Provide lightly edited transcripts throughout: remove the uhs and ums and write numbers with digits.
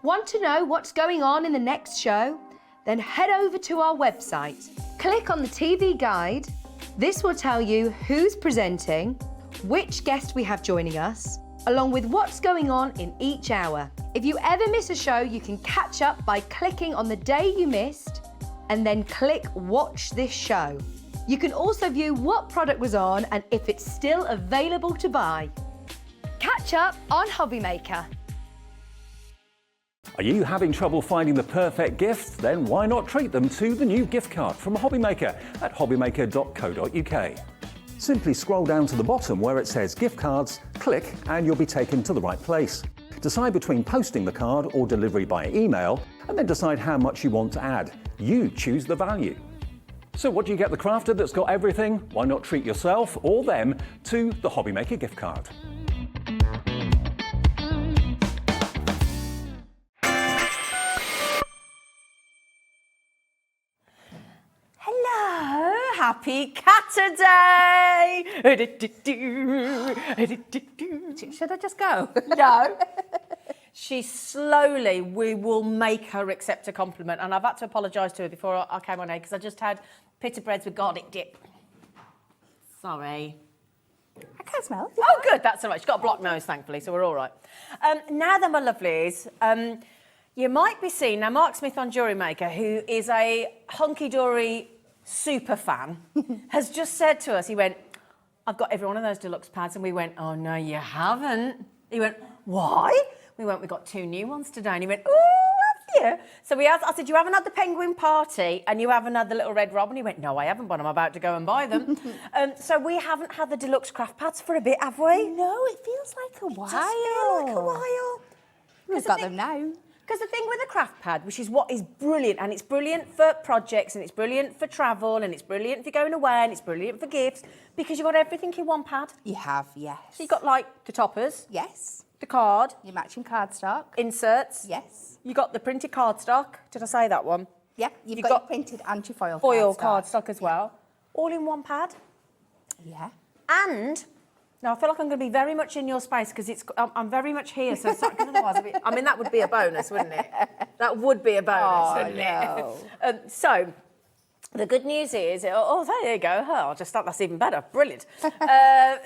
Want to know what's going on in the next show? Then head over to our website. Click on the TV guide. This will tell you who's presenting, which guest we have joining us, along with what's going on in each hour. If you ever miss a show, you can catch up by clicking on the day you missed and then click Watch This Show. You can also view what product was on and if it's still available to buy. Catch up on Hobbymaker. Are you having trouble finding the perfect gift? Then why not treat them to the new gift card from Hobbymaker at hobbymaker.co.uk. Simply scroll down to the bottom where it says gift cards, click and you'll be taken to the right place. Decide between posting the card or delivery by email and then decide how much you want to add. You choose the value. So what do you get the crafter that's got everything? Why not treat yourself or them to the Hobbymaker gift card? Hello, happy Caturday! Should I just go? No. We will make her accept a compliment. And I've had to apologise to her before I came on here because I just had pita breads with garlic dip. Sorry. I can't smell. Oh, good, that's all right. She's got a blocked nose, thankfully, so we're all right. Now then, my lovelies, you might be seeing, now Mark Smith on Jewellery Maker, who is a Hunkydory super fan, has just said to us, he went, I've got every one of those deluxe pads. And we went, oh, no, you haven't. He went, why? We went, we got 2 new ones today. And he went, oh, have you? So I said, you haven't had the penguin party and you haven't had the little red robin? He went, no, I haven't, but I'm about to go and buy them. So we haven't had the deluxe craft pads for a bit, have we? No, it feels like a while. It does feel like a while. We've got them now. Because the thing with a craft pad, which is what is brilliant, and it's brilliant for projects, and it's brilliant for travel, and it's brilliant for going away, and it's brilliant for gifts, because you've got everything in one pad. You have, yes. So you've got, like, the toppers. Yes. The card. Your matching cardstock. Inserts. Yes. You got the printed cardstock. Did I say that one? Yep. You've got printed anti-foil foil cardstock as well. All in one pad. Yeah. And now I feel like I'm going to be very much in your space because I'm very much here. So otherwise, I mean, that would be a bonus, wouldn't it? That would be a bonus, wouldn't it? So the good news is, there you go. Oh, just thought that's even better. Brilliant.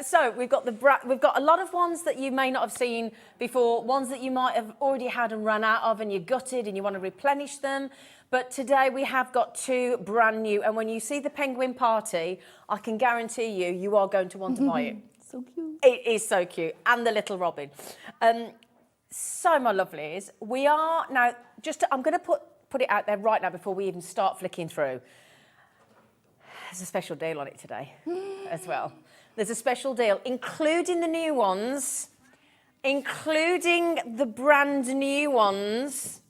So we've got a lot of ones that you may not have seen before, ones that you might have already had and run out of, and you're gutted and you want to replenish them. But today we have got 2 brand new, and when you see the penguin party, I can guarantee you are going to want to buy it. So cute. It is so cute, and the little robin. So my lovelies, we are now I'm going to put it out there right now before we even start flicking through. There's a special deal on it today as well. There's a special deal, including the new ones, including the brand new ones.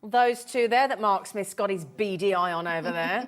Those 2 there that Mark Smith's got his beady eye on over there.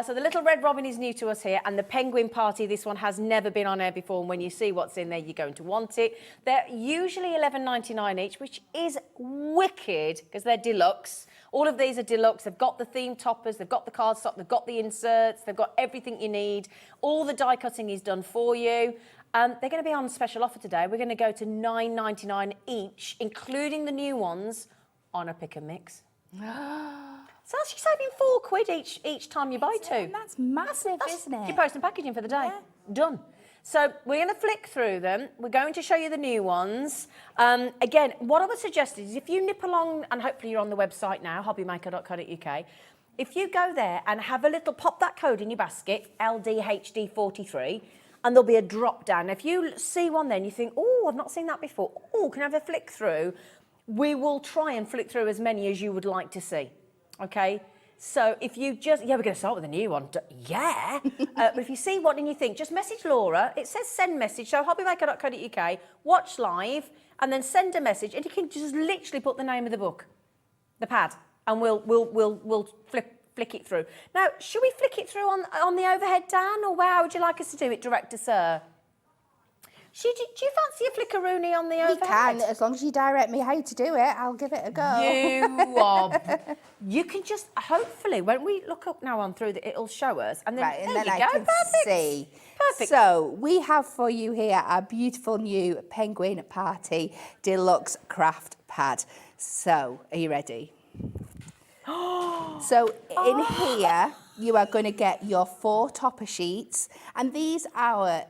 So the little red robin is new to us here, and the penguin party, this one has never been on air before, and when you see what's in there, you're going to want it. They're usually $11.99 each, which is wicked because they're deluxe. All of these are deluxe. They've got the theme toppers, they've got the cardstock, they've got the inserts, they've got everything you need. All the die cutting is done for you. They're going to be on special offer today. We're going to go to $9.99 each, including the new ones, on a pick and mix. So she's saving £4 each time you buy 2. That's massive, isn't it? Your post and packaging for the day. Yeah. Done. So we're going to flick through them. We're going to show you the new ones. Again, what I would suggest is if you nip along, and hopefully you're on the website now, hobbymaker.co.uk, if you go there and have a little, pop that code in your basket, LDHD43, and there'll be a drop down. If you see one then you think, oh, I've not seen that before. Oh, can I have a flick through? We will try and flick through as many as you would like to see, okay? So if you we're going to start with a new one. Yeah. But if you see one and you think, just message Laura. It says send message, so hobbymaker.co.uk, watch live, and then send a message, and you can just literally put the name of the book, the pad, and we'll flick it through. Now, should we flick it through on the overhead, Dan, or how would you like us to do it, Director Sir? Do you fancy a flickaroony on the We overhead? can, as long as you direct me how to do it, I'll give it a go. You can just, hopefully, won't we look up now on through that, it'll show us, and then Right, and there then you I go, can perfect. see. Perfect. So we have for you here our beautiful new Penguin Party Deluxe Craft Pad. So, are you ready? So in here, you are going to get your 4 topper sheets, and these are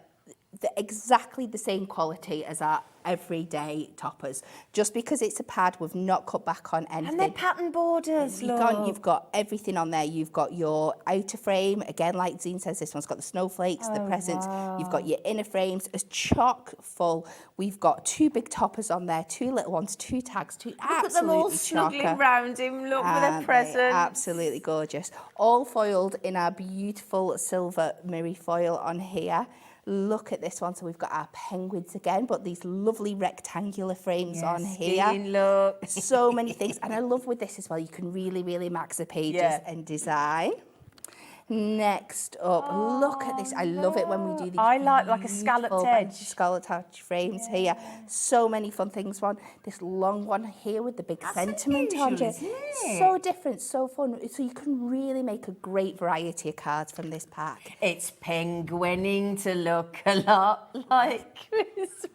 exactly the same quality as our everyday toppers. Just because it's a pad, we've not cut back on anything. And they're pattern borders, You've got everything on there. You've got your outer frame. Again, like Zine says, this one's got the snowflakes, the presents. Wow. You've got your inner frames as chock full. We've got 2 big toppers on there, 2 little ones, 2 tags, 2 Look at them all snuggling round him, look for their presents. Absolutely gorgeous. All foiled in our beautiful silver mirror foil on here. Look at this one. So we've got our penguins again, but these lovely rectangular frames on here. Look. So many things. And I love with this as well, you can really, really max the pages and design. Next up, look at this. I love it when we do these. I like a scalloped edge. Scalloped edge frames here. So many fun things. This long one here with the big sentiment on it. Isn't it? So different, so fun. So you can really make a great variety of cards from this pack. It's penguining to look a lot like Christmas.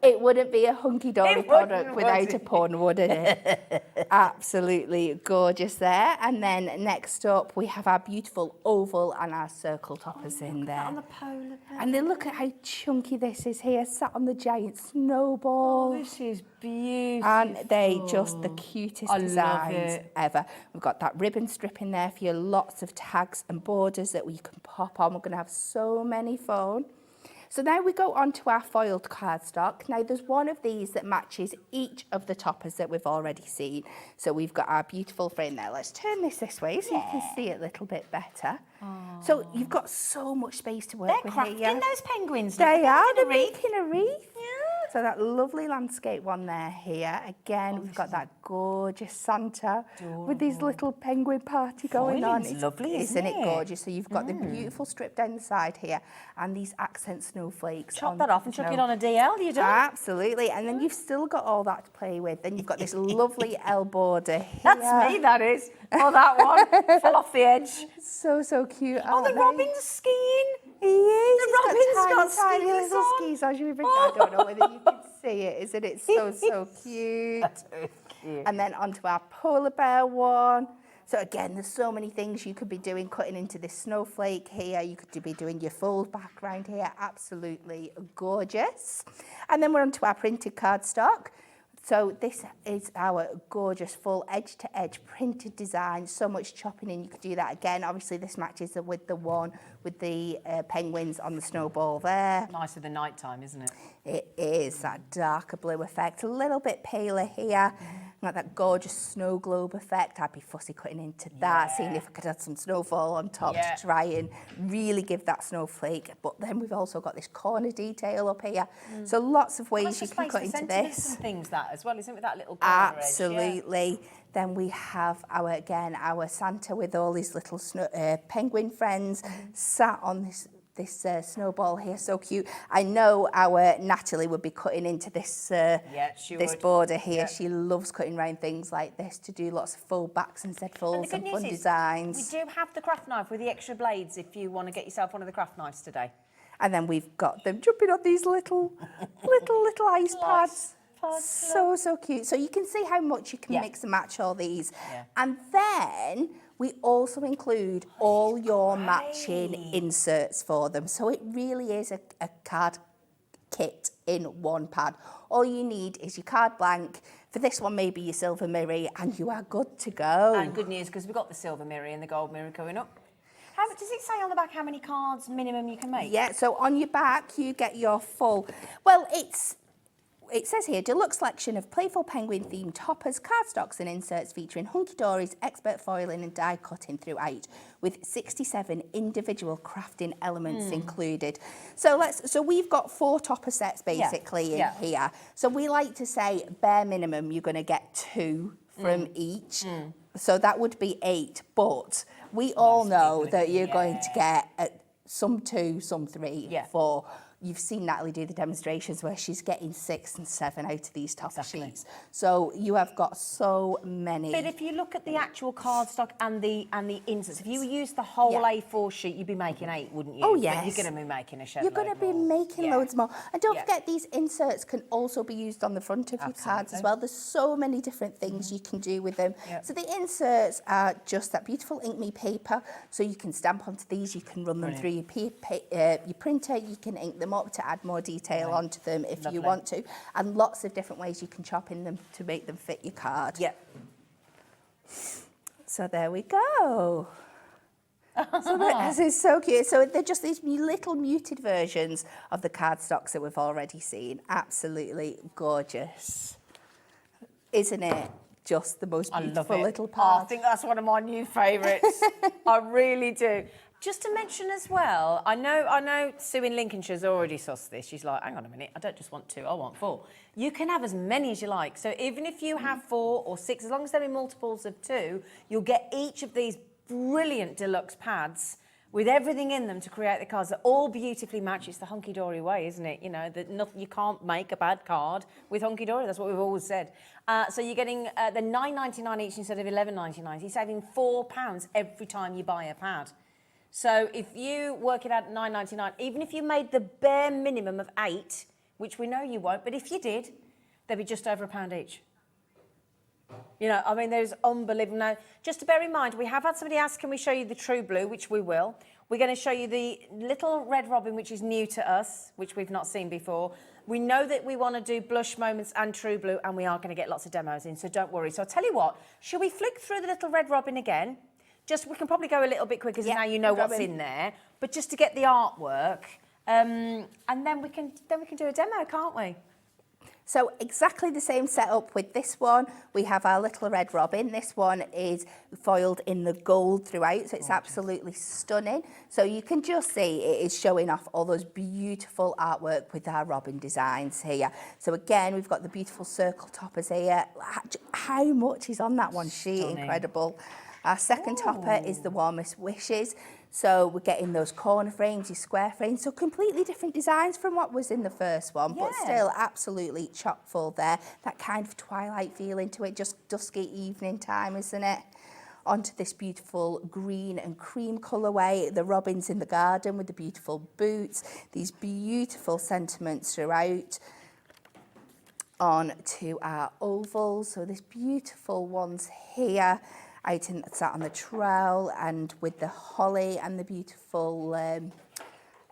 It wouldn't be a Hunkydory product would without it? a pun, wouldn't it? Absolutely gorgeous there. And then next up, we have our beautiful oval and our circle toppers in there. On the polar bear. And then look at how chunky this is here, sat on the giant snowball. This is beautiful. Aren't they just the cutest I love designs it. ever? We've got that ribbon strip in there for you, lots of tags and borders that we can pop on. We're going to have so many fun. So now we go on to our foiled cardstock. Now there's one of these that matches each of the toppers that we've already seen. So we've got our beautiful frame there. Let's turn this way so you can see it a little bit better. So you've got so much space to work They're with crafting here. those penguins. They are, they're wreath. making a wreath. So that lovely landscape one there here. Again, we've got that gorgeous Santa with these little penguin party going on. Foiling's lovely, isn't it it? gorgeous? So you've got the beautiful strip down the side here and these accent snowflakes. Chop on that off and chuck it on a DL, you don't? Absolutely. And then you've still got all that to play with. Then you've got this lovely L border here. That's me, that is. Oh, that one fell off the edge. So cute. Oh, the aren't they? robin's skiing. He is. The He's robin's got tiny skis little on. skis on. Should we bring I don't know whether you can see it. Isn't it so cute? That's so cute. And then onto our polar bear one. So again, there's so many things you could be doing, cutting into this snowflake here. You could be doing your fold background here. Absolutely gorgeous. And then we're onto our printed cardstock. So this is our gorgeous full edge-to-edge printed design. So much chopping in, you could do that again. Obviously, this matches with the one with the penguins on the snowball there. Nicer than night time, isn't it? It is that darker blue effect, a little bit paler here. Like that gorgeous snow globe effect. I'd be fussy cutting into that, seeing if I could add some snowfall on top to try and really give that snowflake. But then we've also got this corner detail up here. So lots of ways you can cut into this. And things that as well, isn't it, with that little corner Absolutely. Then we have our Santa with all his little penguin friends sat on this snowball here, so cute. I know our Natalie would be cutting into this this border here. Yeah. She loves cutting around things like this to do lots of fold backs and Z folds and fun We designs. do have the craft knife with the extra blades if you want to get yourself one of the craft knives today. And then we've got them jumping on these little ice pads. So cute. So you can see how much you can mix and match all these. Yeah. And then we also include all your matching inserts for them. So it really is a card kit in one pad. All you need is your card blank. For this one, maybe your silver mirror, and you are good to go. And good news, because we've got the silver mirror and the gold mirror coming up. Does it say on the back how many cards minimum you can make? Yeah, so on your back, you get your full... Well, it says here, deluxe selection of playful penguin-themed toppers, cardstocks and inserts featuring Hunkydory's expert foiling and die cutting throughout, with 67 individual crafting elements included. So we've got 4 topper sets basically in here. So we like to say bare minimum you're going to get 2 from each. So that would be 8, but we all know that you're going to get some 2, some 3, 4. you've seen Natalie do the demonstrations where she's getting 6 and 7 out of these topper sheets. So you have got so many. But if you look at the actual cardstock and the inserts, if you use the whole A4 sheet, you'd be making 8, wouldn't you? Oh, yes. But you're going to be making a shed You're going to be making loads more. And don't forget, these inserts can also be used on the front of your cards as well. There's so many different things you can do with them. So the inserts are just that beautiful Ink Me paper. So you can stamp onto these, you can run them through your printer, you can ink them up to add more detail onto them if you want to. And lots of different ways you can chop in them to make them fit your card. So there we go. So this is so cute. So they're just these little muted versions of the cardstocks that we've already seen. Absolutely gorgeous. Isn't it just the most beautiful little part? Oh, I think that's one of my new favourites. I really do. Just to mention as well, I know Sue in Lincolnshire's already sussed this. She's like, hang on a minute, I don't just want 2, I want 4. You can have as many as you like. So even if you have 4 or 6, as long as they're in multiples of 2, you'll get each of these brilliant deluxe pads with everything in them to create the cards that all beautifully match. It's the Hunkydory way, isn't it? You know, that you can't make a bad card with Hunkydory. That's what we've always said. So you're getting the $9.99 each instead of $11.99. You're saving £4 every time you buy a pad. So if you work it out at $9.99, even if you made the bare minimum of 8, which we know you won't, but if you did, they'd be just over £1 each. You know, I mean, there's unbelievable. Now, just to bear in mind, we have had somebody ask, can we show you the True Blue, which we will. We're going to show you the little Red Robin, which is new to us, which we've not seen before. We know that we want to do Blush Moments and True Blue, and we are going to get lots of demos in, so don't worry. So I'll tell you what, shall we flick through the little Red Robin again? Just, we can probably go a little bit quicker, because now you know what's in there. But just to get the artwork, and then we can do a demo, can't we? So exactly the same setup with this one. We have our little Red Robin. This one is foiled in the gold throughout, so it's absolutely stunning. So you can just see it is showing off all those beautiful artwork with our Robin designs here. So again, we've got the beautiful circle toppers here. How much is on that one sheet? Incredible. Our second topper is the Warmest Wishes. So we're getting those corner frames, your square frames, so completely different designs from what was in the first one, but still absolutely chock full there. That kind of twilight feeling to it, just dusky evening time, isn't it? Onto this beautiful green and cream colourway, the robins in the garden with the beautiful boots, these beautiful sentiments throughout. On to our ovals, so these beautiful ones here. Out sat on the trowel and with the holly and the beautiful,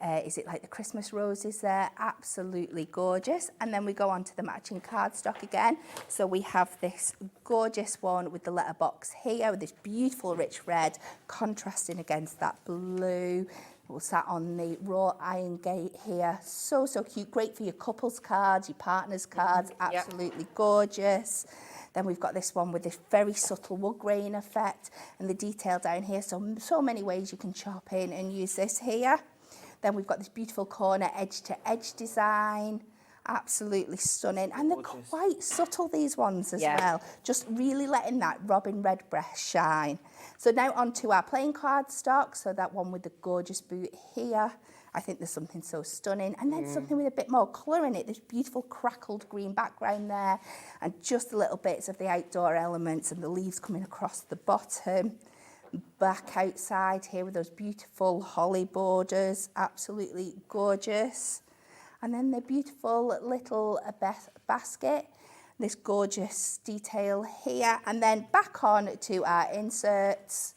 is it like the Christmas roses there? Absolutely gorgeous. And then we go on to the matching cardstock again. So we have this gorgeous one with the letterbox here with this beautiful rich red contrasting against that blue. We'll sat on the raw iron gate here. So, so cute. Great for your couples cards, your partners cards. Absolutely gorgeous. Then we've got this one with this very subtle wood grain effect and the detail down here. So many ways you can chop in and use this here. Then we've got this beautiful corner edge-to-edge design. Absolutely stunning. And they're quite subtle, these ones as well. Just really letting that Robin Redbreast shine. So now onto our plain cardstock. So that one with the gorgeous boot here. I think there's something so stunning. And then something with a bit more colour in it. This beautiful crackled green background there. And just the little bits of the outdoor elements and the leaves coming across the bottom. Back outside here with those beautiful holly borders. Absolutely gorgeous. And then the beautiful little basket. This gorgeous detail here. And then back on to our inserts.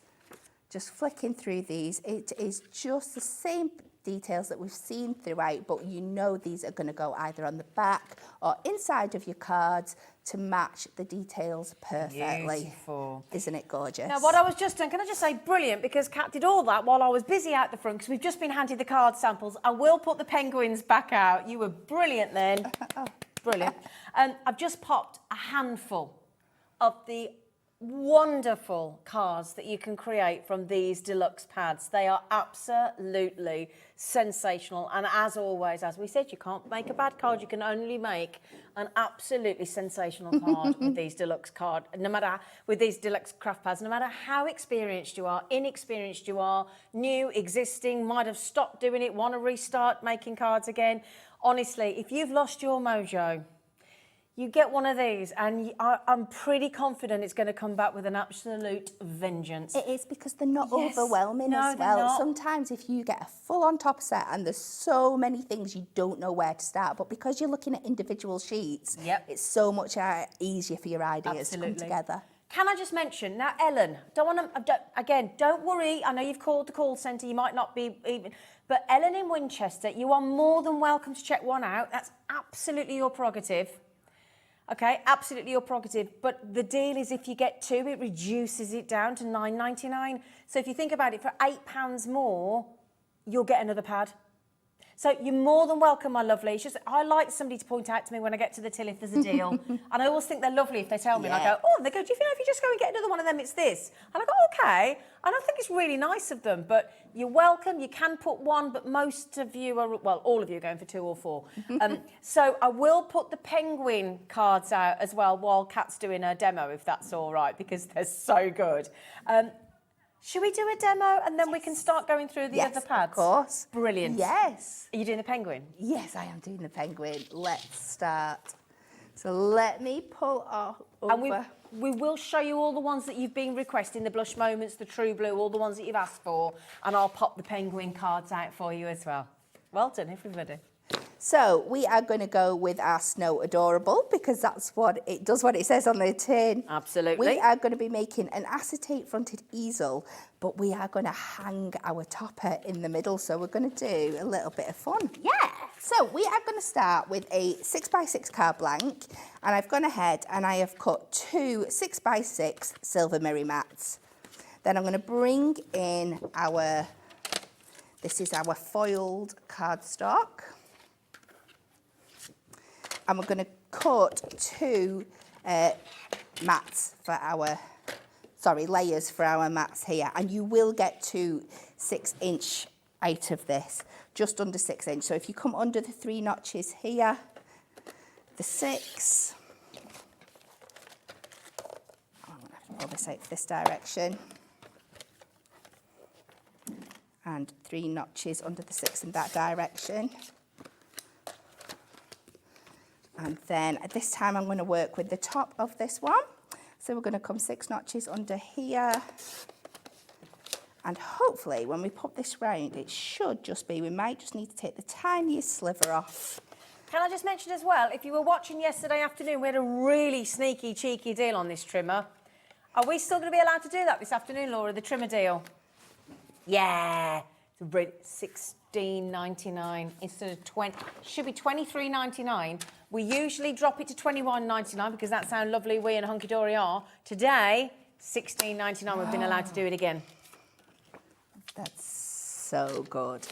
Just flicking through these. It is just the same details that we've seen throughout, but you know these are going to go either on the back or inside of your cards to match the details perfectly. Beautiful. Isn't it gorgeous? Now, what I was just doing, can I just say brilliant, because Kat did all that while I was busy out the front, because we've just been handed the card samples. I will put the penguins back out. You were brilliant then. Brilliant. I've just popped a handful of the wonderful cards that you can create from these deluxe pads. They are absolutely sensational, and as always, as we said, you can't make a bad card, you can only make an absolutely sensational card with these deluxe with these deluxe craft pads, no matter how experienced you are, inexperienced you are, new, existing, might have stopped doing it, want to restart making cards again. Honestly, if you've lost your mojo, you get one of these, and I'm pretty confident it's going to come back with an absolute vengeance. It is, because they're not Yes. overwhelming No, as they're well. not. Sometimes if you get a full-on top set and there's so many things, you don't know where to start. But because you're looking at individual sheets, Yep. it's so much easier for your ideas to come together. Can I just mention, now Ellen, don't worry, I know you've called the call centre, you might not be even, but Ellen in Winchester, you are more than welcome to check one out. That's absolutely your prerogative. Okay, absolutely your prerogative. But the deal is if you get two, it reduces it down to £9.99. So if you think about it, for £8 more, you'll get another pad. So you're more than welcome, my lovely. It's just, I like somebody to point out to me when I get to the till if there's a deal. And I always think they're lovely if they tell me. And I go, oh, they go, do you know if you just go and get another one of them, it's this? And I go, okay. And I think it's really nice of them. But you're welcome. You can put one, but most of you are, well, all of you are going for 2 or 4. So I will put the penguin cards out as well while Kat's doing her demo, if that's all right, because they're so good. Should we do a demo and then we can start going through the other pads? Of course. Brilliant. Yes. Are you doing the penguin? Yes, I am doing the penguin. Let's start. So let me pull off over. And we will show you all the ones that you've been requesting, the blush moments, the true blue, all the ones that you've asked for, and I'll pop the penguin cards out for you as well. Well done, everybody. So we are going to go with our Snow Adorable, because that's what it does, what it says on the tin. Absolutely. We are going to be making an acetate fronted easel, but we are going to hang our topper in the middle. So we're going to do a little bit of fun. Yeah. So we are going to start with a 6x6 card blank, and I've gone ahead and I have cut 2 6x6 silver mirror mats. Then I'm going to bring in this is our foiled cardstock. And we're going to cut 2 layers for our mats here. And you will get 2 6-inch out of this, just under 6 inch. So if you come under the 3 notches here, the 6, I'm going to have to pull this out this direction, and 3 notches under the 6 in that direction. And then at this time, I'm going to work with the top of this one. So we're going to come 6 notches under here. And hopefully, when we pop this round, it should just be, we might just need to take the tiniest sliver off. Can I just mention as well, if you were watching yesterday afternoon, we had a really sneaky, cheeky deal on this trimmer. Are we still going to be allowed to do that this afternoon, Laura, the trimmer deal? Yeah. It's $16.99 instead of should be $23.99. We usually drop it to $21.99 because that's how lovely we and Hunkydory are. Today, $16.99. We've been allowed to do it again. That's so good.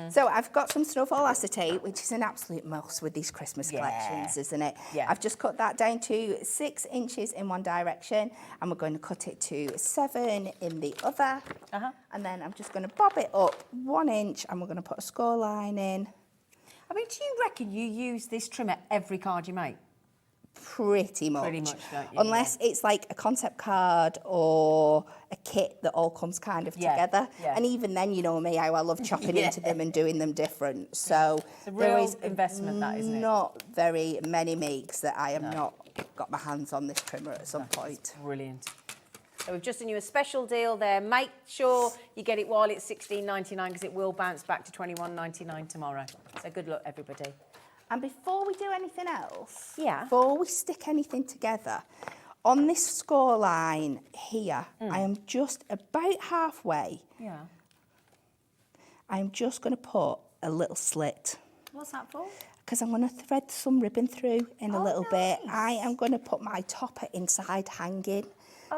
So I've got some snowfall acetate, which is an absolute must with these Christmas collections, isn't it? Yeah. I've just cut that down to 6 inches in one direction, and we're going to cut it to 7 in the other. And then I'm just going to bob it up 1 inch, and we're going to put a score line in. I mean, do you reckon you use this trimmer every card you make? Pretty much. Pretty much, don't you? Unless it's like a concept card or a kit that all comes kind of together. Yeah. And even then, you know me, I love chopping into them and doing them different. So It's a there real is investment, that, isn't it? not very many makes that I have not got my hands on this trimmer at some point. Brilliant. So we've just done you a special deal there. Make sure you get it while it's $16.99 because it will bounce back to $21.99 tomorrow. So good luck, everybody. And before we do anything else, Yeah. before we stick anything together, on this score line here, I am just about halfway. Yeah. I'm just going to put a little slit. What's that for? Because I'm going to thread some ribbon through in a little bit. nice. I am going to put my topper inside hanging.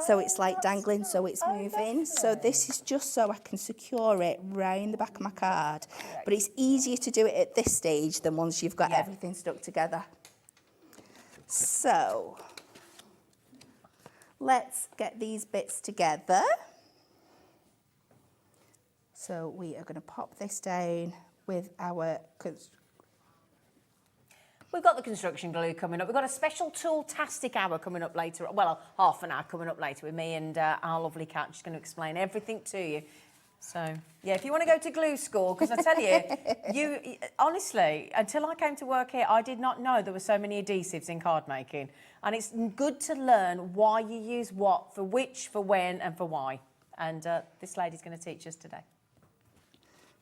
So it's like dangling, so it's moving. So this is just so I can secure it round the back of my card. But it's easier to do it at this stage than once you've got everything stuck together. So let's get these bits together. So we are going to pop this down with our... We've got the construction glue coming up. We've got a special tool-tastic hour coming up later. Well, half an hour coming up later with me and our lovely Cat. She's going to explain everything to you. So, yeah, if you want to go to glue school, because I tell you, honestly, until I came to work here, I did not know there were so many adhesives in card making. And it's good to learn why you use what, for which, for when, and for why. And this lady's going to teach us today.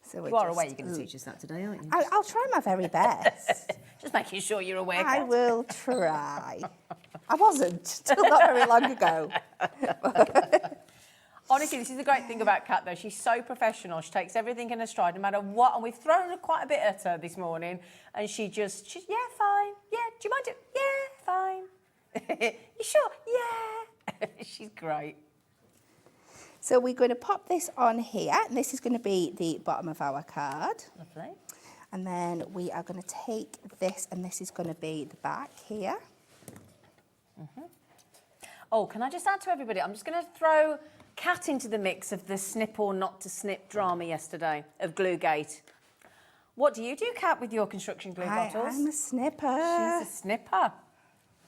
So you are aware you're going to teach us that today, aren't you? I'll try my very best. Just making sure you're aware. I will try. I wasn't till not very long ago. Honestly, this is the great thing about Cat, though. She's so professional. She takes everything in her stride, no matter what. And we've thrown quite a bit at her this morning. And she's, yeah, fine. Yeah, do you mind it? Yeah, fine. You sure? Yeah. She's great. So we're going to pop this on here, and this is going to be the bottom of our card. Lovely. And then we are going to take this, and this is going to be the back here. Mm-hmm. Oh, can I just add to everybody? I'm just going to throw Cat into the mix of the snip or not to snip drama yesterday of Gluegate. What do you do, Cat, with your construction glue bottles? I'm a snipper. She's a snipper.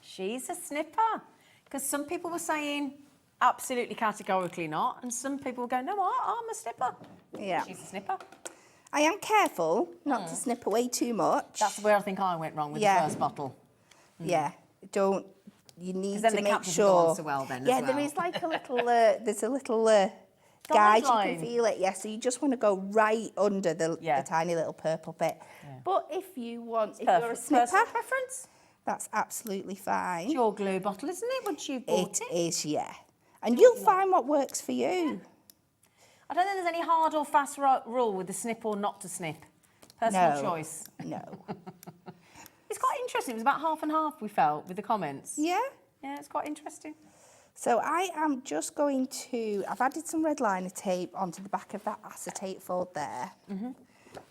She's a snipper. Because some people were saying... absolutely categorically not. And some people go, no, I'm a snipper. Yeah. She's a snipper. I am careful not to snip away too much. That's where I think I went wrong with the first bottle. Yeah. You need then to the make cap doesn't sure. go on so well then yeah, as well. there is like a little, there's a little guide, you can feel it. Yeah, so you just want to go right under the tiny little purple bit. Yeah. But if you want, if you're a snipper, personal preference, that's absolutely fine. It's your glue bottle, isn't it, once you've bought it? It is, yeah. And you'll find what works for you. I don't think there's any hard or fast rule with the snip or not to snip. Personal choice. No. It's quite interesting. It was about half and half, we felt, with the comments. Yeah? Yeah, it's quite interesting. So I am just going to... I've added some red liner tape onto the back of that acetate fold there. Mm-hmm.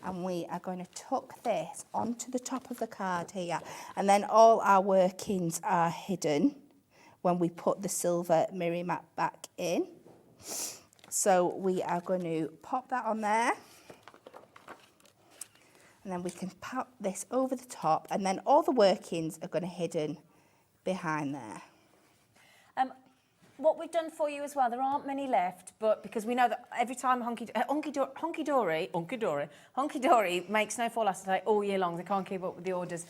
And we are going to tuck this onto the top of the card here. And then all our workings are hidden when we put the silver mirror mat back in. So we are going to pop that on there. And then we can pop this over the top, and then all the workings are going to hidden behind there. What we've done for you as well, there aren't many left, but because we know that every time Hunkydory makes snowfall acetate all year long, they can't keep up with the orders.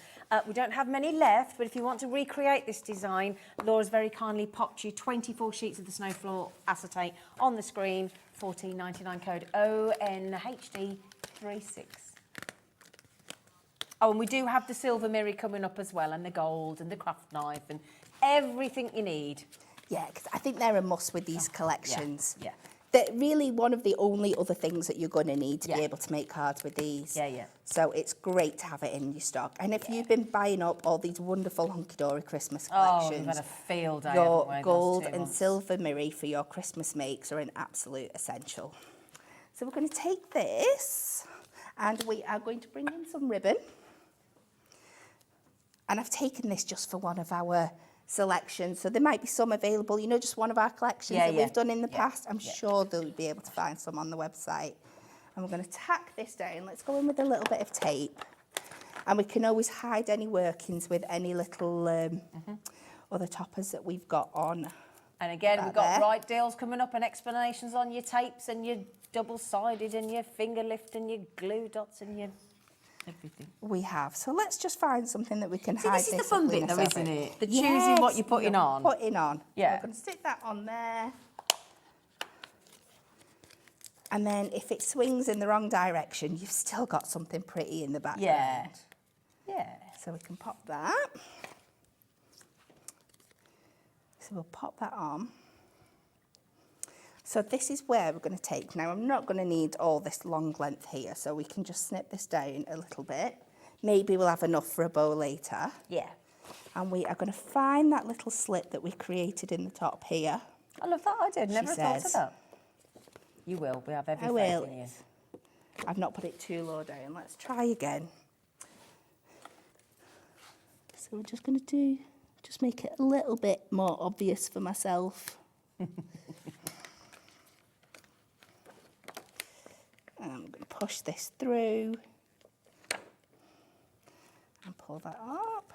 We don't have many left, but if you want to recreate this design, Laura's very kindly popped you 24 sheets of the snowfall acetate on the screen, $14.99 code ONHD36. Oh, and we do have the silver mirror coming up as well, and the gold, and the craft knife, and everything you need. Yeah, because I think they're a must with these collections. Yeah. They're really one of the only other things that you're going to need to be able to make cards with these. Yeah. So it's great to have it in your stock. And if you've been buying up all these wonderful Hunkydory Christmas collections, we've had a field day, your haven't we, gold and silver mirror for your Christmas makes are an absolute essential. So we're going to take this and we are going to bring in some ribbon. And I've taken this just for one of our selections, so there might be some available, you know, just one of our collections that we've done in the past. I'm sure they'll be able to find some on the website. And we're going to tack this down. Let's go in with a little bit of tape, and we can always hide any workings with any little other toppers that we've got on. And again, we've got right deals coming up and explanations on your tapes and your double-sided and your finger lift and your glue dots and your everything. We have. So let's just find something that we can hide. This is the fun bit though, isn't it? The choosing what you're putting on. Putting on. Yeah. We're going to stick that on there. And then if it swings in the wrong direction, you've still got something pretty in the background. Yeah. So we can pop that. So we'll pop that on. So this is where we're going to take. Now, I'm not going to need all this long length here, so we can just snip this down a little bit. Maybe we'll have enough for a bow later. Yeah. And we are going to find that little slit that we created in the top here. I love that idea. Never thought of that. You will. We have every faith in you. I've not put it too low down. Let's try again. So we're just going to do just make it a little bit more obvious for myself. And I'm going to push this through and pull that up.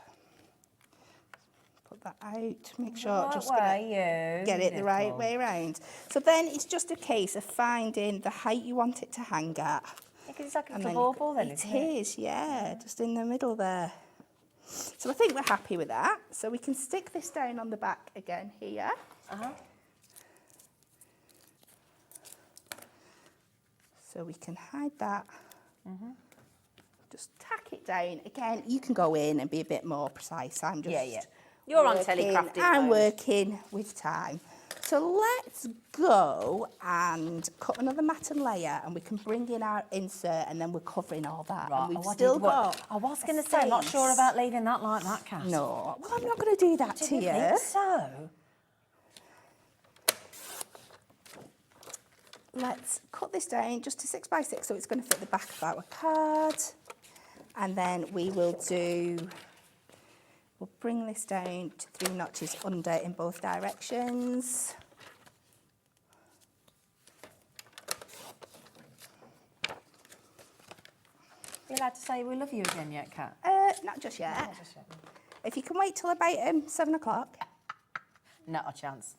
Put that out, make sure just get it the right way around. So then it's just a case of finding the height you want it to hang at. Because it's like a little bauble then, isn't it? It is, yeah, just in the middle there. So I think we're happy with that. So we can stick this down on the back again here. So we can hide that. Just tack it down. Again, you can go in and be a bit more precise. I'm just You're on telecrafting. I'm working with time. So let's go and cut another matten layer and we can bring in our insert and then we're covering all that. Right. And we've still got I was going to say, I'm not sure about leaving that like that, Cat. No, well, I'm not going to do that to you. Think so? Let's cut this down just to 6 by 6 so it's going to fit the back of our card. And then we'll bring this down to 3 notches under in both directions. You allowed to say we love you again yet, Cat? Not just yet. Not just yet. If you can wait till about 7 o'clock. Not a chance.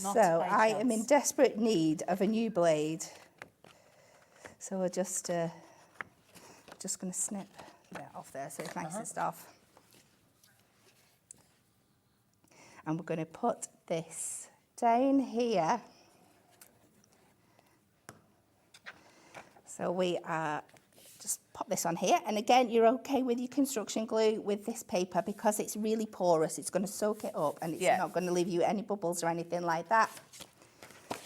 Not So a I chance. am in desperate need of a new blade. So we're just going to snip that off there so it's nice and stuff. And we're going to put this down here. So we are just pop this on here. And again, you're okay with your construction glue with this paper because it's really porous. It's going to soak it up and it's not going to leave you any bubbles or anything like that.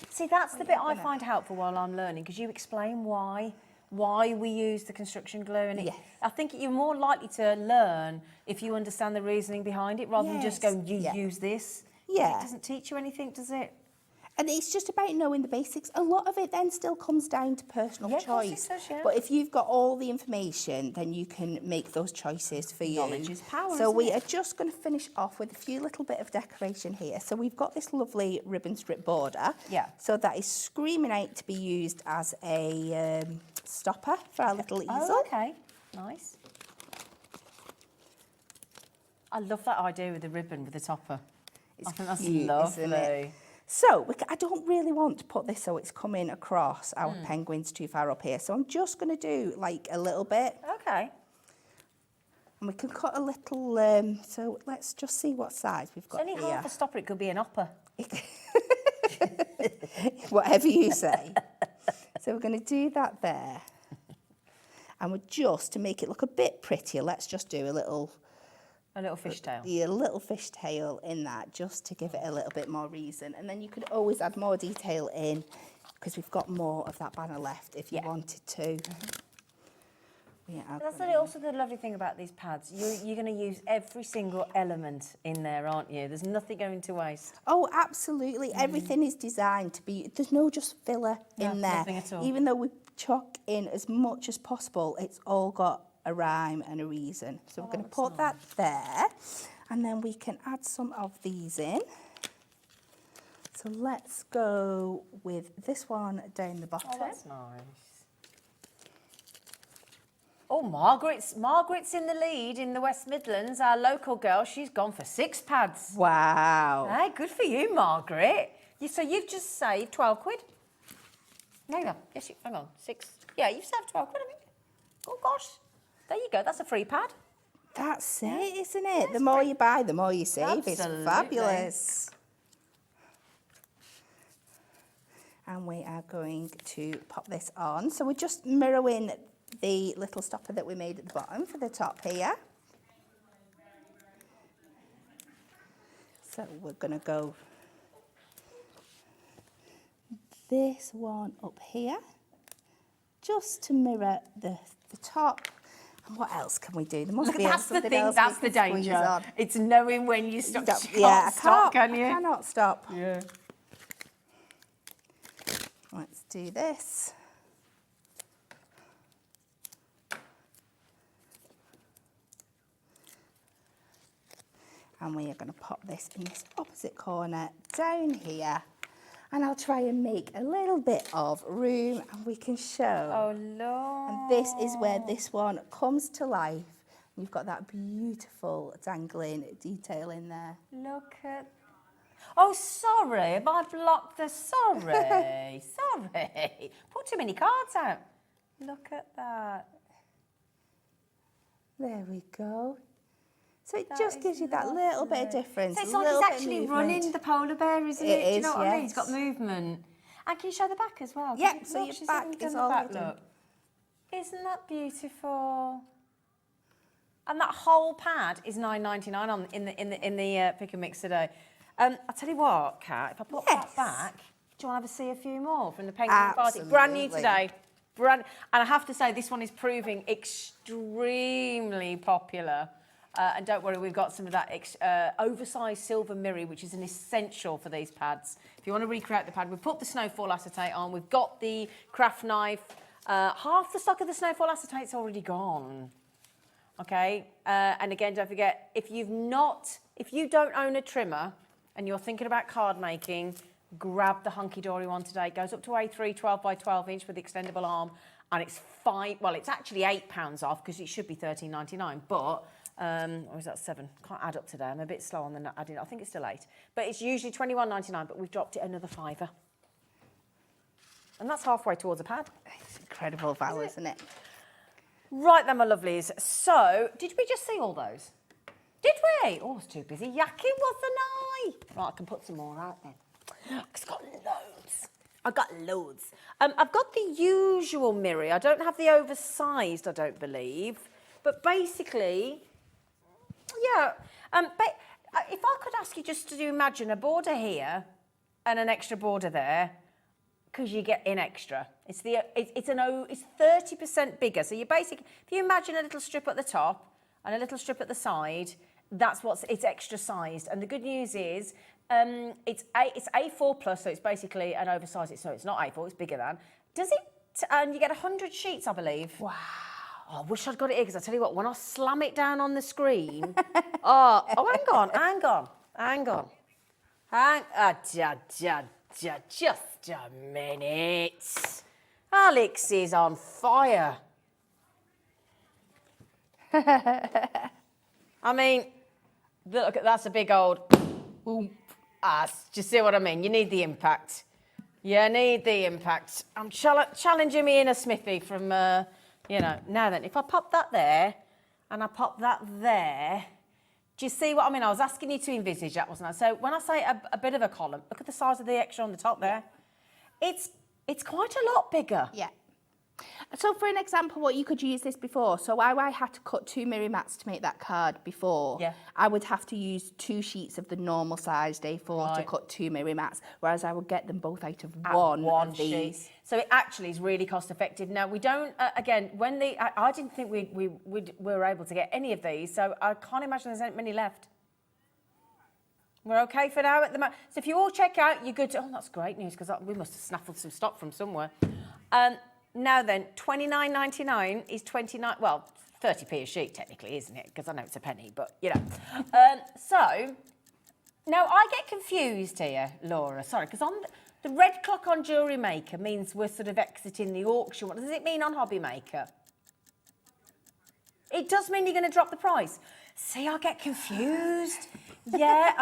See, that's the bit I find helpful while I'm learning, because you explain why we use the construction glue, and I think you're more likely to learn if you understand the reasoning behind it rather than just going, use this. Yeah. It doesn't teach you anything, does it? And it's just about knowing the basics. A lot of it then still comes down to personal choice. But if you've got all the information, then you can make those choices for you. Knowledge is power, So isn't we it? are just going to finish off with a few little bit of decoration here. So we've got this lovely ribbon strip border. Yeah. So that is screaming out to be used as a stopper for our little easel. Oh, okay. Nice. I love that idea with the ribbon with the topper. I think that's cute, lovely. isn't it? So I don't really want to put this so it's coming across our penguins too far up here. So I'm just going to do like a little bit. Okay. And we can cut a little, so let's just see what size we've got It's only here. half a stopper, it could be an upper. Whatever you say. So we're going to do that there. And we're just, to make it look a bit prettier, let's just do a little fishtail. Yeah, a little fishtail in that, just to give it a little bit more reason. And then you could always add more detail in, because we've got more of that banner left if you wanted to. That's also the lovely thing about these pads. You're going to use every single element in there, aren't you? There's nothing going to waste. Oh, absolutely. Everything is designed to be, there's no just filler in there. Nothing at all. Even though we chuck in as much as possible, it's all got a rhyme and a reason. So we're going to put that there, and then we can add some of these in. So let's go with this one down the bottom. Oh, that's nice. Oh, Margaret's in the lead in the West Midlands. Our local girl, she's gone for 6 pads. Wow. Hey, good for you, Margaret. So you've just saved 12 quid. No, you have. Yes, hang on, 6. Yeah, you've saved 12 quid, I think. Oh, gosh. There you go, that's a free pad. That's it, isn't it? The more you buy, the more you save. It's Absolutely. fabulous. And we are going to pop this on. So we're just mirroring the little stopper that we made at the bottom for the top here. So we're going to go this one up here, just to mirror the top. And what else can we do? There must be That's the something thing, else that's we the can squeeze danger. on. It's knowing when you stop. Yeah, Stop, can you? I cannot stop. Yeah. Let's do this. And we are going to pop this in this opposite corner down here. And I'll try and make a little bit of room and we can show. Oh, Lord. And this is where this one comes to life. You've got that beautiful dangling detail in there. Look at... Oh, sorry, have I blocked the... Sorry, sorry. Put too many cards out. Look at that. There we go. So it That just is gives you that little bit of lovely. difference. So it's a like little it's bit of actually movement. running the polar bear, isn't it? It Do you is, know what I mean? It's got yes. movement. And can you show the back as well? Yep, Can you- so look, your she's back even done is the all back, hidden. look. Isn't that beautiful? And that whole pad is $9.99 on in the pick and mix today. I'll tell you what, Kat, if I put that Yes. back, do you want to have a see a few more from the penguin party? Absolutely. Brand new today. And I have to say, this one is proving extremely popular. And don't worry, we've got some of that oversized silver mirror, which is an essential for these pads. If you want to recreate the pad, we've put the snowfall acetate on. We've got the craft knife. Half the stock of the snowfall acetate's already gone. Okay, and again, don't forget, if you don't own a trimmer and you're thinking about card making, grab the Hunkydory one today. It goes up to A3, 12 by 12 inch with the extendable arm, and it's it's actually £8 off because it should be $13.99, but, or is that 7? Can't add up today. I'm a bit slow on the adding. I think it's still 8, but it's usually $21.99, but we've dropped it another £5. And that's halfway towards a pad. It's incredible value, isn't it? Right then, my lovelies. So, did we just see all those? Did we? Oh, I was too busy yakking, wasn't I? Right, I can put some more out then. I've got loads. I've got loads. I've got the usual mirror. I don't have the oversized, I don't believe. But basically, yeah. If I could ask you just to imagine a border here and an extra border there, because you get in extra. It's 30% bigger. So you basically, if you imagine a little strip at the top and a little strip at the side, it's extra sized. And the good news is, it's A4 plus, so it's basically an oversized. So it's not A4, it's bigger than. And you get 100 sheets, I believe. Wow. Oh, I wish I'd got it here because I tell you what, when I slam it down on the screen, hang on. Just a minute. Alex is on fire. I mean, look, that's a big old oomph. Do you see what I mean? You need the impact. You need the impact. I'm challenging me in a smithy from, Now then, if I pop that there and I pop that there, do you see what I mean? I was asking you to envisage that, wasn't I? So when I say a bit of a column, look at the size of the extra on the top there. It's quite a lot bigger. Yeah. So for an example, what you could use this before. So I had to cut 2 mirror mats to make that card before. Yeah. I would have to use 2 sheets of the normal sized A4 to Right. cut 2 mirror mats, whereas I would get them both out of At one sheet. of these. So it actually is really cost effective. Now we don't, again, I didn't think we were able to get any of these, so I can't imagine there's any many left. We're okay for now at the moment. So if you all check out, you're good to, that's great news because we must have snaffled some stock from somewhere. Now then, $29.99 is 30p a sheet technically, isn't it? Because I know it's a penny, but so now I get confused here, Laura, sorry, because on the red clock on Jewellery Maker means we're sort of exiting the auction. What does it mean on Hobby Maker? It does mean you're going to drop the price. See, I get confused. Yeah,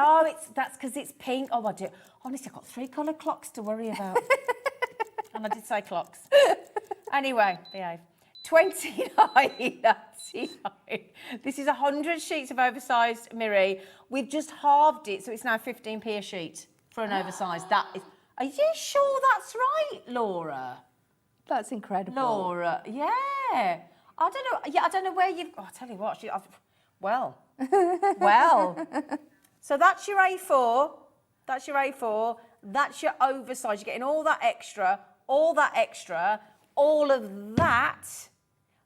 that's because it's pink. Oh, I do. Honestly, I've got 3 colour clocks to worry about. And I did say clocks. Anyway, behave. $29.99. This is 100 sheets of oversized mirror. We've just halved it, so it's now 15p a sheet for an oversized. Are you sure that's right, Laura? That's incredible. Laura, yeah. I don't know. Yeah, I don't know where you've. Oh, I'll tell you what. Well. So that's your A4. That's your A4. That's your oversized. You're getting all that extra, all of that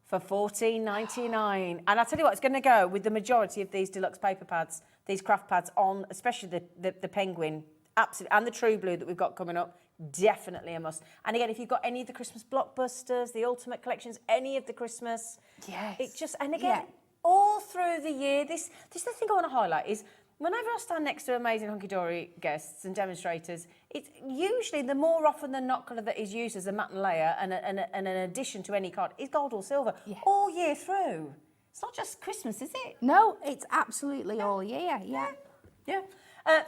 for $14.99. And I'll tell you what, it's going to go with the majority of these deluxe paper pads, these craft pads on, especially the penguin, absolutely, and the true blue that we've got coming up. Definitely a must. And again, if you've got any of the Christmas blockbusters, the ultimate collections, any of the Christmas, Yes. it just, and again, all through the year, this is the thing I want to highlight is whenever I stand next to amazing Hunkydory guests and demonstrators, it's usually the more often than not colour that is used as a matte layer and an addition to any card is gold or silver all year through. It's not just Christmas, is it? No, it's absolutely all year, yeah. Yeah.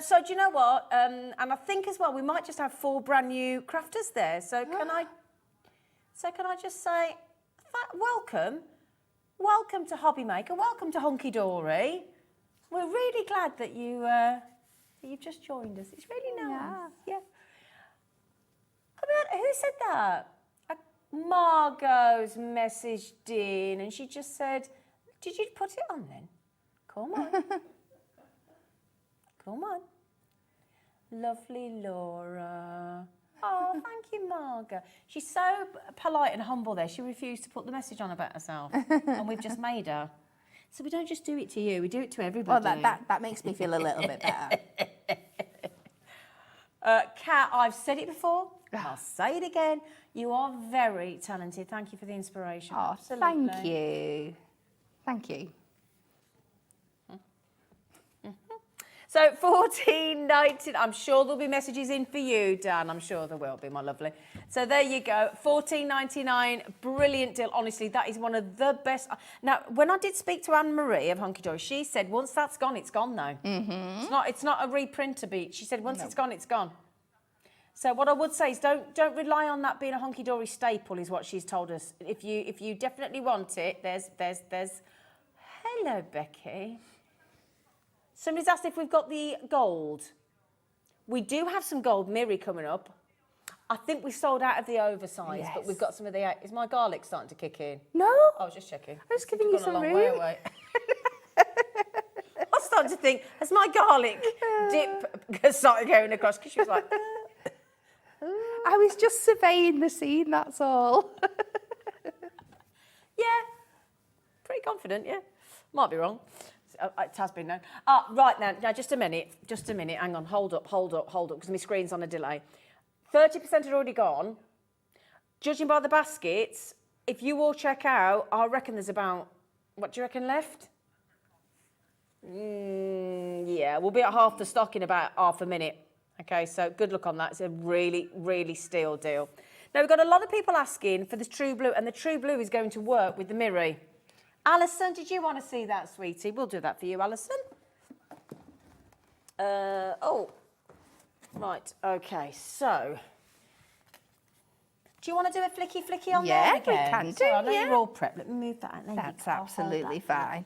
So do you know what? And I think as well, we might just have 4 brand new crafters there. So can I just say, welcome to Hobby Maker, welcome to Hunkydory. We're really glad that you've just joined us. It's really nice. Yeah. I mean, who said that? Margot's messaged in, and she just said, "Did you put it on then? Come on." Come on. Lovely Laura. Oh, thank you, Margot. She's so polite and humble there. She refused to put the message on about herself. And we've just made her. So we don't just do it to you, we do it to everybody. Well, that makes me feel a little bit better. Cat, I've said it before. I'll say it again. You are very talented. Thank you for the inspiration. Oh, Absolutely. thank you. Thank you. So $14.99. I'm sure there'll be messages in for you, Dan. I'm sure there will be, my lovely. So there you go. $14.99. Brilliant deal. Honestly, that is one of the best. Now, when I did speak to Anne-Marie of Hunkydory, she said once that's gone, it's gone though. Mm-hmm. It's not a reprint to beat. She said once it's gone, it's gone. So what I would say is don't rely on that being a Hunkydory staple, is what she's told us. If you definitely want it, there's hello, Becky. Somebody's asked if we've got the gold. We do have some gold Miri coming up. I think we sold out of the oversize, but we've got some of the... Is my garlic starting to kick in? No. I was just checking. I was giving you some room. I was starting to think, has my garlic dip started going across? Because she was like... I was just surveying the scene, that's all. Yeah. Pretty confident, yeah. Might be wrong. It has been known. Right now, just a minute. Hang on, hold up, because my screen's on a delay. 30% had already gone. Judging by the baskets, if you all check out, I reckon there's about, what do you reckon left? Yeah, we'll be at half the stock in about half a minute. Okay, so good luck on that. It's a really, really steal deal. Now, we've got a lot of people asking for the True Blue, and the True Blue is going to work with the Miri. Alison, did you want to see that, sweetie? We'll do that for you, Alison. Right, okay, so. Do you want to do a flicky on there again? Yeah, we can do, I know you're all prepped. Let me move that out. That's absolutely fine.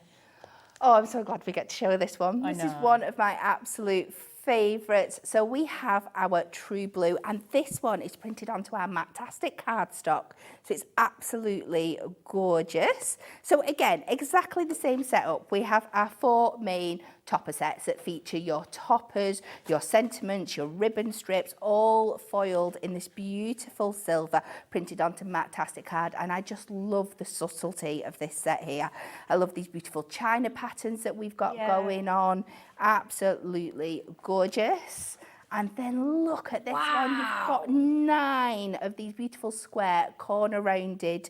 Oh, I'm so glad we get to show this one. This is one of my absolute favourites. So we have our True Blue, and this one is printed onto our Matastic cardstock. So it's absolutely gorgeous. So again, exactly the same setup. We have our 4 main topper sets that feature your toppers, your sentiments, your ribbon strips, all foiled in this beautiful silver printed onto Matastic card. And I just love the subtlety of this set here. I love these beautiful China patterns that we've got going on. Absolutely gorgeous. And then look at this one. You've got 9 of these beautiful square corner rounded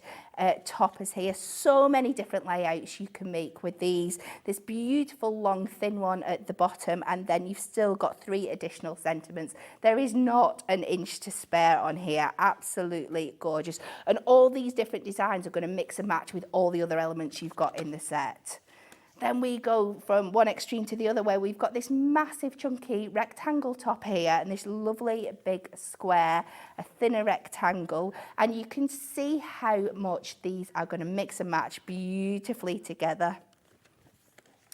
toppers here. So many different layouts you can make with these. This beautiful long thin one at the bottom, and then you've still got 3 additional sentiments. There is not an inch to spare on here. Absolutely gorgeous. And all these different designs are going to mix and match with all the other elements you've got in the set. Then we go from one extreme to the other, where we've got this massive chunky rectangle top here and this lovely big square, a thinner rectangle. And you can see how much these are going to mix and match beautifully together.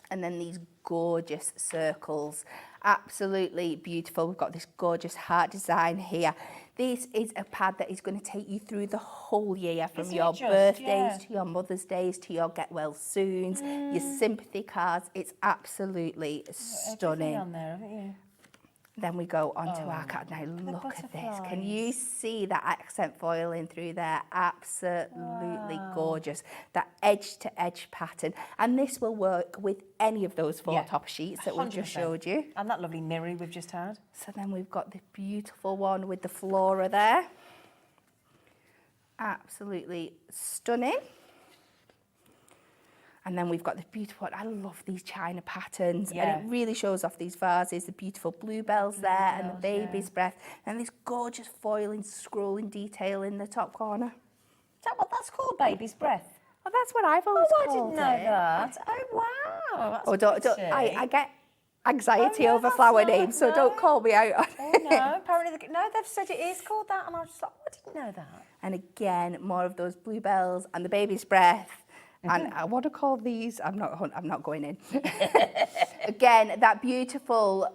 And then these gorgeous circles, absolutely beautiful. We've got this gorgeous heart design here. This is a pad that is going to take you through the whole year, from your birthdays to your Mother's Days to your get well soons, your sympathy cards. It's absolutely stunning. On there, haven't you? Then we go on to our card. Now look at this. Can you see that accent foiling through there? Absolutely gorgeous. That edge to edge pattern. And this will work with any of those 4 top sheets that we've just showed you. And that lovely Miri we've just had. So then we've got the beautiful one with the flora there. Absolutely stunning. And then we've got the beautiful, I love these China patterns. Yeah. And it really shows off these vases, the beautiful bluebells there and the baby's breath. And this gorgeous foiling, scrolling detail in the top corner. Is that what that's called, baby's breath? Well, that's what I've always Oh, I called didn't know it. that. Oh, wow. That's I get anxiety Oh, no, over that's flower not- names, so don't no. call me out on Oh, it. no, apparently, no, they've said it is called that, and I was just like, oh, I didn't know that. And again, more of those bluebells and the baby's breath. And I want to call these, I'm not going in. Again, that beautiful,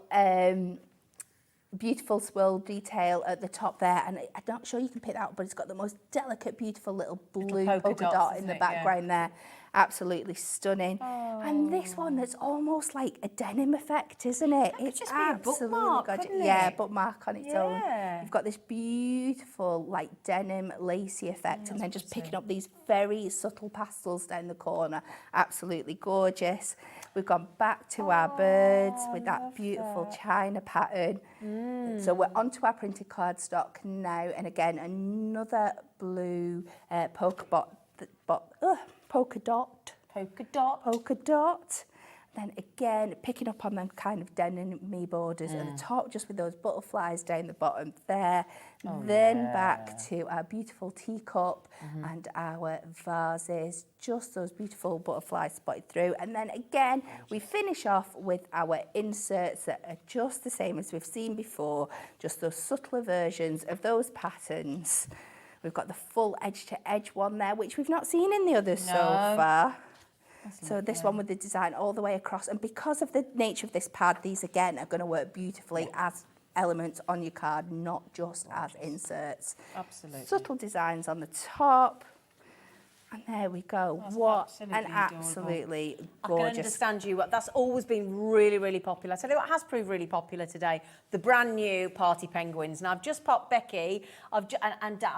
beautiful swirl detail at the top there. And I'm not sure you can pick that up, but it's got the most delicate, beautiful little blue polka dots, dot in isn't the it? background there. Absolutely stunning. And this one that's almost like a denim effect, isn't it? could It's just be a absolutely bookmark, gorgeous. couldn't Yeah, it? bookmark on its own. Yeah. You've got this beautiful like denim lacy effect, and then just picking up these very subtle pastels down the corner. Absolutely gorgeous. We've gone back to our birds with that beautiful China pattern. So we're onto our printed cardstock now, and again another blue polka dot. Then again, picking up on them kind of denim borders at the top, just with those butterflies down the bottom there. Then back to our beautiful teacup and our vases, just those beautiful butterflies spotted through. And then again, we finish off with our inserts that are just the same as we've seen before, just those subtler versions of those patterns. We've got the full edge-to-edge one there, which we've not seen in the others so far. So this one with the design all the way across. And because of the nature of this pad, these again are going to work beautifully as elements on your card, not just as inserts. Absolutely. Subtle designs on the top. And there we go. That's what absolutely an adorable. absolutely I can gorgeous. understand you. That's always been really, really popular. I tell you what has proved really popular today, the brand new party penguins. Now I've just popped Becky, I've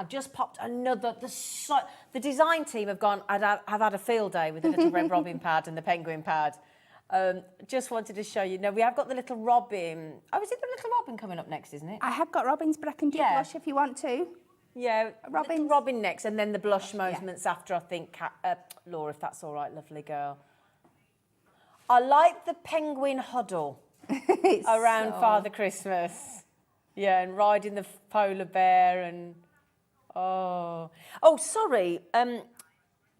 just popped another. The design team have had a field day with the little red robin pad and the penguin pad. Just wanted to show you. Now we have got the little robin. Oh, is it the little robin coming up next? Isn't it? I have got robins, but I can do Yeah. blush if you want to. Yeah, Robins. Robin next, and then the blush moments after, I think, Laura, if that's all right, lovely girl. I like the penguin huddle around Father Christmas. Yeah, and riding the polar bear and... Oh, sorry.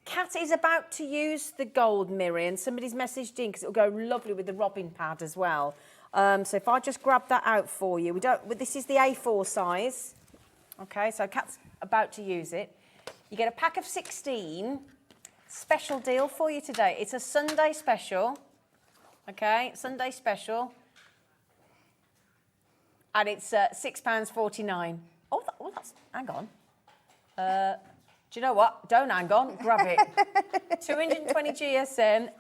Cat is about to use the gold mirror, and somebody's messaged in because it'll go lovely with the robin pad as well. So if I just grab that out for you. This is the A4 size. Okay, so Kat's about to use it. You get a pack of 16. Special deal for you today. It's a Sunday special. Okay, Sunday special. And it's £6.49. Oh, that's... Hang on. Do you know what? Don't hang on. Grab it. 220 GSM.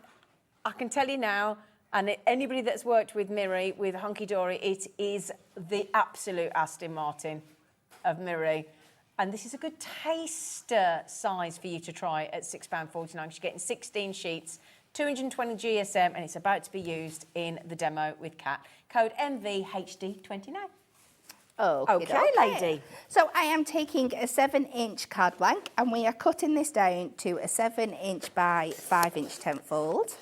I can tell you now, and anybody that's worked with Miri, with Hunkydory, it is the absolute Aston Martin of Miri. And this is a good taster size for you to try at £6.49. You're getting 16 sheets, 220 GSM, and it's about to be used in the demo with Cat. Code MVHD29. Okay, lady. So I am taking a 7-inch card blank, and we are cutting this down to a 7-inch by 5-inch tent fold.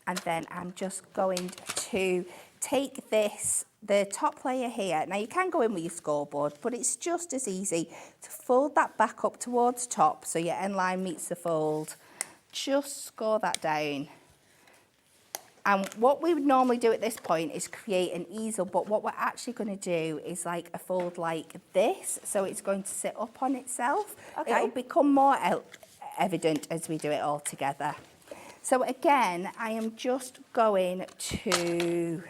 And then I'm just going to take this, the top layer here. Now you can go in with your scoreboard, but it's just as easy to fold that back up towards top so your end line meets the fold. Just score that down. And what we would normally do at this point is create an easel, but what we're actually going to do is like a fold like this. So it's going to sit up on itself. Okay. It'll become more evident as we do it all together. So again, I am just going to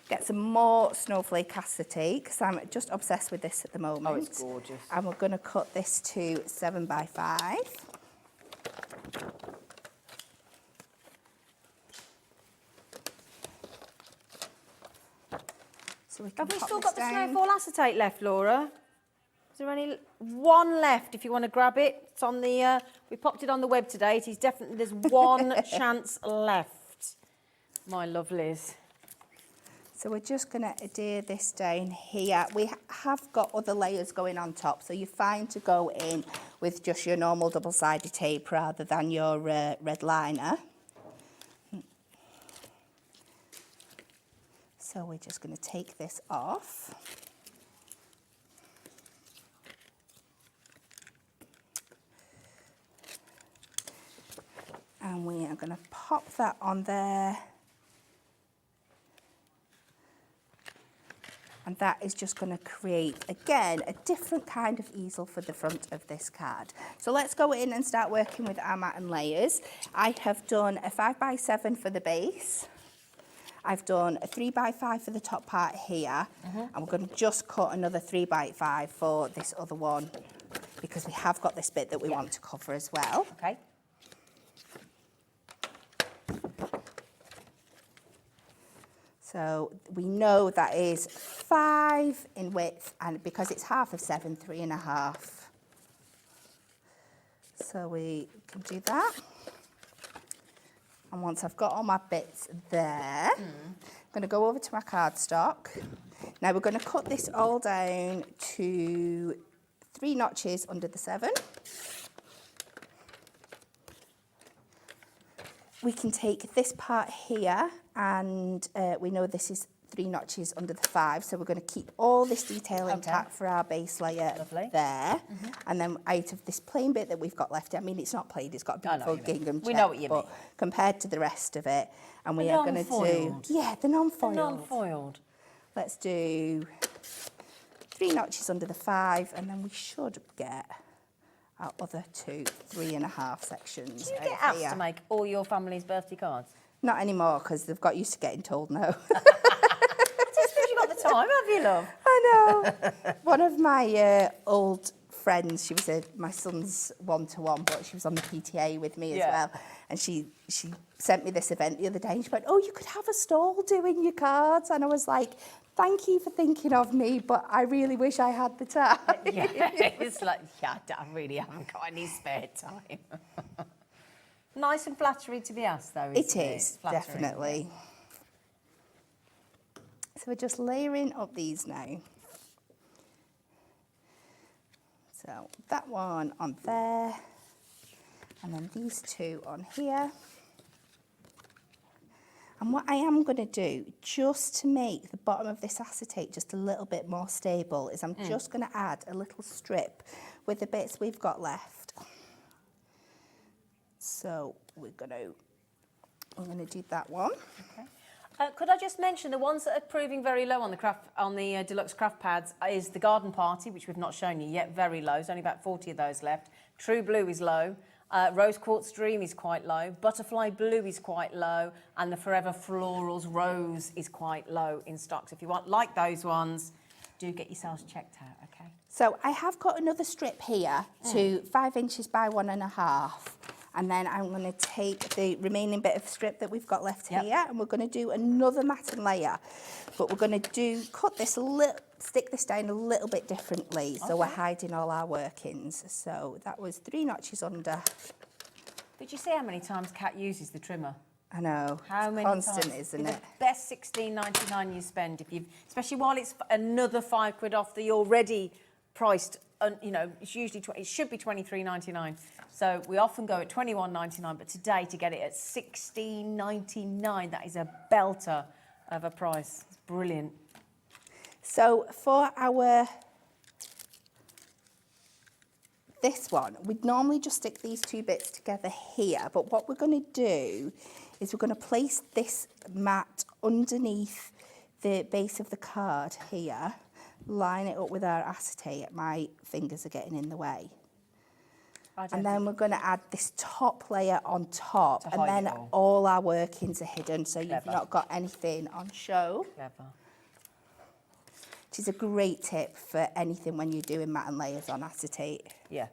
get some more snowflake acetate because I'm just obsessed with this at the moment. Oh, it's gorgeous. And we're going to cut this to 7 by 5. So we can Have we pop still this got the down. snowfall acetate left, Laura? Is there only one left if you want to grab it? It's on the, we popped it on the web today. It is definitely, there's one chance left. My lovelies. So we're just going to adhere this down here. We have got other layers going on top, so you're fine to go in with just your normal double-sided tape rather than your red liner. So we're just going to take this off. And we are going to pop that on there. And that is just going to create, again, a different kind of easel for the front of this card. So let's go in and start working with our mat and layers. I have done a 5x7 for the base. I've done a 3x5 for the top part here. And we're going to just cut another 3x5 for this other one, because we have got this bit that we want to cover as well. Okay. So we know that is 5 in width, and because it's half of 7, 3.5. So we can do that. And once I've got all my bits there, I'm going to go over to my cardstock. Now we're going to cut this all down to 3 notches under the 7. We can take this part here, and we know this is 3 notches under the 5, so we're going to keep all this detail intact for our base layer there. And then out of this plain bit that we've got left, I mean, it's not plain, it's got a beautiful gingham check, we know what you mean. But compared to the rest of it, and we are going to do... Yeah, the non-foiled. The non-foiled. Let's do 3 notches under the 5, and then we should get our other 2 3.5 sections. Do you get asked to make all your family's birthday cards? Not anymore, because they've got used to getting told no. Just because you've got the time, have you, love? I know. One of my old friends, she was my son's one-to-one, but she was on the PTA with me as well. And she sent me this event the other day, and she went, "Oh, you could have a stall doing your cards." And I was like, "Thank you for thinking of me, but I really wish I had the time." It's like, I really haven't got any spare time. Nice and flattering to be asked, though, isn't it? It is, definitely. So we're just layering up these now. So that one on there, and then these 2 on here. And what I am going to do, just to make the bottom of this acetate just a little bit more stable, is I'm just going to add a little strip with the bits we've got left. So we're going to do that one. Okay. Could I just mention the ones that are proving very low on the Deluxe Craft Pads is the Garden Party, which we've not shown you yet, very low. There's only about 40 of those left. True Blue is low. Rose Quartz Dream is quite low. Butterfly Blue is quite low. And the Forever Florals Rose is quite low in stock. So if you want like those ones, do get yourselves checked out, okay? So I have got another strip here to 5 inches by 1.5. And then I'm going to take the remaining bit of strip that we've got left here, and we're going to do another matting layer. But we're going to cut this stick this down a little bit differently, so we're hiding all our workings. So that was 3 notches under. Did you see how many times Cat uses the trimmer? I know. How many constant, times? isn't It's it? the best $16.99 you spend if you, especially while it's another £5 off the already priced. You know, it's usually it should be $23.99. So we often go at $21.99, but today to get it at $16.99, that is a belter of a price. It's brilliant. So for this one, we'd normally just stick these 2 bits together here, but what we're going to do is we're going to place this mat underneath the base of the card here, line it up with our acetate. My fingers are getting in the way. And then we're going to add this top layer on top, and then all our workings are hidden, so you've not got anything on show. Clever. Which is a great tip for anything when you're doing mat and layers on acetate. Yeah.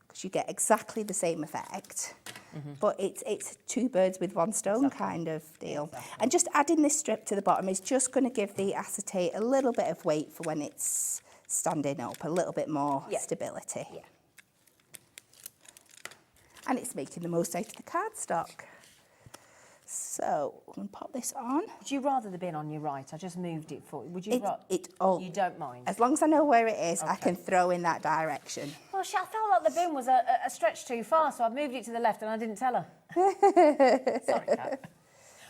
Because you get exactly the same effect, but it's 2 birds with 1 stone kind of deal. And just adding this strip to the bottom is just going to give the acetate a little bit of weight for when it's standing up, a little bit more stability. Yeah. And it's making the most out of the cardstock. So I'm going to pop this on. Would you rather the bin on your right? I just moved it for you. Would you You don't mind? As long as I know where it is, I Okay. can throw in that direction. Well, I felt like the bin was a stretch too far, so I moved it to the left and I didn't tell her. Sorry, Kat.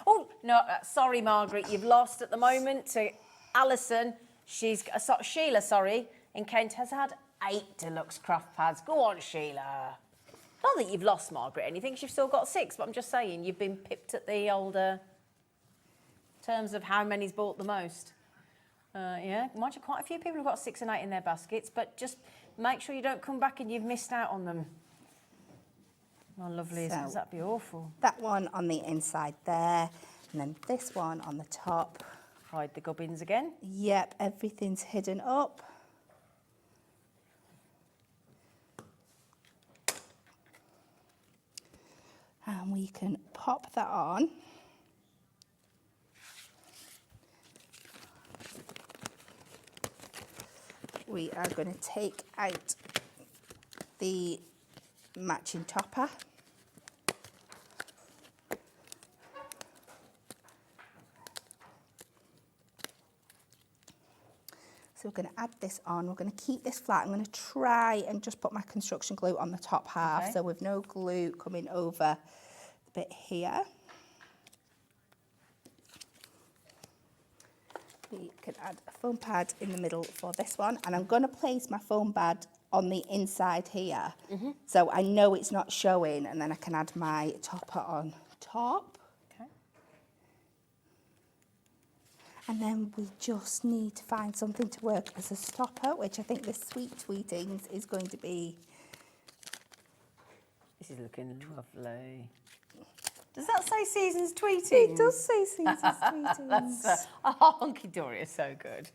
Oh, no, sorry, Margaret. You've lost at the moment to Alison. Sheila, in Kent, has had 8 Deluxe Craft Pads. Go on, Sheila. Not that you've lost, Margaret, anything. You've still got 6, but I'm just saying you've been pipped at the older terms of how many's bought the most. Yeah, mind you, quite a few people have got 6 and 8 in their baskets, but just make sure you don't come back and you've missed out on them. Oh, lovely, So, that'd be awful. That one on the inside there, and then this one on the top. Hide the gubbins again. Yep, everything's hidden up. And we can pop that on. We are going to take out the matching topper. So we're going to add this on. We're going to keep this flat. I'm going to try and just put my construction glue on the top half, Okay. so with no glue coming over the bit here. We can add a foam pad in the middle for this one, and I'm going to place my foam pad on the inside here, so I know it's not showing, and then I can add my topper on top. Okay. And then we just need to find something to work as a stopper, which I think this Sweet Tweetings is going to be. This is looking lovely. Does that say Seasons Tweeting? It does say Seasons Tweetings. That's Hunkydory is so good.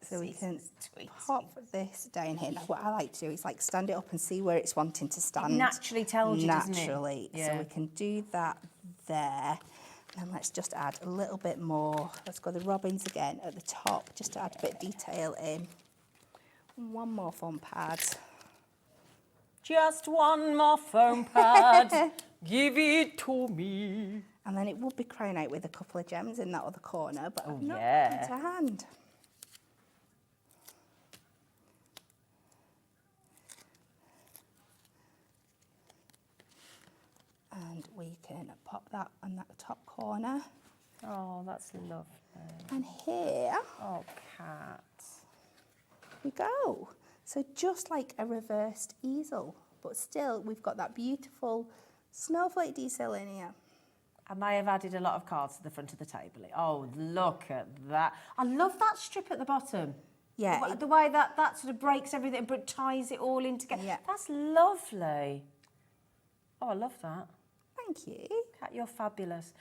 So we can Seasons Tweeting. pop this down here. Now, what I like to do is like stand it up and see where it's wanting to stand. naturally tells you, doesn't it? Naturally. Yeah. So we can do that there. And let's just add a little bit more. Let's go the robins again at the top, just to add a bit of detail in. One more foam pad. Just one more foam pad. Give it to me. And then it would be crying out with a couple of gems in that other corner, but I've not yeah. got them to hand. And we can pop that on that top corner. Oh, that's lovely. And here Oh, Cat. we go. So just like a reversed easel, but still we've got that beautiful snowflake detail in here. I may have added a lot of cards to the front of the table. Oh, look at that. I love that strip at the bottom. Yeah, The way that sort of breaks everything but ties it all in together. Yeah. That's lovely. Oh, I love that. thank you. Kat, you're fabulous.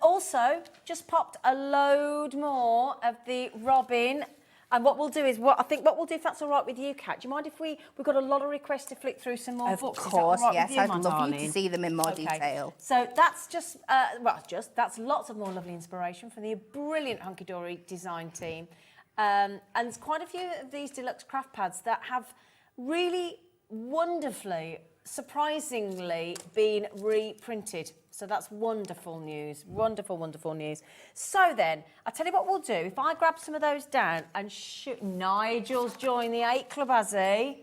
Also, just popped a load more of the robin. And what we'll do is, I think what we'll do, if that's all right with you, Kat, do you mind if we've got a lot of requests to flick through some more Of books? Is that course, all right yes. with you, I'd my love you darling? to see them in more detail. So that's just, that's lots of more lovely inspiration from the brilliant Hunkydory design team. And there's quite a few of these deluxe craft pads that have really wonderfully, surprisingly been reprinted. So that's wonderful news, wonderful, wonderful news. So then, I'll tell you what we'll do. If I grab some of those down and shoot, Nigel's joined the 8 Club, has he?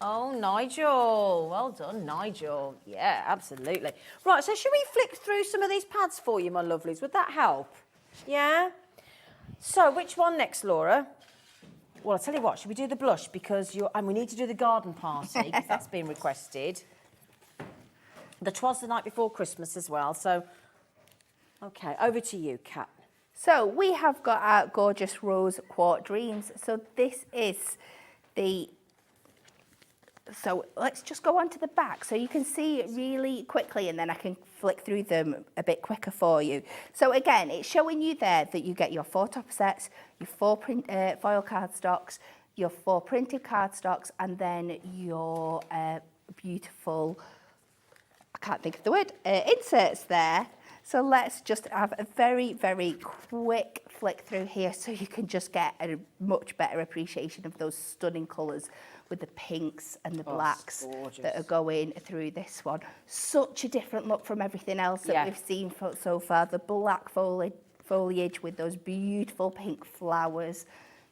Oh, Nigel, well done, Nigel. Yeah, absolutely. Right, so should we flick through some of these pads for you, my lovelies? Would that help? Yeah? So, which one next, Laura? Well, I'll tell you what, should we do the blush? Because and we need to do the garden party, because that's been requested. The 'Twas the Night Before Christmas as well, so... OK, over to you, Kat. So we have got our gorgeous rose quartz dreams. So this is the... So let's just go on to the back so you can see it really quickly and then I can flick through them a bit quicker for you. So again, it's showing you there that you get your 4 top sets, your 4 foil cardstocks, your 4 printed cardstocks, and then your beautiful, I can't think of the word, inserts there. So let's just have a very, very quick flick through here so you can just get a much better appreciation of those stunning colours with the pinks and the Oh, blacks gorgeous. that are going through this one. Such a different look from everything else that we've seen so far. The black foliage with those beautiful pink flowers,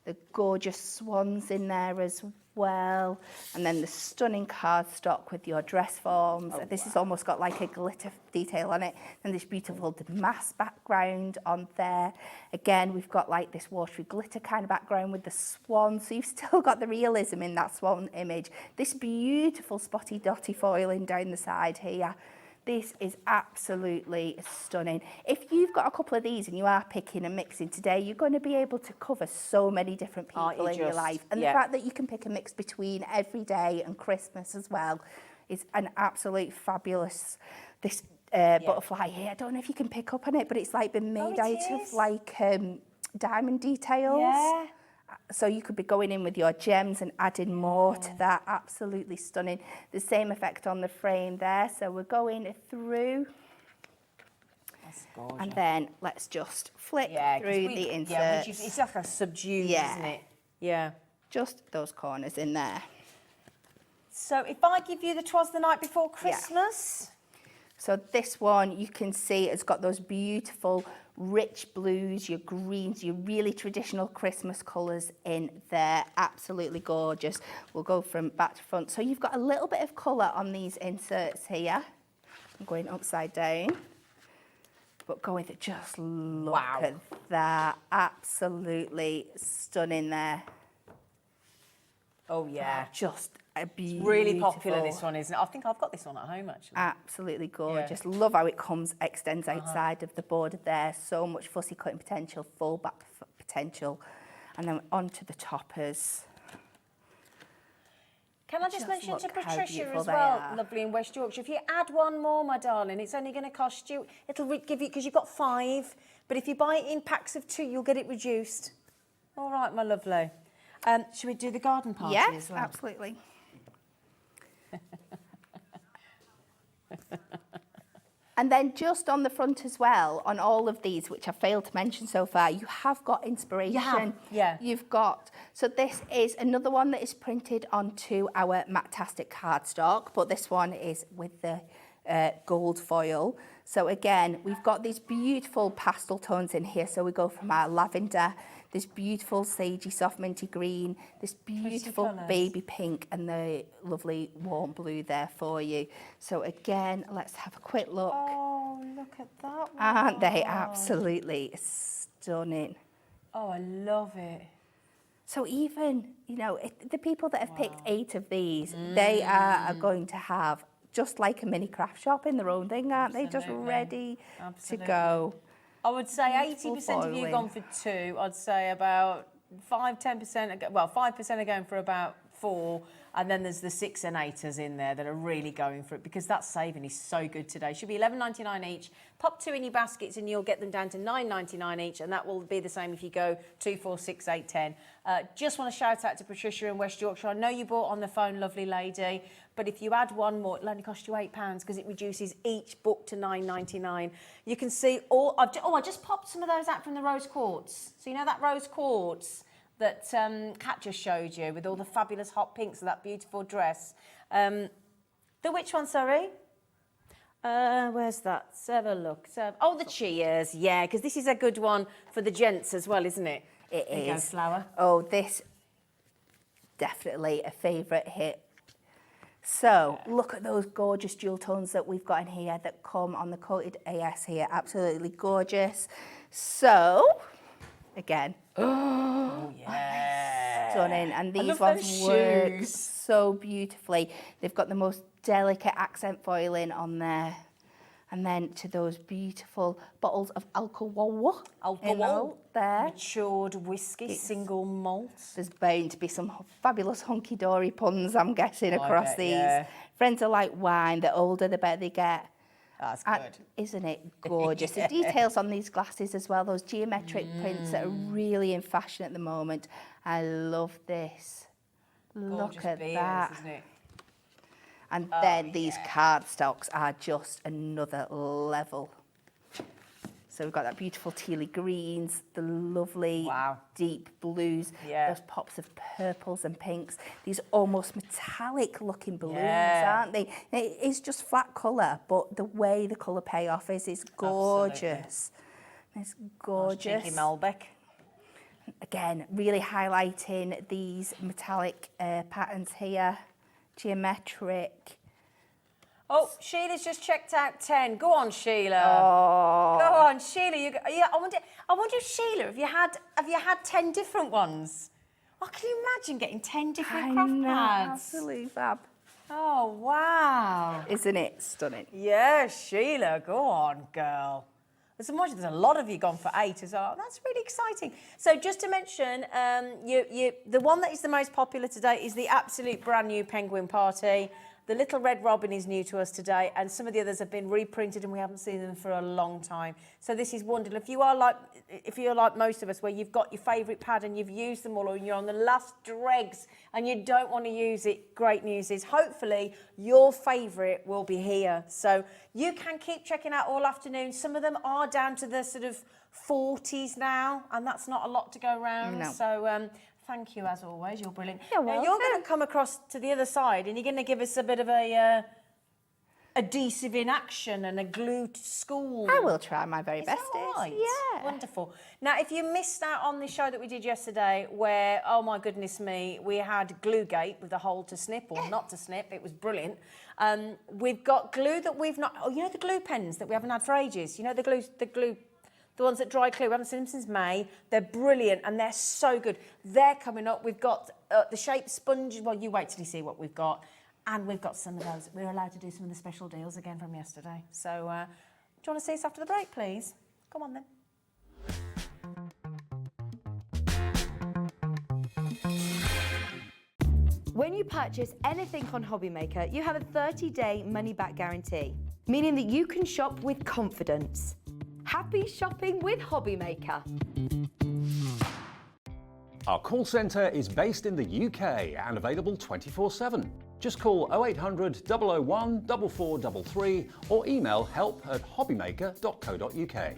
the gorgeous swans in there as well, and then the stunning cardstock with your dress forms. This has almost got like a glitter detail on it, and this beautiful damask background on there. Again, we've got like this watery glitter kind of background with the swan, so you've still got the realism in that swan image. This beautiful spotty dotty foiling down the side here. This is absolutely stunning. If you've got a couple of these and you are picking and mixing today, you're going to be able to cover so many different people in your life. And the fact that you can pick a mix between every day and Christmas as well is an absolute fabulous. This butterfly here, I don't know if you can pick up on it, but it's like been made out of like diamond details. Yeah. So you could be going in with your gems and adding more to that. Absolutely stunning. The same effect on the frame there. So we're going through. That's gorgeous. And then let's just flick through the inserts. Yeah, it's like a subdued, isn't it? Yeah. Just those corners in there. So if I give you the 'Twas the Night Before Christmas. So this one, you can see it's got those beautiful rich blues, your greens, your really traditional Christmas colours in there. Absolutely gorgeous. We'll go from back to front. So you've got a little bit of colour on these inserts here. I'm going upside down. But go with it, just look at that. Absolutely stunning there. Oh, yeah. Just a beautiful. Really popular, this one, isn't it? I think I've got this one at home, actually. Absolutely gorgeous. Love how it extends outside of the border there. So much fussy cutting potential, full back potential. And then onto the toppers. Can I just mention to Patricia as well, lovely in West Yorkshire, if you add one more, my darling, it's only going to cost you, it'll give you, because you've got 5, but if you buy it in packs of 2, you'll get it reduced. All right, my lovely. Should we do the garden party as well? Yes, absolutely. And then just on the front as well, on all of these, which I failed to mention so far, you have got inspiration. You have, yeah. You've got, so this is another one that is printed onto our Matastic cardstock, but this one is with the gold foil. So again, we've got these beautiful pastel tones in here. So we go from our lavender, this beautiful sagey soft minty green, this beautiful baby pink, and the lovely warm blue there for you. So again, let's have a quick look. Oh, look at that one. Aren't they absolutely stunning? Oh, I love it. So even, you know, the people that have picked 8 of these, they are going to have just like a mini craft shop in their own thing, aren't they? Just ready to go. I would say 80% of you gone for 2. I'd say about 5-10%, well, 5% are going for about 4. And then there's the 6 and 8ers in there that are really going for it, because that saving is so good today. Should be $11.99 each. Pop 2 in your baskets and you'll get them down to $9.99 each, and that will be the same if you go 2, 4, 6, 8, 10. Just want to shout out to Patricia in West Yorkshire. I know you bought on the phone, lovely lady, but if you add one more, it'll only cost you £8 because it reduces each book to $9.99. You can see all. I just popped some of those out from the rose quartz. So you know that rose quartz that Cat just showed you with all the fabulous hot pinks of that beautiful dress. The which one, sorry? Where's that? Let's have a look. Oh, the cheers. Yeah, because this is a good one for the gents as well, isn't it? It there you is. go, flower. Oh, this definitely a favourite hit. So look at those gorgeous jewel tones that we've got in here that come on the coated AS here. Absolutely gorgeous. So, again. Oh, yeah. Stunning. And these ones work so beautifully. They've got the most delicate accent foiling on there. And then to those beautiful bottles of alcohol there. Matured whiskey, single malt. There's bound to be some fabulous Hunkydory puns, I'm guessing, across these. Yeah. Friends are like wine. The older, the better they get. That's good. Isn't it gorgeous? The details on these glasses as well, those geometric prints that are really in fashion at the moment. I love this. Gorgeous Look at beers, that. Isn't it? And then these cardstocks are just another level. So we've got that beautiful tealy greens, the lovely Wow. deep blues, Yeah. those pops of purples and pinks, these almost metallic looking balloons, Yeah. aren't they? It is just flat colour, but the way the colour payoff is gorgeous. It's gorgeous. Cheeky Malbec. Again, really highlighting these metallic patterns here, geometric. Oh, Sheila's just checked out 10. Go on, Sheila. Oh. Go on, Sheila. I wonder if Sheila, have you had 10 different ones? Oh, can you imagine getting 10 different craft pads? Absolutely fab. Oh, wow. Isn't it stunning? Yeah, Sheila, go on, girl. There's a lot of you gone for 8 as well. That's really exciting. So just to mention, the one that is the most popular today is the absolute brand new Penguin Party. The Little Red Robin is new to us today, and some of the others have been reprinted and we haven't seen them for a long time. So this is wonderful. If you're like most of us, where you've got your favourite pad and you've used them all, or you're on the last dregs and you don't want to use it, great news is hopefully your favourite will be here. So you can keep checking out all afternoon. Some of them are down to the sort of 40s now, and that's not a lot to go around. No. So thank you, as always. You're brilliant. You're Now, you're going to come across to the other side and you're going to give us a bit of a adhesive in action and a glue school. I will try my very Is that bestest. right? Yeah. Wonderful. Now, if you missed out on the show that we did yesterday where, oh my goodness me, we had glue gate with a hole to snip or not to snip, it was brilliant. We've got glue that we've not, oh, you know the glue pens that we haven't had for ages? You know the ones that dry glue, we haven't seen them since May. They're brilliant and they're so good. They're coming up. We've got the shape sponges. Well, you wait till you see what we've got. And we've got some of those. We're allowed to do some of the special deals again from yesterday. So do you want to see us after the break, please? Come on then. When you purchase anything on Hobbymaker, you have a 30-day money-back guarantee, meaning that you can shop with confidence. Happy shopping with Hobbymaker. Our call centre is based in the UK and available 24/7. Just call 0800 001 4433 or email help@hobbymaker.co.uk.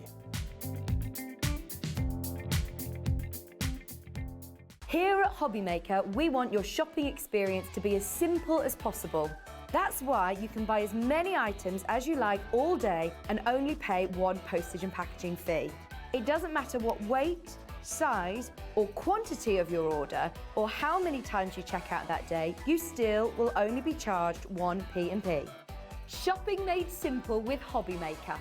Here at Hobbymaker, we want your shopping experience to be as simple as possible. That's why you can buy as many items as you like all day and only pay one postage and packaging fee. It doesn't matter what weight, size or quantity of your order or how many times you check out that day, you still will only be charged one P&P. Shopping made simple with Hobbymaker.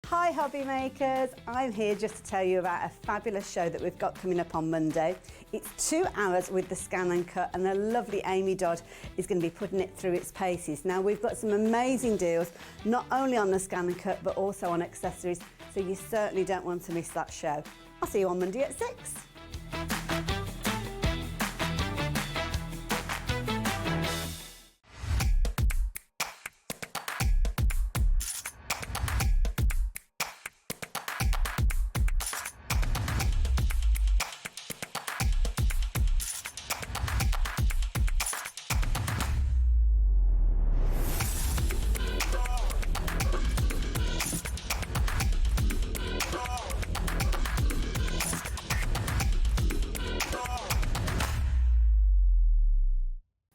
Hi Hobby Makers, I'm here just to tell you about a fabulous show that we've got coming up on Monday. It's 2 hours with the scan and cut and the lovely Amy Dodd is going to be putting it through its paces. Now we've got some amazing deals, not only on the scan and cut but also on accessories, so you certainly don't want to miss that show. I'll see you on Monday at 6.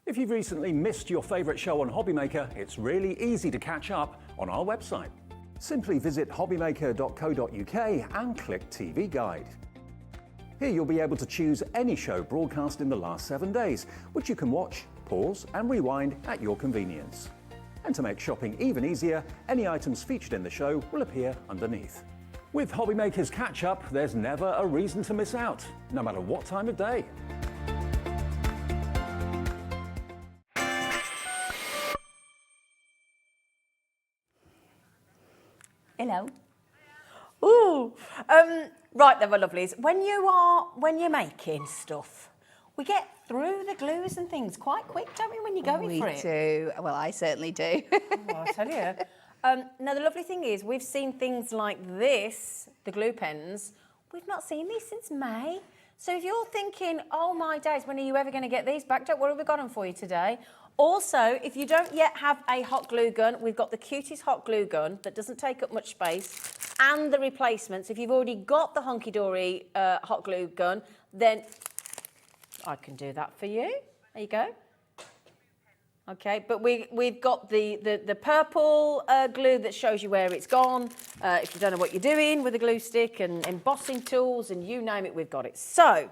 If you've recently missed your favourite show on Hobbymaker, it's really easy to catch up on our website. Simply visit hobbymaker.co.uk and click TV Guide. Here you'll be able to choose any show broadcast in the last 7 days, which you can watch, pause and rewind at your convenience. And to make shopping even easier, any items featured in the show will appear underneath. With Hobbymaker's Catch Up, there's never a reason to miss out, no matter what time of day. Hello. Ooh, right then, my lovelies. When you're making stuff, we get through the glues and things quite quick, don't we, when you're going for it? We do. Well, I certainly do. Oh, I tell you. Now, the lovely thing is we've seen things like this, the glue pens. We've not seen these since May. So if you're thinking, oh my days, when are you ever going to get these back? Don't worry, we've got them for you today. Also, if you don't yet have a hot glue gun, we've got the cutest hot glue gun that doesn't take up much space, and the replacements. If you've already got the Hunkydory hot glue gun, then I can do that for you. There you go. Okay, but we've got the purple glue that shows you where it's gone. If you don't know what you're doing with a glue stick and embossing tools and you name it, we've got it. So,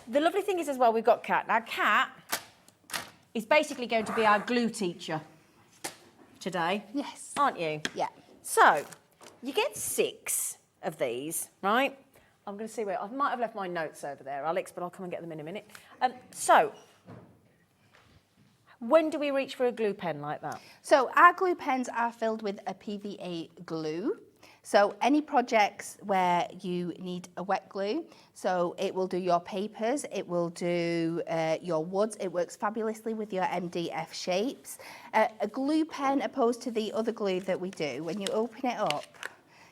the lovely thing is as well, we've got Cat. Now, Cat is basically going to be our glue teacher today. Yes. Aren't you? Yeah. So, you get 6 of these, right? I'm going to see where, I might have left my notes over there, Alex, but I'll come and get them in a minute. So, when do we reach for a glue pen like that? So our glue pens are filled with a PVA glue. So any projects where you need a wet glue, so it will do your papers, it will do your woods, it works fabulously with your MDF shapes. A glue pen, opposed to the other glue that we do, when you open it up,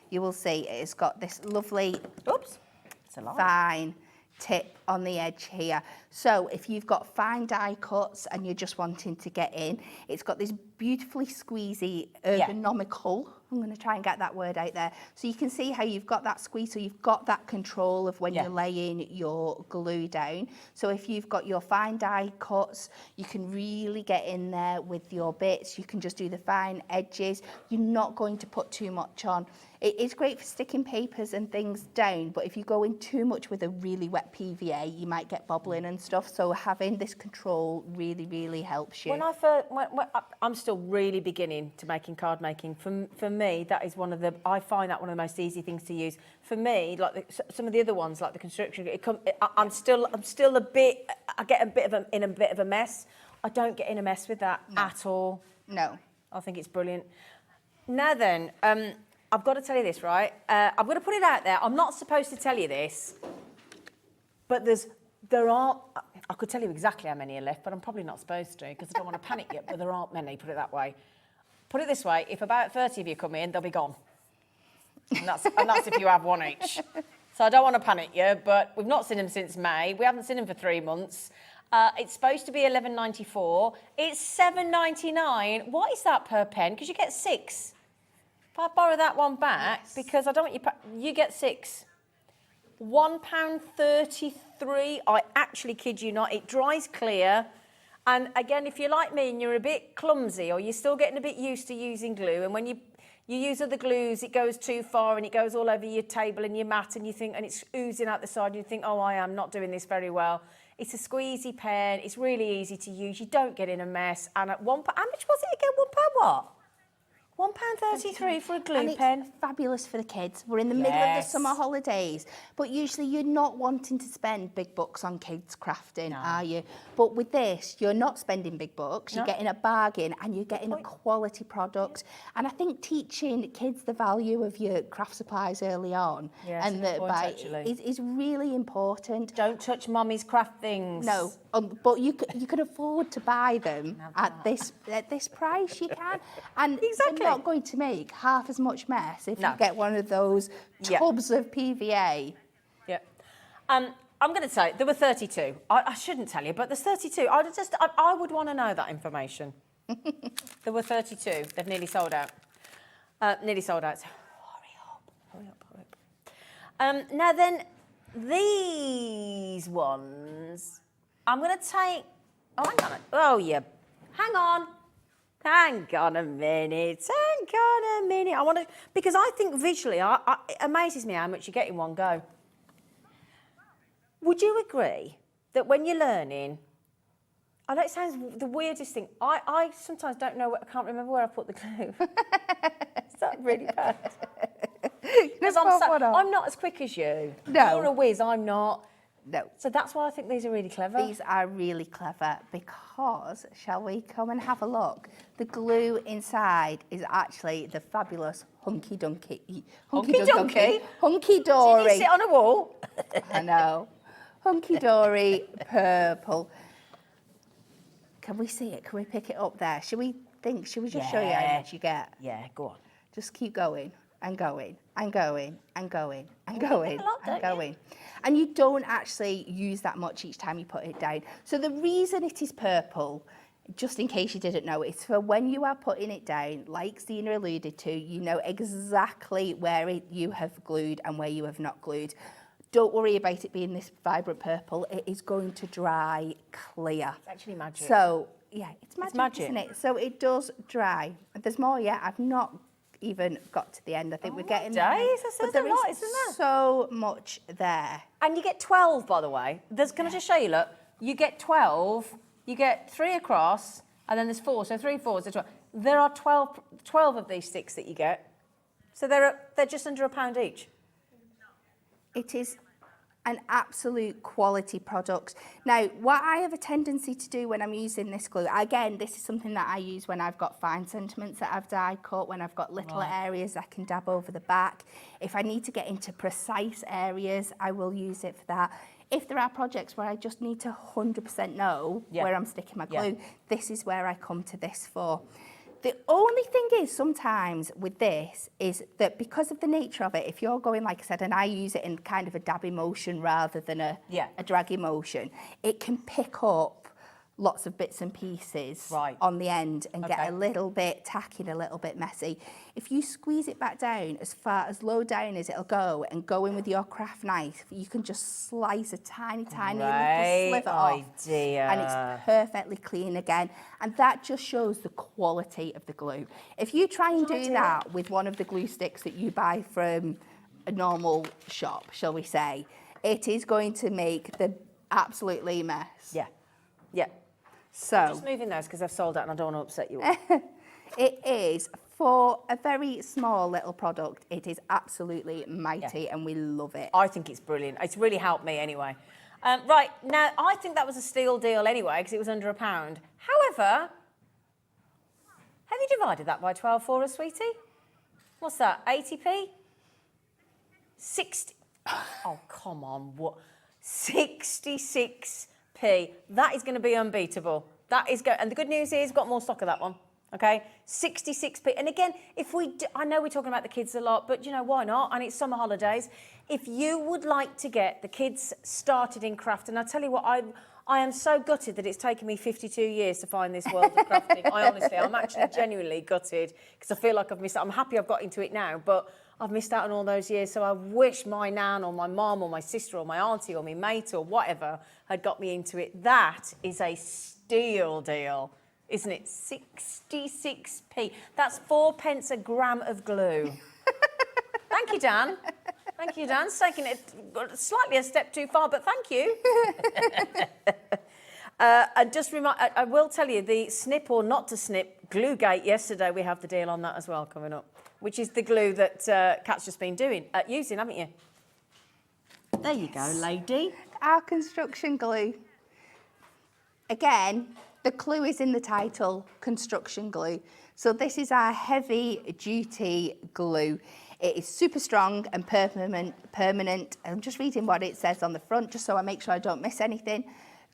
you will see it's got this lovely, Oops, it's a lie. fine tip on the edge here. So if you've got fine die cuts and you're just wanting to get in, it's got this beautifully squeezy, ergonomical, I'm going to try and get that word out there. So you can see how you've got that squeeze, so you've got that control of when you're laying your glue down. So if you've got your fine die cuts, you can really get in there with your bits. You can just do the fine edges. You're not going to put too much on. It is great for sticking papers and things down, but if you go in too much with a really wet PVA, you might get bobbling and stuff. So having this control really, really helps you. When I'm still really beginning to making card making. For me, that is I find that one of the most easy things to use. For me, like some of the other ones, like the construction, I'm still a bit. I get in a bit of a mess. I don't get in a mess with that at all. No. I think it's brilliant. Now then, I've got to tell you this, right? I'm going to put it out there. I'm not supposed to tell you this, but I could tell you exactly how many are left, but I'm probably not supposed to because I don't want to panic you, but there aren't many, put it that way. Put it this way, if about 30 of you come in, they'll be gone. And that's if you have one each. So I don't want to panic you, but we've not seen them since May. We haven't seen them for 3 months. It's supposed to be £11.94. It's £7.99. What is that per pen? Because you get 6. If I borrow that one back, because I don't want you get 6. £1.33. I actually kid you not. It dries clear. And again, if you're like me and you're a bit clumsy or you're still getting a bit used to using glue, and when you use other glues, it goes too far and it goes all over your table and your mat, and you think, and it's oozing out the side, and you think, oh, I am not doing this very well. It's a squeezy pen. It's really easy to use. You don't get in a mess. And at £1, how much was it again? £1 what? £1.33 for a glue pen. It's fabulous for the kids. We're in the middle of the summer holidays, but usually you're not wanting to spend big bucks on kids crafting, are you? But with this, you're not spending big bucks. You're getting a bargain and you're getting a quality product. And I think teaching kids the value of your craft supplies early on is really important. Don't touch mummy's craft things. No, but you can afford to buy them at this price. You can, and exactly. You're not going to make half as much mess if you get one of those tubs of PVA. Yeah. I'm going to say there were 32. I shouldn't tell you, but there's 32. I would want to know that information. There were 32. They've nearly sold out. Nearly sold out. So hurry up. Now then, these ones, I'm going to take. Oh, hang on. Oh yeah. Hang on. Hang on a minute. I want to, because I think visually, it amazes me how much you get in one go. Would you agree that when you're learning, I know it sounds the weirdest thing. I sometimes don't know, I can't remember where I put the glue. Is that really bad? Because I'm not as quick as you. No. You're a whiz, I'm not. No. So that's why I think these are really clever. These are really clever because, shall we come and have a look? The glue inside is actually the fabulous Hunkydory. Did you sit on a wall? I know. Hunkydory purple. Can we see it? Can we pick it up there? Should we just show you how much you get? Yeah, go on. Just keep going and going and going and going and going and going. And you don't actually use that much each time you put it down. So the reason it is purple just in case you didn't know, it's for when you are putting it down, like Zena alluded to, you know exactly where you have glued and where you have not glued. Don't worry about it being this vibrant purple. It is going to dry clear. It's actually magic. So, yeah, it's magic, magic. isn't it? So it does dry. There's more yet. I've not even got to the end. I think we're getting there. There's a lot, isn't there? So much there. And you get 12, by the way. Can I just show you, look? You get 12, you get 3 across, and then there's 4, so 3 4s are 12. There are 12 of these sticks that you get. So they're just under £1 each. It is an absolute quality product. Now, what I have a tendency to do when I'm using this glue, again, this is something that I use when I've got fine sentiments that I've die cut, when I've got little areas I can dab over the back. If I need to get into precise areas, I will use it for that. If there are projects where I just need to 100% know where I'm sticking my glue, this is where I come to this for. The only thing is sometimes with this is that because of the nature of it, if you're going, like I said, and I use it in kind of a dabby motion rather than a draggy motion, it can pick up lots of bits and pieces on the end and get a little bit tacky and a little bit messy. If you squeeze it back down as low down as it'll go and go in with your craft knife, you can just slice a tiny little sliver off and it's perfectly clean again. And that just shows the quality of the glue. If you try and do that with one of the glue sticks that you buy from a normal shop, shall we say, it is going to make the absolutely mess. Yeah. So I'm just moving those because I've sold out and I don't want to upset you all. It is, for a very small little product, it is absolutely mighty and we love it. I think it's brilliant. It's really helped me anyway. Right, now, I think that was a steal deal anyway because it was under £1. However, have you divided that by 12 for us, sweetie? What's that, 80p? 60... Oh, come on, what? 66p. That is going to be unbeatable. That is and the good news is, got more stock of that one. Okay, 66p. And again, I know we're talking about the kids a lot, but you know, why not? And it's summer holidays. If you would like to get the kids started in craft, and I tell you what, I am so gutted that it's taken me 52 years to find this world of crafting. I'm actually genuinely gutted because I feel like I've missed out. I'm happy I've got into it now, but I've missed out on all those years. So I wish my nan or my mum or my sister or my auntie or my mate or whatever had got me into it. That is a steal deal, isn't it? 66p. That's 4p a gram of glue. Thank you, Dan. Thank you, Dan. It's taking it slightly a step too far, but thank you. And just I will tell you, the snip or not to snip glue gate yesterday, we have the deal on that as well coming up, which is the glue that Kat's just been using, haven't you? There you go, lady. Our construction glue. Again, the clue is in the title, construction glue. So this is our heavy duty glue. It is super strong and permanent. I'm just reading what it says on the front, just so I make sure I don't miss anything.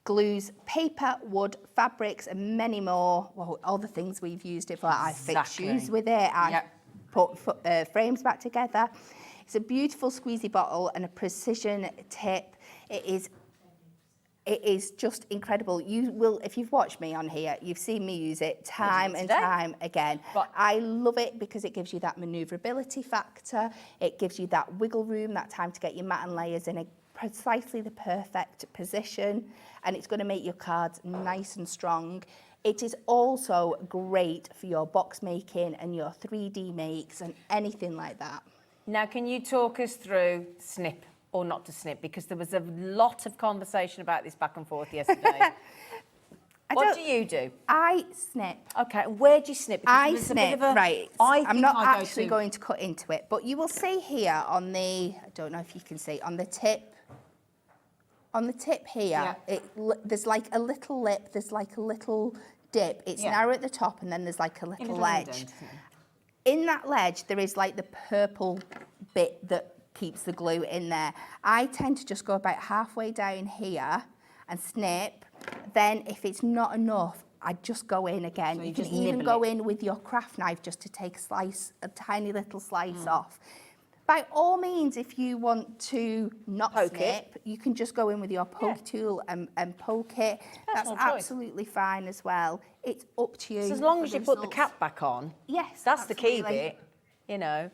Glues paper, wood, fabrics, and many more. Well, all the things we've used it for. I fix shoes with it. I put frames back together. It's a beautiful squeezy bottle and a precision tip. It is just incredible. You will, if you've watched me on here, you've seen me use it time and time again. But I love it because it gives you that manoeuvrability factor. It gives you that wiggle room, that time to get your mat and layers in precisely the perfect position, and it's going to make your cards nice and strong. It is also great for your box making and your 3D makes and anything like that. Now, can you talk us through snip or not to snip? Because there was a lot of conversation about this back and forth yesterday. What do you do? I snip. Okay, and where do you snip? Because I snip, right. I'm not actually going to cut into it, but you will see here on the, I don't know if you can see, on the tip here, there's like a little lip, there's like a little dip. It's narrow at the top and then there's like a little ledge. In that ledge, there is like the purple bit that keeps the glue in there. I tend to just go about halfway down here and snip. Then if it's not enough, I just go in again. So you can even go in with your craft knife just to take a tiny little slice off. By all means, if you want to not Poke snip, you can just go in with your poke tool and poke it. That's Personal choice. absolutely fine as well. It's up to you. So as long for as you the put the results. cap back on, Yes, that's the key absolutely. bit, you know.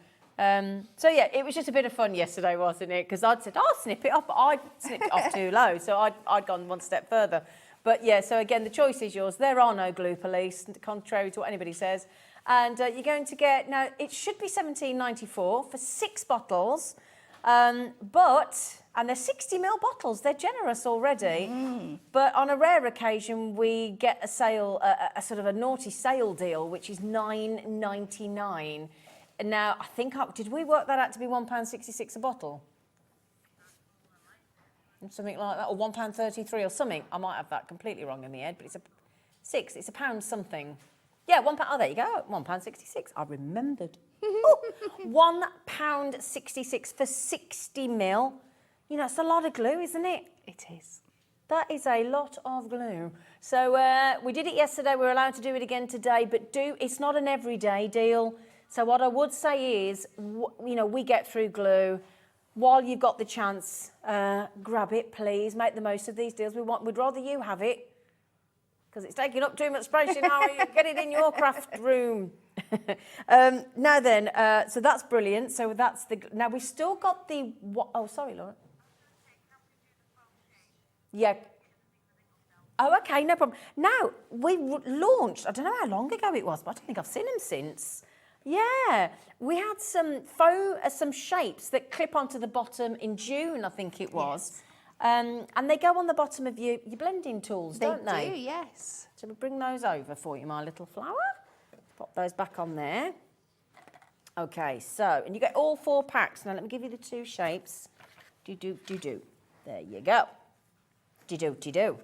So yeah, it was just a bit of fun yesterday, wasn't it? Because I'd said, I'll snip it off, but I'd snipped it off too low, so I'd gone one step further. But yeah, so again, the choice is yours. There are no glue police, contrary to what anybody says. And you're going to get, now it should be $17.94 for 6 bottles, and they're 60ml bottles, they're generous already. But on a rare occasion, we get a sale, a sort of a naughty sale deal, which is $9.99. And now, I think, did we work that out to be £1.66 a bottle? Something like that, or £1.33 or something. I might have that completely wrong in the head, but it's a pound something. Yeah, £1. Oh, there you go, £1.66. I remembered. £1.66 for 60ml. You know, it's a lot of glue, isn't it? It is. That is a lot of glue. So we did it yesterday. We're allowed to do it again today, but it's not an everyday deal. So what I would say is, you know, we get through glue. While you've got the chance, grab it, please. Make the most of these deals. We'd rather you have it, because it's taking up too much space in our, get it in your craft room. Now then, so that's brilliant. So that's now we've still got the, oh, sorry, Laura. Yeah. Oh, okay, no problem. Now, we launched, I don't know how long ago it was, but I don't think I've seen them since. Yeah, we had some some shapes that clip onto the bottom in June, I think it was. Yes. And they go on the bottom of your blending tools, don't they? They do, yes. So we'll bring those over for you, my little flower. Pop those back on there. Okay, so, and you get all 4 packs. Now let me give you the 2 shapes. Do. There you go. Do.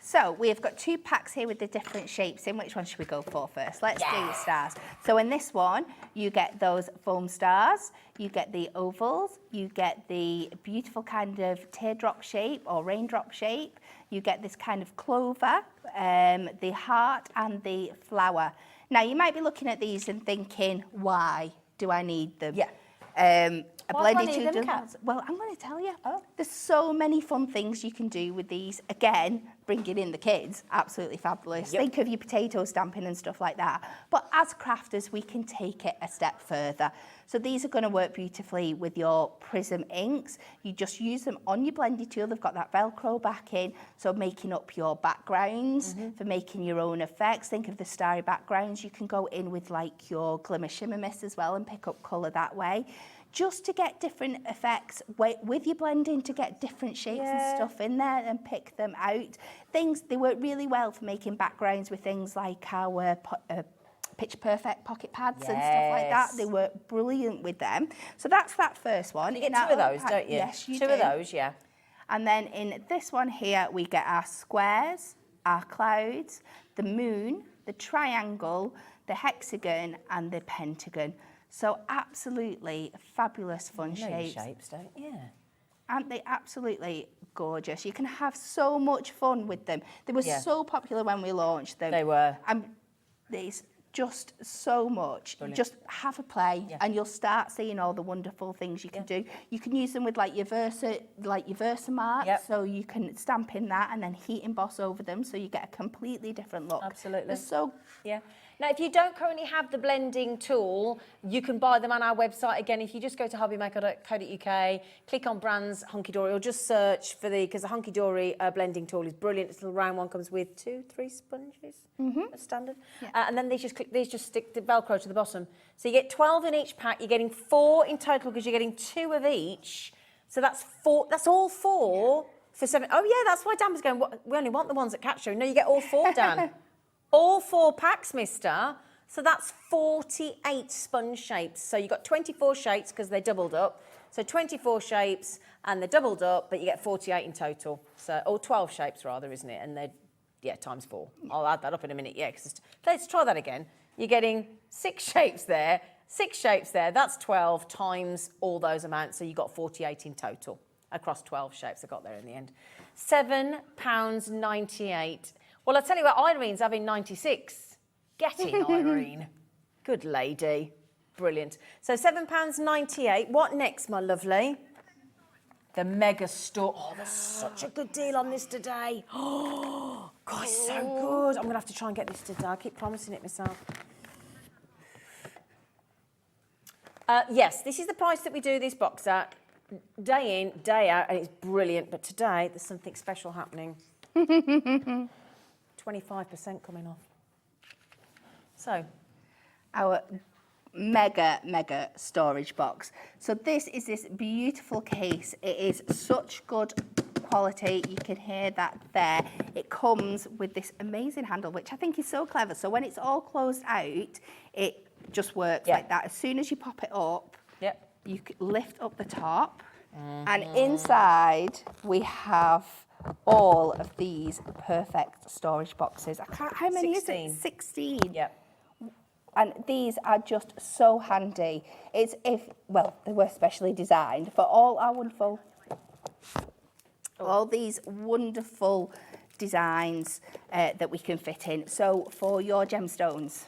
So we've got 2 packs here with the different shapes in. Which one should we go for first? Let's do the stars. So in this one, you get those foam stars, you get the ovals, you get the beautiful kind of teardrop shape or raindrop shape, you get this kind of clover, the heart and the flower. Now you might be looking at these and thinking, why do I need them? Yeah. A Why do I blended need them, two. Kat? Well, I'm going to tell you. Oh. There's so many fun things you can do with these. Again, bringing in the kids, absolutely fabulous. Yep. Think of your potato stamping and stuff like that. But as crafters, we can take it a step further. So these are going to work beautifully with your Prism inks. You just use them on your blended tool. They've got that Velcro backing, so making up your backgrounds for making your own effects. Think of the starry backgrounds. You can go in with like your glimmer shimmer mist as well and pick up colour that way. Just to get different effects with your blending, to get different shapes and stuff in there and pick them out. They work really well for making backgrounds with things like our Picture Perfect pocket pads and stuff like that. They work brilliant with them. So that's that first one. You get 2 of those, don't you? Yes, you do. 2 of those, yeah. And then in this one here, we get our squares, our clouds, the moon, the triangle, the hexagon and the pentagon. So absolutely fabulous fun shapes. Don't you? Aren't they absolutely gorgeous? You can have so much fun with them. They were so popular when we launched them. They were. There's just so much. Brilliant. Just have a play and you'll start seeing all the wonderful things you can do. You can use them with like your Versamark, so you can stamp in that and then heat emboss over them so you get a completely different look. Absolutely. Yeah. Now, if you don't currently have the blending tool, you can buy them on our website. Again, if you just go to hobbymaker.co.uk, click on brands Hunkydory, or just search for because the Hunkydory blending tool is brilliant. This little round one comes with 2-3 sponges, as standard. Yeah. And then these just stick the Velcro to the bottom. So you get 12 in each pack. You're getting 4 in total because you're getting 2 of each. So that's 4. That's all 4 for 7. Oh yeah, that's why Dan was going. We only want the ones at Cat Show. No, you get all 4, Dan. All 4 packs, mister. So that's 48 sponge shapes. So you've got 24 shapes because they're doubled up. So 24 shapes and they're doubled up, but you get 48 in total. So, or 12 shapes rather, isn't it? And they're, times 4. I'll add that up in a minute, let's try that again. You're getting 6 shapes there, 6 shapes there. That's 12 times all those amounts. So you've got 48 in total across 12 shapes I got there in the end. £7.98. Well, I'll tell you what, Irene's having 96. Get in, Irene. Good lady. brilliant. So £7.98. What next, my lovely? The mega store. Oh, there's such a good deal on this today. Oh, God, it's so good. I'm going to have to try and get this today. I keep promising it myself. Yes, this is the price that we do this box at. Day in, day out, and it's brilliant. But today, there's something special happening. 25% coming off. So, our mega storage box. So this is this beautiful case. It is such good quality. You can hear that there. It comes with this amazing handle, which I think is so clever. So when it's all closed out, it just works like that. As soon as you pop it up, you lift up the top, and inside we have all of these perfect storage boxes. I can't, how many 16. is it? 16. Yep. And these are just so handy. It's well, they were specially designed for all our wonderful, all these wonderful designs that we can fit in. So for your gemstones,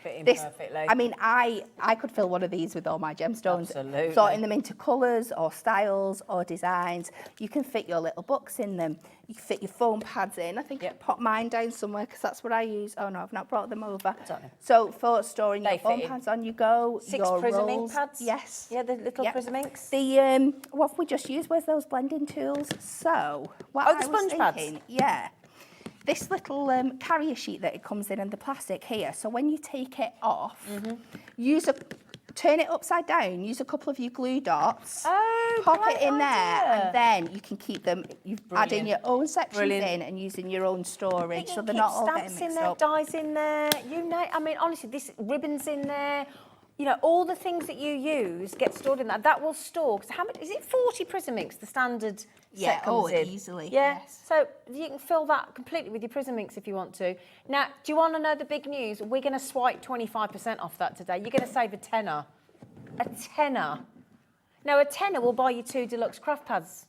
Fit in perfectly. I mean, I could fill one of these with all my gemstones. Absolutely. Sorting them into colours or styles or designs. You can fit your little books in them. You can fit your foam pads in. I think I pop mine down somewhere because that's what I use. Oh no, I've not brought them over. So for storing your foam pads on you go, 6 your prism rolls, ink pads? Yes. Yeah, the little prism inks. The what have we just used? Where's those blending tools? So what the I was sponge pads? thinking, this little carrier sheet that it comes in and the plastic here. So when you take it off, turn it upside down, use a couple of your glue dots, pop it in there, and then you can keep them. You add in your own sections in and using your own storage, so they're not all getting mixed up. Dyes in there, you know. I mean, honestly, this ribbons in there. You know, all the things that you use get stored in that. That will store. Cause how much is it? 40 prism inks, the standard set comes in. Easily. Yeah. Yes. So you can fill that completely with your prism inks if you want to. Now, do you want to know the big news? We're going to swipe 25% off that today. You're going to save a tenner. A tenner. Now, a tenner will buy you 2 Deluxe Craft Pads,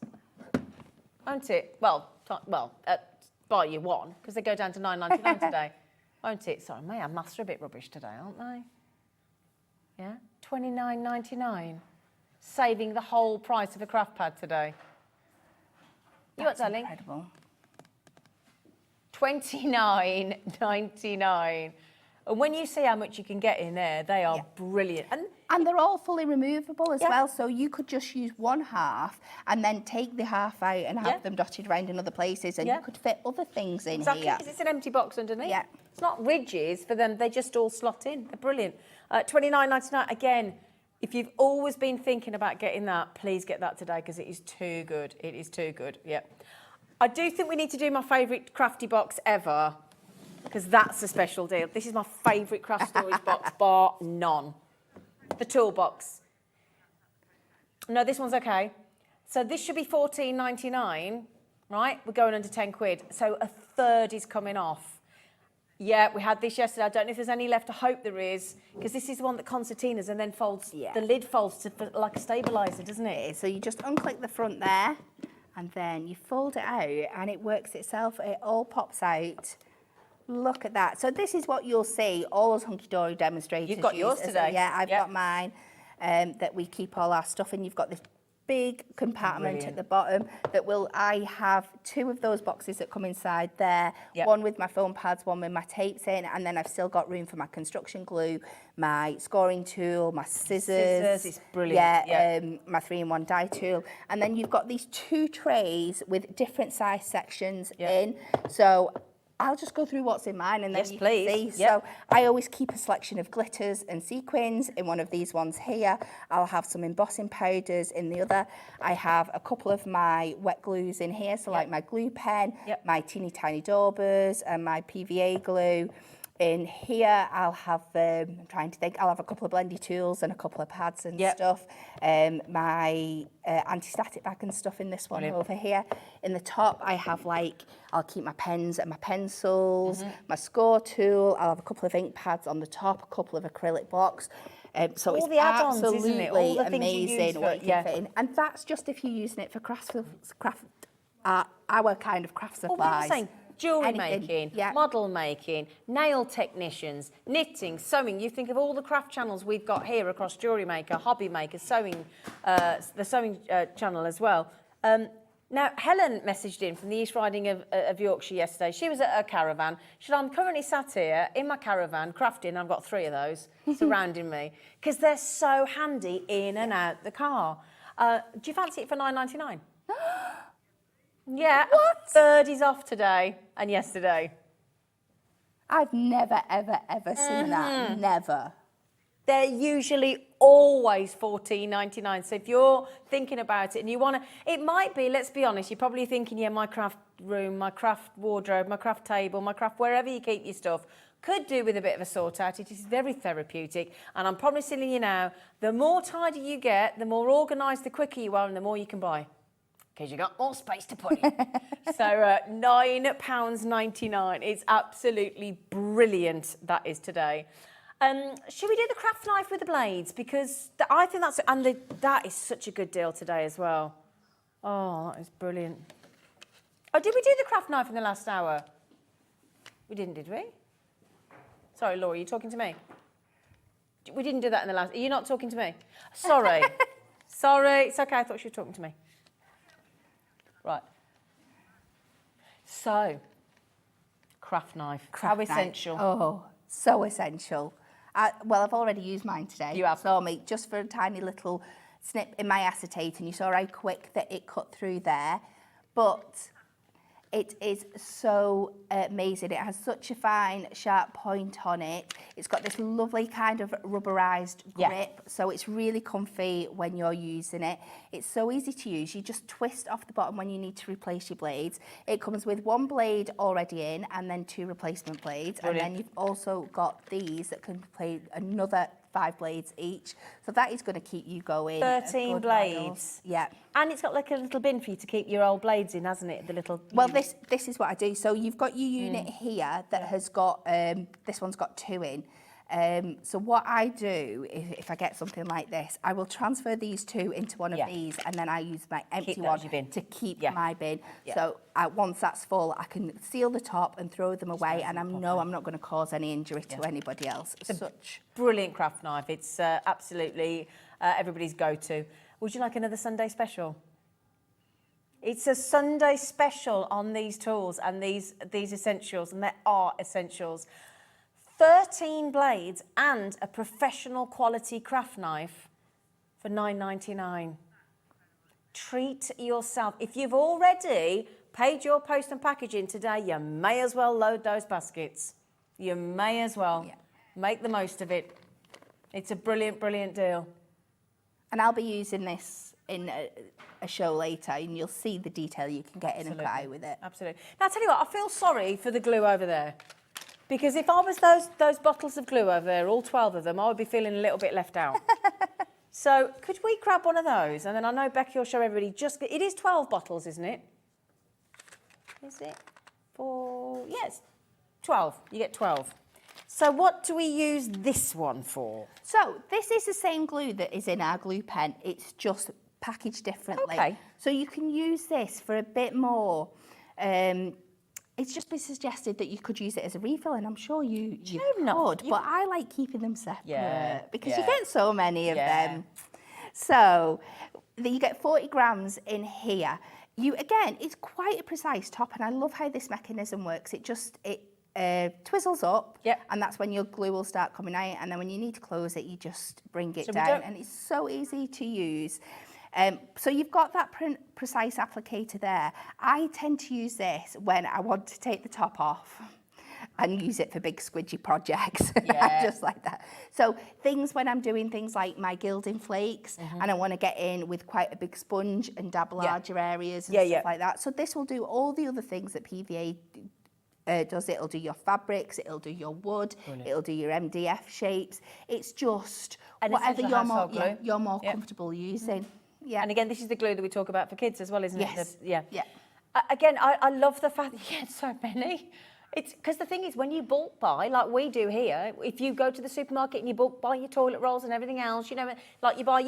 won't it? Well, buy you one because they go down to $9.99 today, won't it? Sorry, my maths are a bit rubbish today, aren't they? Yeah, $29.99, saving the whole price of a craft pad today. You what, darling? Incredible. $29.99. And when you see how much you can get in there, they are brilliant. And they're all fully removable as well, so you could just use one half and then take the half out and have them dotted around in other places, and you could fit other things in here. Because it's an empty box underneath. Yeah. It's not ridges for them, they just all slot in. They're brilliant. $29.99, again, if you've always been thinking about getting that, please get that today because it is too good. It is too good, I do think we need to do my favourite crafty box ever, because that's a special deal. This is my favourite craft storage box, bar none. The toolbox. No, this one's okay. So this should be $14.99, right? We're going under 10 quid. So a third is coming off. Yeah, we had this yesterday. I don't know if there's any left. I hope there is, because this is the one that concertinas and then folds. The lid folds to like a stabiliser, doesn't it? So you just unclick the front there, and then you fold it out, and it works itself. It all pops out. Look at that. So this is what you'll see all those Hunkydory demonstrators. You've got yours today. Yeah, I've got mine that we keep all our stuff in. You've got this big compartment at the bottom that I have 2 of those boxes that come inside there. One with my foam pads, one with my tapes in, and then I've still got room for my construction glue, my scoring tool, my scissors. Scissors is brilliant. My 3-in-1 die tool. And then you've got these 2 trays with different size sections in. So I'll just go through what's in mine and then you can see. So I always keep a selection of glitters and sequins in one of these ones here. I'll have some embossing powders in the other. I have a couple of my wet glues in here, so like my glue pen, my teeny tiny daubers and my PVA glue. In here, I'll have, I'm trying to think, I'll have a couple of blendy tools and a couple of pads and stuff. My anti-static bag and stuff in this one over here. In the top, I have I'll keep my pens and my pencils, my score tool. I'll have a couple of ink pads on the top, a couple of acrylic blocks. So all it's the add-ons, absolutely isn't it? All the things you use amazing what you can for, fit in. And that's just if you're using it for our kind of craft supplies. What am I saying? jewellery anything, making, yeah. model making, nail technicians, knitting, sewing. You think of all the craft channels we've got here across Jewellery Maker, Hobby Maker, sewing, the sewing channel as well. Now, Helen messaged in from the East Riding of Yorkshire yesterday. She was at her caravan. She said, I'm currently sat here in my caravan crafting. I've got 3 of those surrounding me because they're so handy in and out the car. Do you fancy it for $9.99? Yeah. What? 30's off today and yesterday. I've never, ever, ever seen that. Never. They're usually always $14.99. So if you're thinking about it and you want to, it might be, let's be honest, you're probably thinking, yeah, my craft room, my craft wardrobe, my craft table, my craft, wherever you keep your stuff, could do with a bit of a sort out. It is very therapeutic. And I'm promising you now, the more tidy you get, the more organised, the quicker you are and the more you can buy. Because you've got more space to put in. So £9.99. It's absolutely brilliant, that is today. Should we do the craft knife with the blades? Because I think that's, and that is such a good deal today as well. Oh, that is brilliant. Oh, did we do the craft knife in the last hour? We didn't, did we? Sorry, Laura, are you talking to me? We didn't do that in the last, are you not talking to me? Sorry. Sorry, it's okay, I thought she was talking to me. Right. So, craft knife. How essential. Oh, so essential. Well, I've already used mine today. You have. So, just for a tiny little snip in my acetate, and you saw how quick that it cut through there. But it is so amazing. It has such a fine, sharp point on it. It's got this lovely kind of rubberized grip, so it's really comfy when you're using it. It's so easy to use. You just twist off the bottom when you need to replace your blades. It comes with 1 blade already in and then 2 replacement blades. Brilliant. And then you've also got these that can play another 5 blades each. So that is going to keep you going. 13 blades. Yeah. And it's got like a little bin for you to keep your old blades in, hasn't it? The little. Well, this is what I do. So you've got your unit here that has got, this one's got 2 in. So what I do, if I get something like this, I will transfer these 2 into one of these, and then I use my empty one to keep my bin. So once that's full, I can seal the top and throw them away, and I know I'm not going to cause any injury to anybody else. It's such brilliant craft knife. It's absolutely everybody's go-to. Would you like another Sunday special? It's a Sunday special on these tools and these essentials, and there are essentials. 13 blades and a professional quality craft knife for $9.99. Treat yourself. If you've already paid your post and packaging today, you may as well load those baskets. You may as well. Make the most of it. It's a brilliant, brilliant deal. And I'll be using this in a show later, and you'll see the detail you can get in and play with it. Absolutely. Now, I'll tell you what, I feel sorry for the glue over there. Because if I was those bottles of glue over there, all 12 of them, I would be feeling a little bit left out. So could we grab one of those? And then I know Becky will show everybody it is 12 bottles, isn't it? Is it? Yes, 12. You get 12. So what do we use this one for? So this is the same glue that is in our glue pen. It's just packaged differently. Okay. So you can use this for a bit more. It's just been suggested that you could use it as a refill, and I'm sure you could, but I like keeping them separate because you get so many of them. So you get 40 grams in here. Again, it's quite a precise top, and I love how this mechanism works. It twizzles up, and that's when your glue will start coming out, and then when you need to close it, you just bring it down, and it's so easy to use. So you've got that precise applicator there. I tend to use this when I want to take the top off and use it for big squidgy projects. Just like that. So when I'm doing things like my gilding flakes and I want to get in with quite a big sponge and dab larger areas and stuff like that. So this will do all the other things that PVA does. It'll do your fabrics, it'll do your wood, it'll do your MDF shapes. It's just whatever you're more comfortable using. Yeah. And again, this is the glue that we talk about for kids as well, isn't it? Yeah. Again, I love the fact that you get so many. It's because the thing is, when you bulk buy, like we do here, if you go to the supermarket and you bulk buy your toilet rolls and everything else, you know, like you buy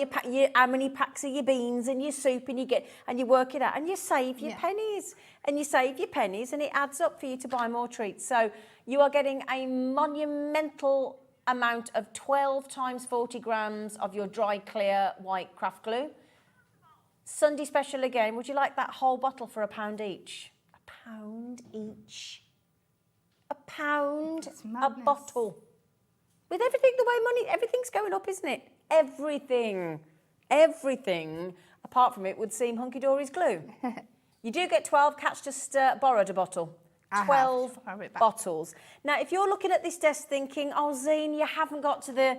how many packs of your beans and your soup, and you work it out and you save your pennies. and you save your pennies and it adds up for you to buy more treats. So you are getting a monumental amount of 12 times 40 grams of your dry clear white craft glue. Sunday special again, would you like that whole bottle for £1 each? £1 each. £1 a bottle. With everything the way money, everything's going up, isn't it? Everything, apart from it would seem Hunkydory's glue. You do get 12, Cat's just borrowed a bottle. 12 bottles. Now, if you're looking at this desk thinking, oh, Zine, you haven't got to the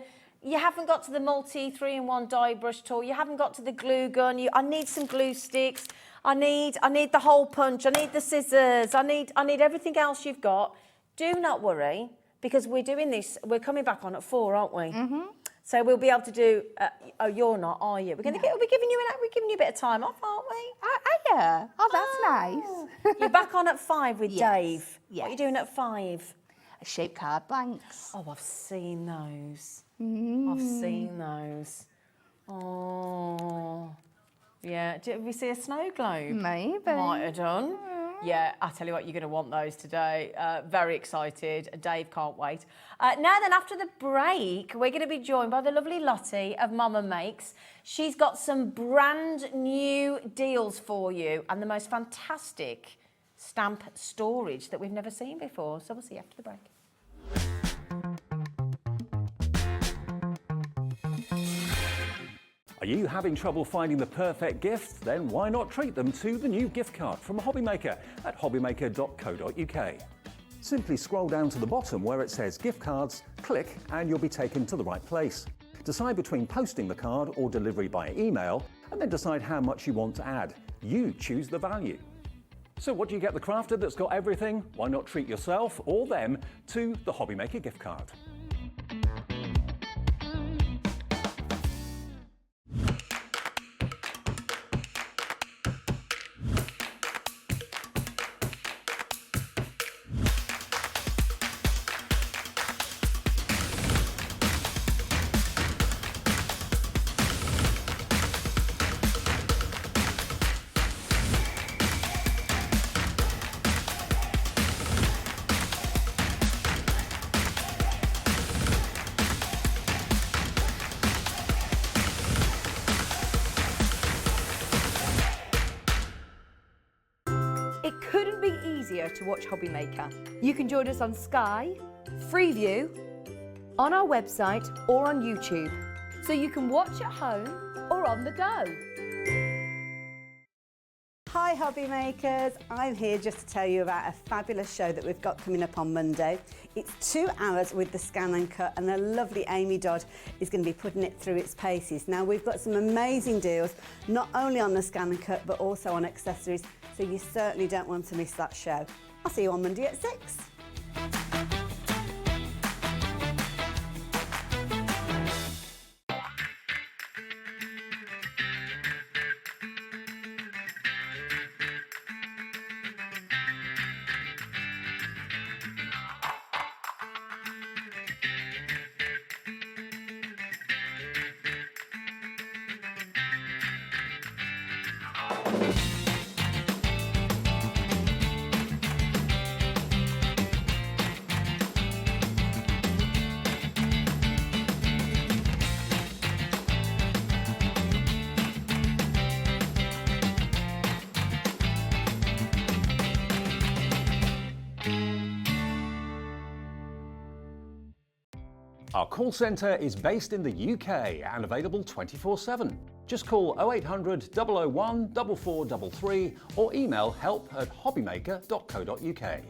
multi 3-in-1 dye brush tool. You haven't got to the glue gun. I need some glue sticks. I need the hole punch. I need the scissors. I need everything else you've got. Do not worry, because we're doing this. We're coming back on at 4, aren't we? Mm-hmm. So we'll be able to do. Oh, you're not, are you? We're giving you a bit of time off, aren't we? Yeah. Oh, that's nice. You're back on at 5 with Dave. Yes. What are you doing at 5? Shape card blanks. Oh, I've seen those. I've seen those. Oh, yeah. Did we see a snow globe? Maybe. Might have done. Yeah, I tell you what, you're going to want those today. Very excited. Dave can't wait. Now then, after the break, we're going to be joined by the lovely Loti of Mama Makes. She's got some brand new deals for you and the most fantastic stamp storage that we've never seen before. So we'll see you after the break. Are you having trouble finding the perfect gift? Then why not treat them to the new gift card from a hobby maker at hobbymaker.co.uk. Simply scroll down to the bottom where it says gift cards, click and you'll be taken to the right place. Decide between posting the card or delivery by email and then decide how much you want to add. You choose the value. So what do you get the crafter that's got everything? Why not treat yourself or them to the Hobby Maker gift card? It couldn't be easier to watch Hobby Maker. You can join us on Sky, Freeview, on our website or on YouTube, so you can watch at home or on the go. Hi Hobby Makers, I'm here just to tell you about a fabulous show that we've got coming up on Monday. It's 2 hours with the scan and cut and the lovely Amy Dodd is going to be putting it through its paces. Now we've got some amazing deals, not only on the scan and cut but also on accessories, so you certainly don't want to miss that show. I'll see you on Monday at 6. Our call centre is based in the UK and available 24/7. Just call 0800 001 4433 or email help@hobbymaker.co.uk.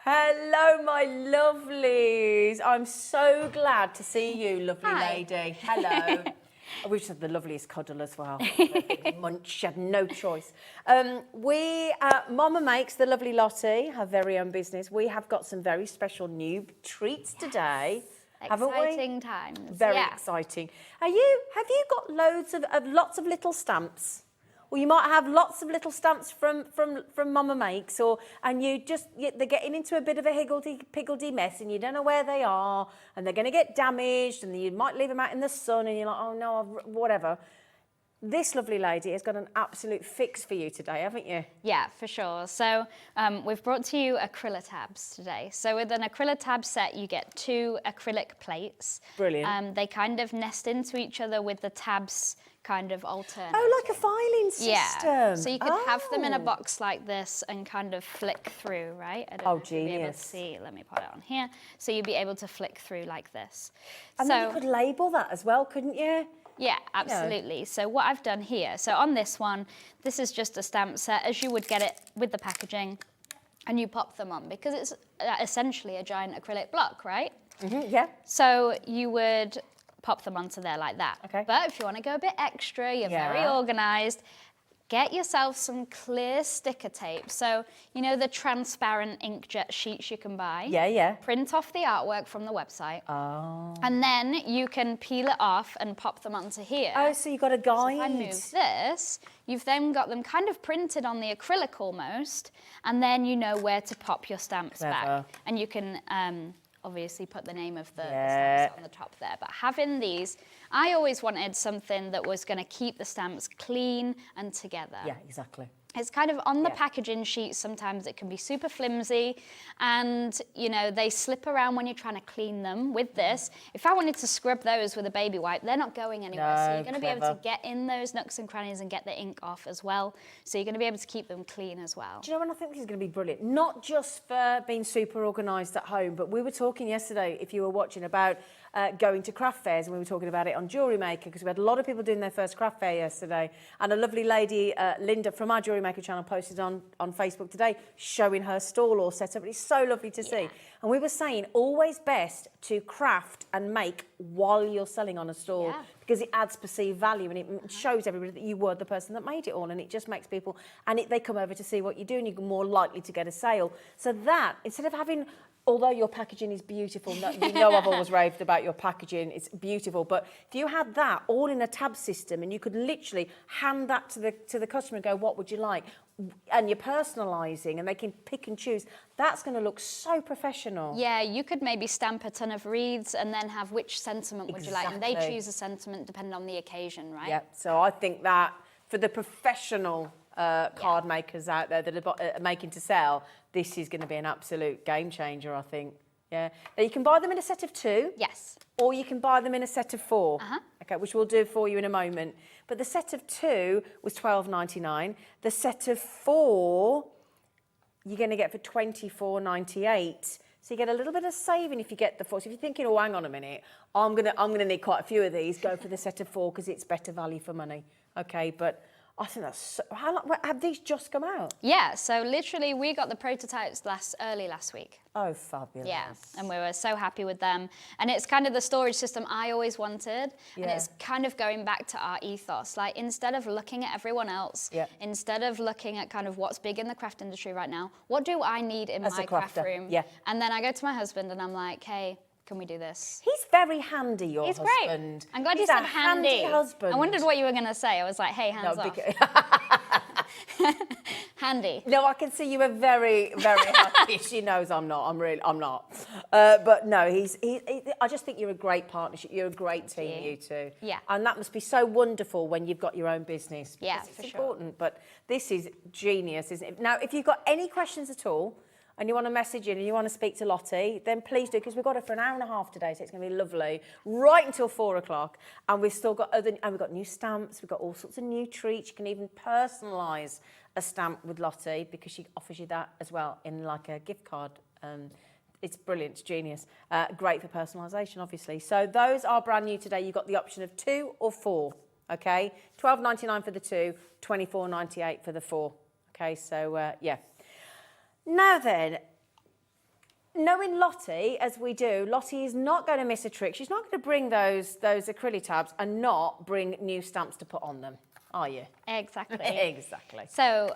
Hello, my lovelies. I'm so glad to see you, lovely Hi. lady. Hello. We've had the loveliest cuddle as well. Munch, she had no choice. Mama Makes, the lovely Loti, her very own business. We have got some very special new treats today, haven't we? Exciting times. Very exciting. Have you got loads of lots of little stamps? Or you might have lots of little stamps from Mama Makes, they're getting into a bit of a higgledy-piggledy mess, and you don't know where they are, and they're going to get damaged, and you might leave them out in the sun, and you're like, oh no, whatever. This lovely lady has got an absolute fix for you today, haven't you? Yeah, for sure. So we've brought to you Acrylitabs today. So with an Acrylitab set, you get 2 acrylic plates. Brilliant. They kind of nest into each other with the tabs kind of alternate. Oh, like a filing system. Yeah. So you could have them in a box like this and kind of flick through, right? I don't know if you'll be able to genius. see. Let me put it on here. So you'd be able to flick through like this. And then you could label that as well, couldn't you? Yeah, absolutely. So what I've done here, so on this one, this is just a stamp set as you would get it with the packaging, and you pop them on because it's essentially a giant acrylic block, right? Mm-hmm, yeah. So you would pop them onto there like that. Okay. But if you want to go a bit extra, you're very organised, get yourself some clear sticker tape. So, you know the transparent inkjet sheets you can buy? Yeah, yeah. Print off the artwork from the website. Oh. And then you can peel it off and pop them onto here. Oh, so you've got a guide. So if I move this, you've then got them kind of printed on the acrylic almost, and then you know where to pop your stamps back. And you can obviously put the name of the stamps on the top there. But having these, I always wanted something that was going to keep the stamps clean and together. Yeah, exactly. It's kind of on the packaging sheet, sometimes it can be super flimsy and, you know, they slip around when you're trying to clean them. With this, if I wanted to scrub those with a baby wipe, they're not going anywhere. So you're going to be able to get in those nooks and crannies and get the ink off as well. So you're going to be able to keep them clean as well. Do you know what I think this is going to be brilliant? Not just for being super organised at home, but we were talking yesterday, if you were watching, about going to craft fairs, and we were talking about it on Jewellery Maker because we had a lot of people doing their first craft fair yesterday, and a lovely lady, Linda from our Jewellery Maker channel, posted on Facebook today showing her stall all set up. It's so lovely to see. And we were saying always best to craft and make while you're selling on a stall because it adds perceived value and it shows everybody that you were the person that made it all, and it just makes people, and they come over to see what you do, and you're more likely to get a sale. So that, instead of having, although your packaging is beautiful, you know I've always raved about your packaging, it's beautiful, but if you had that all in a tab system and you could literally hand that to the customer and go, what would you like? And you're personalising and they can pick and choose, that's going to look so professional. Yeah, you could maybe stamp a ton of wreaths and then have which sentiment would you like, and they choose a sentiment depending on the occasion, right? Yeah, so I think that for the professional card makers out there that are making to sell, this is going to be an absolute game changer, I think. Yeah. Now you can buy them in a set of 2. Yes. Or you can buy them in a set of 4. Okay, which we'll do for you in a moment. But the set of 2 was $12.99. The set of 4 you're going to get for $24.98. So you get a little bit of saving if you get the 4. So if you're thinking, oh, hang on a minute, I'm gonna need quite a few of these, go for the set of 4 because it's better value for money. Okay, but I think that's so, how long have these just come out? Yeah, so literally we got the prototypes early last week. Oh, fabulous. Yeah, and we were so happy with them. And it's kind of the storage system I always wanted. Yeah. And it's kind of going back to our ethos. Like, instead of looking at everyone else, instead of looking at kind of what's big in the craft industry right now, what do I need in As my a craft crafter, room? yeah. And then I go to my husband and I'm like, hey, can we do this? He's very handy, your He's husband. great. I'm glad you He's said a handy. husband. I wondered what you were going to say. I was like, hey, hands off. Handy. No, I can see you were very, very happy. She knows I'm not. I'm not. But no, I just think you're a great partnership. You're a great team, you two. Yeah. And that must be so wonderful when you've got your own business. Yeah, It's for sure. important. But this is genius, isn't it? Now, if you've got any questions at all, and you want to message in and you want to speak to Loti, then please do, because we've got her for an hour and a half today, so it's going to be lovely, right until 4 o'clock. And we've still got we've got new stamps, we've got all sorts of new treats. You can even personalise a stamp with Loti because she offers you that as well in like a gift card. It's brilliant, it's genius. Great for personalisation, obviously. So those are brand new today. You've got the option of 2 or 4, okay? $12.99 for the 2, $24.98 for the 4. Okay, so yeah. Now then, knowing Loti as we do, Loti is not going to miss a trick. She's not going to bring those acrylic tabs and not bring new stamps to put on them, are you? Exactly. Exactly. So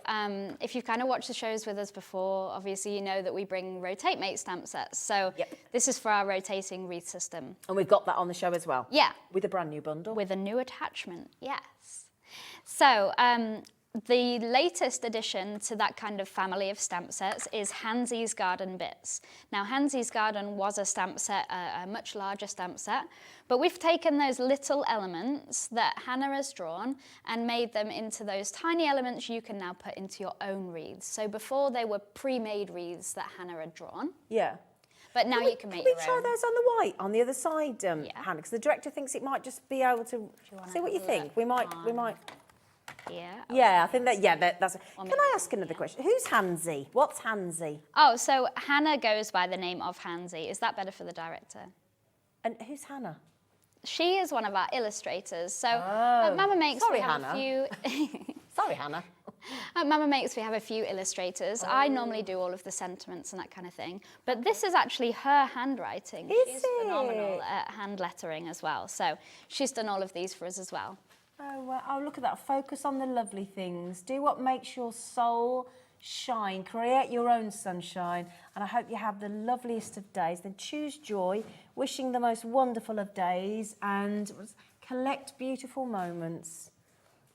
if you've kind of watched the shows with us before, obviously you know that we bring Rotate Mate stamp sets. So this is for our rotating wreath system. And we've got that on the show as well. Yeah. With a brand new bundle. With a new attachment, yes. So the latest addition to that kind of family of stamp sets is Hansy's Garden Bits. Now, Hansy's Garden was a stamp set, a much larger stamp set, but we've taken those little elements that Hannah has drawn and made them into those tiny elements you can now put into your own wreaths. So before they were pre-made wreaths that Hannah had drawn. Yeah. But now you can make your your own. Can we try those on the white, on the other side, Hannah? Because the director thinks it might just be able to... See what you think? We might... Yeah, I think that's... Can I ask another question? Who's Hansy? What's Hansy? Oh, so Hannah goes by the name of Hansy. Is that better for the director? And who's Hannah? She is one of our illustrators. So at Mama Makes we have Hannah. a few... Sorry, Hannah. At Mama Makes we have a few illustrators. I normally do all of the sentiments and that kind of thing. But this is actually her handwriting. She's phenomenal at hand lettering as well. So she's done all of these for us as well. Oh, well, oh, look at that. Focus on the lovely things. Do what makes your soul shine. Create your own sunshine. And I hope you have the loveliest of days. Then choose joy, wishing the most wonderful of days, and collect beautiful moments.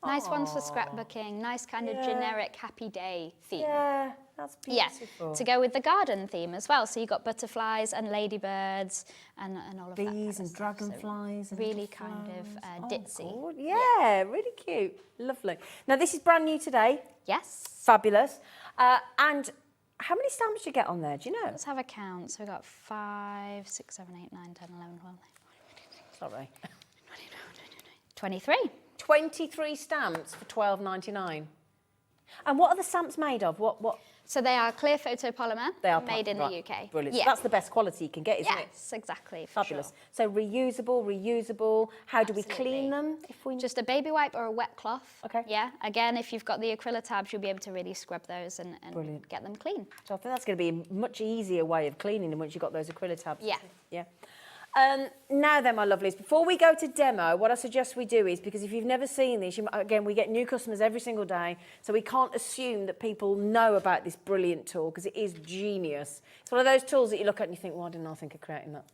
Nice ones for scrapbooking. Nice kind of generic happy day theme. Yeah, that's beautiful. Yeah, to go with the garden theme as well. So you got butterflies and ladybirds and all of that. Bees and dragonflies. So really kind of ditzy. Cool. Yeah, really cute. Lovely. Now, this is brand new today. Yes. Fabulous. And how many stamps do you get on there? Do you know? Let's have a count. So we've got 5, 6, 7, 8, 9, 10, 11, 12, Sorry. 23. 23 stamps for $12.99. And what are the stamps made of? What? So they are clear photopolymer. They are made in the UK. Brilliant. Yeah. So that's the best quality you can get, isn't it? Yes, exactly. Fabulous. Sure. So reusable. How do we clean them? If we just a baby wipe or a wet cloth. Okay. Yeah. Again, if you've got the acrylic tabs, you'll be able to really scrub those and get them clean. So I think that's going to be a much easier way of cleaning them once you've got those acrylic tabs. Yeah. Yeah. Now then, my lovelies, before we go to demo, what I suggest we do is, because if you've never seen this, again, we get new customers every single day, so we can't assume that people know about this brilliant tool, because it is genius. It's one of those tools that you look at and you think, why didn't I think of creating that?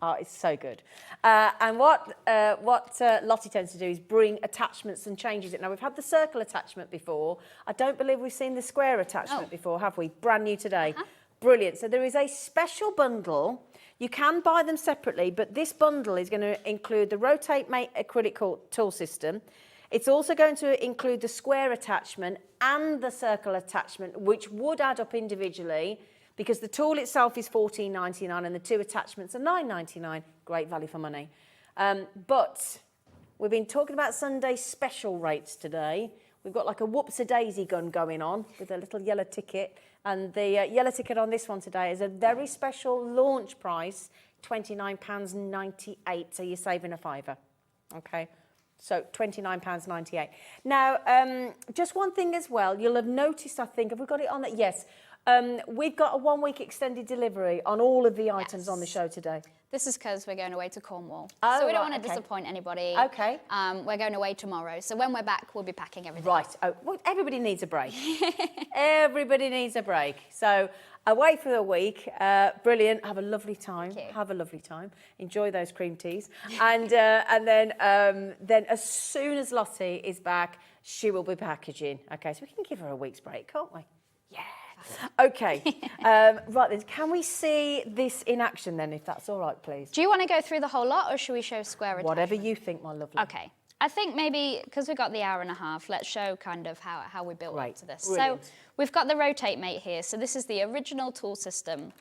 Oh, it's so good. And what Loti tends to do is bring attachments and changes it. Now, we've had the circle attachment before. I don't believe we've seen the square attachment before, have we? Brand new today. Brilliant. So there is a special bundle. You can buy them separately, but this bundle is going to include the Rotate Mate acrylic tool system. It's also going to include the square attachment and the circle attachment, which would add up individually, because the tool itself is $14.99 and the two attachments are $9.99. Great value for money. But we've been talking about Sunday special rates today. We've got like a whoops-a-daisy gun going on with a little yellow ticket. And the yellow ticket on this one today is a very special launch price, £29.98. So you're saving a fiver. Okay. So £29.98. Now, just one thing as well. You'll have noticed, I think, have we got it on that? Yes. We've got a 1-week extended delivery on all of the items on the show today. This is because we're going away to Cornwall. Oh, so we don't want to disappoint anybody. Okay. We're going away tomorrow. So when we're back, we'll be packing everything. Right. Oh, well, everybody needs a break. Everybody needs a break. So away for the week. Brilliant. Have a lovely time. Have a lovely time. Enjoy those cream teas. And then as soon as Loti is back, she will be packaging. Okay, so we can give her a week's break, can't we? Yeah. Okay. Right then, can we see this in action then, if that's all right, please? Do you want to go through the whole lot, or should we show square attachment? Whatever you think, my lovely. Okay. I think maybe, because we've got the hour and a half, let's show kind of how we built up to this. Brilliant. So we've got the Rotate Mate here. So this is the original tool system.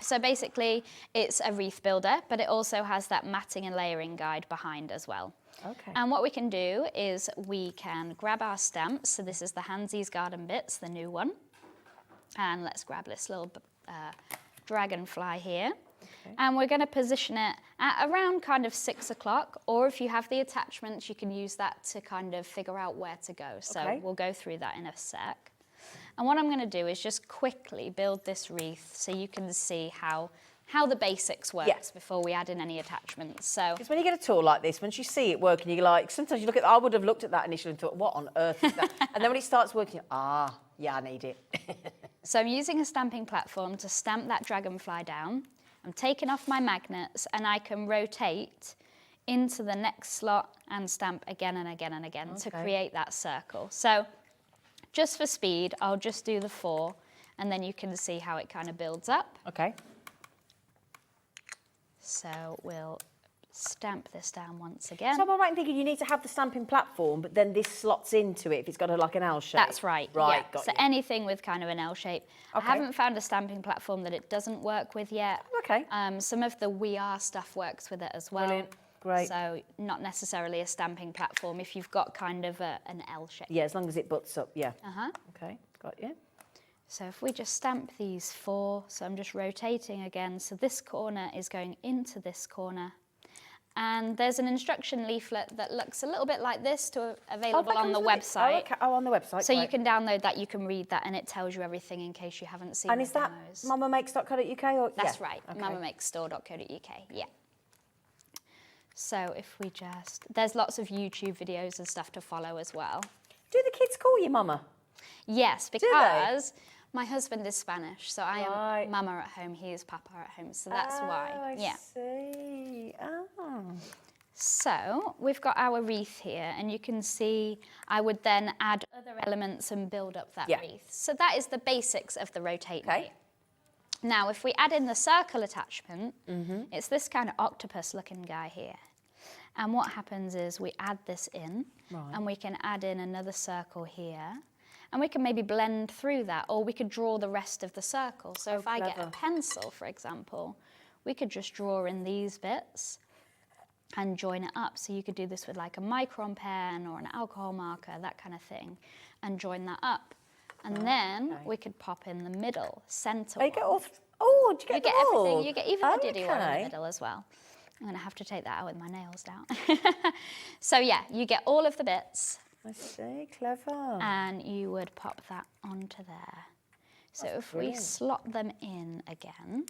So basically, it's a wreath builder, but it also has that matting and layering guide behind as well. Okay. And what we can do is we can grab our stamps. So this is the Hansy's Garden Bits, the new one. And let's grab this little dragonfly here. Okay. And we're going to position it at around kind of 6 o'clock, or if you have the attachments, you can use that to kind of figure out where to go. So we'll go through that in a sec. And what I'm going to do is just quickly build this wreath so you can see how the basics works before we add in any attachments. So, because when you get a tool like this, once you see it working, you're like, sometimes you look at, I would have looked at that initially and thought, what on earth is that? And then when it starts working, yeah, I need it. so I'm using a stamping platform to stamp that dragonfly down. I'm taking off my magnets and I can rotate into the next slot and stamp again and again and again to create that circle. So just for speed, I'll just do the 4 and then you can see how it kind of builds up. Okay. So we'll stamp this down once again. So am I right in thinking you need to have the stamping platform, but then this slots into it if it's got like an L shape? That's right. Right, yeah. got So you. anything with kind of an L shape. I haven't found a stamping platform that it doesn't work with yet. Okay. Some of the We Are stuff works with it as well. Brilliant. Great. So not necessarily a stamping platform if you've got kind of an L shape. Yeah, as long as it butts up, yeah. Uh-huh. Okay, got you. So if we just stamp these 4, so I'm just rotating again. So this corner is going into this corner. And there's an instruction leaflet that looks a little bit like this available on the website. Oh, okay. Oh, on the website. So you can download that, you can read that, and it tells you everything in case you haven't seen And the is that demos. mamamakes.co.uk? Or? That's yeah. right, Okay. mamamakesstore.co.uk, yeah. So if we just, there's lots of YouTube videos and stuff to follow as well. Do the kids call you mama? Yes, they? because my husband is Spanish, so I Right. am mama at home, he is papa at home, so that's why. I Yeah. see. Oh. So we've got our wreath here, and you can see I would then add other elements and build up that wreath. So that is the basics of the rotate mate. Now, if we add in the circle attachment, it's this kind of octopus looking guy here. And what happens is we add this in, and we can add in another circle here, and we can maybe blend through that, or we could draw the rest of the circle. So if I get a pencil, for example, we could just draw in these bits and join it up. So you could do this with like a micron pen or an alcohol marker, that kind of thing, and join that up. And then we could pop in the middle, center. You get all. Oh, do you get You get them all? everything. You get even the diddy one in Okay. the middle as well. I'm going to have to take that out with my nails down. So yeah, you get all of the bits. I see, clever. And you would pop that onto there. So if we slot them in again,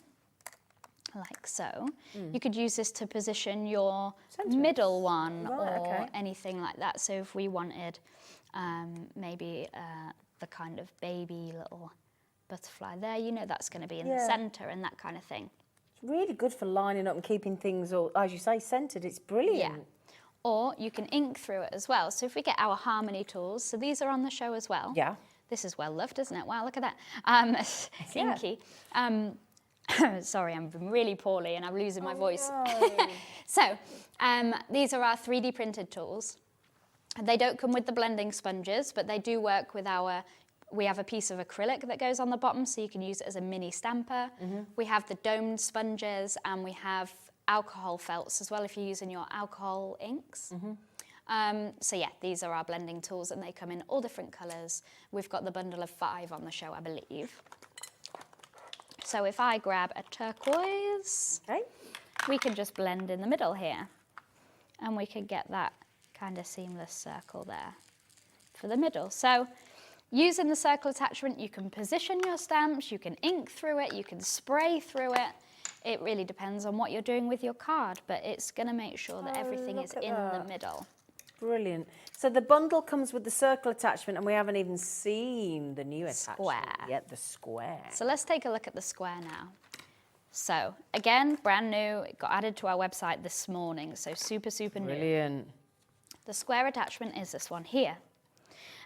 like so, you could use this to position your middle one or anything like that. So if we wanted maybe the kind of baby little butterfly there, you know that's going to be in the centre and that kind of thing. It's really good for lining up and keeping things all, as you say, centred. It's brilliant. Yeah. Or you can ink through it as well. So if we get our harmony tools, so these are on the show as well. Yeah. This is well loved, isn't it? Wow, look at that. Inky. Sorry, I'm really poorly and I'm losing my voice. No. So these are our 3D printed tools. They don't come with the blending sponges, but they do work with we have a piece of acrylic that goes on the bottom, so you can use it as a mini stamper. We have the domed sponges, and we have alcohol felts as well if you're using your alcohol inks. So yeah, these are our blending tools, and they come in all different colours. We've got the bundle of 5 on the show, I believe. So if I grab a turquoise, we can just blend in the middle here, and we can get that kind of seamless circle there for the middle. So using the circle attachment, you can position your stamps, you can ink through it, you can spray through it. It really depends on what you're doing with your card, but it's going to make sure that everything is in the middle. Brilliant. So the bundle comes with the circle attachment, and we haven't even seen the new attachment Square. yet, the square. So let's take a look at the square now. So again, brand new, it got added to our website this morning, so super, super new. Brilliant. The square attachment is this one here.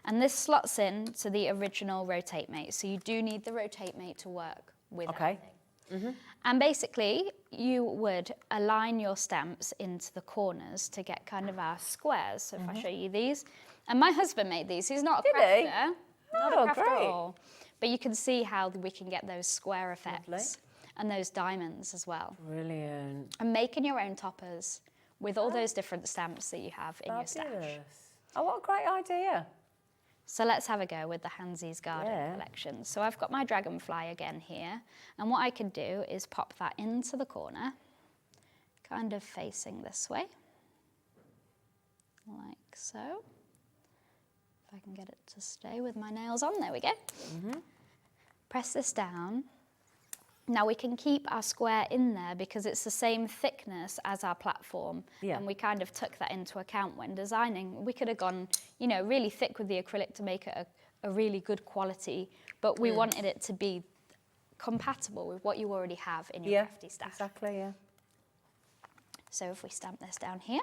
And this slots in to the original rotate mate. So you do need the rotate mate to work with everything. And basically, you would align your stamps into the corners to get kind of our squares. So if I show you these, and my husband made these. He's not a crafter, not a crafter at all. But you can see how we can get those square effects and those diamonds as well. Brilliant. And making your own toppers with all those different stamps that you have in your stash. Oh, what a great idea. So let's have a go with the Hansy's Garden collection. So I've got my dragonfly again here, and what I can do is pop that into the corner, kind of facing this way, like so. if I can get it to stay with my nails on. There we go. Press this down. Now we can keep our square in there because it's the same thickness as our platform. Yeah. And we kind of took that into account when designing. We could have gone, you know, really thick with the acrylic to make it a really good quality, but we wanted it to be compatible with what you already have in your crafty stash. Exactly, yeah. So if we stamp this down here,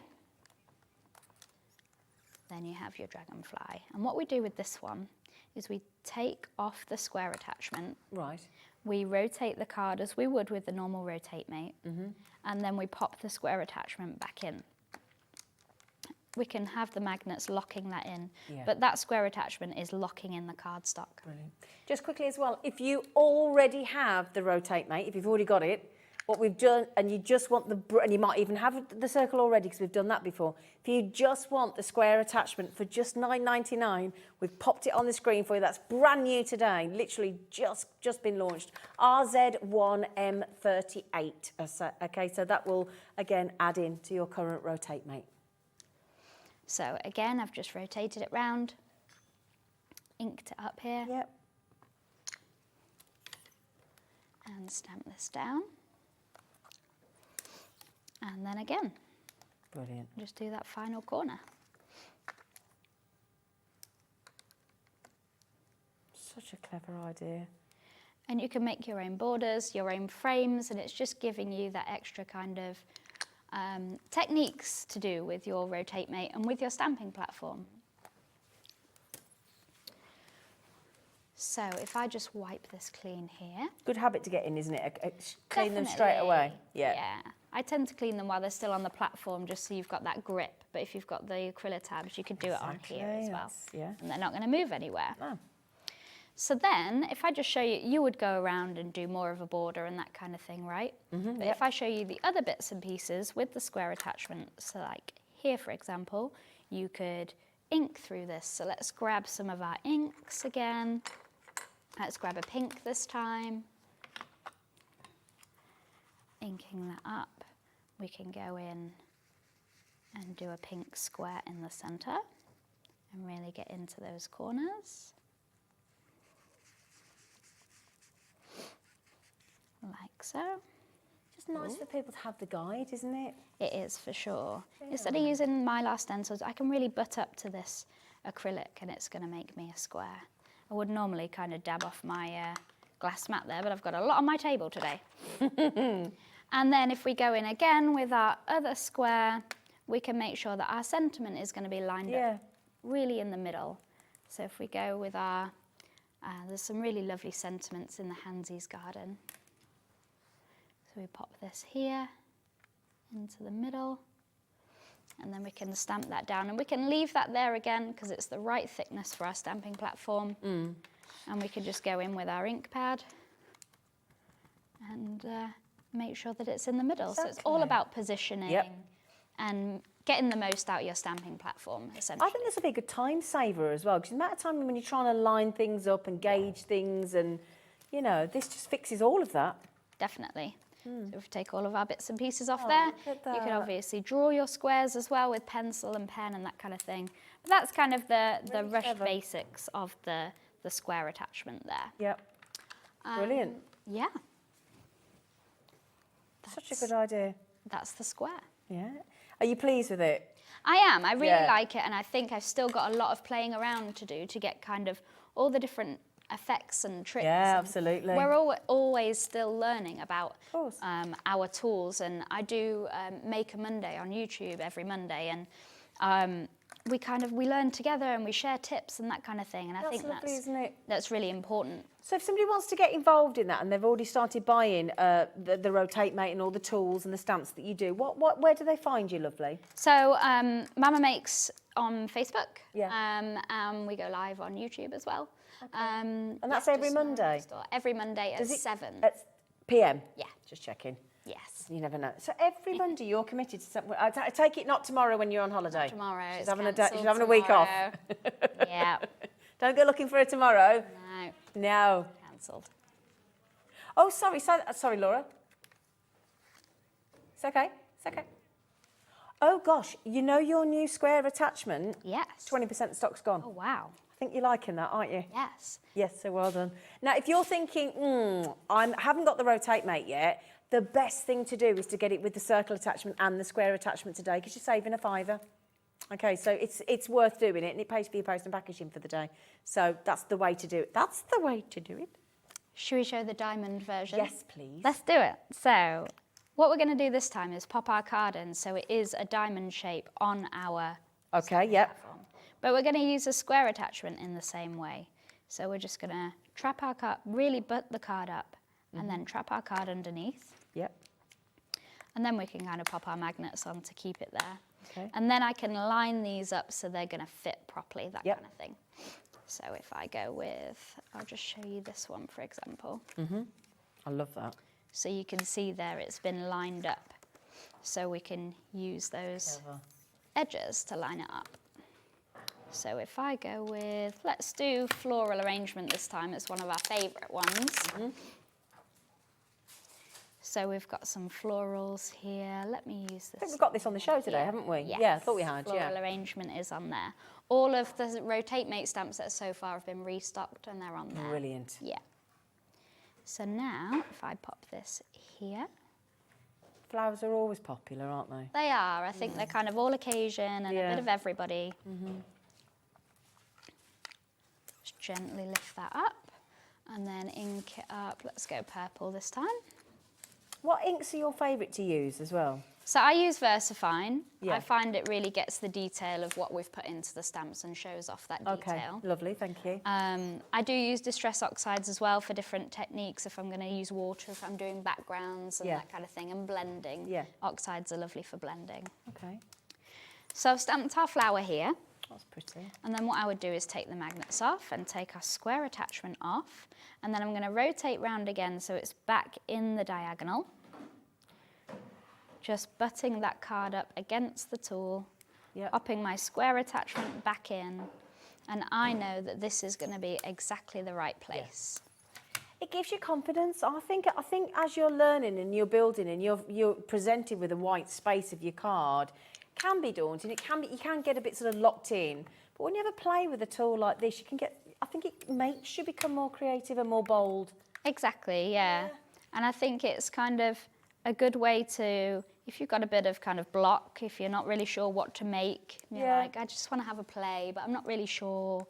then you have your dragonfly. And what we do with this one is we take off the square attachment. Right. We rotate the card as we would with the normal rotate mate, and then we pop the square attachment back in. We can have the magnets locking that in, but that square attachment is locking in the cardstock. Brilliant. Just quickly as well, if you already have the rotate mate, if you've already got it, what we've done, and you just want and you might even have the circle already because we've done that before. If you just want the square attachment for just $9.99, we've popped it on the screen for you. That's brand new today, literally just been launched. RZ1M38. Okay, so that will again add in to your current rotate mate. So again, I've just rotated it round, inked it up here, Yep. and stamp this down. And then again, Brilliant. just do that final corner. Such a clever idea. And you can make your own borders, your own frames, and it's just giving you that extra kind of techniques to do with your rotate mate and with your stamping platform. So if I just wipe this clean here. Good habit to get in, isn't it? Clean them straight away. Yeah. I tend to clean them while they're still on the platform, just so you've got that grip. But if you've got the acrylic tabs, you could do it on here as well. Yeah. And they're not going to move anywhere. No. So then, if I just show you, you would go around and do more of a border and that kind of thing, right? But if I show you the other bits and pieces with the square attachment, so like here, for example, you could ink through this. So let's grab some of our inks again. Let's grab a pink this time. Inking that up, we can go in and do a pink square in the center and really get into those corners. Like so. Just nice for people to have the guide, isn't it? It is for sure. Instead of using Mylar stencils, I can really butt up to this acrylic and it's going to make me a square. I would normally kind of dab off my glass mat there, but I've got a lot on my table today. And then if we go in again with our other square, we can make sure that our sentiment is going to be lined up really in the middle. So if we go with our, there's some really lovely sentiments in the Hansy's garden. So we pop this here into the middle, and then we can stamp that down. And we can leave that there again because it's the right thickness for our stamping platform. And we can just go in with our ink pad and make sure that it's in the middle. Exactly. So it's all about positioning and getting the most out of your stamping platform, essentially. I think this will be a good time saver as well, because the amount of time when you're trying to line things up and gauge things, and you know, this just fixes all of that. Definitely. So if we take all of our bits and pieces off there, look at you can that. obviously draw your squares as well with pencil and pen and that kind of thing. But that's kind of the Really rush clever. basics of the square attachment there. Yep. Brilliant. Yeah. Such a good idea. That's the square. Yeah. Are you pleased with it? I am. I really Yeah. like it, and I think I've still got a lot of playing around to do to get kind of all the different effects and tricks. Yeah, and absolutely. We're always still learning about course. our tools, and I do Make a Monday on YouTube every Monday, and we learn together and we share tips and that kind of thing, and I think lovely, isn't it? that's really important. So if somebody wants to get involved in that and they've already started buying the rotate mate and all the tools and the stamps that you do, where do they find you, lovely? So Mama Makes on Facebook, Yeah. and we go live on YouTube as well. And that's every Monday? Every Monday at Does it- 7. At PM? Yeah. Just checking. Yes. You never know. So every Monday you're committed to something. I take it not tomorrow when you're on holiday. Not tomorrow. She's it's having a cancelled she's having a week off. tomorrow. Yeah. Don't go looking for her tomorrow. No. No. Cancelled. Oh, sorry, sorry, Laura. It's okay. It's okay. Oh gosh, you know your new square attachment? Yes. 20% of stock's gone. Oh, wow. I think you're liking that, aren't you? Yes. Yes, so well done. Now, if you're thinking, I haven't got the Rotate Mate yet, the best thing to do is to get it with the circle attachment and the square attachment today because you're saving a £5. Okay, so it's worth doing it and it pays for your post and packaging for the day. So that's the way to do it. That's the way to do it. Should we show the diamond version? Yes, please. Let's do it. So what we're going to do this time is pop our card in so it is a diamond shape on our Okay, yep. platform. But we're going to use a square attachment in the same way. So we're just going to trap our card, really butt the card up, and then trap our card underneath. Yep. And then we can kind of pop our magnets on to keep it there. Okay. And then I can line these up so they're going to fit properly, that Yep. kind of thing. So if I go with, I'll just show you this one, for example. I love that. So you can see there it's been lined up. So we can use those edges to line it up. So if I go with, let's do floral arrangement this time. It's one of our favourite ones. So we've got some florals here. Let me use this. I think we've got this on the show today, haven't we? Yes. Yeah, I thought we had, Floral arrangement is on there. All of the Rotate Mate stamps that so far have been restocked and they're on there. Brilliant. Yeah. So now, if I pop this here. Flowers are always popular, aren't they? They are. I think they're kind of all occasion and a bit of everybody. Just gently lift that up and then ink it up. Let's go purple this time. What inks are your favourite to use as well? So I use VersaFine. Yeah. I find it really gets the detail of what we've put into the stamps and shows off that Okay, detail. lovely, thank you. I do use distress oxides as well for different techniques. If I'm going to use water, if I'm doing backgrounds and that kind of thing, and blending. Yeah. Oxides are lovely for blending. Okay, So I've stamped our flower here. that's pretty. And then what I would do is take the magnets off and take our square attachment off. And then I'm going to rotate round again so it's back in the diagonal. Just butting that card up against the tool, popping my square attachment back in, and I know that this is going to be exactly the right place. It gives you confidence. I think as you're learning and you're building and you're presented with a white space of your card, it can be daunting. It can be, you can get a bit sort of locked in. But when you ever play with a tool like this, you can get. I think it makes you become more creative and more bold. Exactly, yeah. And I think it's kind of a good way to, if you've got a bit of kind of block, if you're not really sure what to make, you're like, I just want to have a play, but I'm not really sure,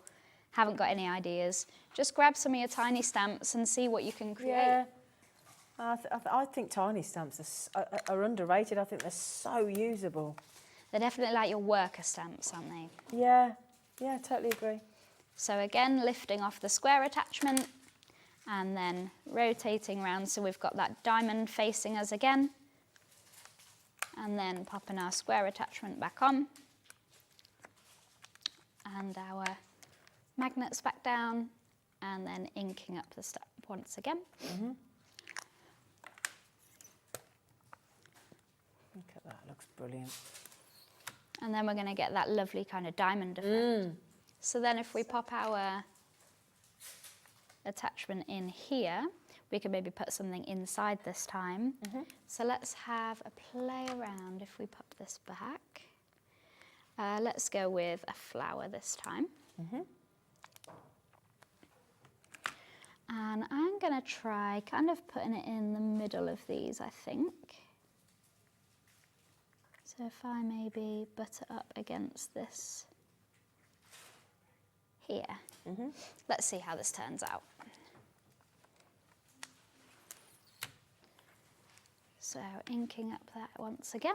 haven't got any ideas. Just grab some of your tiny stamps and see what you can create. Yeah. I think tiny stamps are underrated. I think they're so usable. They're definitely like your worker stamps, aren't they? Yeah, totally agree. So again, lifting off the square attachment and then rotating around so we've got that diamond facing us again. And then popping our square attachment back on. And our magnets back down. And then inking up the stamp once again. Look at that, looks brilliant. And then we're going to get that lovely kind of diamond effect. So then if we pop our attachment in here, we can maybe put something inside this time. So let's have a play around if we pop this back. Let's go with a flower this time. And I'm going to try kind of putting it in the middle of these, I think. So if I maybe butt it up against this here. Let's see how this turns out. So inking up that once again.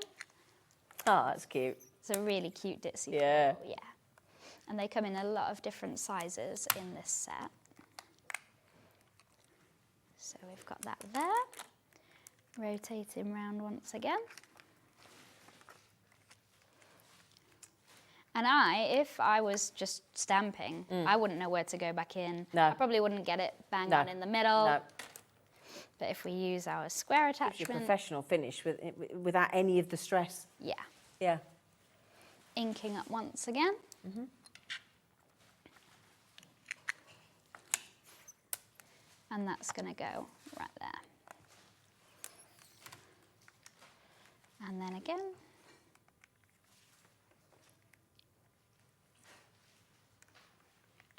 Oh, that's cute. It's a really cute ditzy Yeah. floral, yeah. And they come in a lot of different sizes in this set. So we've got that there. Rotating round once again. And if I was just stamping, I wouldn't know where to go back in. No. I probably wouldn't get it bang on in the middle. No. But if we use our square It's your attachment, professional finish without any of the stress. yeah, Yeah. inking up once again. And that's going to go right there. And then again,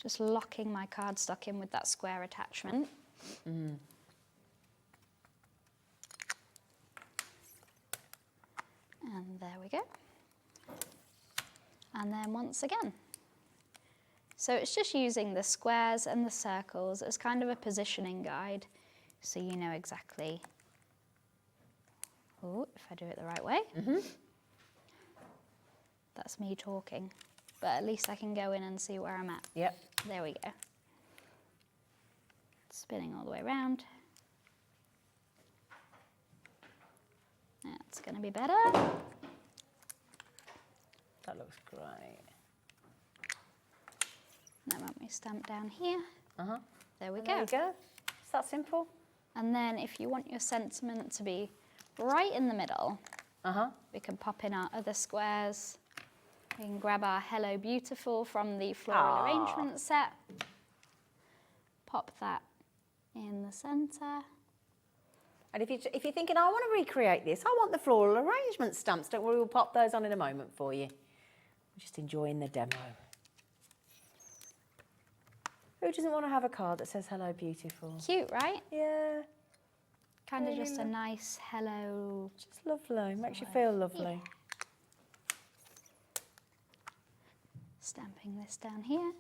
Just locking my cardstock in with that square attachment. And there we go. And then once again. So it's just using the squares and the circles as kind of a positioning guide, so you know exactly, oh, if I do it the right way. That's me talking, but at least I can go in and see where I'm at. Yep. There we go. Spinning all the way around. That's going to be better. That looks great. Now when we stamp down here, there we go. There you go. It's that simple. And then if you want your sentiment to be right in the middle, we can pop in our other squares. We can grab our Hello Beautiful from the floral arrangement set. Pop that in the centre. And if you're thinking, I want to recreate this, I want the floral arrangement stamps, don't worry, we'll pop those on in a moment for you. I'm just enjoying the demo. Who doesn't want to have a card that says Hello Beautiful? Cute, right? Yeah. Kind of Really just a nice hello. Just lovely, makes you feel lovely. Stamping this down here.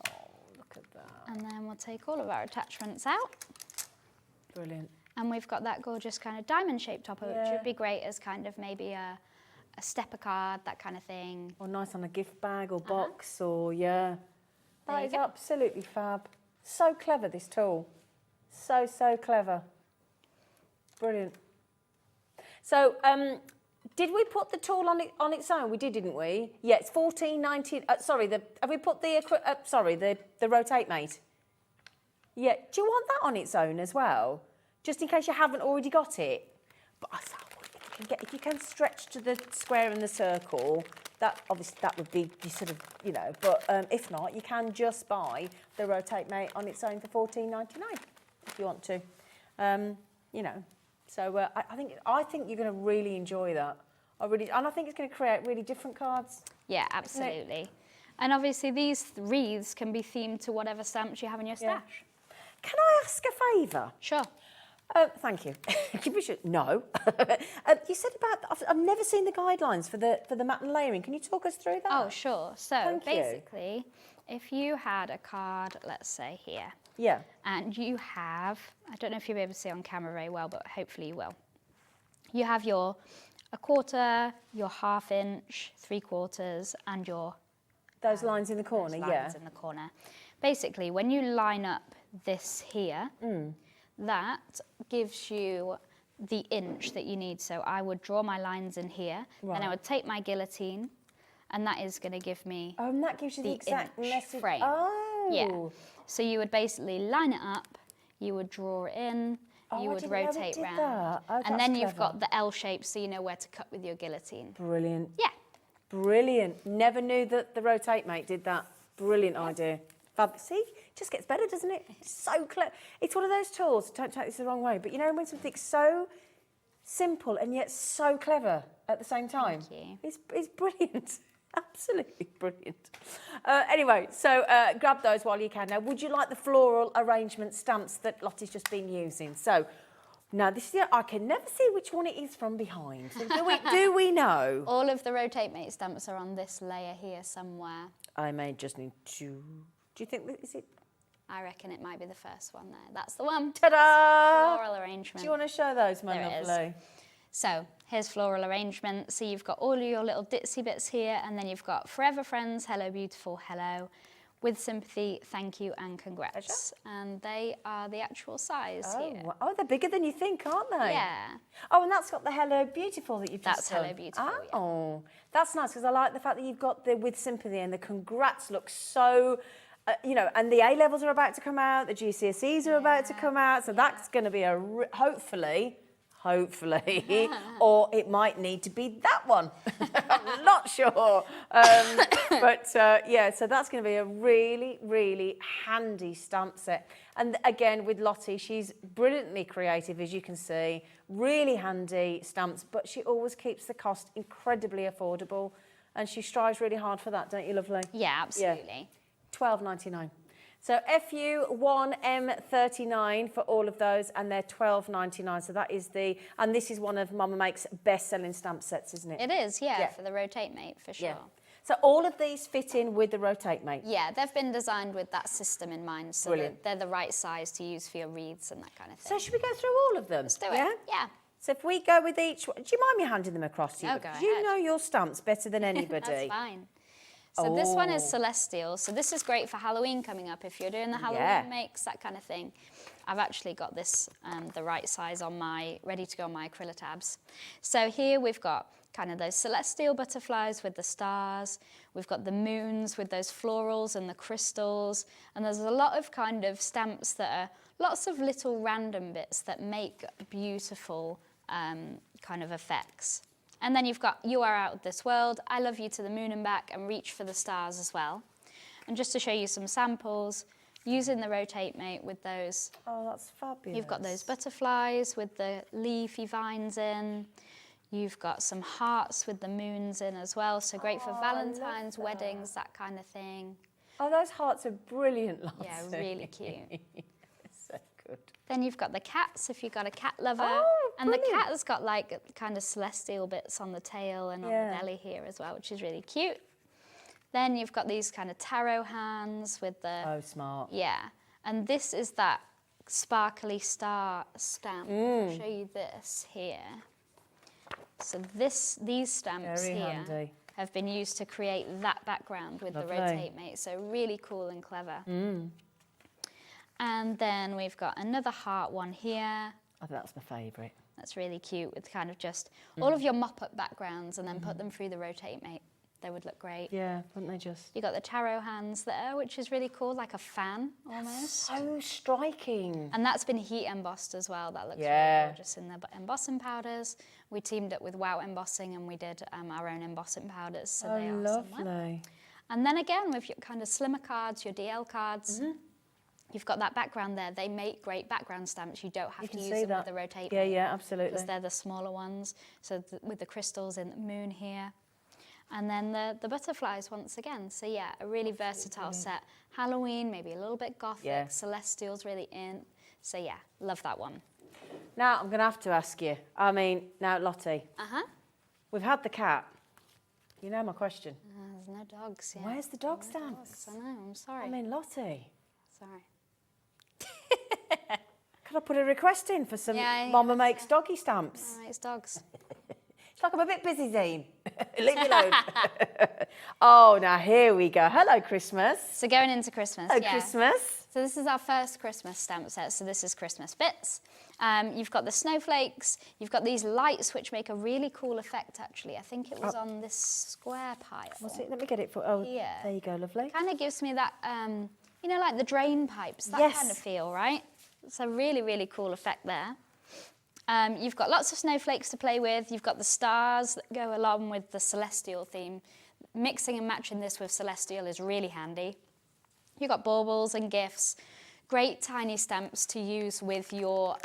Oh, look at that. And then we'll take all of our attachments out. Brilliant. And we've got that gorgeous kind of diamond-shaped topper, which would be great as kind of maybe a stepper card, that kind of thing. Or nice on a gift bag or box or, yeah. That is absolutely fab. So clever, this tool. So, so clever. Brilliant. So, did we put the tool on its own? We did, didn't we? Yeah, it's $14.19. Sorry, have we put the Rotate Mate? Yeah. Do you want that on its own as well, just in case you haven't already got it? But I thought, if you can stretch to the square and the circle, that obviously that would be sort of, you know. But if not, you can just buy the Rotate Mate on its own for $14.99 if you want to. You know. So I think you're going to really enjoy that. And I think it's going to create really different cards. Yeah, absolutely. And obviously these wreaths can be themed to whatever stamps you have in your stash. Yeah. Can I ask a favour? Sure. Thank you. No. You said about, I've never seen the guidelines for the mat and layering. Can you talk us through that? Oh, sure. So Thank you. basically, if you had a card, let's say here, Yeah. and you have, I don't know if you'll be able to see on camera very well, but hopefully you will. You have your 1/4, your 1/2 inch, 3/4, and your Those lines in the corner, lines in the corner. Basically, when you line up this here, that gives you the inch that you need. So I would draw my lines in here, and I would take my guillotine, and that is going to give me and that gives you the exact inch message. frame. Oh. Yeah. So you would basically line it up, you would draw it in, you I would didn't know it rotate did round, that. Oh, and then that's you've clever. got the L shape, so you know where to cut with your guillotine. Brilliant. Yeah. Brilliant. Never knew that the Rotate Mate did that. Brilliant idea. Fab. See, it just gets better, doesn't it? It's so clever. It's one of those tools, don't take this the wrong way, but you know when something's so simple and yet so clever at the same time? Thank you. It's brilliant. Absolutely brilliant. Anyway, so grab those while you can. Now, would you like the floral arrangement stamps that Lottie's just been using? So, now this is, I can never see which one it is from behind. So do we know? All of the Rotate Mate stamps are on this layer here somewhere. I may just need to... Do you think, is it? I reckon it might be the first one there. That's the one. Ta-da! Floral arrangement. Do you want to show those, my There it is. lovely? So here's floral arrangement. So you've got all of your little ditzy bits here, and then you've got Forever Friends, Hello Beautiful, Hello, With Sympathy, Thank You, and Congrats. And they are the actual size here. Oh, they're bigger than you think, aren't they? Yeah. Oh, and that's got the Hello Beautiful that you've just That's Hello done. Beautiful, yeah. Oh, that's nice, because I like the fact that you've got the With Sympathy and the Congrats look so... you know, and the A-levels are about to come out, the GCSEs are about to come out, so that's going to be a, hopefully, or it might need to be that one. I'm not sure. Yeah, so that's going to be a really, really handy stamp set. And again, with Lottie, she's brilliantly creative, as you can see, really handy stamps, but she always keeps the cost incredibly affordable, and she strives really hard for that, don't you, lovely? Yeah, absolutely. $12.99. So FU1M39 for all of those, and they're $12.99. So that is and this is one of Mama Make's best-selling stamp sets, isn't it? It is, yeah, for the Rotate Mate, for sure. Yeah. So all of these fit in with the Rotate Mate? Yeah, they've been designed with that system in mind, so they're the right size to use for your wreaths and that kind of thing. So should we go through all of them? Let's do it, yeah. So if we go with each one, do you mind me handing them across to you? Oh, go You ahead. know your stamps better than anybody. That's fine. So this one is Celestial. So this is great for Halloween coming up. If you're doing the Halloween makes, that kind of thing. I've actually got this the right size on ready to go on my Acrylitabs. So here we've got kind of those celestial butterflies with the stars. We've got the moons with those florals and the crystals. And there's a lot of kind of stamps that are lots of little random bits that make beautiful kind of effects. And then you've got You Are Out of This World, I Love You to the Moon and Back, and Reach for the Stars as well. And just to show you some samples, using the Rotate Mate with those. Oh, that's fabulous. You've got those butterflies with the leafy vines in. You've got some hearts with the moons in as well. So great for Valentine's, weddings, that kind of thing. Oh, those hearts are brilliant, Lottie. Yeah, really cute. So good. Then you've got the cats, if you've got a cat lover. Oh, and the cat has got like kind of celestial bits on the tail and on the belly here as well, which is really cute. Then you've got these kind of tarot hands with the... Oh, smart. Yeah. And this is that sparkly star stamp. I'll show you this here. So these stamps Very here handy. have been used to create that background with Lovely. the Rotate Mate. So really cool and clever. And then we've got another heart one here. I think that's my favourite. That's really cute with kind of just all of your mop-up backgrounds and then put them through the Rotate Mate. They would look great. Yeah, wouldn't they just? You got the tarot hands there, which is really cool, like a fan almost. So striking. And that's been heat embossed as well. That looks really gorgeous in the embossing powders. We teamed up with Wow Embossing and we did our own embossing powders. So they are somewhere. Lovely. And then again, with your kind of slimmer cards, your DL cards, you've got that background there. They make great background stamps. You don't have to use them with the Rotate Mate. Yeah, absolutely. Because they're the smaller ones. So with the crystals in the moon here. And then the butterflies once again. So yeah, a really versatile set. Halloween, maybe a little bit gothic. Celestial's really in. So yeah, love that one. Now, I'm going to have to ask you. I mean, now, Lottie. We've had the cat. You know my question. There's no dogs yet. Where's the dog stamps? I know, I'm sorry. I mean, Lottie. Sorry. Could I put a request in for some Mama Makes doggy stamps? All right, it's dogs. It's like I'm a bit busy, Zine. Leave me alone. Oh, now here we go. Hello, Christmas. So going into Christmas, Hello, Christmas. So this is our first Christmas stamp set. So this is Christmas bits. You've got the snowflakes. You've got these lights, which make a really cool effect, actually. I think it was on this square pile. What's it? Let me get it for... Oh, here. There you go, lovely. Kind of gives me that, you know, like the drain pipes, that kind of feel, right? It's a really, really cool effect there. You've got lots of snowflakes to play with. You've got the stars that go along with the celestial theme. Mixing and matching this with celestial is really handy. You've got baubles and gifts. Great tiny stamps to use with your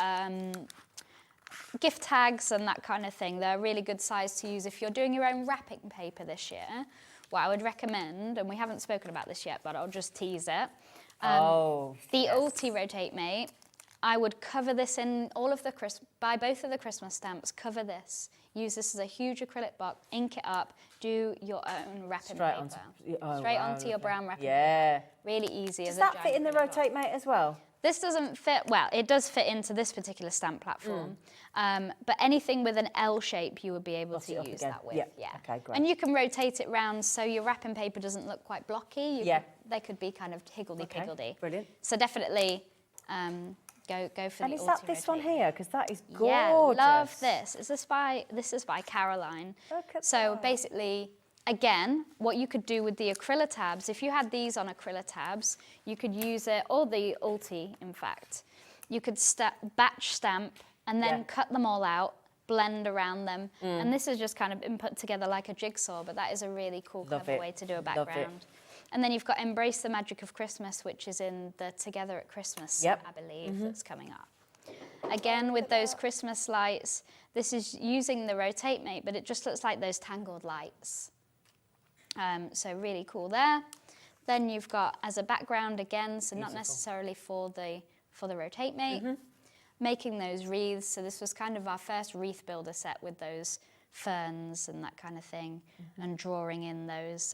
gift tags and that kind of thing. They're a really good size to use if you're doing your own wrapping paper this year. What I would recommend, and we haven't spoken about this yet, but I'll just tease it. The Ulti Rotate Mate. I would cover this in all of the buy both of the Christmas stamps, cover this. Use this as a huge acrylic box, ink it up, do your own wrapping paper. Straight onto your brown wrapping paper. Really easy. Does that fit in the Rotate Mate as well? This doesn't fit, well, it does fit into this particular stamp platform. But anything with an L shape, you would be able to use that with. Yeah. Okay, great. And you can rotate it round so your wrapping paper doesn't look quite blocky. They could be kind of higgledy-piggledy. Brilliant. So definitely go for the And is that this one here? Because that is gorgeous. Yeah, love this. This is by Caroline. Look at so basically, again, what you could do with the Acrylitabs, if you had these on Acrylitabs, you could use it, or the Ulti, in fact. You could batch stamp and then cut them all out, blend around them. And this has just kind of been put together like a jigsaw, but that is a really cool, clever way to do a background. And then you've got Embrace the Magic of Christmas, which is in the Together at Christmas, I believe, that's coming up. Again, with those Christmas lights, this is using the Rotate Mate, but it just looks like those tangled lights. So really cool there. Then you've got as a background again, so not necessarily for the rotate mate. Making those wreaths. So this was kind of our first wreath builder set with those ferns and that kind of thing, and drawing in those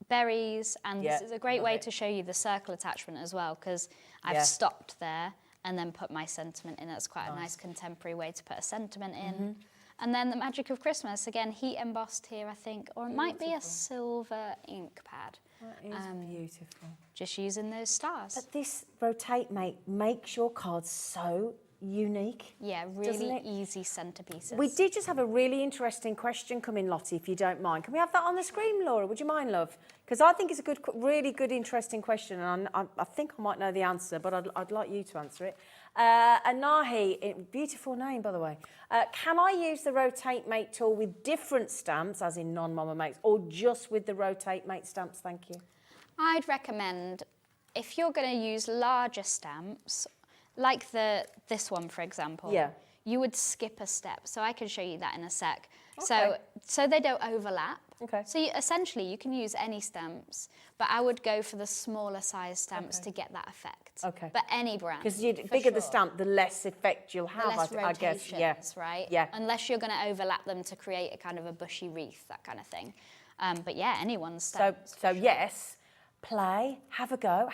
berries. And this is a great way to show you the circle attachment as well, because I've stopped there and then put my sentiment in. That's quite a nice contemporary way to put a sentiment in. And then the magic of Christmas, again, heat embossed here, I think, or it might be a silver ink pad. That is beautiful. Just using those stars. But this rotate mate makes your cards so unique. Yeah, really easy centerpieces. We did just have a really interesting question come in, Lottie, if you don't mind. Can we have that on the screen, Laura? Would you mind, love? Because I think it's a really good, interesting question, and I think I might know the answer, but I'd like you to answer it. Anahi, beautiful name, by the way. Can I use the rotate mate tool with different stamps, as in non-mama mates, or just with the rotate mate stamps? Thank you. I'd recommend, if you're going to use larger stamps, like this one, for example, you would skip a step. So I can show you that in a sec. Okay. So they don't overlap. Okay. So essentially, you can use any stamps, but I would go for the smaller size stamps to get that effect. Okay. But any brand. Because the bigger the stamp, the less effect you'll have, I guess. Yeah. Right? Yeah. Unless you're going to overlap them to create a kind of a bushy wreath, that kind of thing. But yeah, anyone's stamps. So yes, play, have a go.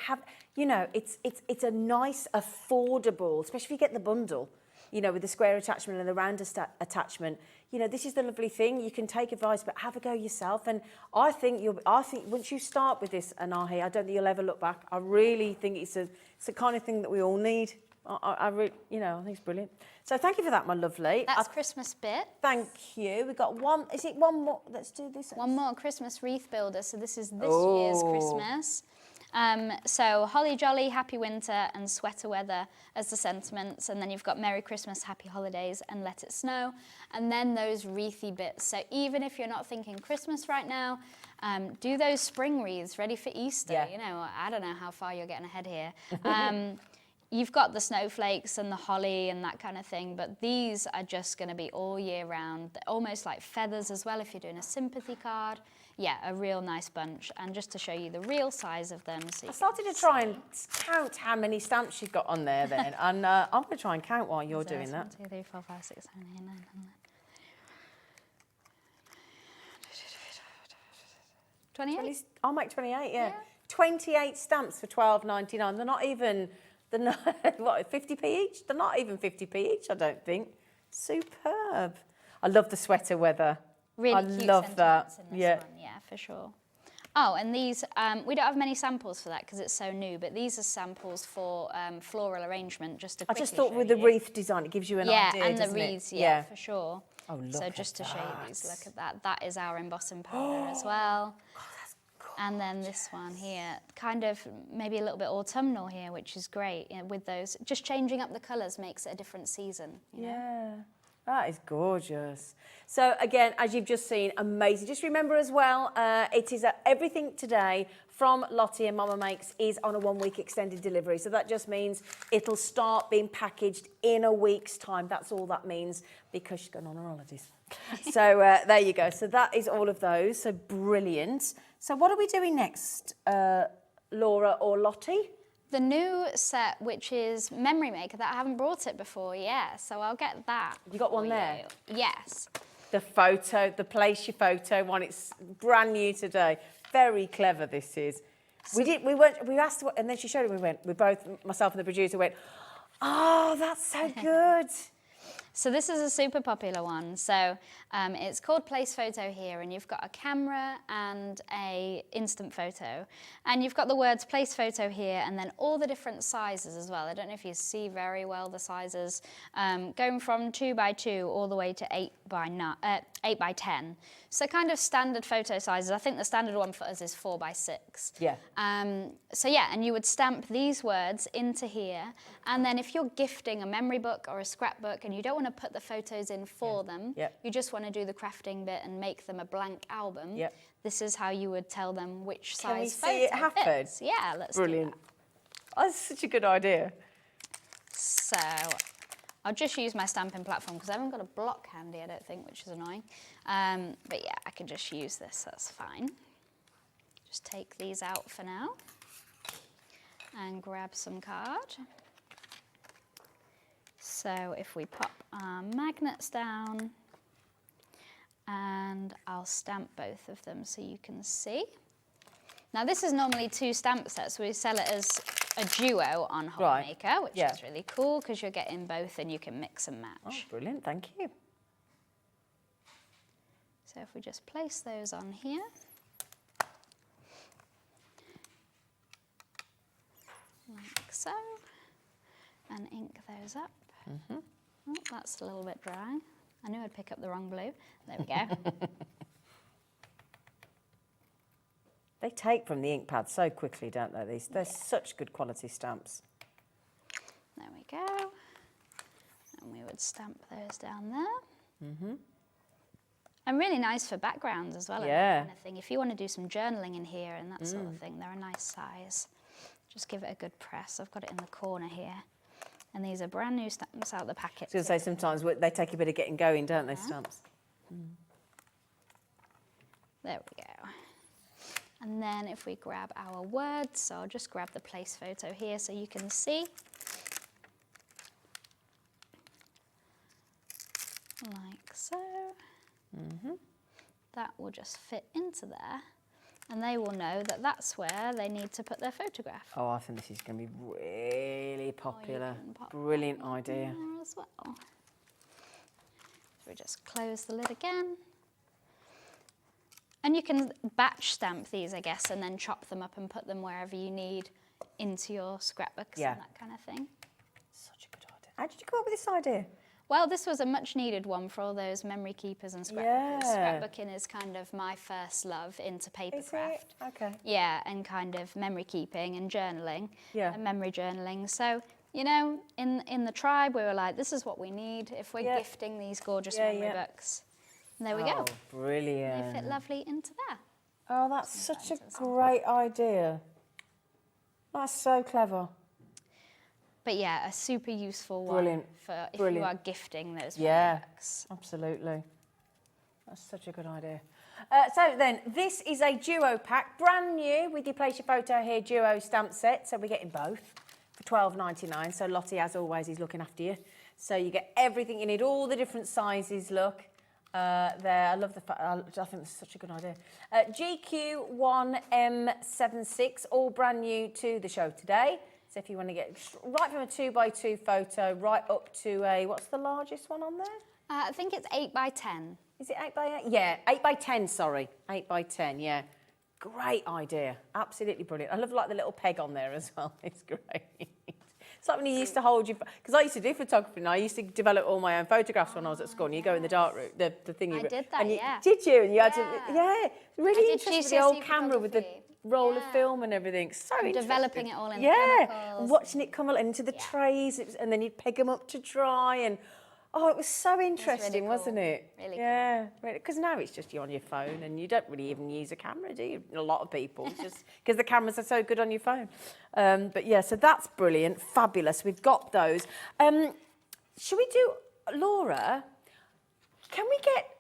It's a nice, affordable, especially if you get the bundle, with the square attachment and the round attachment. This is the lovely thing. You can take advice, but have a go yourself. And I think once you start with this, Anahi, I don't think you'll ever look back. I really think it's the kind of thing that we all need. I think it's brilliant. So thank you for that, my lovely. That's Christmas bit. Thank you. We've got one. Is it one more? Let's do this. One more Christmas wreath builder. So this is this year's Christmas. So holly jolly, happy winter, and sweater weather as the sentiments, and then you've got Merry Christmas, Happy Holidays, and Let It Snow, and then those wreathy bits. So even if you're not thinking Christmas right now, do those spring wreaths ready for Easter. I don't know how far you're getting ahead here. You've got the snowflakes and the holly and that kind of thing, but these are just going to be all year round. They're almost like feathers as well if you're doing a sympathy card. Yeah, a real nice bunch. And just to show you the real size of them. So I started to try and count how many stamps you've got on there then. And I'm going to try and count while you're doing that. 1, 2, 3, 4, 5, 6, 7, 8, 9, 10. 28? I'll make 28, yeah. 28 stamps for $12.99. They're not even, what, 50p each? They're not even 50p each, I don't think. Superb. I love the sweater weather. Really cute love that. In this one. Yeah, for sure. Oh, and these, we don't have many samples for that because it's so new, but these are samples for floral arrangement, just to quickly I just thought with the wreath design, it gives you an idea, and the wreaths, yeah, for sure. Oh, look so just to show you these, look at that. That is our embossing powder as well. God, that's gorgeous. And then this one here, kind of maybe a little bit autumnal here, which is great. With those, just changing up the colours makes it a different season. You know? That is gorgeous. So again, as you've just seen, amazing. Just remember as well, it is everything today from Loti and Mama Makes is on a 1-week extended delivery. So that just means it'll start being packaged in a week's time. That's all that means because she's going on her holidays. So there you go. So that is all of those. So brilliant. So what are we doing next, Laura or Loti? The new set, which is Memory Maker, that I haven't brought it before, so I'll get that. You got one there? Yes. The photo, the place your photo one, it's brand new today. Very clever this is. We asked, and then she showed it, we both, myself and the producer went, oh, that's so good. So this is a super popular one. So it's called Place Photo here, and you've got a camera and a instant photo. And you've got the words Place Photo here, and then all the different sizes as well. I don't know if you see very well the sizes, going from 2x2 all the way to 8x10. So kind of standard photo sizes. I think the standard one for us is 4x6. Yeah. So yeah, and you would stamp these words into here, and then if you're gifting a memory book or a scrapbook and you don't want to put the photos in for them, you just want to do the crafting bit and make them a blank album, this is how you would tell them which size photo see it happen? Fits. Yeah, let's Brilliant. do that. Oh, that's such a good idea. So I'll just use my stamping platform because I haven't got a block handy, I don't think, which is annoying. But yeah, I can just use this, that's fine. Just take these out for now and grab some card. So if we pop our magnets down, and I'll stamp both of them so you can see. Now this is normally 2 stamp sets. We sell it as a duo on Hobby Maker, which is really cool because you're getting both and you can mix and match. Oh, brilliant, thank you. So if we just place those on here. Like so. And ink those up. Oh, that's a little bit dry. I knew I'd pick up the wrong blue. There we go. They take from the ink pad so quickly, don't they? They're such good quality stamps. There we go. And we would stamp those down there. And really nice for backgrounds as well. And that kind of thing. If you want to do some journaling in here and that sort of thing, they're a nice size. Just give it a good press. I've got it in the corner here. And these are brand new stamps out of the packet. I was going to say, sometimes they take a bit of getting going, don't they, stamps? There we go. And then if we grab our words, so I'll just grab the place photo here so you can see. Like so. That will just fit into there. And they will know that that's where they need to put their photograph. Oh, I think this is going to be really popular. Brilliant idea. There as well. So we just close the lid again. And you can batch stamp these, I guess, and then chop them up and put them wherever you need into your scrapbooks and that kind of thing. Such a good idea. How did you come up with this idea? Well, this was a much needed one for all those memory keepers and scrapbookers. Scrapbooking is kind of my first love into papercraft. Okay. Yeah, and kind of memory keeping and journaling, and memory journaling. So, you know, in the tribe, we were like, this is what we need if we're gifting these gorgeous memory books. And there we go. Brilliant. They fit lovely into there. Oh, that's such a great idea. That's so clever. But yeah, a super useful one for if you are gifting those books. Absolutely. That's such a good idea. So then, this is a duo pack, brand new, with your place your photo here duo stamp set. So we're getting both for $12.99. So Lottie, as always, is looking after you. So you get everything you need, all the different sizes. Look there. I love I think this is such a good idea. GQ1M76, all brand new to the show today. So if you want to get right from a 2x2 photo right up to a, what's the largest one on there? I think it's 8x10. Is it 8x8? Yeah, 8x10, sorry. 8x10, yeah. Great idea. Absolutely brilliant. I love like the little peg on there as well. It's great. It's like when you used to hold your, because I used to do photography and I used to develop all my own photographs when I was at school and you go in the dark room, the thing you... I did that, Did you? And you had to, really interesting with the GCSE old camera with the roll of film and everything. So interesting. Developing it all in chemicals. And watching it come into the trays and then you'd peg them up to dry and... Oh, it was so interesting, wasn't it? Really cool. Yeah, because now it's just you on your phone and you don't really even use a camera, do you? A lot of people, just because the cameras are so good on your phone. But yeah, so that's brilliant, fabulous. We've got those. Should we do, Laura, can we get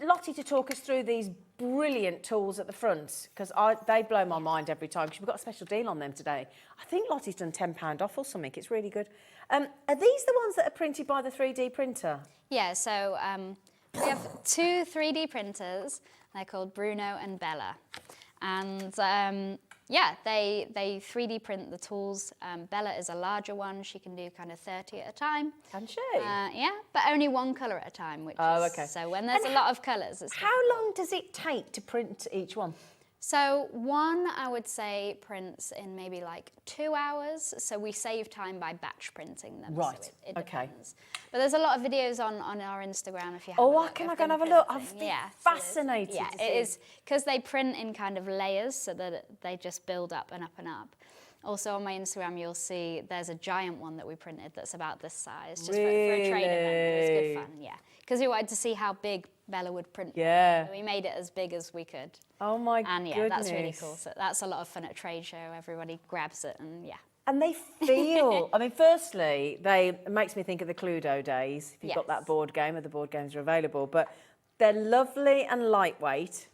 Lottie to talk us through these brilliant tools at the front? Because they blow my mind every time, because we've got a special deal on them today. I think Lottie's done £10 off or something. It's really good. Are these the ones that are printed by the 3D printer? Yeah, so we have 2 3D printers. They're called Bruno and Bella. And yeah, they 3D print the tools. Bella is a larger one. She can do kind of 30 at a time. Can she? Yeah, but only one colour at a time. Which is, okay. So when there's a lot of colours, it's how long does it take to print each one? So one, I would say, prints in maybe like 2 hours. So we save time by batch printing them. Right, So it depends. But there's a lot of videos on our Instagram if you have a look. Can I go and have a look? I've been fascinated Yeah, to see. it is, because they print in kind of layers so that they just build up and up and up. Also on my Instagram, you'll see there's a giant one that we printed that's about this size, just for a trade event. It was good fun, yeah. Because we wanted to see how big Bella would print. Yeah. So we made it as big as we could. Oh my goodness. And yeah, that's really cool. So that's a lot of fun at a trade show. Everybody grabs it and yeah. And they feel, I mean, firstly, it makes me think of the Cluedo days, if you've got that board game, or the board games are available, but they're lovely and lightweight,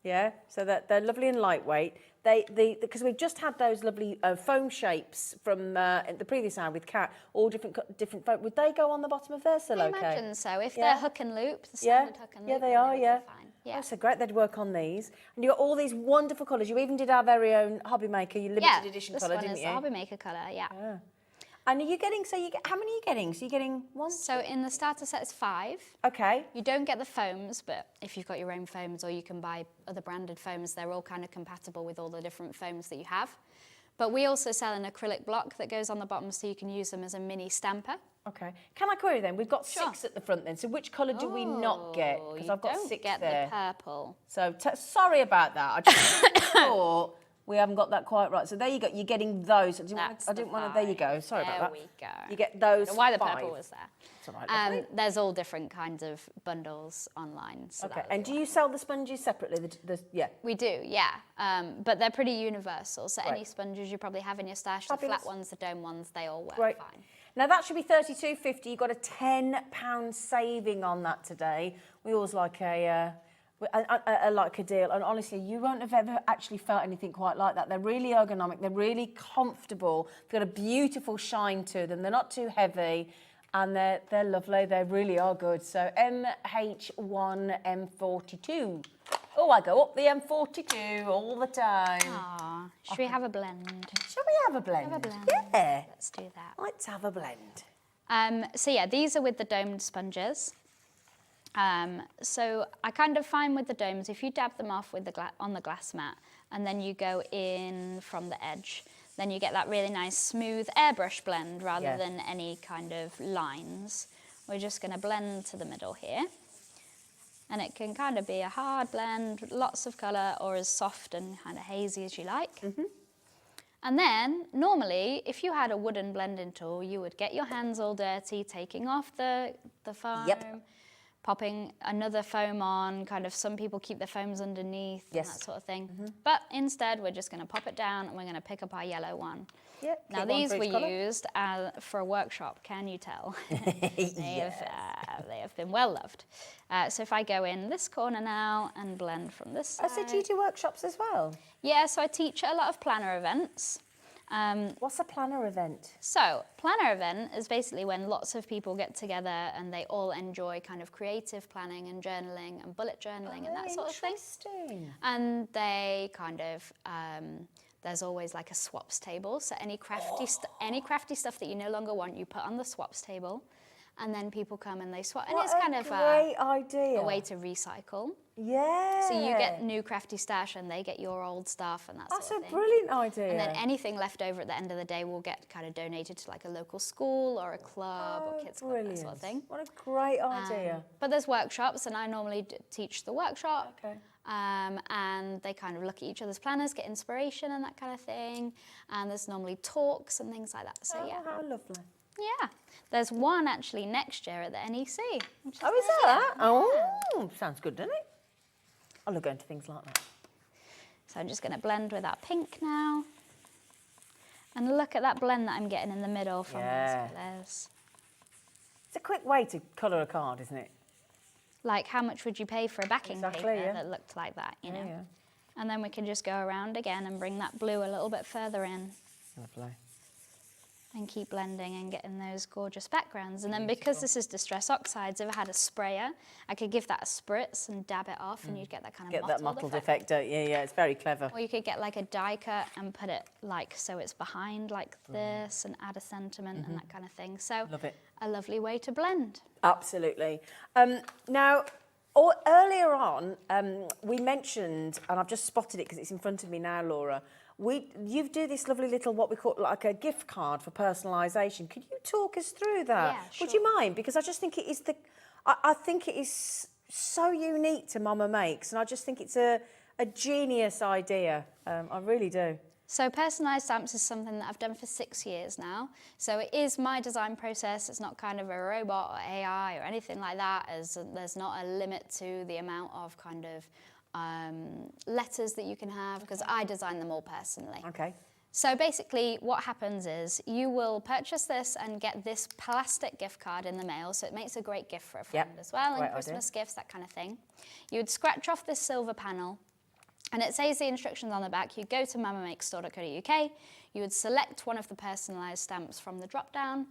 yeah? So they're lovely and lightweight. because we've just had those lovely foam shapes from the previous hour with Cat, all different foam. Would they go on the bottom of theirs still I okay? imagine so. If they're hook and loop, the Yeah, standard hook and loop, yeah, they then are. would be Yeah. fine. Yeah. Oh, so great. They'd work on these, and you got all these wonderful colours. You even did our very own Hobby Maker, your limited edition colour, didn't this you? one is the Hobby Maker colour, yeah. And are you getting? So you get how many are you getting? So you're getting one. So in the starter set, it's 5. Okay. You don't get the foams, but if you've got your own foams or you can buy other branded foams, they're all kind of compatible with all the different foams that you have. But we also sell an acrylic block that goes on the bottom so you can use them as a mini stamper. Okay. Can I query then? We've got 6 at the front then. So which colour do we not get? Because I've got don't 6 get there. the purple. So sorry about that. I just thought we haven't got that quite right. So there you go. You're getting those. I didn't want to. There you go. Sorry about that. There we go. You get those. Why the 5. purple was there? It's all right, lovely. There's all different kinds of bundles online. So Okay. And do you sell the sponges separately? Yeah. We do, yeah. But they're pretty universal. So any Right. sponges you probably have in your stash, Fabulous. the flat ones, the dome ones, they all work Right. fine. Now that should be £32.50. You got a £10 saving on that today. We always like a deal, and honestly, you won't have ever actually felt anything quite like that. They're really ergonomic. They're really comfortable. They've got a beautiful shine to them. They're not too heavy, and they're lovely. They really are good. So MH1 M42. Oh, I go up the M42 all the time. Aw, should we have a blend? Shall we have a blend? Have a blend. Yeah. Let's do that. Let's have a blend. So yeah, these are with the domed sponges. So I kind of find with the domes, if you dab them off with on the glass mat and then you go in from the edge, then you get that really nice smooth airbrush blend rather than any kind of lines. We're just going to blend to the middle here. And it can kind of be a hard blend, lots of colour, or as soft and kind of hazy as you like. And then, normally, if you had a wooden blending tool, you would get your hands all dirty, taking off the foam, popping another foam on, kind of some people keep their foams underneath and that sort of thing. But instead, we're just going to pop it down and we're going to pick up our yellow one. Now these were used for a workshop, can you tell? They have been well loved. So if I go in this corner now and blend from this side. So do you do workshops as well? Yeah, so I teach at a lot of planner events. What's a planner event? So, planner event is basically when lots of people get together and they all enjoy kind of creative planning and journaling and bullet journaling and that sort of thing. Interesting. And they kind of, there's always like a swaps table. So any crafty stuff that you no longer want, you put on the swaps table. And then people come and they swap. And it's kind of great idea. a way to recycle. Yeah. So you get new crafty stash and they get your old stuff and that That's sort of a thing. brilliant idea. And then anything left over at the end of the day will get kind of donated to like a local school or a club or kids club, that sort of thing. What a great idea. But there's workshops and I normally teach the workshop. Okay. And they kind of look at each other's planners, get inspiration and that kind of thing. And there's normally talks and things like that. So yeah. How lovely. Yeah. There's one actually next year at the NEC. Which is Oh, is that? Oh, sounds good, doesn't it? I love going to things like that. So I'm just going to blend with that pink now. And look at that blend that I'm getting in the middle from those colours. It's a quick way to colour a card, isn't it? Like, how much would you pay for a backing paper yeah. that looked like that, you know? Yeah. And then we can just go around again and bring that blue a little bit further in. Lovely. And keep blending and getting those gorgeous backgrounds. And then because this is Distress Oxides, if I had a sprayer, I could give that a spritz and dab it off and you'd get that kind of mottled effect, don't you? Yeah, it's very clever. Or you could get like a die cut and put it like so it's behind like this and add a sentiment and that kind of thing. So Love it. A lovely way to blend. Absolutely. Now, earlier on, we mentioned, and I've just spotted it because it's in front of me now, Laura, you do this lovely little, what we call like a gift card for personalisation. Could you talk us through that? Yeah, Would you mind? Because I just think it is I think it is so unique to Mama Makes, and I just think it's a genius idea. I really do. So personalised stamps is something that I've done for 6 years now. So it is my design process. It's not kind of a robot or AI or anything like that, as there's not a limit to the amount of kind of letters that you can have, because I design them all personally. Okay. So basically what happens is you will purchase this and get this plastic gift card in the mail, so it makes a great gift for a friend as well, and Christmas gifts, that kind of thing. You would scratch off this silver panel And it says the instructions on the back. You go to mamamakestore.co.uk, you would select one of the personalised stamps from the drop-down,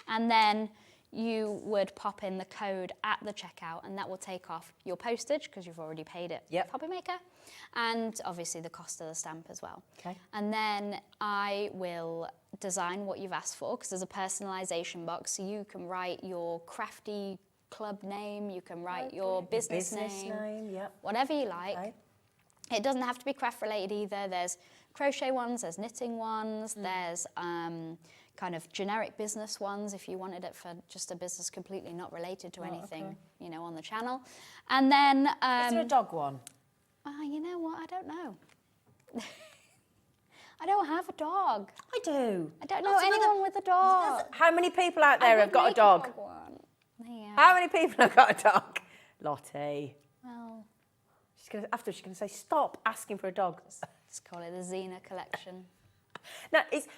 and then you would pop in the code at the checkout, and that will take off your postage, because you've already paid it with Hobbymaker, and obviously the cost of the stamp as well. Okay. And then I will design what you've asked for, because there's a personalisation box, so you can write your crafty club name, you can write your business name, whatever you like. Okay. It doesn't have to be craft related either. There's crochet ones, there's knitting ones, there's kind of generic business ones if you wanted it for just a business completely not related to anything, you know, on the channel. And then... is there a dog one? You know what, I don't know. I don't have a dog. I do. I don't know anyone with a dog. How many people out there have got a dog? Yeah. How many people have got a dog? Lottie. Well... After she's going to say, stop asking for a dog. Let's call it the Xena collection. Now, is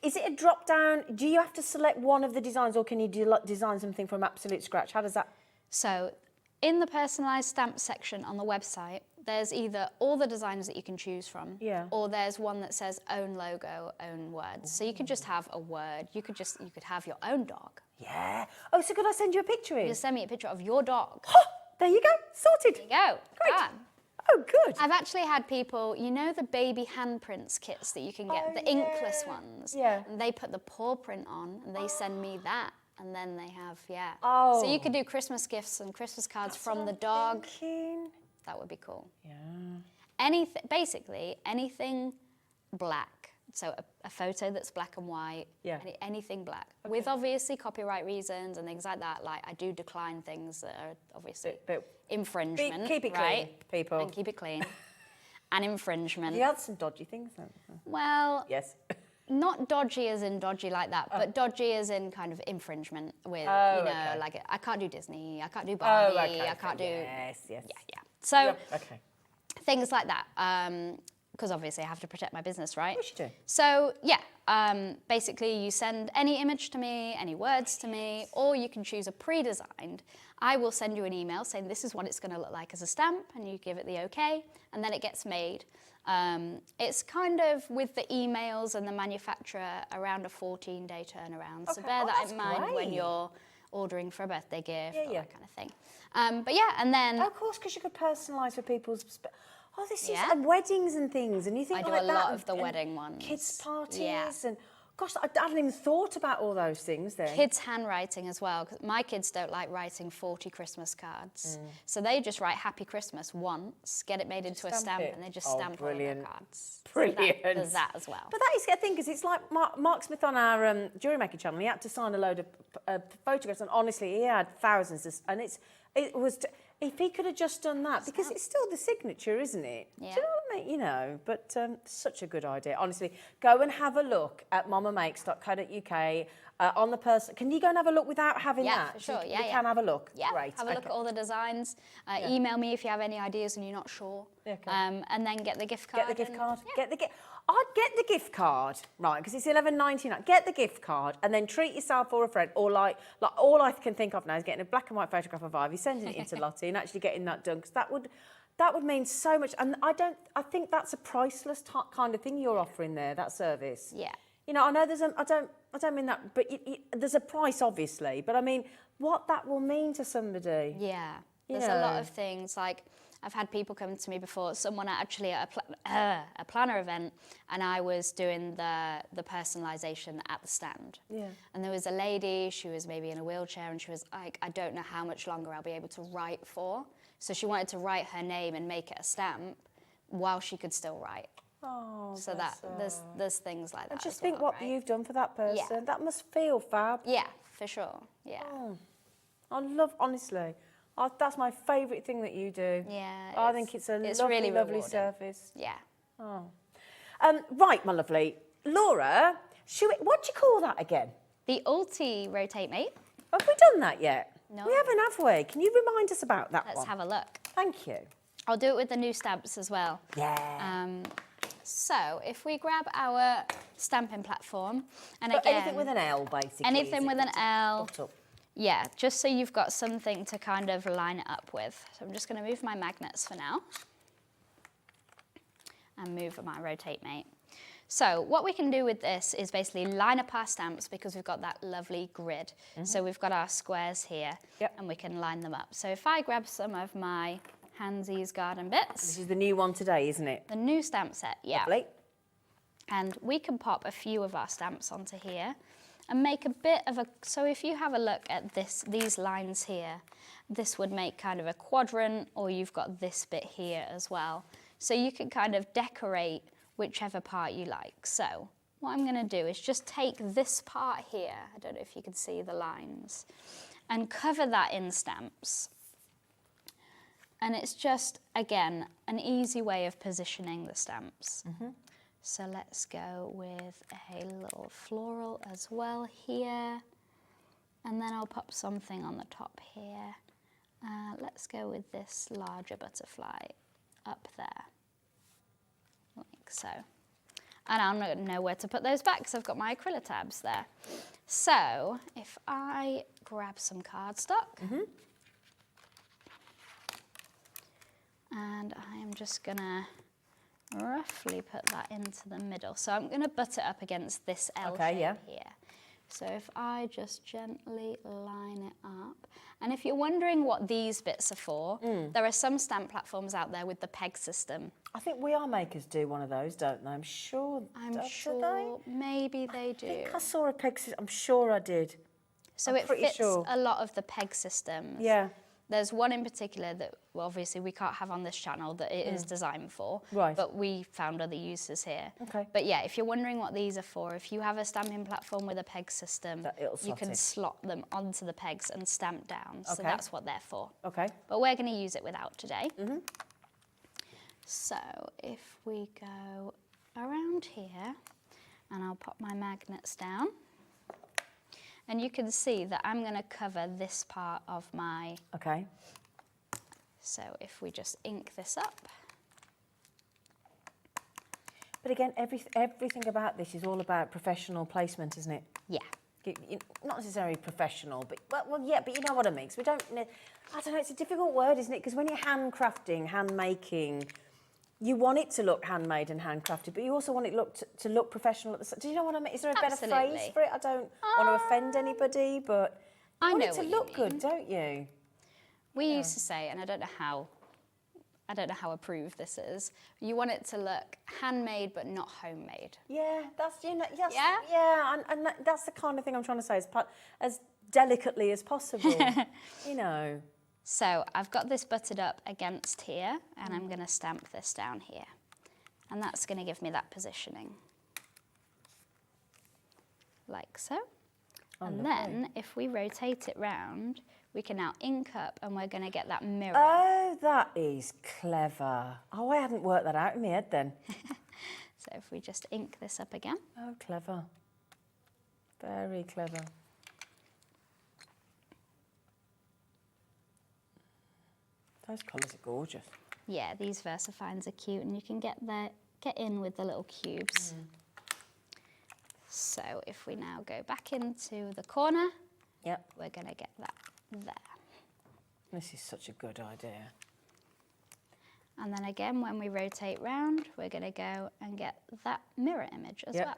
it a drop down? Do you have to select one of the designs, or can you design something from absolute scratch? How does that? So, in the personalised stamp section on the website, there's either all the designs that you can choose from, or there's one that says own logo, own words. So you could just have a word. You could have your own dog. Yeah. Oh, so could I send you a picture in? Just send me a picture of your dog. There you go. Sorted. There you go. Great. Done. Oh, good. I've actually had people, you know the baby handprints kits that you can get, the inkless ones? Yeah. And they put the paw print on, and they send me that, and then they have, Oh. So you could do Christmas gifts and Christmas cards from the dog. Thinking. That would be cool. Yeah. Basically, anything black. So a photo that's black and white, anything black. With obviously copyright reasons and things like that, like I do decline things that are obviously infringement. Keep it right? clean, people. And keep it clean. And infringement. You had some dodgy things then? Well, yes. Not dodgy as in dodgy like that, but dodgy as in kind of infringement with, like I can't do Disney, I can't do Barbie, I can't do... Yes. Yeah. So, things like that. Because obviously I have to protect my business, right? Of course you do. So, basically you send any image to me, any words to me, or you can choose a pre-designed. I will send you an email saying this is what it's going to look like as a stamp, and you give it the okay, and then it gets made. It's kind of, with the emails and the manufacturer, around a 14-day turnaround. So bear that in mind when you're ordering for a birthday gift or that kind of thing. And then... Oh, of course, because you could personalise for people's... this is and weddings and things, and you think I do like a lot of the wedding ones. Kids' parties and gosh, I hadn't even thought about all those things then. Kids' handwriting as well, because my kids don't like writing 40 Christmas cards. So they just write Happy Christmas once, get it made into a stamp, and they just stamp all of their cards. Brilliant. So there's that as well. But that is the thing, because it's like Mark Smith on our jewellery making channel, he had to sign a load of photographs, and honestly, he had thousands, and it was... If he could have just done that, because it's still the signature, isn't it? Yeah. Do you know what I mean? You know, but such a good idea. Honestly, go and have a look at mamamakes.co.uk on the person. Can you go and have a look without having that? Yeah, for sure. You can have a look. Yeah, Great. have a look at all the designs. Email me if you have any ideas and you're not sure. Okay. And then get the gift card. Get the gift card. I'd get the gift card, right, because it's $11.99. Get the gift card and then treat yourself or a friend, or like all I can think of now is getting a black and white photograph of Ivy, sending it into Loti and actually getting that done, because that would mean so much. And I think that's a priceless kind of thing you're offering there, that service. Yeah. You know, I know I don't mean that, but there's a price, obviously, but I mean, what that will mean to somebody. Yeah. There's a lot of things, like, I've had people come to me before, someone actually at a planner event, and I was doing the personalisation at the stand. Yeah. And there was a lady, she was maybe in a wheelchair, and she was like, I don't know how much longer I'll be able to write for. So she wanted to write her name and make it a stamp while she could still write. Oh, so that there's things like that. And just think what you've done for that person. Yeah. That must feel fab. Yeah, for sure. Yeah. Oh, honestly. That's my favourite thing that you do. Yeah. I think it's lovely, lovely service. Yeah. Oh. Right, my lovely. Laura, what do you call that again? The Ulti Rotate Mate. Have we done that yet? No. We haven't, have we? Can you remind us about that one? Let's have a look. Thank you. I'll do it with the new stamps as well. Yeah. So if we grab our stamping platform, and but again... anything with an L, basically. Anything with an L. Bottle. Yeah, just so you've got something to kind of line it up with. So I'm just going to move my magnets for now. and move my rotate mate. So what we can do with this is basically line up our stamps because we've got that lovely grid. So we've got our squares here and we can line them up. So if I grab some of my Handsy's Garden Bits. This is the new one today, isn't it? The new stamp set, yeah. Lovely. And we can pop a few of our stamps onto here and make a bit of a, so if you have a look at these lines here, this would make kind of a quadrant, or you've got this bit here as well. So you can kind of decorate whichever part you like. So what I'm going to do is just take this part here, I don't know if you can see the lines, and cover that in stamps. And it's just, again, an easy way of positioning the stamps. So let's go with a little floral as well here. And then I'll pop something on the top here. Let's go with this larger butterfly up there, like so. And I'll not know where to put those back because I've got my acrylic tabs there. So if I grab some cardstock, and I am just gonna roughly put that into the middle. So I'm gonna butt it up against this L shape here. So if I just gently line it up, and if you're wondering what these bits are for, there are some stamp platforms out there with the peg system. I think We Are Makers do one of those, don't they? I'm sure. I'm sure maybe they do. I think I saw a peg system. I'm sure I did. So it fits a lot of the peg systems. Yeah. There's one in particular that, well, obviously we can't have on this channel that it is designed for, but we found other uses here. Okay. But yeah, if you're wondering what these are for, if you have a stamping platform with a peg system, you can slot them onto the pegs and stamp down. So that's what they're for. Okay. But we're going to use it without today. So if we go around here, and I'll pop my magnets down. And you can see that I'm going to cover this part of my... Okay. So if we just ink this up. But again, everything about this is all about professional placement, isn't it? Yeah. Not necessarily professional, but well, yeah, but you know what I mean. 'Cause we don't... I don't know, it's a difficult word, isn't it? Because when you're hand-crafting, hand-making, you want it to look handmade and handcrafted, but you also want it to look professional at the same. Do you know what I mean? Is there a better phrase for it? I don't want to offend anybody, but you want it to look good, don't you? We used to say, and I don't know how approved this is, you want it to look handmade but not homemade. Yeah, that's, you know, yeah, and that's the kind of thing I'm trying to say, as delicately as possible, you know. So I've got this buttered up against here, and I'm going to stamp this down here. And that's going to give me that positioning. Like so. And then if we rotate it round, we can now ink up, and we're going to get that mirror. Oh, that is clever. Oh, I hadn't worked that out in my head then. So if we just ink this up again. Oh, clever. Very clever. Those colours are gorgeous. Yeah, these VersaFines are cute, and you can get in with the little cubes. So if we now go back into the corner, we're going to get that there. This is such a good idea. And then again, when we rotate round, we're going to go and get that mirror image as well.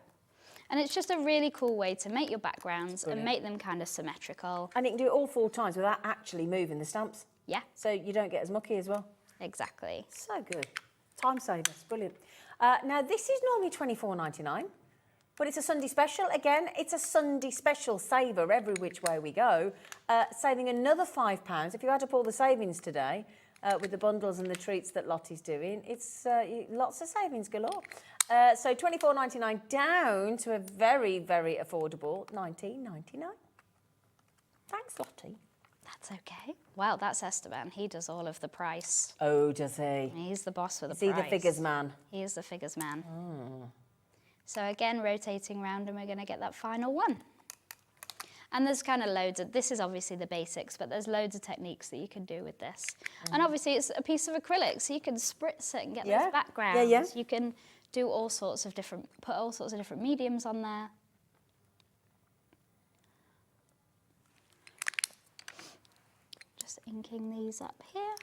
And it's just a really cool way to make your backgrounds and make them kind of symmetrical. And you can do it all 4 times without actually moving the stamps. Yeah. So you don't get as mucky as well. Exactly. So good. Time savers, brilliant. Now this is normally $24.99, but it's a Sunday special. Again, it's a Sunday special saver every which way we go. Saving another £5. If you add up all the savings today, with the bundles and the treats that Lottie's doing, it's lots of savings galore. So $24.99 down to a very, very affordable $19.99. Thanks, Lottie. That's okay. Well, that's Esteban. He does all of the price. Oh, does he? He's the boss for the price. Is he the figures man? He is the figures man. So again, rotating round, and we're going to get that final one. And there's kind of loads of, this is obviously the basics, but there's loads of techniques that you can do with this. And obviously it's a piece of acrylic, so you can spritz it and get those backgrounds. You can do all sorts of different, put all sorts of different mediums on there. Just inking these up here.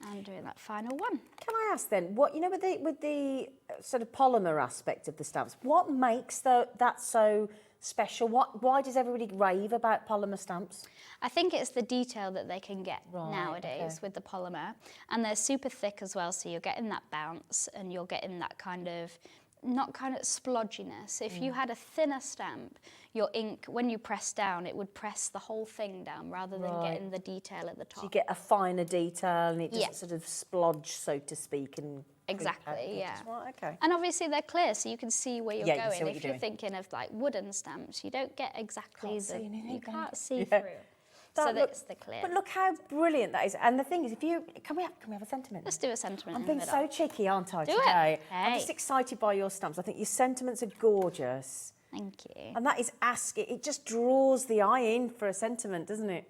And doing that final one. Can I ask then, what with the sort of polymer aspect of the stamps, what makes that so special? Why does everybody rave about polymer stamps? I think it's the detail that they can get nowadays with the polymer, and they're super thick as well, so you're getting that bounce and you're getting that kind of, not kind of splodginess. If you had a thinner stamp, your ink, when you press down, it would press the whole thing down rather than getting the detail at the top. So you get a finer detail and it doesn't sort of splodge, so to speak. And exactly, yeah. Right, okay. And obviously they're clear, so you can see where you're Yeah, you going. can see what If you're you're doing. thinking of like wooden stamps, you don't get exactly you can't see Yeah. through. So that's the clear. But look how brilliant that is. And the thing is, can we have a sentiment? Let's do a sentiment. I'm in the being middle. so cheeky, aren't I, Do it. today? I'm Hey. just excited by your stamps. I think your sentiments are gorgeous. Thank you. And that is it just draws the eye in for a sentiment, doesn't it?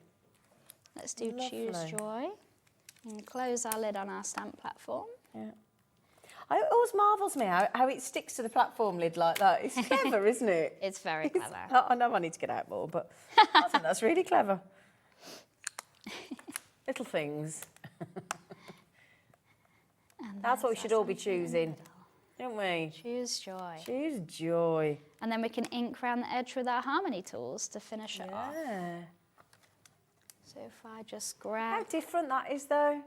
Let's do Choose Joy. And close our lid on our stamp platform. Yeah. It always marvels me how it sticks to the platform lid like that. It's clever, isn't it? It's very clever. I know I need to get out more, but I think that's really clever. Little things. And That's what we there's should our all be sentiment in the choosing, middle. don't we? Choose Joy. Choose joy. And then we can ink around the edge with our harmony tools to finish it off. Yeah. So if I just How grab, different that is, though,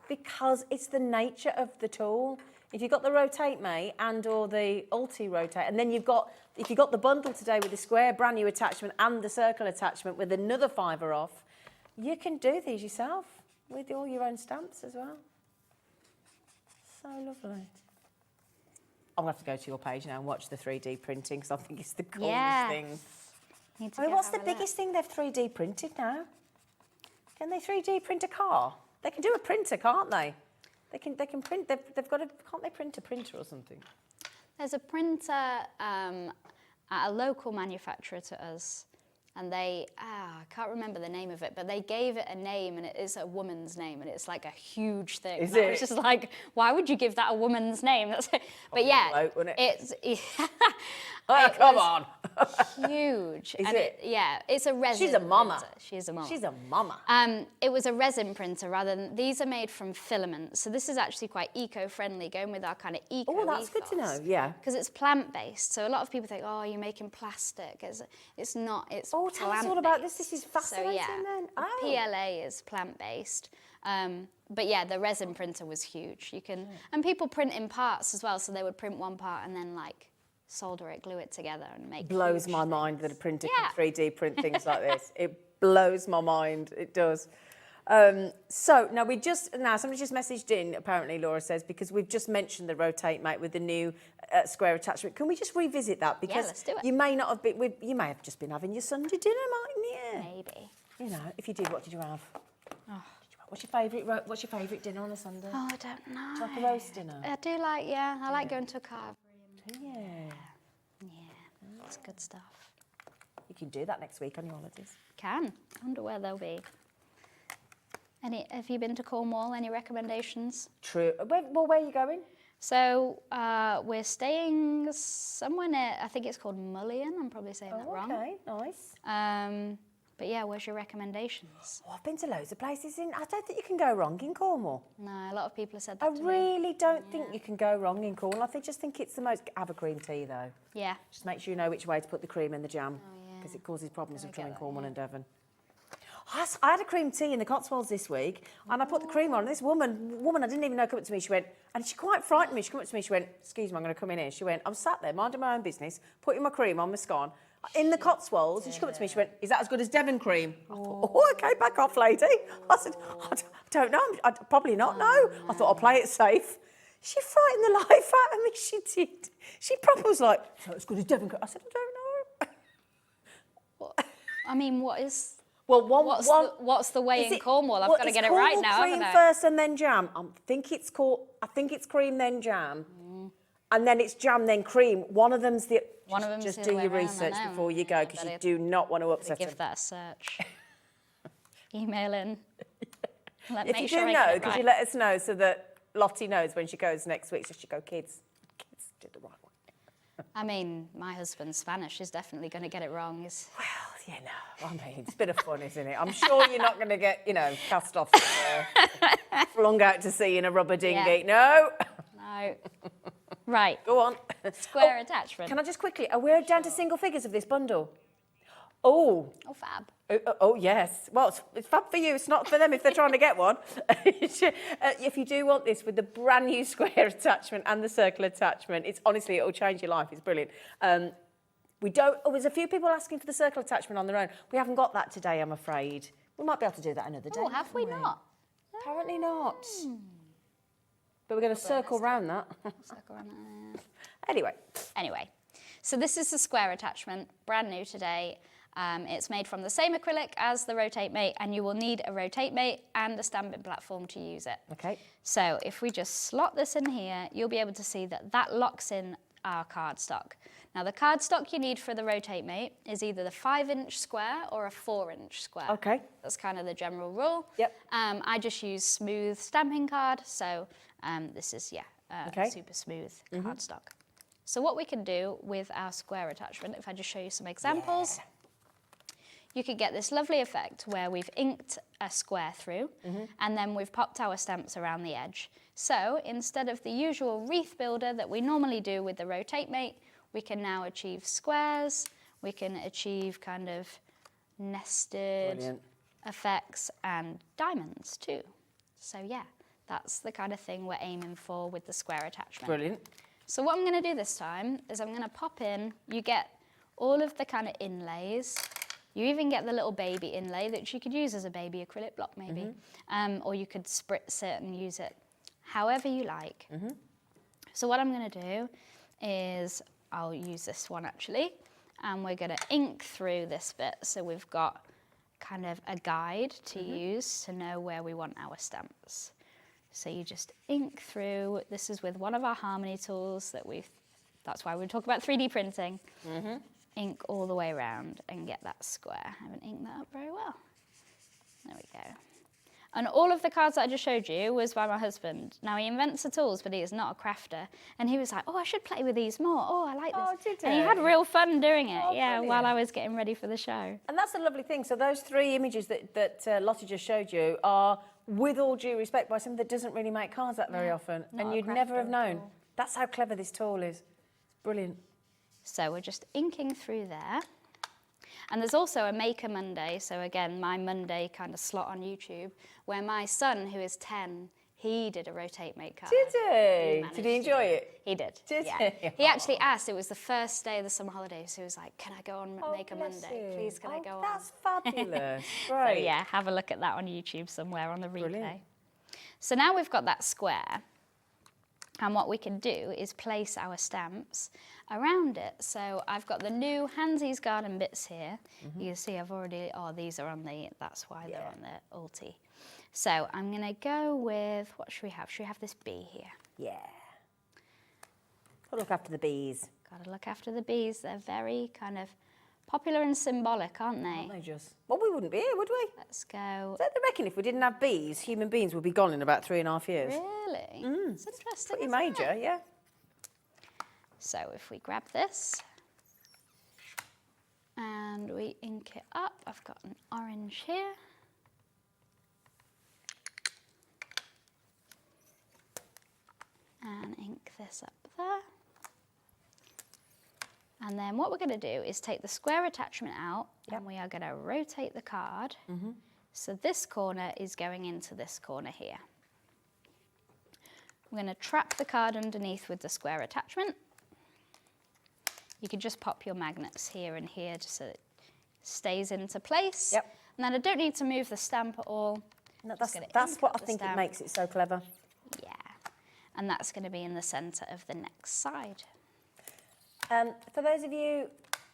because it's the nature of the tool. If you've got the Rotate Mate and/or the Ulti Rotate, and then if you've got the bundle today with the square brand new attachment and the circle attachment with another £5 off, you can do these yourself with all your own stamps as well. So lovely. I'm going to have to go to your page now and watch the 3D printing because I think it's the coolest Yes. thing. need to I mean, go what's have the a look. biggest thing they've 3D printed now? Can they 3D print a car? They can do a printer, can't they? They can print. They've got a. Can't they print a printer or something? There's a printer at a local manufacturer to us, and I can't remember the name of it, but they gave it a name, and it is a woman's name, and it's like a huge thing. Is And I it? was just like, why would you give that a woman's name? But yeah, bloke, wouldn't it? it's Oh, come on! huge. Is and it? Yeah, it's a resin. She's a mama. printer. She's a mama. She's a mama. It was a resin printer rather than, these are made from filaments. So this is actually quite eco-friendly, going with our kind of eco Oh, that's good to know. Yeah. Because it's plant-based. So a lot of people think, oh, you're making plastic. It's not, it's Oh, tell us all about this. This is fascinating So yeah, then. the Oh. PLA is plant-based. But yeah, the resin printer was huge. You can, and people print in parts as well. So they would print one part and then like solder it, glue it together and make Blows huge my things. mind that a printer Yeah. can 3D print things like this. It blows my mind. It does. So now somebody just messaged in, apparently Laura says, because we've just mentioned the Rotate Mate with the new square attachment. Can we just revisit that? Because let's do it. you may not have been, you may have just been having your Sunday dinner, mightn't you? Maybe. You know, if you did, what did you have? What's your favourite dinner on a Sunday? Oh, I don't know. Do you like a roast dinner? I do like, I like going to a carvery. Yeah. Yeah, it's good stuff. You can do that next week on your holidays. Can. I wonder where they'll be. Have you been to Cornwall? Any recommendations? True. Where are you going? So we're staying somewhere near, I think it's called Mullion. I'm probably saying that wrong. Okay, nice. But yeah, where's your recommendations? Oh, I've been to loads of places I don't think you can go wrong in Cornwall. No, a lot of people have said I that to me. really don't think you can go wrong in Cornwall. I just think it's the most... Have a cream tea, though. Yeah. Just make sure you know which way to put the cream in the jam, yeah. because it causes problems Gotta between get that, Cornwall and Devon. I had a cream tea in the Cotswolds this week, and I put the cream on, and this woman I didn't even know come up to me, she went, and she quite frightened me, she came up to me, she went, excuse me, I'm going to come in here. She went, I'm sat there, minding my own business, putting my cream on my scone, in the Cotswolds, and she came up to me, she went, is that as good as Devon cream? I thought, oh, okay, back off, lady. I said, I don't know, probably not, no. I thought, I'll play it safe. She frightened the life out of me, she did. She probably was like, so as good as Devon cream? I said, I don't know. I mean, what is... Well, what's the way is in Cornwall? I've got to is get it right Cornwall now, cream haven't I? first and then jam. I think it's cream then jam, and then it's jam then cream. One of them's the. One of them's just the do other your way round, I research know. before you go, because you Better do not want to upset them. Give that a search. Email in. If you do know, because you let us know so that Loti knows when she goes next week. So she go, kids did the right one. I mean, my husband's Spanish is definitely going to get it wrong. Well, Yeah, no, I mean, it's a bit of fun, isn't it? I'm sure you're not going to get, cast off flung out to sea in a rubber dinghy. Yeah. No. No. Right. Go on. Square attachment. Can I just quickly, are we down to single figures of this bundle? Oh. Oh, fab. Oh, yes. Well, it's fab for you. It's not for them if they're trying to get one. If you do want this with the brand new square attachment and the circle attachment, honestly, it'll change your life. It's brilliant. There's a few people asking for the circle attachment on their own. We haven't got that today, I'm afraid. We might be able to do that another day. Oh, have we not? Apparently not. But we're going to circle round that. Circle around that. Anyway. So this is the square attachment, brand new today. It's made from the same acrylic as the Rotate Mate, and you will need a Rotate Mate and a stamping platform to use it. Okay. So if we just slot this in here, you'll be able to see that locks in our cardstock. Now the cardstock you need for the Rotate Mate is either the 5-inch square or a 4-inch square. Okay. That's kind of the general rule. Yep. I just use smooth stamping card, so this is, super smooth cardstock. So what we can do with our square attachment, if I just show you some examples, you could get this lovely effect where we've inked a square through and then we've popped our stamps around the edge. So instead of the usual wreath builder that we normally do with the Rotate Mate, we can now achieve squares, we can achieve kind of nested effects and diamonds too. So yeah, that's the kind of thing we're aiming for with the square attachment. Brilliant. So what I'm going to do this time is I'm going to pop in, you get all of the kind of inlays. You even get the little baby inlay that you could use as a baby acrylic block maybe, or you could spritz it and use it however you like. So what I'm going to do is I'll use this one actually, and we're going to ink through this bit so we've got kind of a guide to use to know where we want our stamps. So you just ink through. This is with one of our Harmony tools that's why we talk about 3D printing. Ink all the way around and get that square. I haven't inked that up very well. There we go. And all of the cards that I just showed you was by my husband. Now, he invents the tools, but he is not a crafter. And he was like, oh, I should play with these more. Oh, I like this. Oh, did and he had real fun doing it, brilliant. while I was getting ready for the show. And that's a lovely thing. So those 3 images that Lottie just showed you are, with all due respect, by someone that doesn't really make cards that very often. And you'd never have known. That's how clever this tool is. It's brilliant. So we're just inking through there. And there's also a Maker Monday, so again, my Monday kind of slot on YouTube, where my son, who is 10, he did a Rotate Mate card. Did he? Did he enjoy it? He did. Did yeah. he? He actually asked, it was the first day of the summer holidays, so he was like, can I go on Maker bless Monday? you. Please, can I go on? That's fabulous. So Right. yeah, have a look at that on YouTube somewhere on the replay. Brilliant. So now we've got that square, and what we can do is place our stamps around it. So I've got the new Hansy's Garden bits here. You can see I've already, these are on that's why they're on the ulti. So I'm gonna go with, what should we have? Should we have this bee here? Yeah. Gotta look after the bees. Gotta look after the bees. They're very kind of popular and symbolic, aren't they? Aren't they just? Well, we wouldn't be here, would we? Let's go. So they reckon if we didn't have bees, human beings would be gone in about 3.5 years. Really? It's interesting. Pretty isn't major, it? yeah. So if we grab this and we ink it up, I've got an orange here. And ink this up there. And then what we're going to do is take the square attachment out and we are going to rotate the card. So this corner is going into this corner here. We're going to trap the card underneath with the square attachment. You could just pop your magnets here and here just so it stays into place. Yep. And then I don't need to move the stamp at all. No, that's what I think it makes it so clever. Yeah. And that's going to be in the centre of the next side. For those of you,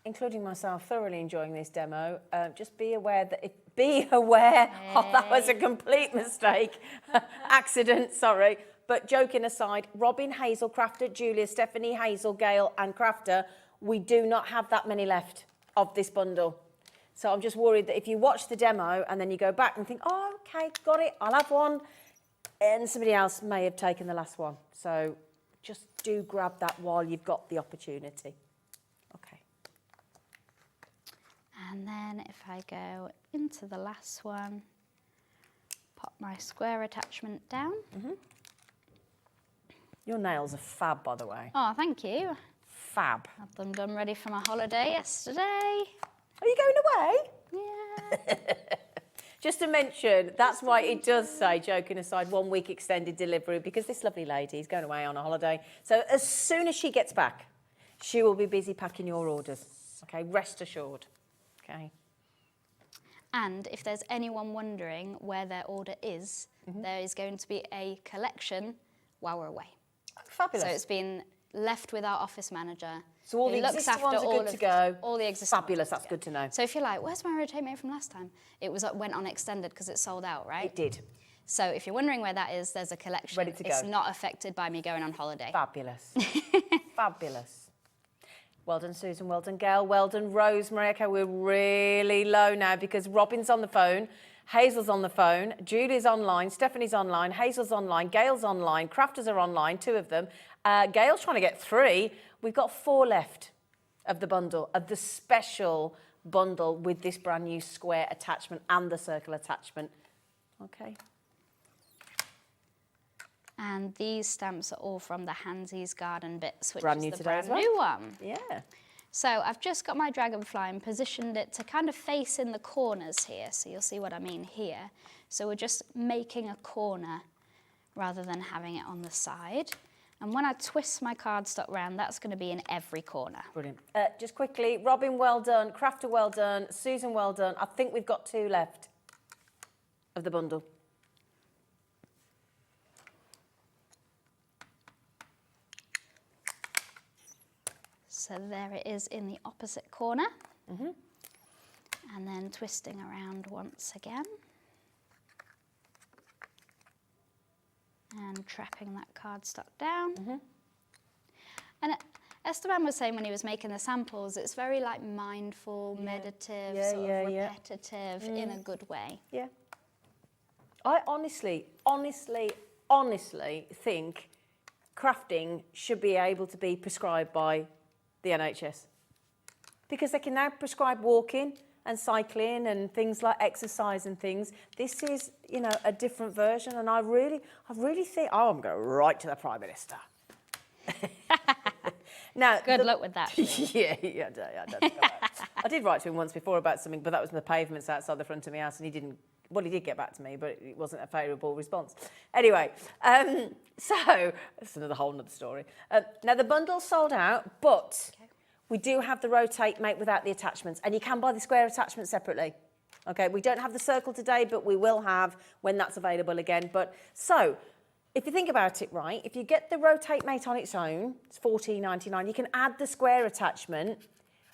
including myself, thoroughly enjoying this demo, just be aware that that was a complete mistake, accident, sorry. But joking aside, Robin, Hazel, Crafter, Julia, Stephanie, Hazel, Gail and Crafter, we do not have that many left of this bundle. So I'm just worried that if you watch the demo and then you go back and think, oh, okay, got it, I'll have one, and somebody else may have taken the last one. So just do grab that while you've got the opportunity. Okay. And then if I go into the last one, pop my square attachment down. Your nails are fab, by the way. Oh, thank you. Fab. Had them done ready for my holiday yesterday. Are you going away? Yeah. Just to mention, that's why it does say, joking aside, 1 week extended delivery, because this lovely lady is going away on a holiday. So as soon as she gets back, she will be busy packing your orders. Okay, rest assured. Okay. And if there's anyone wondering where their order is, there is going to be a collection while we're away. Oh, fabulous. So it's been left with our office manager. So all who the looks existing after ones are good to of go. all the existing Fabulous, ones that's good to know. So if you're like, where's my rotate mate from last time? It went on extended because it sold out, right? It did. So if you're wondering where that is, there's a collection. Ready to go. It's not affected by me going on holiday. Fabulous. Fabulous. Well done, Susan. Well done, Gail. Well done, Rosemary. Okay, we're really low now because Robin's on the phone, Hazel's on the phone, Julie's online, Stephanie's online, Hazel's online, Gail's online, Crafters are online, 2 of them. Gail's trying to get 3. We've got 4 left of the bundle, of the special bundle with this brand new square attachment and the circle attachment. Okay. And these stamps are all from the Hansies Garden Bits, which Brand is new the today brand as well. new one. Yeah. So I've just got my dragonfly and positioned it to kind of face in the corners here. So you'll see what I mean here. So we're just making a corner rather than having it on the side. And when I twist my cardstock round, that's going to be in every corner. Brilliant. Just quickly, Robin, well done. Crafter, well done. Susan, well done. I think we've got 2 left of the bundle. So there it is in the opposite corner. And then twisting around once again. And trapping that cardstock down. And Esteban was saying when he was making the samples, it's very like mindful, meditative, sort of repetitive in a good way. Yeah. I honestly think crafting should be able to be prescribed by the NHS. Because they can now prescribe walking and cycling and things like exercise and things. This is, you know, a different version, and I really think, oh, I'm going right to the Prime Minister. Now, Good luck with that. yeah, I did write to him once before about something, but that was in the pavements outside the front of my house, and he did get back to me, but it wasn't a favourable response. Anyway, so that's another whole nother story. Now the bundle's sold out, but we do have the rotate mate without the attachments, and you can buy the square attachment separately. Okay, we don't have the circle today, but we will have when that's available again. But so, if you think about it, right, if you get the rotate mate on its own, it's $14.99. You can add the square attachment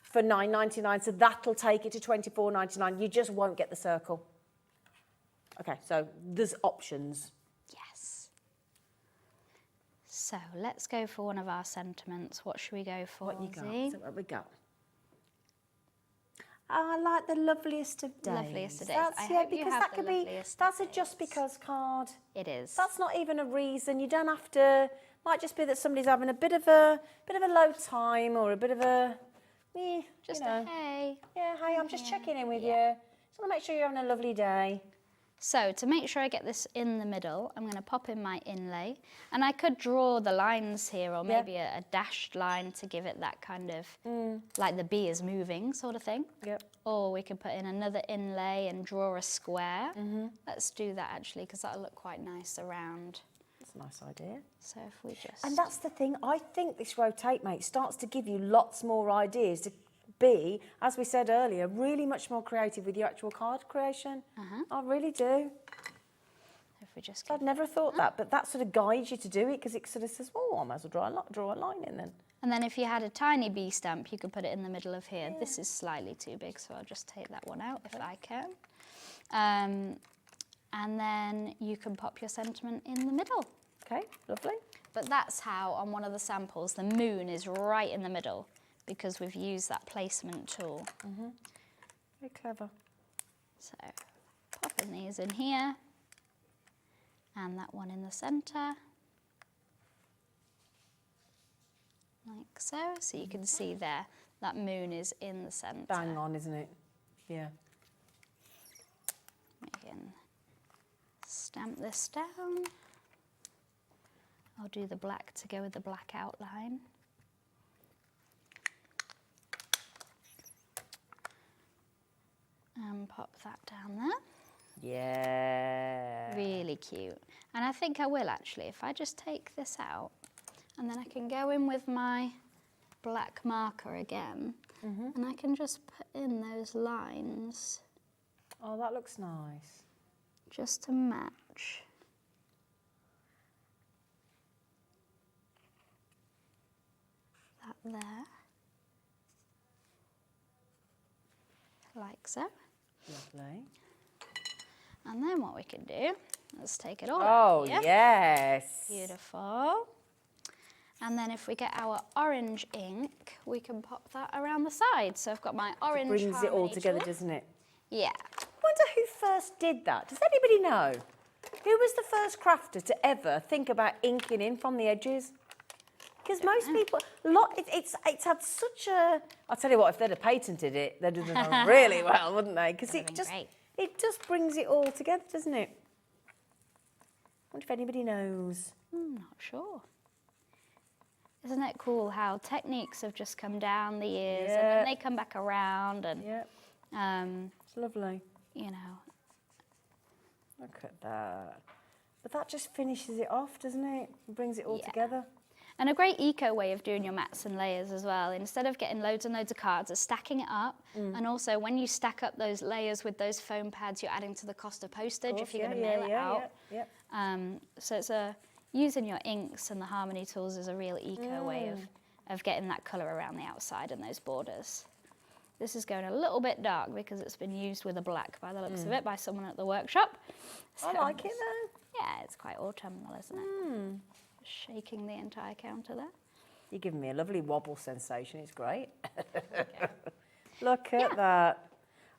for $9.99, so that'll take it to $24.99. You just won't get the circle. Okay, so there's options. Yes. So let's go for one of our sentiments. What should we go for? What you got? Zee? So what we got? I like the loveliest of days. Loveliest of days. That's, I yeah, hope you because have that the could be. loveliest of That's a days. just because card. It is. That's not even a reason. You don't have to. Might just be that somebody's having a bit of a low time or a bit of a. Just you know. a hey. Yeah, hey, I'm just checking in with you. Just want to make sure you're having a lovely day. So to make sure I get this in the middle, I'm going to pop in my inlay. And I could draw the lines here, or maybe a dashed line to give it that kind of, like the bee is moving sort of thing. Yep. Or we could put in another inlay and draw a square. Let's do that actually, because that'll look quite nice around. That's a nice idea. So if we just... And that's the thing. I think this rotate mate starts to give you lots more ideas to be, as we said earlier, really much more creative with your actual card creation. I really do. If we just I'd never thought that, but that sort of guides you to do it because it sort of says, oh, I might as well draw a line in then. And then if you had a tiny bee stamp, you could put it in the middle of here. This is slightly too big, so I'll just take that one out if I can. And then you can pop your sentiment in the middle. Okay, lovely. But that's how, on one of the samples, the moon is right in the middle, because we've used that placement tool. Very clever. So popping these in here, and that one in the centre, like so. So you can see there, that moon is in the centre. Bang on, isn't it? Yeah. We can stamp this down. I'll do the black to go with the black outline. And pop that down there. Yeah. Really cute. And I think I will actually, if I just take this out, and then I can go in with my black marker again, and I can just put in those lines. Oh, that looks nice. Just to match. That there. Like so. Lovely. And then what we can do, let's take it all Oh, out here. yes. Beautiful. And then if we get our orange ink, we can pop that around the side. So I've got my orange Brings it all harmony together, tool. doesn't it? Yeah. I wonder who first did that. Does anybody know? Who was the first crafter to ever think about inking in from the edges? Because most people, it's had such a. I'll tell you what, if they'd have patented it, they'd have done really well, wouldn't they? Because That'd have been it just brings it all together, doesn't it? I wonder if anybody knows. Not sure. Isn't it cool how techniques have just come down the years and then they come back around and, It's lovely. you know, Look at that. But that just finishes it off, doesn't it? It brings it all Yeah. together. And a great eco way of doing your mats and layers as well. Instead of getting loads and loads of cards, is stacking it up. And also, when you stack up those layers with those foam pads, you're adding to the cost of postage if you're going to mail it out. So it's using your inks and the harmony tools is a real eco way of getting that colour around the outside and those borders. This is going a little bit dark because it's been used with a black by the looks of it by someone at the workshop. I like it though. Yeah, it's quite autumnal, isn't it? Shaking the entire counter there. You're giving me a lovely wobble sensation. It's great. Look at that.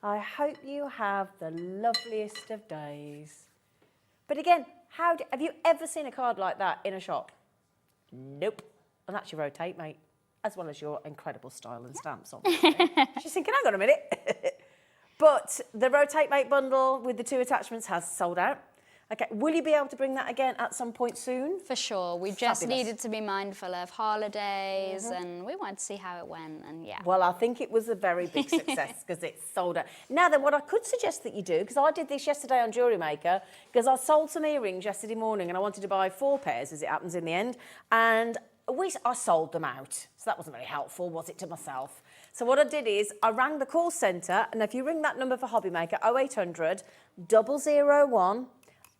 I hope you have the loveliest of days. But again, have you ever seen a card like that in a shop? Nope. And that's your rotate, mate, as well as your incredible style and stamps, obviously. She's thinking, hang on a minute. But the Rotate Mate bundle with the 2 attachments has sold out. Okay, will you be able to bring that again at some point soon? For sure. We just Fabulous. needed to be mindful of holidays and we wanted to see how it went and yeah. Well, I think it was a very big success because it's sold out. Now then, what I could suggest that you do, because I did this yesterday on Jewellery Maker, because I sold some earrings yesterday morning and I wanted to buy 4 pairs, as it happens in the end, and I sold them out. So that wasn't very helpful, was it, to myself? So what I did is I rang the call centre, and if you ring that number for Hobby Maker, 0800 001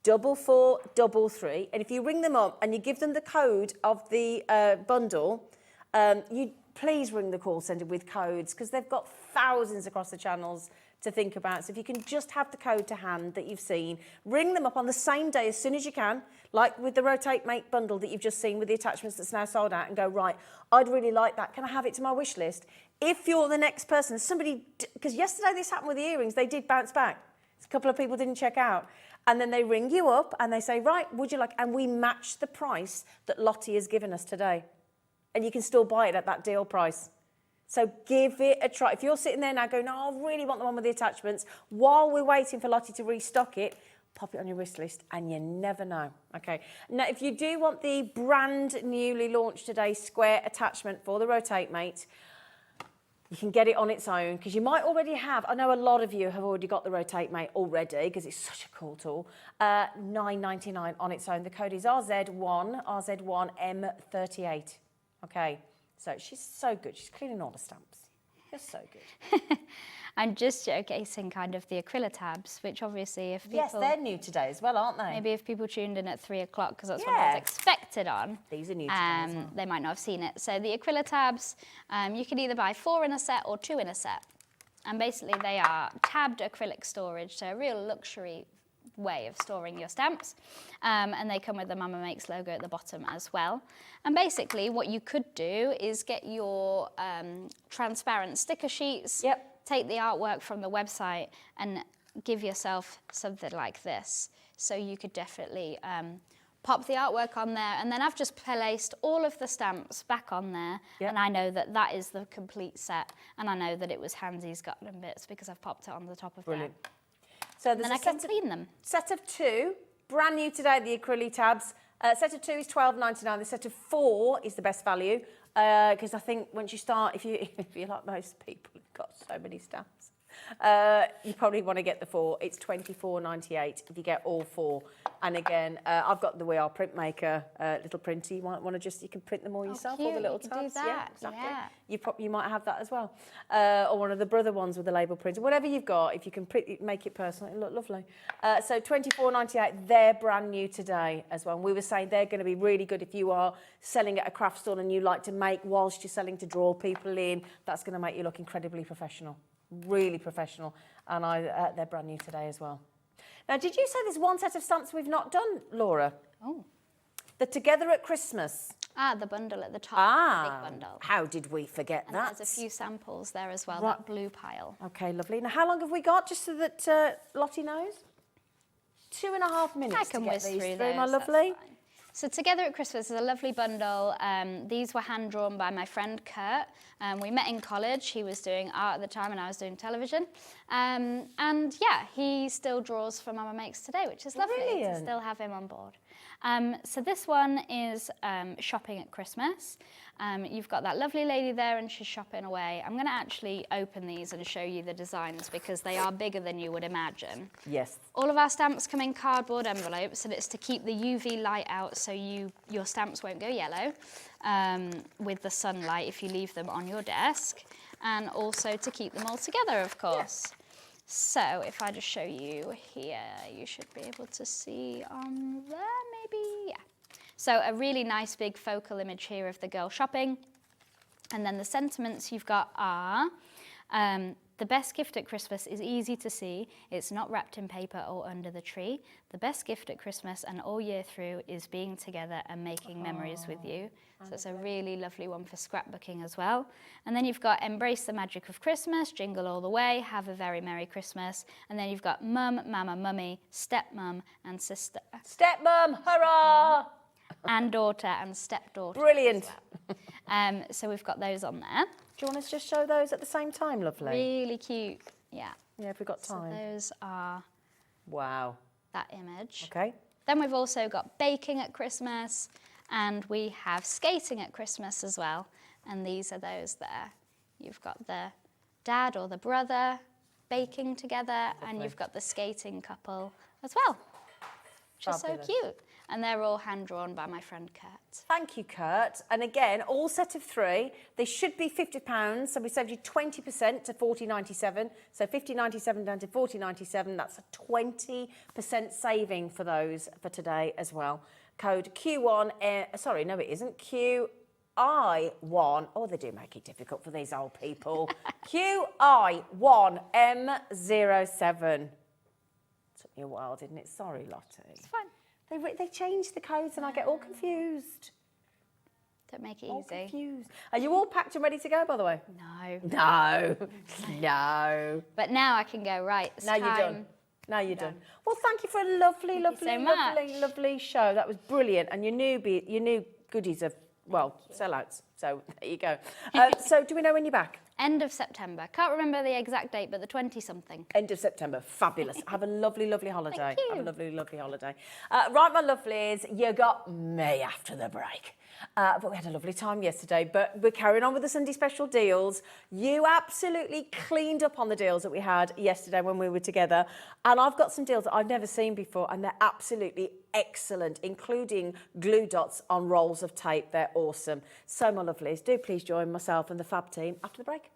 4433, and if you ring them up and you give them the code of the bundle, you please ring the call centre with codes because they've got thousands across the channels to think about. So if you can just have the code to hand that you've seen, ring them up on the same day as soon as you can, like with the Rotate Mate bundle that you've just seen with the attachments that's now sold out, and go, right, I'd really like that. Can I have it to my wish list? If you're the next person, somebody, because yesterday this happened with the earrings, they did bounce back. A couple of people didn't check out. And then they ring you up and they say, right, would you like, and we match the price that Loti has given us today. And you can still buy it at that deal price. So give it a try. If you're sitting there now going, no, I really want the one with the attachments, while we're waiting for Loti to restock it, pop it on your wish list and you never know. Okay. Now, if you do want the brand newly launched today square attachment for the Rotate Mate, you can get it on its own because you might already have. I know a lot of you have already got the Rotate Mate already because it's such a cool tool. $9.99 on its own. The code is RZ1M38. Okay, so she's so good. She's cleaning all the stamps. Just so good. I'm just showcasing kind of the acrylic tabs, which obviously if people... Yes, they're new today as well, aren't they? Maybe if people tuned in at 3 o'clock, because that's what I was expected on. These are new today as well. They might not have seen it. So the acrylic tabs, you can either buy 4 in a set or 2 in a set. And basically they are tabbed acrylic storage, so a real luxury way of storing your stamps. And they come with the Mama Makes logo at the bottom as well. And basically what you could do is get your transparent sticker sheets, take the artwork from the website and give yourself something like this. So you could definitely pop the artwork on there, and then I've just placed all of the stamps back on there, and I know that that is the complete set, and I know that it was Hansy's Gotland bits because I've popped it on the top of Brilliant. there. So And then I can clean them. Set of 2, brand new today, the acrylic tabs. Set of 2 is $12.99. The set of 4 is the best value because I think once you start, if you're like most people who've got so many stamps, you probably want to get the 4. It's $24.98 if you get all 4. And again, I've got the We Are Printmaker little printer. You might want to you can print them all yourself, all the cute. little You can do tabs. that. Yeah, exactly. Yeah. You might have that as well, or one of the brother ones with the label printer. Whatever you've got, if you can make it personal, it'll look lovely. So $24.98. They're brand new today as well. And we were saying they're going to be really good if you are selling at a craft store and you like to make whilst you're selling to draw people in. That's going to make you look incredibly professional. Really professional, and they're brand new today as well. Now, did you say there's one set of stamps we've not done, Laura? Oh. The Together at Christmas. The bundle at the top, the big bundle. How did we forget And that? there's a few samples there as well, Right. that blue pile. Okay, lovely. Now, how long have we got, just so that Lottie knows? 2.5 minutes I can to get whiz these through through, my those, that's lovely. fine. So Together at Christmas is a lovely bundle. These were hand-drawn by my friend Kurt. We met in college. He was doing art at the time and I was doing television. And yeah, he still draws for Mama Makes today, which is lovely Brilliant. to still have him on board. So this one is shopping at Christmas. You've got that lovely lady there and she's shopping away. I'm going to actually open these and show you the designs because they are bigger than you would imagine. Yes. All of our stamps come in cardboard envelopes and it's to keep the UV light out so your stamps won't go yellow with the sunlight if you leave them on your desk, and also to keep them all together, of course. Yeah. So if I just show you here, you should be able to see on there maybe, yeah. So a really nice big focal image here of the girl shopping. And then the sentiments you've got are, the best gift at Christmas is easy to see. It's not wrapped in paper or under the tree. The best gift at Christmas and all year through is being together and making memories with you. So it's a really lovely one for scrapbooking as well. And then you've got Embrace the Magic of Christmas, Jingle All the Way, Have a Very Merry Christmas. And then you've got Mum, Mama, Mummy, Stepmum and Sister. Stepmum, hurrah! And daughter and stepdaughter. Brilliant. Well. So we've got those on there. Do you want us to just show those at the same time, lovely? Really cute, yeah. Yeah, if we've got time. So those are Wow. that image. Okay. Then we've also got baking at Christmas, and we have skating at Christmas as well. And these are those there. You've got the dad or the brother baking together, and you've got the skating couple as well, which is so cute. And they're all hand-drawn by my friend Kurt. Thank you, Kurt. And again, all set of 3. They should be £50, so we saved you 20% to £40.97. So £50.97 down to £40.97. That's a 20% saving for those for today as well. Code Q1, sorry, no it isn't, QI1. Oh, they do make it difficult for these old people. QI1M07. Took me a while, didn't it? Sorry, Lottie. It's fine. They changed the codes and I get all confused. Don't make it All easy. confused. Are you all packed and ready to go, by the way? No. No. No. But now I can go, right, it's Now time. you're done. Now you're done. Well, thank you for a lovely, lovely show. That was brilliant. And your new goodies are, well, sellouts. So there you go. So do we know when you're back? End of September. Can't remember the exact date, but the 20-something. End of September. Fabulous. Have a lovely, lovely holiday. Thank you. Have a lovely, lovely holiday. Right, my lovelies, you got me after the break. But we had a lovely time yesterday, but we're carrying on with the Sunday special deals. You absolutely cleaned up on the deals that we had yesterday when we were together. And I've got some deals that I've never seen before, and they're absolutely excellent, including glue dots on rolls of tape. They're awesome. So, my lovelies, do please join myself and the Fab team after the break.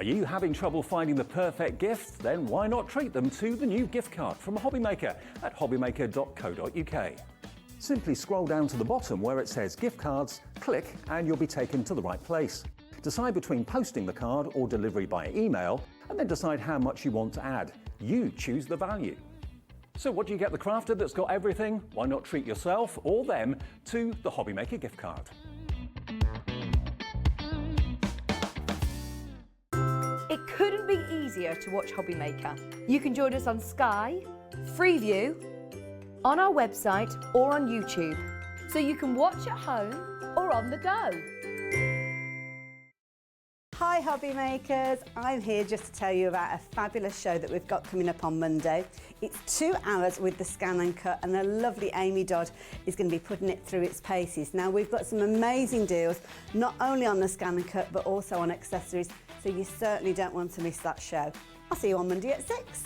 you having trouble finding the perfect gift? Then why not treat them to the new gift card from a hobby maker at hobbymaker.co.uk. Simply scroll down to the bottom where it says gift cards, click and you'll be taken to the right place. Decide between posting the card or delivery by email and then decide how much you want to add. You choose the value. So what do you get the crafter that's got everything? Why not treat yourself or them to the Hobby Maker gift card? It couldn't be easier to watch Hobby Maker. You can join us on Sky, Freeview, on our website or on YouTube, so you can watch at home or on the go. Hi Hobby Makers, I'm here just to tell you about a fabulous show that we've got coming up on Monday. It's 2 hours with the scan and cut and the lovely Amy Dodd is going to be putting it through its paces. Now we've got some amazing deals, not only on the scan and cut but also on accessories, so you certainly don't want to miss that show. I'll see you on Monday at 6.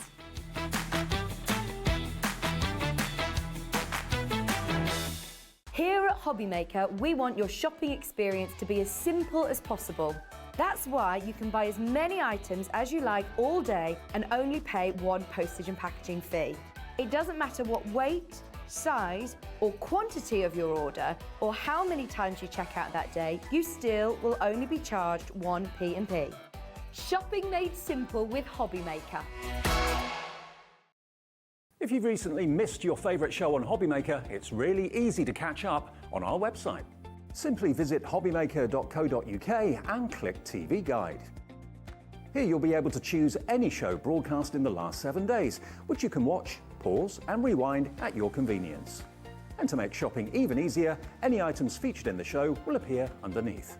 Here at Hobby Maker, we want your shopping experience to be as simple as possible. That's why you can buy as many items as you like all day and only pay one postage and packaging fee. It doesn't matter what weight, size or quantity of your order or how many times you check out that day, you still will only be charged one P&P. Shopping made simple with Hobby Maker. If you've recently missed your favourite show on Hobby Maker, it's really easy to catch up on our website. Simply visit hobbymaker.co.uk and click TV Guide. Here you'll be able to choose any show broadcast in the last 7 days, which you can watch, pause and rewind at your convenience. And to make shopping even easier, any items featured in the show will appear underneath.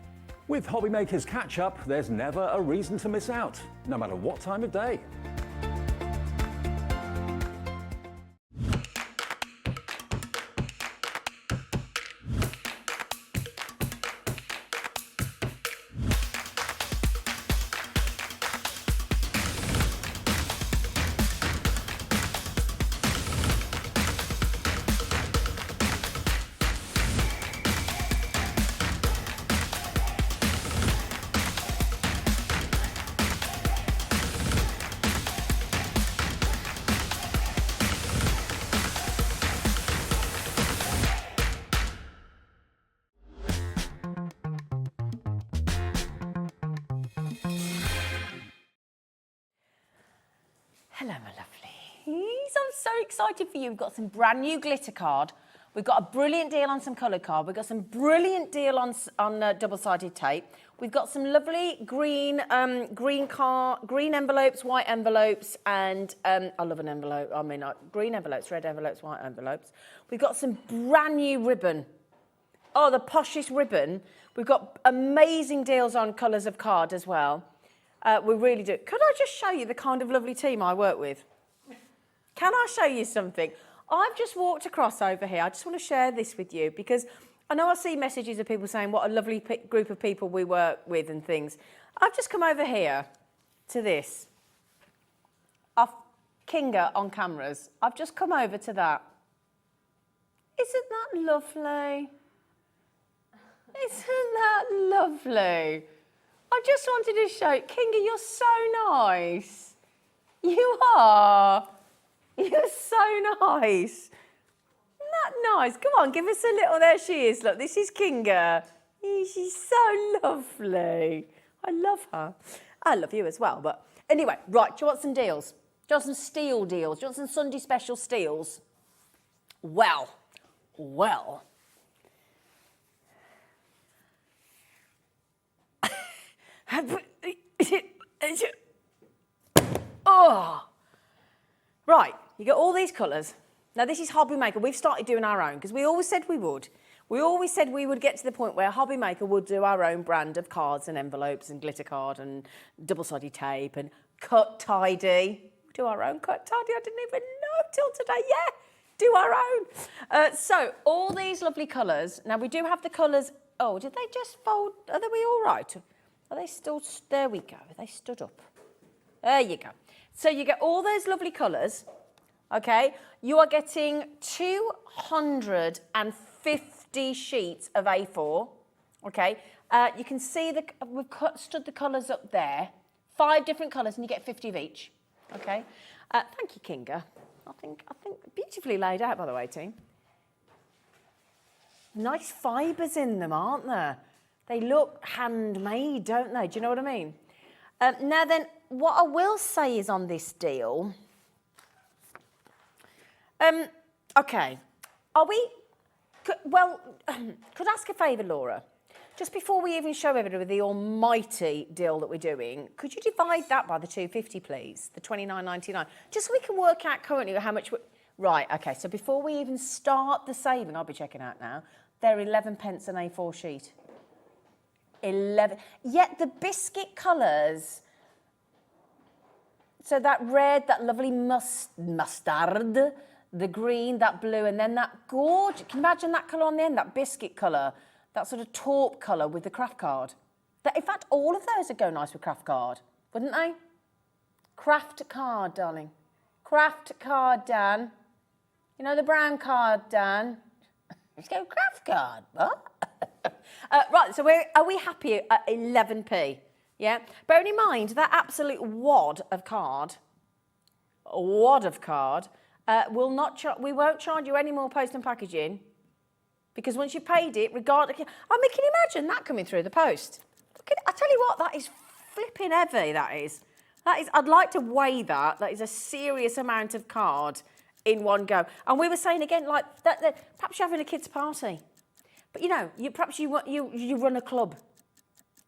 With Hobby Maker's Catch Up, there's never a reason to miss out, no matter what time of day. Hello, my lovelies. I'm so excited for you. We've got some brand new glitter card. We've got a brilliant deal on some coloured card. We've got some brilliant deal on double-sided tape. We've got some lovely green envelopes, white envelopes, and I love an envelope. I mean, green envelopes, red envelopes, white envelopes. We've got some brand new ribbon. Oh, the poshest ribbon. We've got amazing deals on colours of card as well. We really do. Could I just show you the kind of lovely team I work with? Can I show you something? I've just walked across over here. I just want to share this with you because I know I see messages of people saying what a lovely group of people we work with and things. I've just come over here to this. Kinga on cameras. I've just come over to that. Isn't that lovely? Isn't that lovely? I just wanted to show you. Kinga, you're so nice. You are. You're so nice. Isn't that nice? Come on, give us a little. There she is. Look, this is Kinga. She's so lovely. I love her. I love you as well. But anyway, right, do you want some deals? Do you want some steal deals? Do you want some Sunday special steals? Well. Oh. Right, you get all these colours. Now this is Hobby Maker. We've started doing our own because we always said we would. We always said we would get to the point where Hobby Maker would do our own brand of cards and envelopes and glitter card and double-sided tape and cut tidy. Do our own cut tidy. I didn't even know till today. Yeah, do our own. So all these lovely colours. Now we do have the colours. Oh, did they just fold? Are we all right? Are they still? There we go. They stood up. There you go. So you get all those lovely colours. Okay, you are getting 250 sheets of A4. Okay, you can see we've stood the colours up there 5 different colours, and you get 50 of each. Okay. Thank you, Kinga. I think beautifully laid out, by the way, team. Nice fibres in them, aren't there? They look handmade, don't they? Do you know what I mean? Now then, what I will say is on this deal. Okay. Are we? Could I ask a favour, Laura? Just before we even show everybody the almighty deal that we're doing, could you divide that by the 250, please? The 29.99, just so we can work out currently how much. Right. Okay. So before we even start the saving, I'll be checking out now. They're 11 pence an A4 sheet. 11. Yet the biscuit colours. So that red, that lovely mustard, the green, that blue, and then that gorgeous. Can you imagine that colour on the end? That biscuit colour. That sort of taupe colour with the craft card. In fact, all of those would go nice with craft card, wouldn't they? Craft card, darling. Craft card, Dan. You know the brown card, Dan? Let's go craft card. What? Right, so are we happy at 11p? Yeah? Bearing in mind, that absolute wad of card, we won't charge you any more post and packaging. Because once you've paid it, regardless... I mean, can you imagine that coming through the post? I tell you what, that is flipping heavy, that is. I'd like to weigh that. That is a serious amount of card in one go. And we were saying again, like, that perhaps you're having a kids' party. But, you know, perhaps you run a club.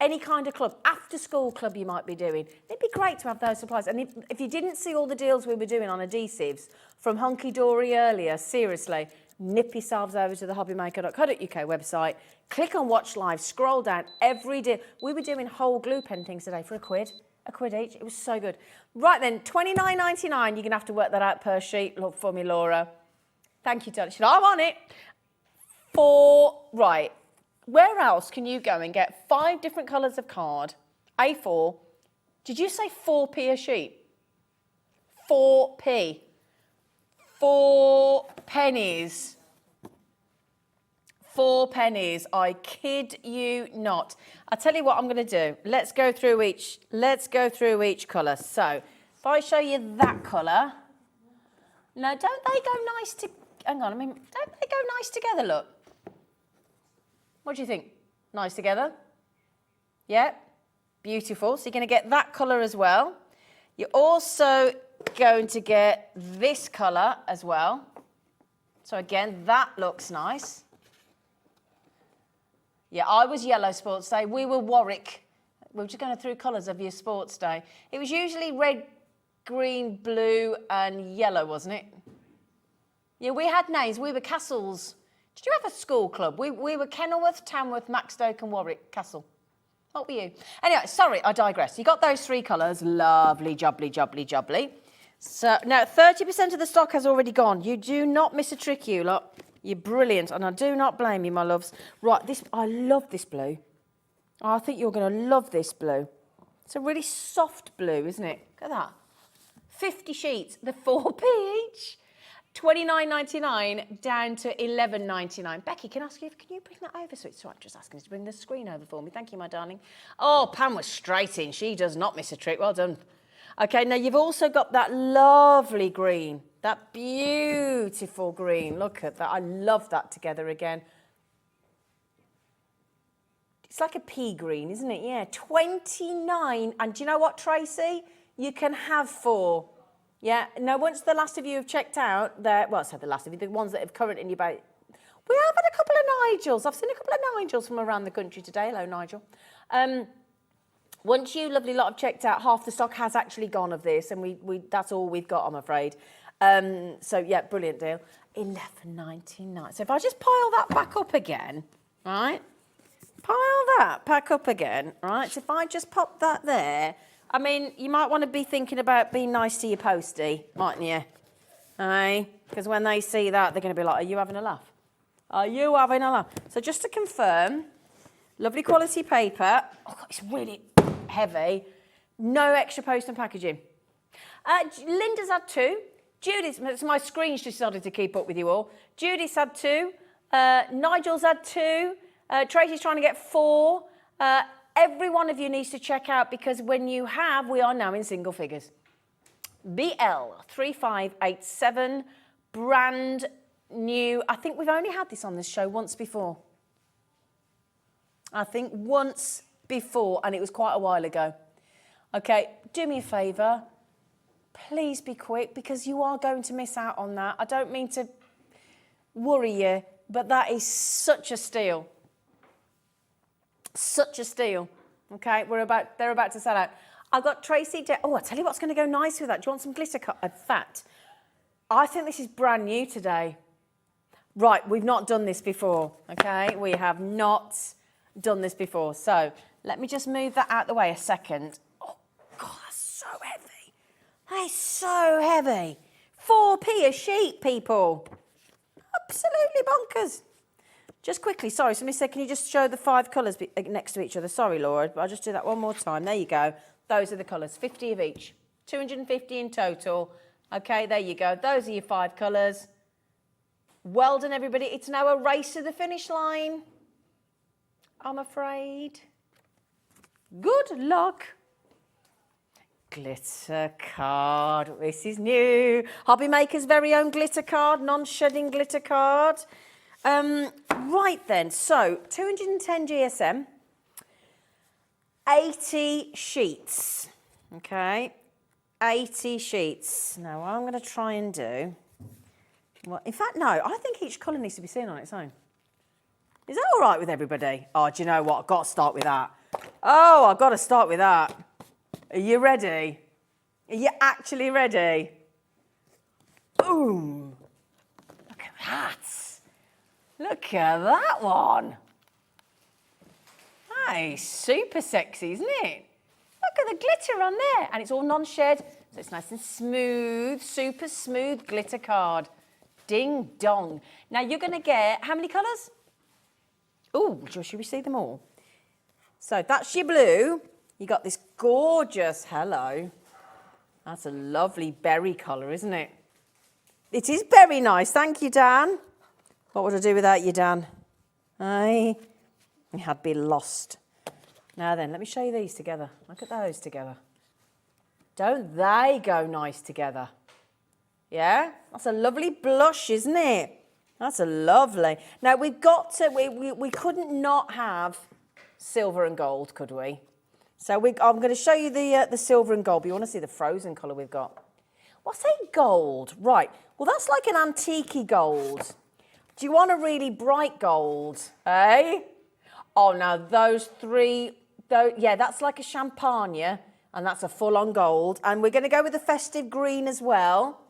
Any kind of club. After-school club you might be doing. It'd be great to have those supplies. And if you didn't see all the deals we were doing on adhesives from Hunkydory earlier, seriously... nip yourselves over to the hobbymaker.co.uk website, click on Watch Live, scroll down every day. We were doing whole glue pen things today for a quid each. It was so good. Right then, $29.99. You're going to have to work that out per sheet. Look for me, Laura. Thank you, darling. I'm on it. Right. Where else can you go and get 5 different colours of card? A4. Did you say 4p a sheet? 4p. 4 pennies. 4 pennies. I kid you not. I'll tell you what I'm going to do. Let's go through each colour. So, if I show you that colour. No, don't they go nice to... Hang on, don't they go nice together, look? What do you think? Nice together? Yeah? Beautiful. So you're going to get that colour as well. You're also going to get this colour as well. So again, that looks nice. Yeah, I was yellow sports day. We were Warwick. We were just going through colours of your sports day. It was usually red, green, blue and yellow, wasn't it? Yeah, we had names. We were Castles. Did you have a school club? We were Kenilworth, Tamworth, Maxstoke and Warwick Castle. What were you? Anyway, sorry, I digress. You got those 3 colours. Lovely, jubbly, jubbly, jubbly. So now 30% of the stock has already gone. You do not miss a trick, you lot. You're brilliant, and I do not blame you, my loves. Right, I love this blue. I think you're going to love this blue. It's a really soft blue, isn't it? Look at that. 50 sheets, the 4p each. $29.99 down to $11.99. Becky, can you bring that over? So it's right, just asking us to bring the screen over for me. Thank you, my darling. Oh, Pam was straight in. She does not miss a trick. Well done. Okay, now you've also got that lovely green. That beautiful green. Look at that. I love that together again. It's like a pea green, isn't it? Yeah, 29. And do you know what, Tracy? You can have 4. Yeah, now once the last of you have checked out, the last of you, the ones that have current in your boat, we have had a couple of Nigels. I've seen a couple of Nigels from around the country today. Hello, Nigel. Once you lovely lot have checked out, half the stock has actually gone of this, and that's all we've got, I'm afraid. So, yeah, brilliant deal. $11.99. So if I just pile that back up again, right? Pile that back up again, right? So if I just pop that there... I mean, you might want to be thinking about being nice to your postie, mightn't you? Aye? Because when they see that, they're going to be like, are you having a laugh? Are you having a laugh? So just to confirm, lovely quality paper. Oh, God, it's really heavy. No extra post and packaging. Linda's had 2. Judy's, my screen's just started to keep up with you all. Judy's had 2. Nigel's had 2. Tracy's trying to get 4. every one of you needs to check out, because when you have, we are now in single figures. BL3587, brand new. I think we've only had this on this show once before. I think once before, and it was quite a while ago. Okay, do me a favour. Please be quick, because you are going to miss out on that. I don't mean to worry you, but that is such a steal. Such a steal. Okay, they're about to sell out. I got Tracy. Oh, I tell you what's going to go nice with that. Do you want some glitter cut? In fact, I think this is brand new today. Right, we've not done this before. Okay, we have not done this before. So let me just move that out the way a second. Oh God, that's so heavy. That is so heavy. 4p a sheet, people. Absolutely bonkers. Just quickly, sorry, somebody said, can you just show the 5 colours next to each other? Sorry, Laura, but I'll just do that one more time. There you go. Those are the colours, 50 of each. 250 in total. Okay, there you go. Those are your 5 colours. Well done, everybody. It's now a race to the finish line, I'm afraid. Good luck. Glitter card. This is new. Hobby Maker's very own glitter card, non-shedding glitter card. Right then, so 210 GSM, 80 sheets, okay, 80 sheets. Now what I'm going to try and do, well, in fact, no, I think each colour needs to be seen on its own. Is that all right with everybody? Oh, do you know what? I've got to start with that. Oh, I've got to start with that. Are you ready? Are you actually ready? Boom. Look at that. Look at that one. That is super sexy, isn't it? Look at the glitter on there. And it's all non-shed, so it's nice and smooth, super smooth glitter card. Ding dong. Now you're going to get, how many colours? Oh, should we see them all? So that's your blue. You got this gorgeous, hello. That's a lovely berry colour, isn't it? It is very nice. Thank you, Dan. What would I do without you, Dan? I had been lost. Now then, let me show you these together. Look at those together. Don't they go nice together? Yeah? That's a lovely blush, isn't it? That's a lovely. Now, we've got to, we couldn't not have silver and gold, could we? So I'm going to show you the silver and gold, but you want to see the frozen colour we've got. What's a gold? Right. Well, that's like an antique gold. Do you want a really bright gold? Eh? Oh, now those three, yeah, that's like a champagne, and that's a full-on gold. And we're going to go with the festive green as well.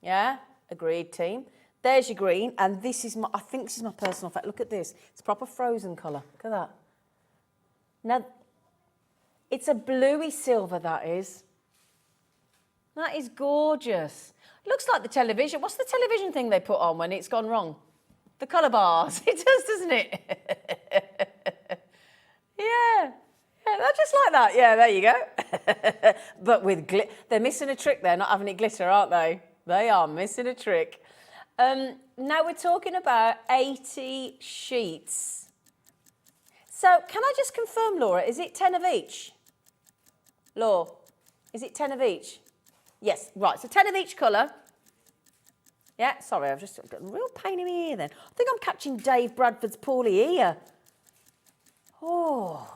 Yeah? Agreed, team. There's your green, and this is I think this is my personal favourite. Look at this. It's proper frozen colour. Look at that. Now, it's a bluey silver, that is. That is gorgeous. Looks like the television. What's the television thing they put on when it's gone wrong? The colour bars. It does, doesn't it? Yeah. Yeah, they're just like that. Yeah, there you go. But with they're missing a trick there, not having it glitter, aren't they? They are missing a trick. Now we're talking about 80 sheets. So can I just confirm, Laura, is it 10 of each? Laura, is it 10 of each? Yes, right, so 10 of each colour. Yeah, sorry, I've just got a real pain in my ear then. I think I'm catching Dave Bradford's poorly ear. Oh,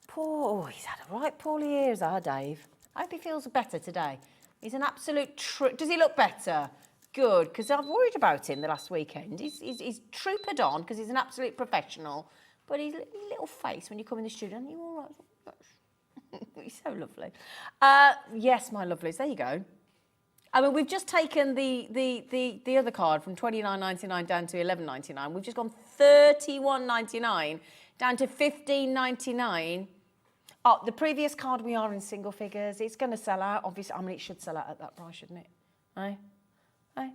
poor, he's had a right poorly ear, has our Dave. I hope he feels better today. He's an absolute does he look better? Good, because I've worried about him the last weekend. He's troopered on because he's an absolute professional, but his little face when you come in the studio, you all right? He's so lovely. Yes, my lovelies, there you go. I mean, we've just taken the other card from $29.99 down to $11.99. We've just gone $31.99 down to $15.99. Oh, the previous card, we are in single figures. It's going to sell out, obviously. I mean, it should sell out at that price, shouldn't it? Aye? Aye.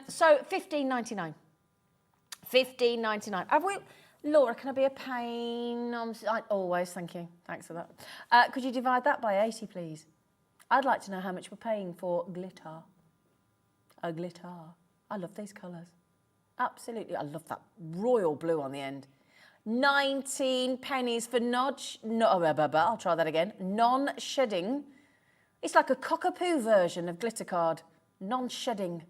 So $15.99. $15.99. Have we... Laura, can I be a pain? Always, thank you. Thanks for that. Could you divide that by 80, please? I'd like to know how much we're paying for glitter. A glitter. I love these colours. Absolutely. I love that royal blue on the end. 19 pennies for I'll try that again. Non-shedding. It's like a cockapoo version of glitter card. Non-shedding.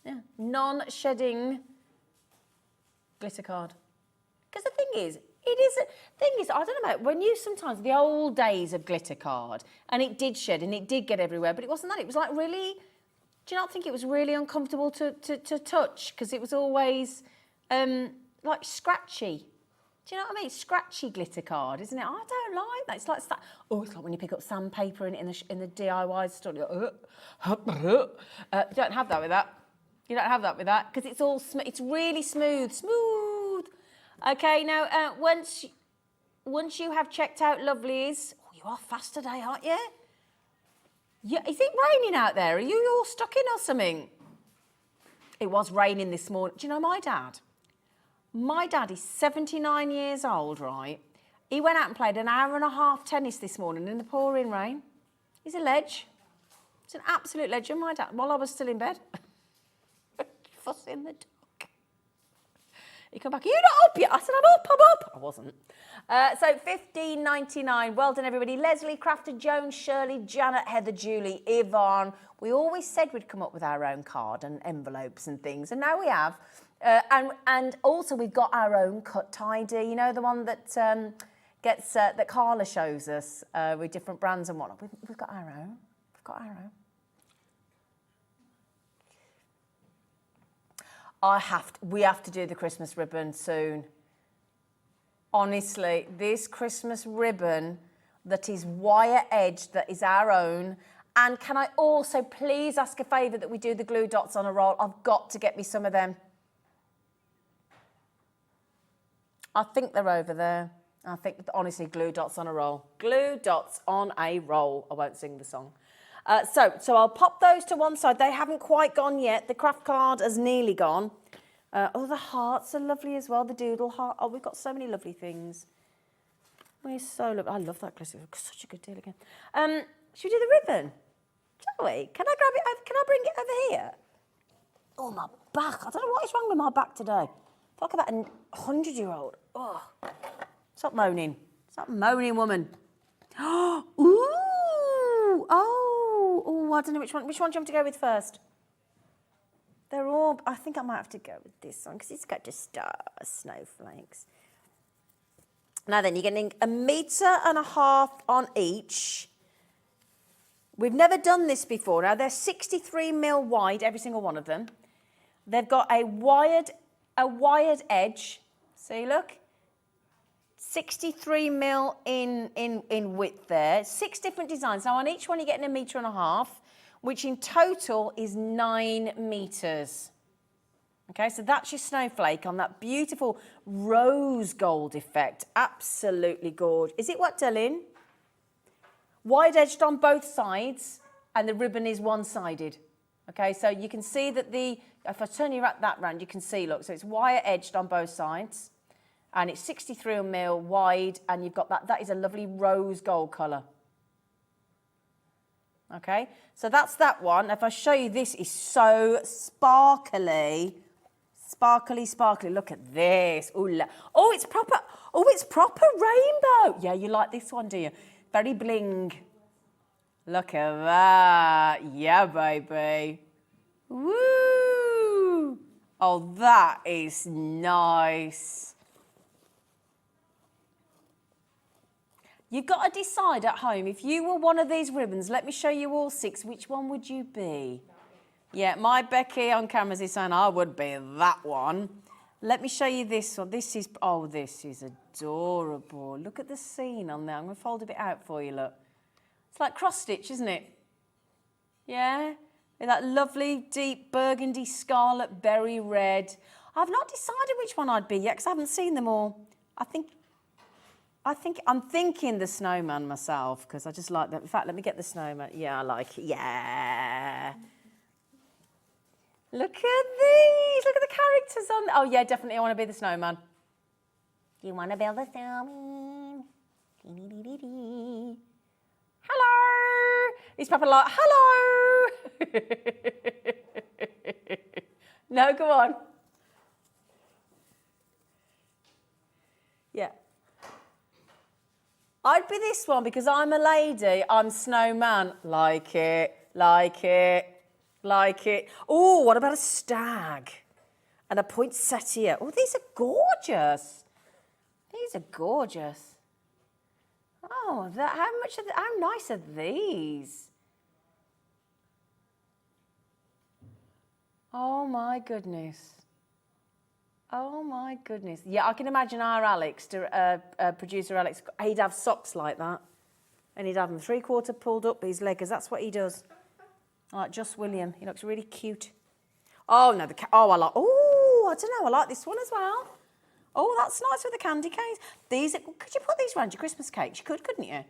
Yeah, non-shedding glitter card. Because the thing is, I don't know, when you sometimes, the old days of glitter card, and it did shed and it did get everywhere, but it wasn't that. It was like really, do you not think it was really uncomfortable to touch? Because it was always like scratchy. Do you know what I mean? Scratchy glitter card, isn't it? I don't like that. It's like that. Oh, it's like when you pick up sandpaper in the DIY store. You don't have that with that. You don't have that with that because it's all it's really smooth. Okay, now once you have checked out lovelies, oh, you are fast today, aren't you? Yeah, is it raining out there? Are you all stuck in or something? It was raining this morning. Do you know my dad? My dad is 79 years old, right? He went out and played an hour and a half tennis this morning in the pouring rain. He's a ledge. He's an absolute legend, my dad, while I was still in bed. Fussing the dog. He come back, you're not up yet. I said, I'm up. I wasn't. So $15.99. Well done, everybody. Leslie, Crafter, Joan, Shirley, Janet, Heather, Julie, Yvonne. We always said we'd come up with our own card and envelopes and things, and now we have. And also we've got our own cut tidy. You know, the one that that Carla shows us with different brands and whatnot. We've got our own. We've got our own. We have to do the Christmas ribbon soon. Honestly, this Christmas ribbon that is wire edged, that is our own. And can I also please ask a favour that we do the glue dots on a roll? I've got to get me some of them. I think they're over there. I think, honestly, glue dots on a roll. Glue dots on a roll. I won't sing the song. So I'll pop those to one side. They haven't quite gone yet. The craft card has nearly gone. Oh, the hearts are lovely as well. The doodle heart. Oh, we've got so many lovely things. We're so lovely. I love that glitter. Such a good deal again. Should we do the ribbon? Shall we? Can I grab it over? Can I bring it over here? Oh, my back. I don't know what is wrong with my back today. Talk about a 100-year-old. Oh, stop moaning. Stop moaning, woman. Ooh. Oh, I don't know which one. Which one do you want to go with first? They're all, I think I might have to go with this one because it's got just snowflakes. Now then, you're getting 1.5 meters on each. We've never done this before. Now, they're 63mm wide, every single one of them. They've got a wired edge. See, look. 63mm in width there. 6 different designs. Now, on each one, you're getting 1.5 meters, which in total is 9 meters. Okay, so that's your snowflake on that beautiful rose gold effect. Absolutely gorgeous. Is it what, Dylan? Wide edged on both sides, and the ribbon is one-sided. Okay, so you can see that if I turn you that round, you can see, look, so it's wire edged on both sides, and it's 63mm wide, and you've got that is a lovely rose gold colour. Okay, so that's that one. If I show you, this is so sparkly. Sparkly. Look at this. Ooh, oh, it's proper. Oh, it's proper rainbow. Yeah, you like this one, do you? Very bling. Look at that. Yeah, baby. Woo. Oh, that is nice. You've got to decide at home, if you were one of these ribbons, let me show you all 6, which one would you be? Yeah, my Becky on cameras is saying I would be that one. Let me show you this one. This is adorable. Look at the scene on there. I'm going to fold a bit out for you, look. It's like cross-stitch, isn't it? Yeah? With that lovely, deep burgundy, scarlet, berry red. I've not decided which one I'd be yet because I haven't seen them all. I'm thinking the snowman myself because I just like that. In fact, let me get the snowman. Yeah, I like it. Yeah. Look at these. Look at the characters on. Oh, yeah, definitely. I want to be the snowman. Do you want to build a snowman? Hello. He's probably like, hello. No, go on. I'd be this one because I'm a lady. I'm snowman. Like it, like it, like it. Oh, what about a stag? And a poinsettia. Oh, these are gorgeous. These are gorgeous. Oh, how nice are these? Oh my goodness. Oh my goodness. Yeah, I can imagine our Alex, producer Alex, he'd have socks like that. And he'd have them 3/4 pulled up his leg, because that's what he does. Like Just William. He looks really cute. Oh, no, I don't know, I like this one as well. Oh, that's nice with the candy canes. Could you put these around your Christmas cake? You could, couldn't you?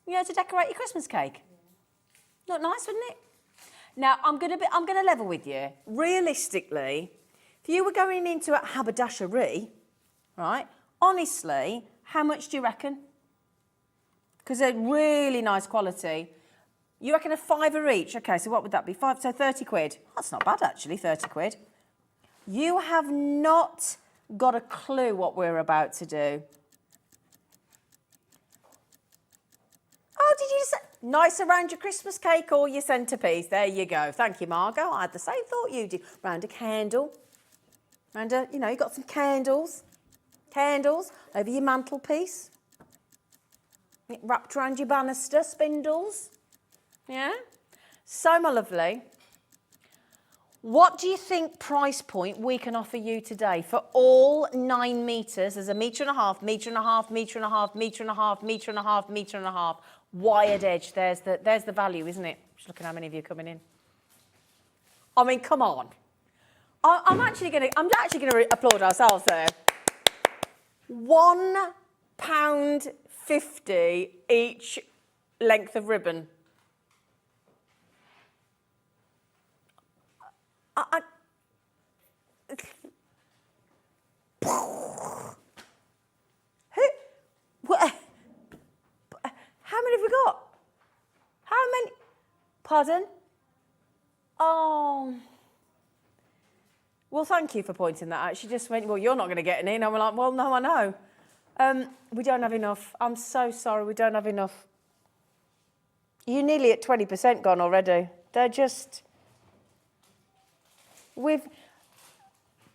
You know, to decorate your Christmas cake. Look nice, wouldn't it? Now, I'm gonna level with you. Realistically, if you were going into a haberdashery, right, honestly, how much do you reckon? Because they're really nice quality. You reckon a £5 each? Okay, so what would that be? So 30 quid. That's not bad, actually, 30 quid. You have not got a clue what we're about to do. Oh, did you say? Nice around your Christmas cake or your centrepiece. There you go. Thank you, Margot. I had the same thought you did. Round a candle. You know, you got some candles. Candles over your mantelpiece. Wrapped around your banister, spindles. Yeah? So, my lovely, what do you think price point we can offer you today for all 9 metres? There's a metre and a half, metre and a half, metre and a half, metre and a half, metre and a half, metre and a half. Wired edge, there's the value, isn't it? Just look at how many of you are coming in. I mean, come on. I'm actually going to applaud ourselves there. £1.50 each length of ribbon. How many have we got? How many? Pardon? Oh. Well, thank you for pointing that out. She just went, well, you're not going to get any. And I'm like, well, no, I know. We don't have enough. I'm so sorry, we don't have enough. You're nearly at 20% gone already. They're just... We've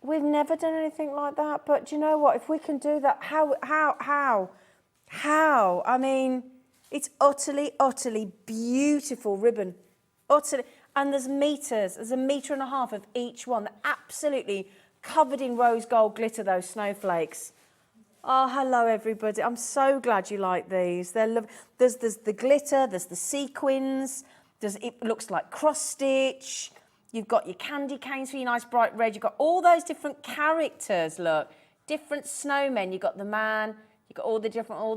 never done anything like that. But do you know what? If we can do that, how? I mean... It's utterly, utterly beautiful ribbon. Utterly. And there's meters. There's a metre and a half of each one. They're absolutely covered in rose gold glitter, those snowflakes. Oh, hello, everybody. I'm so glad you like these. They're lovely. There's the glitter. There's the sequins. It looks like cross-stitch. You've got your candy canes for your nice bright red. You've got all those different characters, look. Different snowmen. You've got the man... You've got all the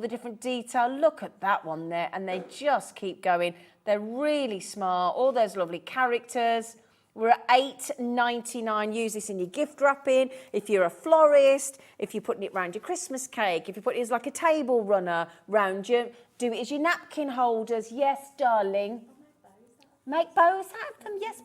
different detail. Look at that one there, and they just keep going. They're really smart. All those lovely characters. We're at $8.99. Use this in your gift wrapping. If you're a florist, if you're putting it around your Christmas cake, if you put it as like a table runner round you, do it as your napkin holders. Yes, darling. Make bows out of them. Yes.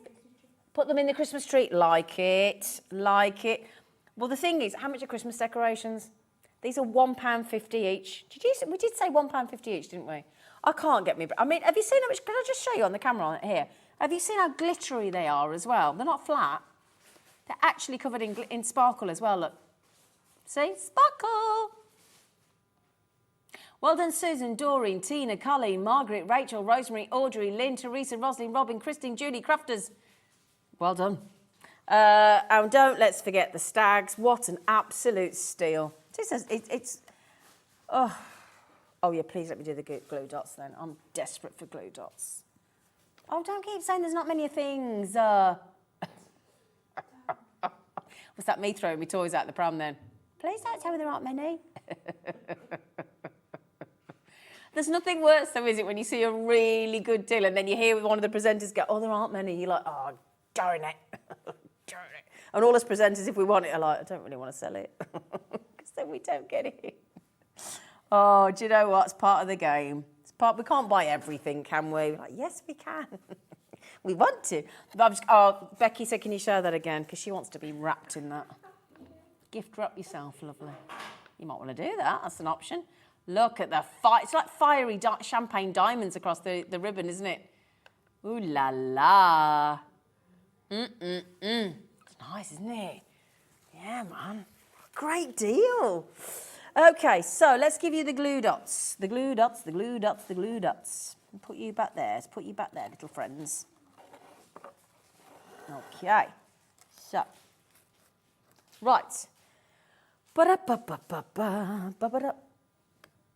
Put them in the Christmas tree. Like it. Like it. Well, the thing is, how much are Christmas decorations? These are £1.50 each. We did say £1.50 each, didn't we? I can't get me... I mean, have you seen how much... Can I just show you on the camera here? Have you seen how glittery they are as well? They're not flat. They're actually covered in sparkle as well, look. See? Sparkle! Well done, Susan, Doreen, Tina, Colleen, Margaret, Rachel, Rosemary, Audrey, Lynn, Teresa, Rosalind, Robin, Christine, Julie, Crafters. Well done. And don't let's forget the stags. What an absolute steal. Oh yeah, please let me do the glue dots then. I'm desperate for glue dots. Oh, don't keep saying there's not many things. Was that me throwing my toys out the pram then? Please don't tell me there aren't many. There's nothing worse though, is it, when you see a really good deal and then you hear one of the presenters go, oh, there aren't many. You're like, oh, darn it. Darn it. And all us presenters, if we want it, are like, I don't really want to sell it. Then we don't get it. Oh, do you know what? It's part of the game. We can't buy everything, can we? Like, yes, we can. We want to. But Becky said, can you show that again? Because she wants to be wrapped in that. Gift wrap yourself, lovely. You might want to do that. That's an option. Look at the fire. It's like fiery champagne diamonds across the ribbon, isn't it? Ooh la la. It's nice, isn't it? Yeah, man. Great deal. Okay, so let's give you the glue dots. The glue dots, the glue dots, the glue dots. I'll put you back there. Let's put you back there, little friends. Okay. So. Right. Ba-da-ba-ba-ba-ba.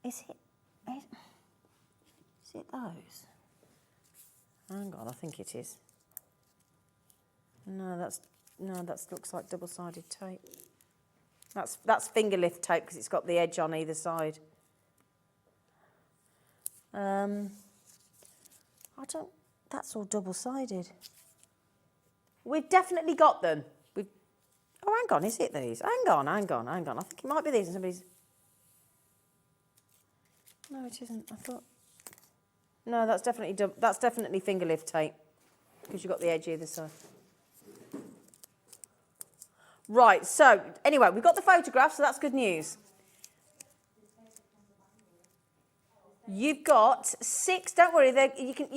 Is it those? Hang on, I think it is. No, that looks like double-sided tape. That's finger lift tape because it's got the edge on either side. That's all double-sided. We've definitely got them. Oh, hang on, is it these? Hang on. I think it might be these and somebody's... No, it isn't. I thought... No, that's definitely finger lift tape because you've got the edge either side. Right, so anyway, we've got the photograph, so that's good news. You've got 6, don't worry, you can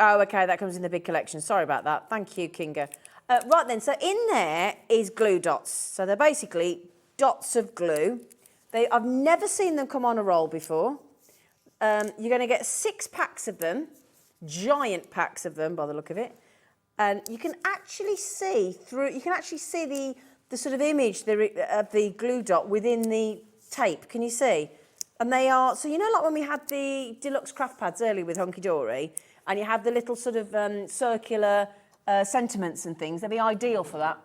Oh, okay, that comes in the big collection. Sorry about that. Thank you, Kinga. Right then, so in there is glue dots. So they're basically dots of glue. I've never seen them come on a roll before. You're going to get 6 packs of them, giant packs of them by the look of it. And you can actually see the sort of image of the glue dot within the tape. Can you see? And they are, so you know like when we had the Deluxe Craft Pads earlier with Hunkydory, and you have the little sort of circular sentiments and things, they'd be ideal for that.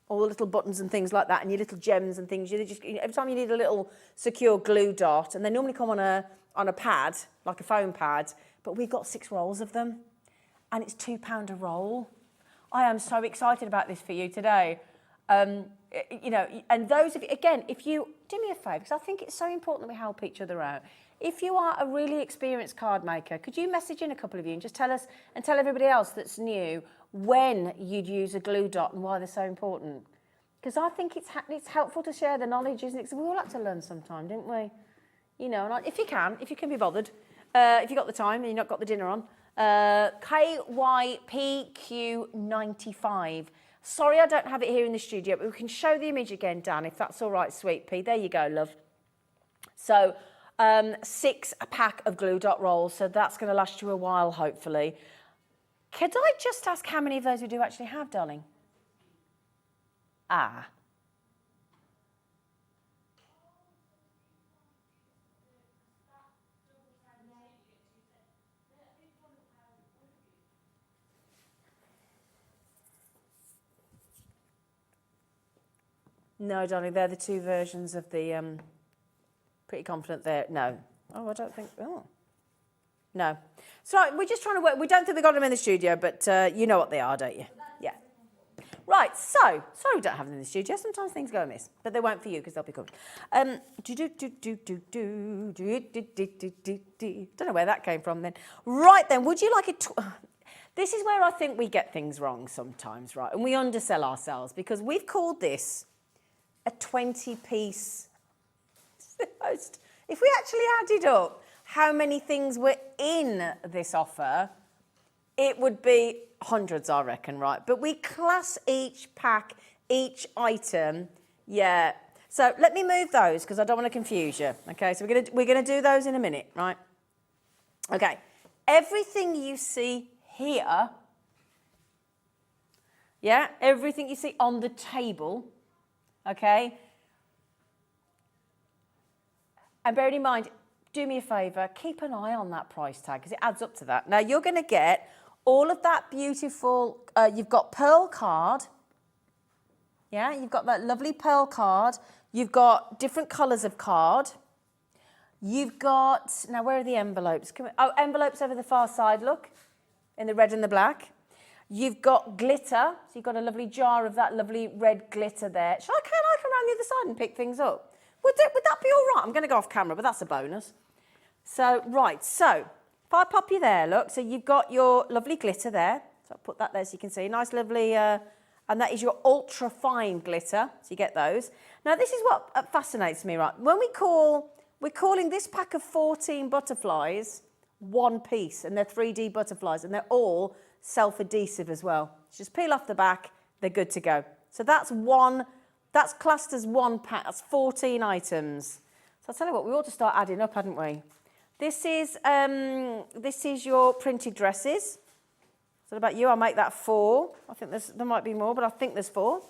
All the little buttons and things like that, and your little gems and things. Every time you need a little secure glue dot, and they normally come on a pad, like a foam pad, but we've got 6 rolls of them, and it's £2 a roll. I am so excited about this for you today. You know, and those of you, again, if you do me a favour, because I think it's so important that we help each other out. If you are a really experienced card maker, could you message in a couple of you and just tell us and tell everybody else that's new when you'd use a glue dot and why they're so important? Because I think it's helpful to share the knowledge, isn't it? Because we all have to learn sometime, don't we? You know, and if you can be bothered, if you've got the time and you've not got the dinner on, KYPQ95. Sorry I don't have it here in the studio, but we can show the image again, Dan, if that's all right, sweet pea. There you go, love. So 6 a pack of glue dot rolls, so that's going to last you a while, hopefully. Could I just ask how many of those we do actually have, darling? Ah. No, darling, they're the 2 versions of the... Pretty confident there. No. Oh, I don't think... Oh. No. So we're just trying to work... We don't think we got them in the studio, but you know what they are, don't you? Yeah. Right, so... Sorry we don't have them in the studio. Sometimes things go amiss. But they won't for you, because they'll be covered. Don't know where that came from then. Right then, would you like it... This is where I think we get things wrong sometimes, right? And we undersell ourselves, because we've called this a 20-piece... If we actually added up how many things were in this offer, it would be hundreds, I reckon, right? But we class each pack, each item, yeah. So let me move those because I don't want to confuse you. Okay, so we're gonna do those in a minute, right? Okay, everything you see here, yeah, everything you see on the table, okay. And bearing in mind, do me a favour, keep an eye on that price tag because it adds up to that. Now, you're going to get all of that beautiful, you've got pearl card. Yeah, you've got that lovely pearl card. You've got different colours of card. You've got, now where are the envelopes? Oh, envelopes over the far side, look, in the red and the black. You've got glitter, so you've got a lovely jar of that lovely red glitter there. Can I come around the other side and pick things up? Would that be all right? I'm going to go off camera, but that's a bonus. So, right, so if I pop you there, look, so you've got your lovely glitter there. So I'll put that there so you can see. Nice, lovely, and that is your ultra fine glitter. So you get those. Now, this is what fascinates me, right? When we're calling this pack of 14 butterflies one piece, and they're 3D butterflies, and they're all self-adhesive as well. Just peel off the back, they're good to go. So that's classed as one pack, that's 14 items. So I'll tell you what, we ought to start adding up, hadn't we? This is your printed dresses. So what about you? I'll make that 4. I think there might be more, but I think there's 4.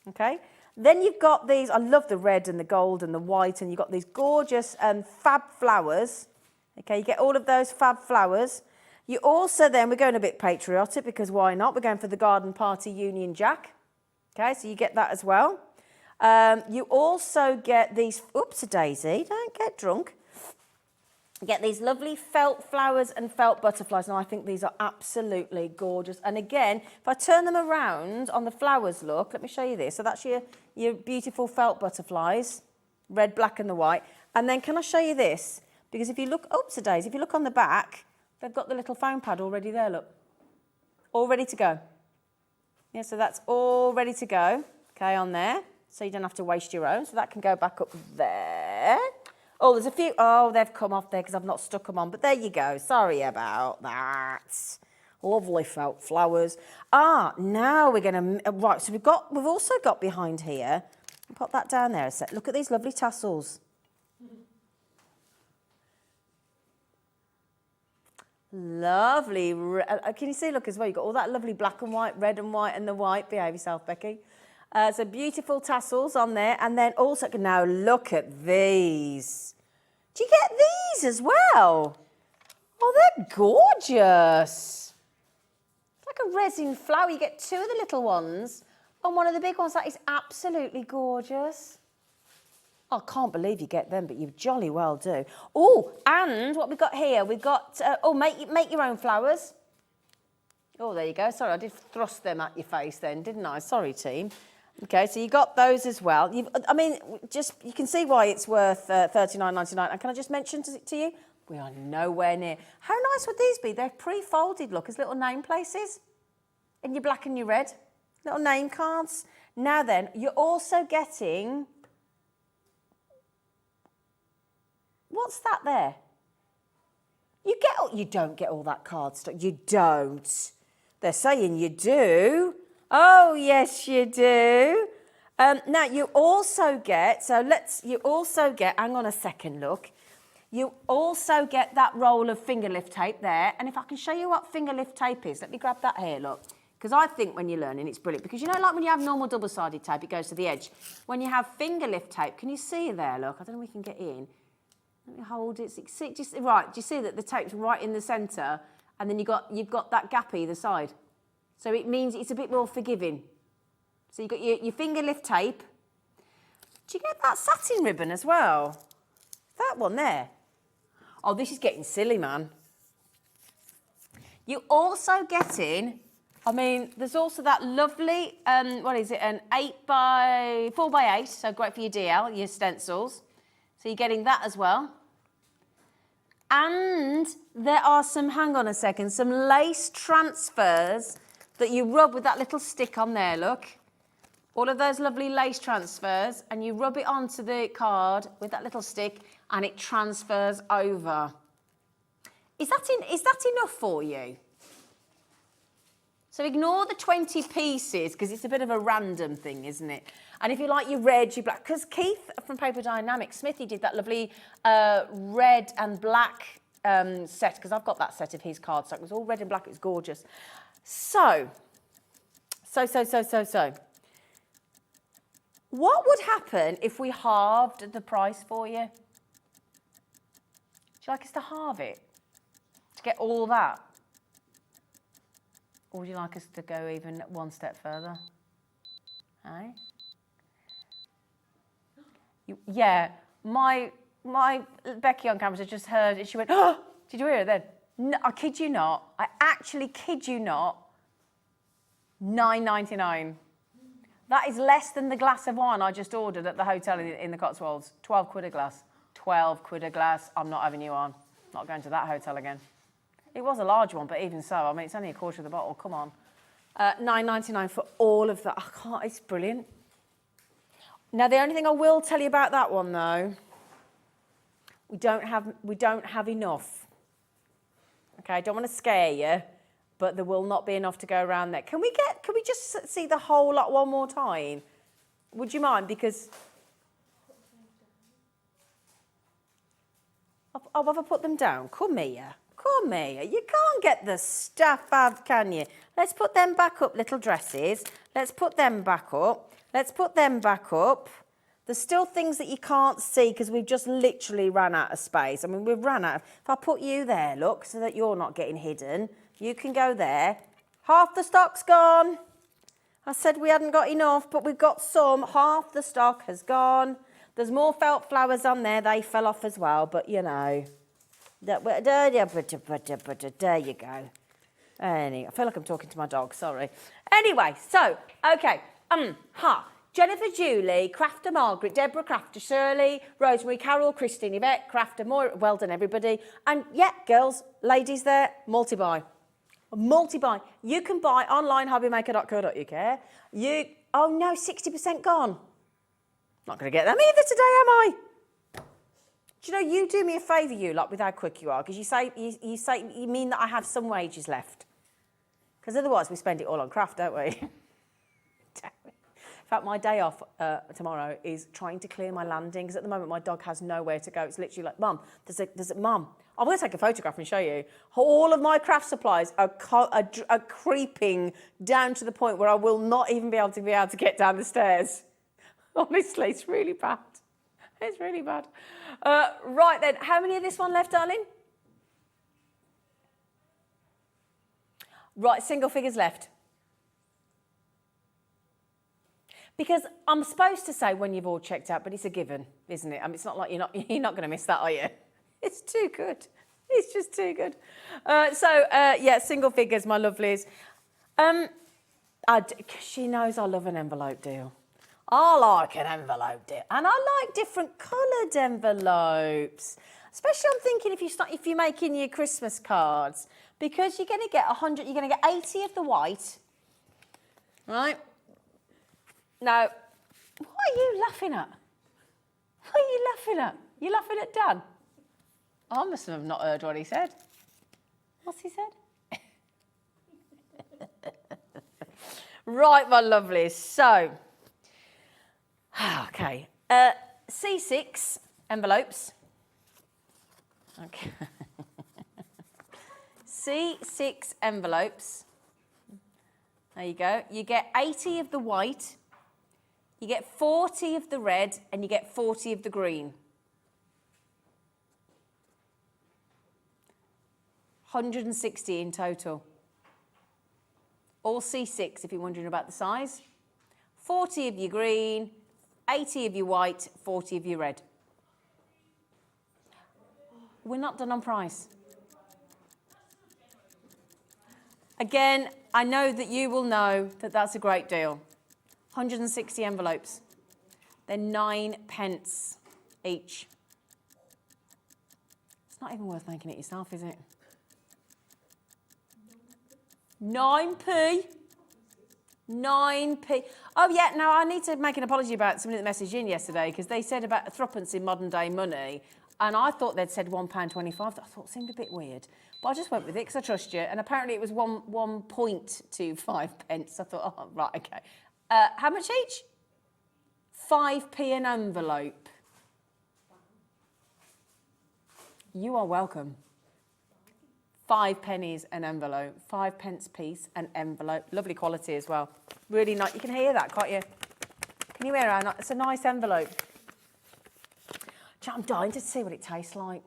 Okay. Then you've got these, I love the red and the gold and the white, and you've got these gorgeous fab flowers. Okay, you get all of those fab flowers. You also then, we're going a bit patriotic because why not? We're going for the Garden Party Union Jack. Okay, so you get that as well. You also get these, oops-a-daisy, don't get drunk. You get these lovely felt flowers and felt butterflies, and I think these are absolutely gorgeous. And again, if I turn them around on the flowers look, let me show you this. So that's your beautiful felt butterflies, red, black and the white. And then can I show you this? Because if you look, oops-a-daisy, if you look on the back, they've got the little foam pad already there, look. All ready to go. Yeah, so that's all ready to go, okay, on there. So you don't have to waste your own. So that can go back up there. Oh, there's a few. Oh, they've come off there because I've not stuck them on. But there you go. Sorry about that. Lovely felt flowers. Now we're going to... Right, so we've also got behind here... Pop that down there a sec. Look at these lovely tassels. Lovely. Can you see, look, as well, you've got all that lovely black and white, red and white, and the white. Behave yourself, Becky. So beautiful tassels on there. And then also, now look at these. Do you get these as well? Oh, they're gorgeous. It's like a resin flower. You get 2 of the little ones and one of the big ones. That is absolutely gorgeous. I can't believe you get them, but you jolly well do. Oh, and what we've got here, we've got, make your own flowers. Oh, there you go. Sorry, I did thrust them at your face then, didn't I? Sorry, team. Okay, so you got those as well. You can see why it's worth $39.99. And can I just mention to you, we are nowhere near. How nice would these be? They're pre-folded, look, as little name places in your black and your red. Little name cards. Now then, you're also getting... What's that there? You don't get all that card stock. You don't. They're saying you do. Oh, yes, you do. Now, you also get, hang on a second, look. You also get that roll of finger lift tape there. And if I can show you what finger lift tape is, let me grab that here, look. Because I think when you're learning, it's brilliant. Because you know, like when you have normal double-sided tape, it goes to the edge. When you have finger lift tape, can you see there, look? I don't know if we can get in. Let me hold it. Right, do you see that the tape's right in the centre? And then you've got that gap either side. So it means it's a bit more forgiving. So you've got your finger lift tape. Do you get that satin ribbon as well? That one there. Oh, this is getting silly, man. You're also getting, there's also that lovely, what is it, an 4x8, so great for your DL, your stencils. So you're getting that as well. And there are hang on a second, some lace transfers that you rub with that little stick on there, look. All of those lovely lace transfers, and you rub it onto the card with that little stick, and it transfers over. Is that enough for you? So ignore the 20 pieces, because it's a bit of a random thing, isn't it? And if you like your red, your black, because Keith from Paper Dynamics, Smithy did that lovely red and black set, because I've got that set of his cards, so it was all red and black, it was gorgeous. So. What would happen if we halved the price for you? Would you like us to halve it? To get all that? Or would you like us to go even one step further? Hey? Yeah, my Becky on camera just heard it. She went, oh, did you hear it then? No, I kid you not. I actually kid you not. $9.99. That is less than the glass of wine I just ordered at the hotel in the Cotswolds. 12 quid a glass. 12 quid a glass. I'm not having you on. Not going to that hotel again. It was a large one, but even so, it's only a quarter of the bottle. Come on. $9.99 for all of that. I can't. It's brilliant. Now, the only thing I will tell you about that one, though, we don't have enough. Okay, I don't want to scare you, but there will not be enough to go around there. Can we just see the whole lot one more time? Would you mind? Because oh, have I put them down? Come here. Come here. You can't get the stuff out, can you? Let's put them back up, little dresses. Let's put them back up. Let's put them back up. There's still things that you can't see because we've just literally ran out of space. I mean, we've ran out of... If I put you there, look, so that you're not getting hidden, you can go there. Half the stock's gone. I said we hadn't got enough, but we've got some. Half the stock has gone. There's more felt flowers on there. They fell off as well, but you know. There you go. Anyway, I feel like I'm talking to my dog, sorry. Anyway, so, okay. Jennifer, Julie, Crafter, Margaret, Deborah, Crafter, Shirley, Rosemary, Carol, Christine, Yvette, Crafter, Moira. Well done, everybody. And yeah, girls, ladies there, multi-buy. Multi-buy. You can buy online, hobbymaker.co.uk. Oh no, 60% gone. Not going to get them either today, am I? Do you know, you do me a favour, you lot, with how quick you are, because you mean that I have some wages left. Because otherwise we spend it all on craft, don't we? In fact, my day off tomorrow is trying to clear my landing, because at the moment my dog has nowhere to go. It's literally like, Mum, Mum, I'm going to take a photograph and show you. All of my craft supplies are creeping down to the point where I will not even be able to get down the stairs. Honestly, it's really bad. It's really bad. Right then, how many of this one left, darling? Right, single figures left. Because I'm supposed to say when you've all checked out, but it's a given, isn't it? I mean, it's not like you're not going to miss that, are you? It's too good. It's just too good. Yeah, single figures, my lovelies. She knows I love an envelope deal. I like an envelope deal. And I like different coloured envelopes. Especially I'm thinking if you're making your Christmas cards, because you're going to get 100, you're going to get 80 of the white, right? Now, what are you laughing at? What are you laughing at? You laughing at Dan? I must have not heard what he said. What's he said? Right, my lovelies. So, okay. C6 envelopes. Okay. C6 envelopes. There you go. You get 80 of the white. You get 40 of the red, and you get 40 of the green. 160 in total. All C6 if you're wondering about the size. 40 of your green, 80 of your white, 40 of your red. We're not done on price. Again, I know that you will know that that's a great deal. 160 envelopes. They're 9p each. It's not even worth making it yourself, is it? 9p. 9p. Oh, yeah, now I need to make an apology about somebody that messaged in yesterday, because they said about threepence in modern day money, and I thought they'd said £1.25. I thought it seemed a bit weird. But I just went with it because I trust you, and apparently it was 1.25p. I thought, oh, right, okay. How much each? 5p an envelope. You are welcome. 5 pennies an envelope. 5p piece an envelope. Lovely quality as well. Really nice. You can hear that, can't you? Can you hear it? It's a nice envelope. I'm dying to see what it tastes like.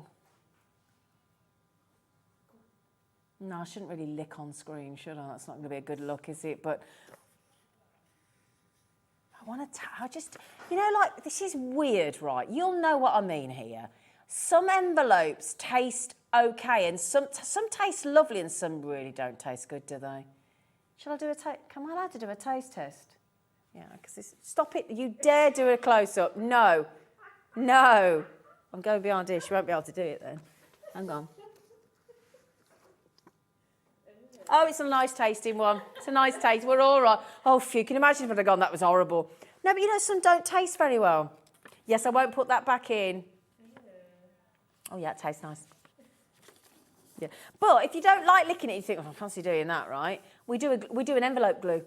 No, I shouldn't really lick on screen, should I? That's not going to be a good look, is it? But I just, you know, like, this is weird, right? You'll know what I mean here. Some envelopes taste okay, and some taste lovely, and some really don't taste good, do they? Shall I do a taste? Am I allowed to do a taste test? Yeah, because stop it. You dare do a close-up. No. No. I'm going behind here. She won't be able to do it then. Hang on. Oh, it's a nice tasting one. It's a nice taste. We're all right. Oh, phew. Can you imagine if I'd have gone, that was horrible. No, but you know, some don't taste very well. Yes, I won't put that back in. Oh, yeah, it tastes nice. Yeah. But if you don't like licking it, you think, oh, I fancy doing that, right? We do an envelope glue.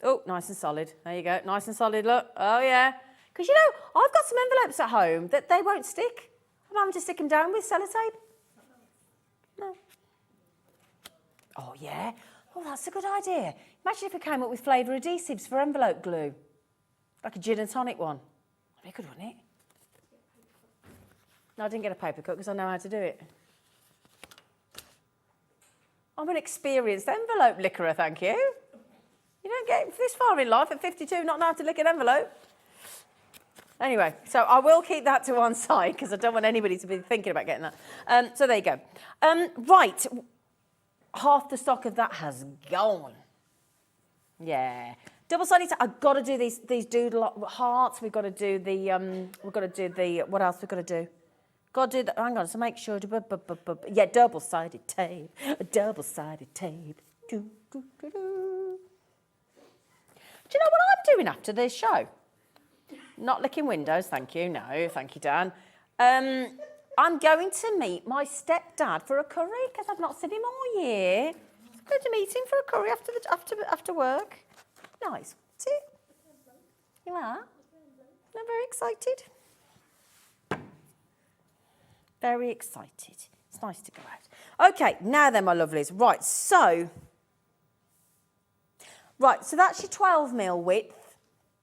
Oh, nice and solid. There you go. Nice and solid, look. Oh, yeah. Because, you know, I've got some envelopes at home that they won't stick. I'm having to stick them down with sellotape. No. Oh, yeah. Oh, that's a good idea. Imagine if we came up with flavour adhesives for envelope glue. Like a gin and tonic one. That'd be good, wouldn't it? No, I didn't get a paper cut because I know how to do it. I'm an experienced envelope lickerer, thank you. You don't get this far in life at 52 not know how to lick an envelope. Anyway, so I will keep that to one side because I don't want anybody to be thinking about getting that. So there you go. Right, half the stock of that has gone. Yeah, double-sided. I've got to do these doodle hearts. We've got to do the. What else we've got to do? Got to do the. Hang on. So make sure. Yeah, double-sided tape. Double-sided tape. Do you know what I'm doing after this show? Not licking windows, thank you. No, thank you, Dan. I'm going to meet my stepdad for a curry because I've not seen him all year. I'm going to meet him for a curry after work. Nice. See? You are? I'm very excited. Very excited. It's nice to go out. Okay, now then, my lovelies. Right, so that's your 12mm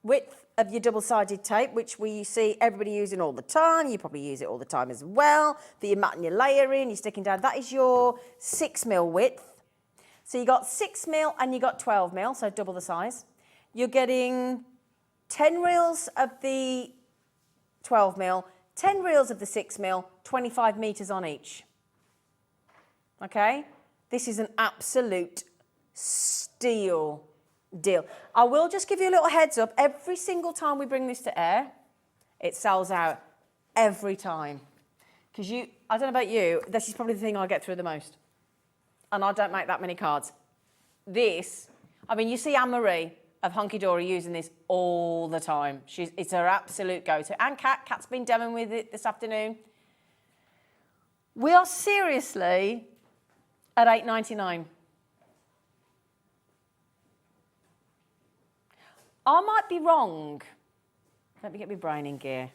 width of your double-sided tape, which we see everybody using all the time. You probably use it all the time as well. For your mat and your layering, you're sticking down. That is your 6mm width. So you got 6mm and you got 12mm, so double the size. You're getting 10 reels of the 12mm, 10 reels of the 6mm, 25 metres on each. Okay? This is an absolute steal deal. I will just give you a little heads up. Every single time we bring this to air, it sells out every time. Because I don't know about you, this is probably the thing I get through the most. And I don't make that many cards. This, I mean, you see Anne-Marie of Hunkydory using this all the time. It's her absolute go-to. And Cat's been demoing with it this afternoon. We are seriously at $8.99. I might be wrong. Let me get my brain in gear.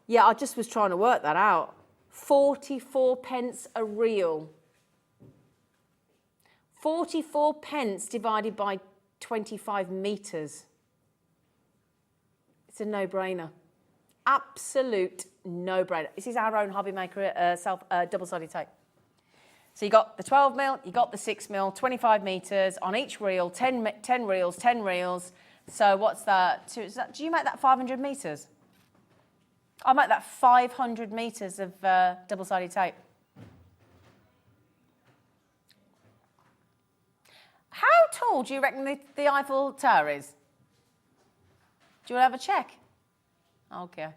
Yeah, I just was trying to work that out. 44 pence a reel. 44 pence divided by 25 metres. It's a no-brainer. Absolute no-brainer. This is our own hobby maker double-sided tape. So you got the 12mm, you got the 6mm, 25 metres on each reel, 10 reels, 10 reels. So what's that? Do you make that 500 metres? I make that 500 metres of double-sided tape. How tall do you reckon the Eiffel Tower is? Do you want to have a check? Okay.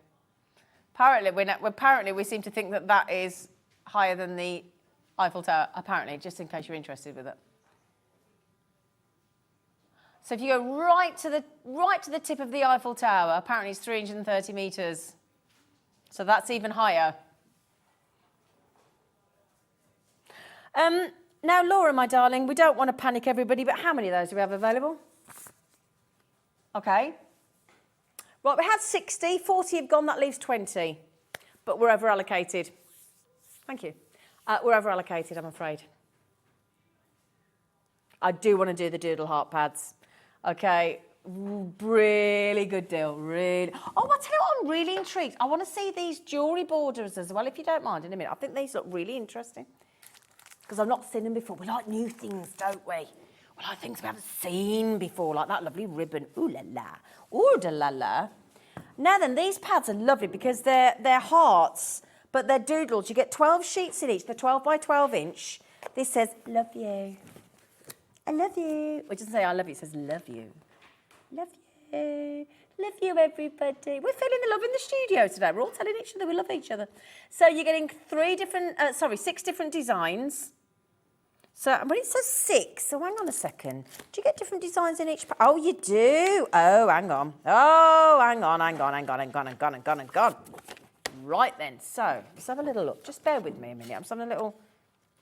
Apparently we seem to think that is higher than the Eiffel Tower, apparently, just in case you're interested with it. So if you go right to the tip of the Eiffel Tower, apparently it's 330 metres. So that's even higher. Now, Laura, my darling, we don't want to panic everybody, but how many of those do we have available? Okay. Right, we had 60, 40 have gone, that leaves 20. But we're over allocated. Thank you. We're over allocated, I'm afraid. I do want to do the doodle heart pads. Okay, really good deal, really. Oh, I'll tell you what, I'm really intrigued. I want to see these jewellery borders as well, if you don't mind, in a minute. I think these look really interesting. Because I've not seen them before. We like new things, don't we? We like things we haven't seen before, like that lovely ribbon. Ooh la la, ooh da la la. Now then, these pads are lovely because they're hearts, but they're doodles. You get 12 sheets in each. They're 12 by 12 inch. This says, love you. I love you. It doesn't say I love you, it says love you. Love you. Love you, everybody. We're feeling the love in the studio today. We're all telling each other we love each other. So you're getting 6 different designs. So, but it says 6, so hang on a second. Do you get different designs in each pack? Oh, you do. Oh, hang on. Oh, hang on. Right then, so let's have a little look. Just bear with me a minute. I'm just having a little...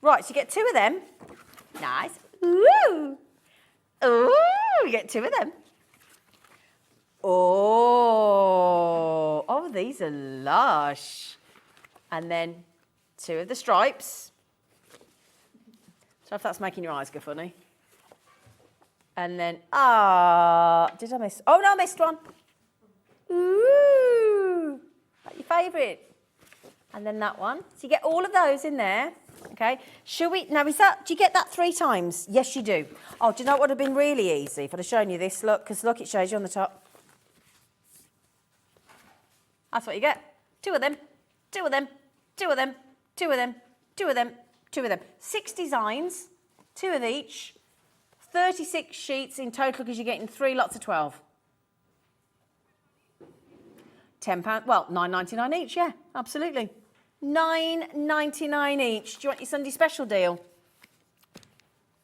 Right, so you get 2 of them. Nice. Ooh. Ooh, you get 2 of them. Oh, these are lush. And then 2 of the stripes. So if that's making your eyes go funny. And then, did I miss? Oh, no, I missed one. Ooh, that's your favourite. And then that one. So you get all of those in there. Okay, shall we, now do you get that 3 times? Yes, you do. Oh, do you know what would have been really easy if I'd have shown you this? Look, because look, it shows you on the top. That's what you get. 2 of them, 2 of them, 2 of them, 2 of them, 2 of them, 2 of them. 6 designs, 2 of each, 36 sheets in total because you're getting 3 lots of 12. £10, well, £9.99 each, yeah, absolutely. £9.99 each. Do you want your Sunday special deal?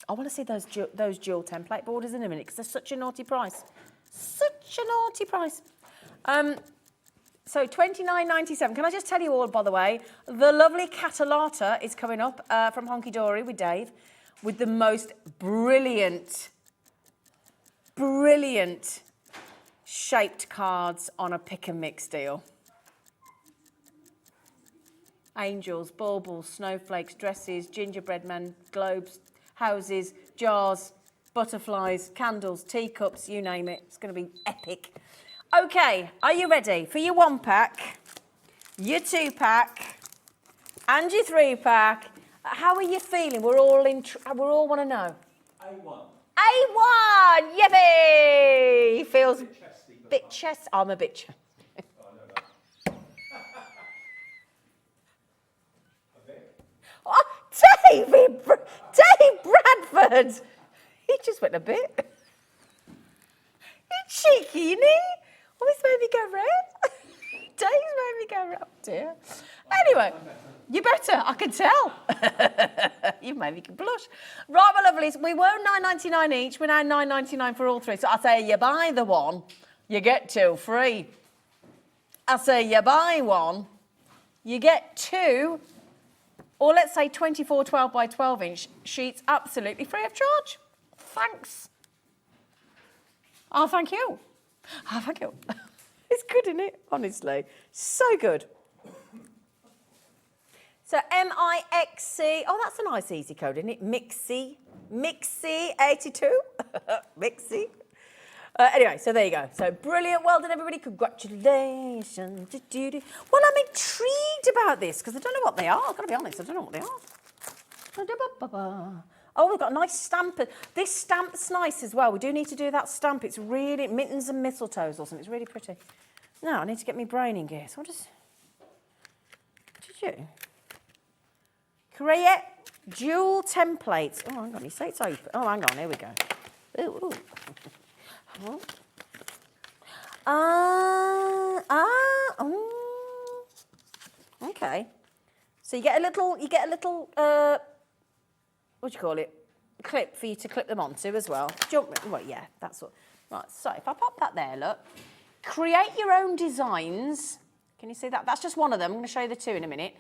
I want to see those dual template borders in a minute because they're such a naughty price. Such a naughty price. So £29.97. Can I just tell you all, by the way, the lovely Caturday is coming up from Hunkydory with Dave with the most brilliant shaped cards on a pick and mix deal. Angels, baubles, snowflakes, dresses, gingerbread men, globes, houses, jars, butterflies, candles, teacups, you name it. It's going to be epic. Okay, are you ready for your 1-pack, your 2-pack, and your 3-pack? How are you feeling? We're all want to know. A1. A1, yippee! Feels a bit chesty. I'm a bit chesty. Oh, Dave Bradford! He just went a bit. He's cheeky, isn't he? Oh, he's made me go red. Dave's made me go red. Oh, dear. Anyway, you better, I can tell. You've made me blush. Right, my lovelies, we were £9.99 each. We're now £9.99 for all 3. So I say you buy the 1, you get 2 free. I say you buy 1, you get 2. Or let's say 24 12 by 12 inch sheets absolutely free of charge. Thanks. Oh, thank you. Oh, thank you. It's good, isn't it? Honestly. So good. So MIXC. Oh, that's a nice easy code, isn't it? Mixy. Mixy 82. Mixy. Anyway, so there you go. So brilliant. Well done, everybody. Congratulations. Well, I'm intrigued about this because I don't know what they are. I've got to be honest. I don't know what they are. Oh, we've got a nice stamp. This stamp's nice as well. We do need to do that stamp. It's really mittens and mistletoes or something. It's really pretty. Now, I need to get my brain in gear. So what did you? Create dual templates. Oh, hang on. You say it's open. Oh, hang on. Here we go. Ooh. Okay. So you get a little, what do you call it? Clip for you to clip them onto as well. Well, yeah, that's what. Right, so if I pop that there, look. Create your own designs. Can you see that? That's just one of them. I'm going to show you the 2 in a minute.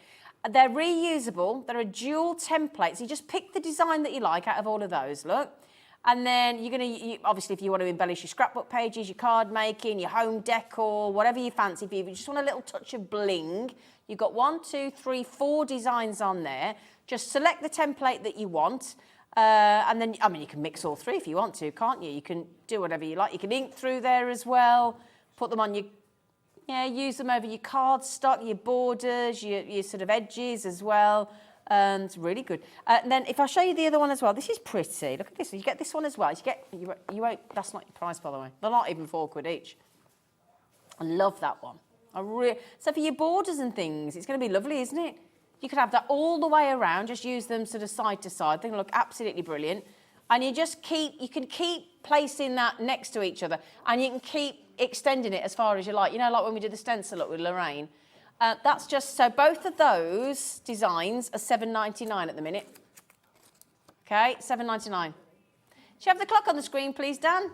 They're reusable. They're a dual template. So you just pick the design that you like out of all of those, look. And then you're going to, obviously, if you want to embellish your scrapbook pages, your card making, your home decor, whatever you fancy, if you just want a little touch of bling, you've got 1, 2, 3, 4 designs on there. Just select the template that you want. And then, I mean, you can mix all 3 if you want to, can't you? You can do whatever you like. You can ink through there as well. Put them on your, use them over your cardstock, your borders, your sort of edges as well. It's really good. And then if I show you the other one as well, this is pretty. Look at this. You get this one as well. You won't. That's not your price, by the way. They're not even £4 each. I love that one. So for your borders and things, it's going to be lovely, isn't it? You could have that all the way around. Just use them sort of side to side. They're going to look absolutely brilliant. And you can keep placing that next to each other, and you can keep extending it as far as you like. You know, like when we did the stencil up with Lorraine. That's just, so both of those designs are £7.99 at the minute. Okay, $7.99. Should you have the clock on the screen, please, Dan?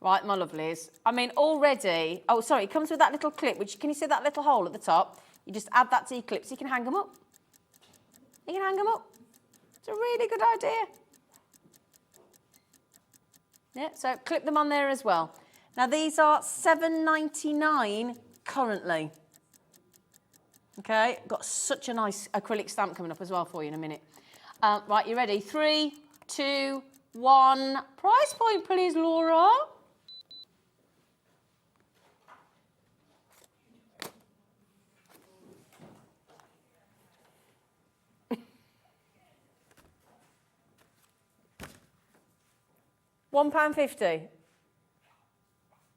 Right, my lovelies. I mean, already... Oh, sorry, it comes with that little clip, which... Can you see that little hole at the top? You just add that to your clips. You can hang them up. You can hang them up. It's a really good idea. Yeah, so clip them on there as well. Now, these are $7.99 currently. Okay, got such a nice acrylic stamp coming up as well for you in a minute. Right, you ready? 3, 2, 1. Price point, please, Laura. £1.50.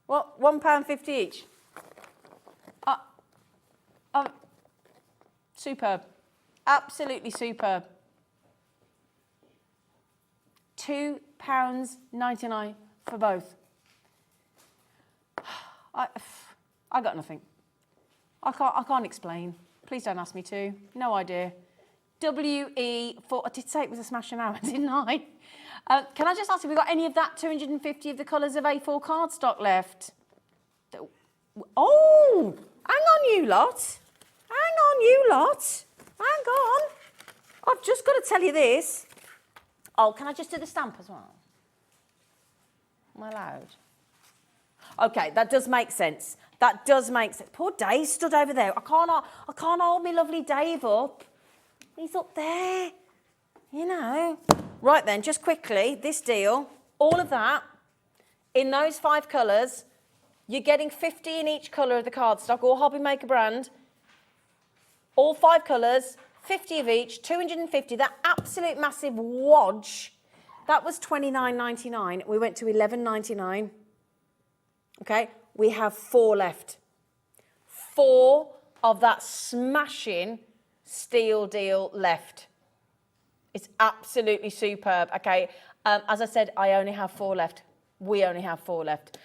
What? £1.50 each. Superb. Absolutely superb. £2.99 for both. I got nothing. I can't explain. Please don't ask me to. No idea. WE4. I did say it was a smashing hour, didn't I? Can I just ask if we've got any of that 250 of the colours of A4 cardstock left? Oh, hang on, you lot. Hang on, you lot. Hang on. I've just got to tell you this. Oh, can I just do the stamp as well? Am I allowed? Okay, that does make sense. That does make sense. Poor Dave stood over there. I can't hold me lovely Dave up. He's up there. You know. Right then, just quickly, this deal, all of that, in those 5 colours, you're getting 50 in each colour of the cardstock, or Hobby Maker brand. All 5 colours, 50 of each, 250. That absolute massive wodge, that was $29.99. We went to $11.99. Okay, we have 4 left. 4 of that smashing steel deal left. It's absolutely superb. Okay, as I said, I only have 4 left. We only have 4 left.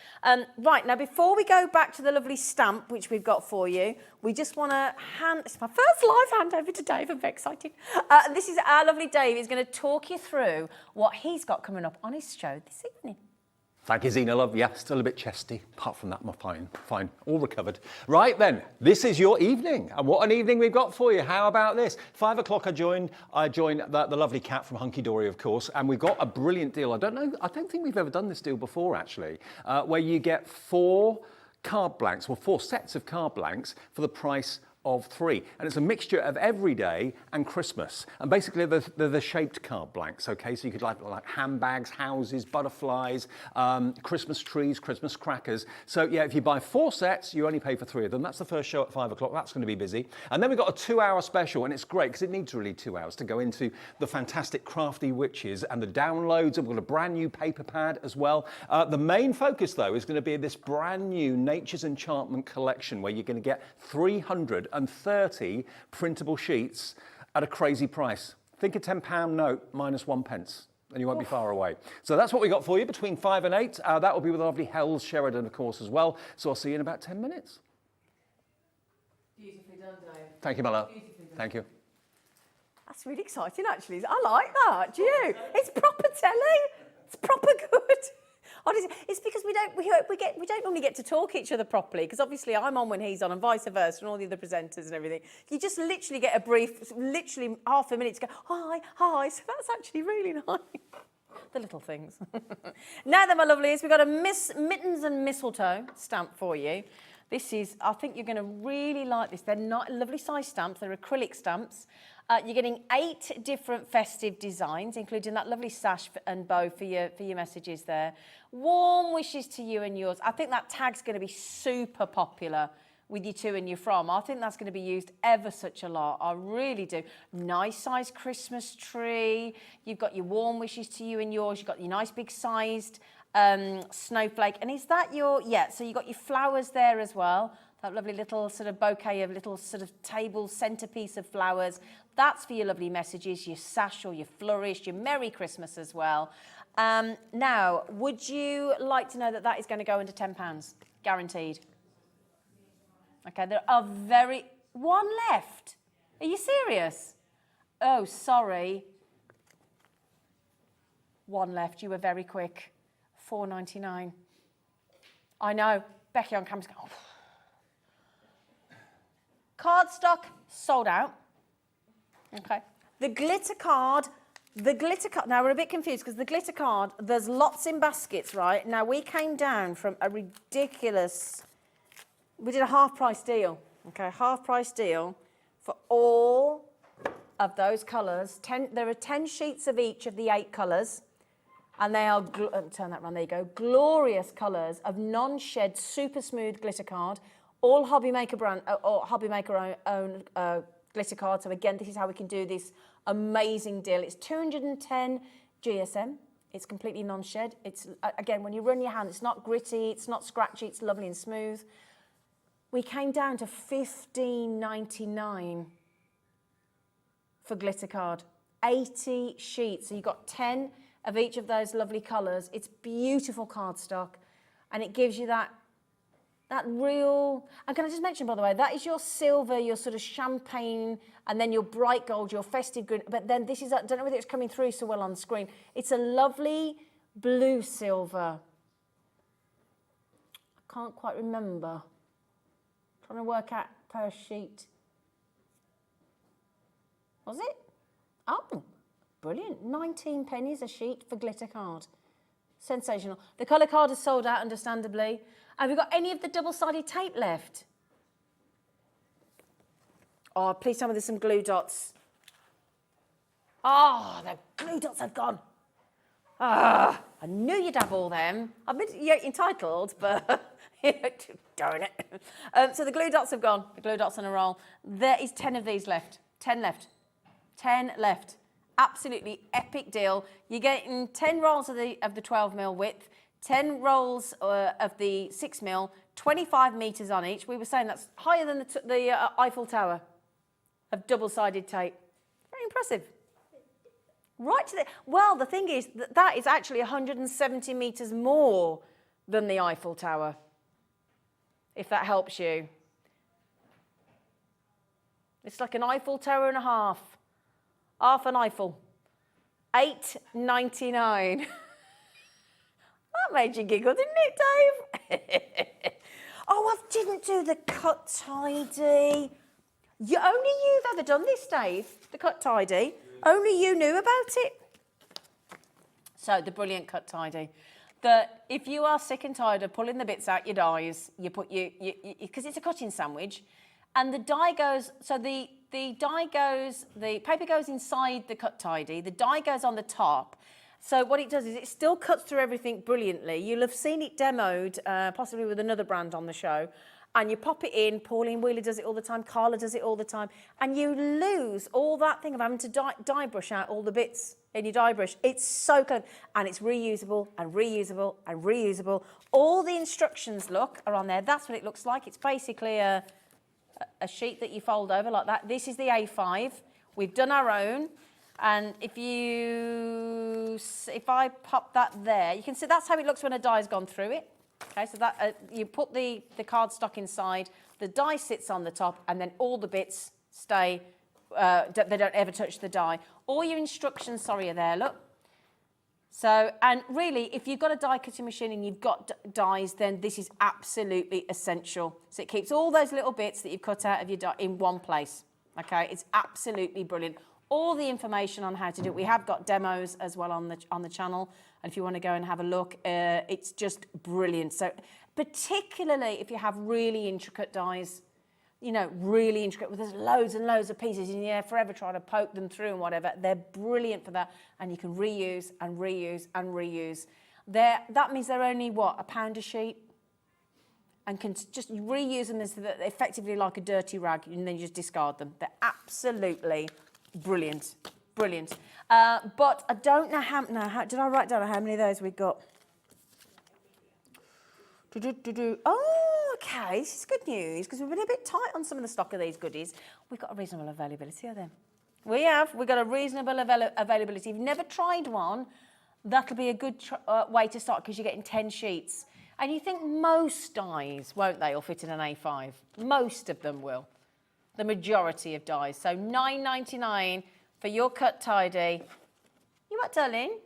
Right, now before we go back to the lovely stamp, which we've got for you, we just want to hand, it's my first live handover to Dave, I'm very excited. This is our lovely Dave. He's going to talk you through what he's got coming up on his show this evening. Thank you, Zena, love. Yeah, still a bit chesty. Apart from that, I'm fine, all recovered. Right then, this is your evening. And what an evening we've got for you. How about this? 5 o'clock I joined the lovely Cat from Hunkydory, of course, and we've got a brilliant deal. I don't think we've ever done this deal before, actually, where you get 4 card blanks, well, 4 sets of card blanks for the price of 3, and it's a mixture of everyday and Christmas, and basically they're the shaped card blanks. Okay, so you could like handbags, houses, butterflies, Christmas trees, Christmas crackers. So yeah, if you buy 4 sets, you only pay for 3 of them. That's the first show at 5 o'clock. That's going to be busy, and then we've got a 2-hour special, and it's great because it needs really 2 hours to go into the fantastic Crafty Witches and the downloads, and we've got a brand new paper pad as well. The main focus though is going to be this brand new Nature's Enchantment collection, where you're going to get 330 printable sheets at a crazy price. Think a £10 note minus 1 pence, and you won't be far away. So that's what we got for you between 5 and 8. That will be with the lovely Hells Sheridan, of course, as well. So I'll see you in about 10 minutes. Beautifully done, Dave. Thank you, my love. Thank you. That's really exciting, actually. I like that. Do you? It's proper telly. It's proper good. Honestly, it's because we don't normally get to talk each other properly, because obviously I'm on when he's on and vice versa, and all the other presenters and everything. You just literally get a brief, literally half a minute to go, hi. So that's actually really nice. The little things. Now then, my lovelies, we've got a Mittens and Mistletoe stamp for you. This is, I think you're going to really like this. They're not lovely size stamps. They're acrylic stamps. You're getting 8 different festive designs, including that lovely sash and bow for your messages there. Warm wishes to you and yours. I think that tag's going to be super popular with your to and your from. I think that's going to be used ever such a lot. I really do. Nice size Christmas tree. You've got your warm wishes to you and yours. You've got your nice big sized snowflake. And is that your, yeah, so you've got your flowers there as well. That lovely little sort of bouquet of little sort of table centerpiece of flowers. That's for your lovely messages, your sash or your flourish, your Merry Christmas as well. Now, would you like to know that that is going to go under £10? Guaranteed. Okay, there are one left. Are you serious? Oh, sorry. One left. You were very quick. £4.99. I know. Becky on camera's going, oh. Cardstock sold out. Okay. The glitter card, now we're a bit confused because the glitter card, there's lots in baskets, right? Now we came down from a ridiculous, we did a half price deal, okay? Half price deal for all of those colours. There are 10 sheets of each of the 8 colours. And they are, turn that around, there you go, glorious colours of non-shed, super smooth glitter card. All Hobby Maker brand, or Hobby Maker own glitter card. So again, this is how we can do this amazing deal. It's 210 GSM. It's completely non-shed. It's, again, when you run your hand, it's not gritty, it's not scratchy, it's lovely and smooth. We came down to $15.99 for glitter card. 80 sheets. So you've got 10 of each of those lovely colours. It's beautiful cardstock, and it gives you that real, and can I just mention, by the way, that is your silver, your sort of champagne, and then your bright gold, your festive green, but then this is, I don't know whether it's coming through so well on screen, it's a lovely blue silver. I can't quite remember. I'm trying to work out per sheet. Was it? Oh, brilliant. 19 pennies a sheet for glitter card. Sensational. The colour card is sold out, understandably. Have we got any of the double-sided tape left? Oh, please tell me there's some glue dots. Oh, the glue dots have gone. Ah, I knew you'd have all them. I've been entitled, but darn it. So the glue dots have gone. The glue dots on a roll. There is 10 of these left. 10 left. 10 left. Absolutely epic deal. You're getting 10 rolls of the 12mm width, 10 rolls of the 6mm, 25 metres on each. We were saying that's higher than the Eiffel Tower of double-sided tape. Very impressive. Right to the, well, the thing is that is actually 170 metres more than the Eiffel Tower, if that helps you. It's like an Eiffel Tower and a half. Half an Eiffel. $8.99. That made you giggle, didn't it, Dave? Oh, I didn't do the cut tidy. Only you've ever done this, Dave, the cut tidy. Only you knew about it. So the brilliant cut tidy. That if you are sick and tired of pulling the bits out your dies, you put because it's a cutting sandwich, and the die goes, so the die goes, the paper goes inside the cut tidy, the die goes on the top. So what it does is it still cuts through everything brilliantly. You'll have seen it demoed, possibly with another brand on the show, and you pop it in. Pauline Wheeler does it all the time, Carla does it all the time, and you lose all that thing of having to die brush out all the bits in your die brush. It's so clever, and it's reusable and reusable and reusable. All the instructions, look, are on there. That's what it looks like. It's basically a sheet that you fold over like that. This is the A5. We've done our own, and if I pop that there, you can see that's how it looks when a die's gone through it. Okay, so that you put the cardstock inside, the die sits on the top, and then all the bits stay. They don't ever touch the die. All your instructions, sorry, are there. Look. So, and really, if you've got a die cutting machine and you've got dies, then this is absolutely essential. So it keeps all those little bits that you've cut out of your die in one place. Okay, it's absolutely brilliant. All the information on how to do it. We have got demos as well on the channel, and if you want to go and have a look, it's just brilliant. So, particularly if you have really intricate dies, you know, really intricate, there's loads and loads of pieces in the air, forever trying to poke them through and whatever. They're brilliant for that, and you can reuse and reuse and reuse. That means they're only, what, £1 a sheet? And can just reuse them as effectively like a dirty rag, and then you just discard them. They're absolutely brilliant, brilliant. But I don't know how did I write down how many of those we got? Oh, okay, this is good news, because we've been a bit tight on some of the stock of these goodies. We've got a reasonable availability of them. We've got a reasonable availability. If you've never tried one, that'll be a good way to start, because you're getting 10 sheets. And you think most dies, won't they, will fit in an A5? Most of them will. The majority of dies. So $9.99 for your cut tidy. You what, darling?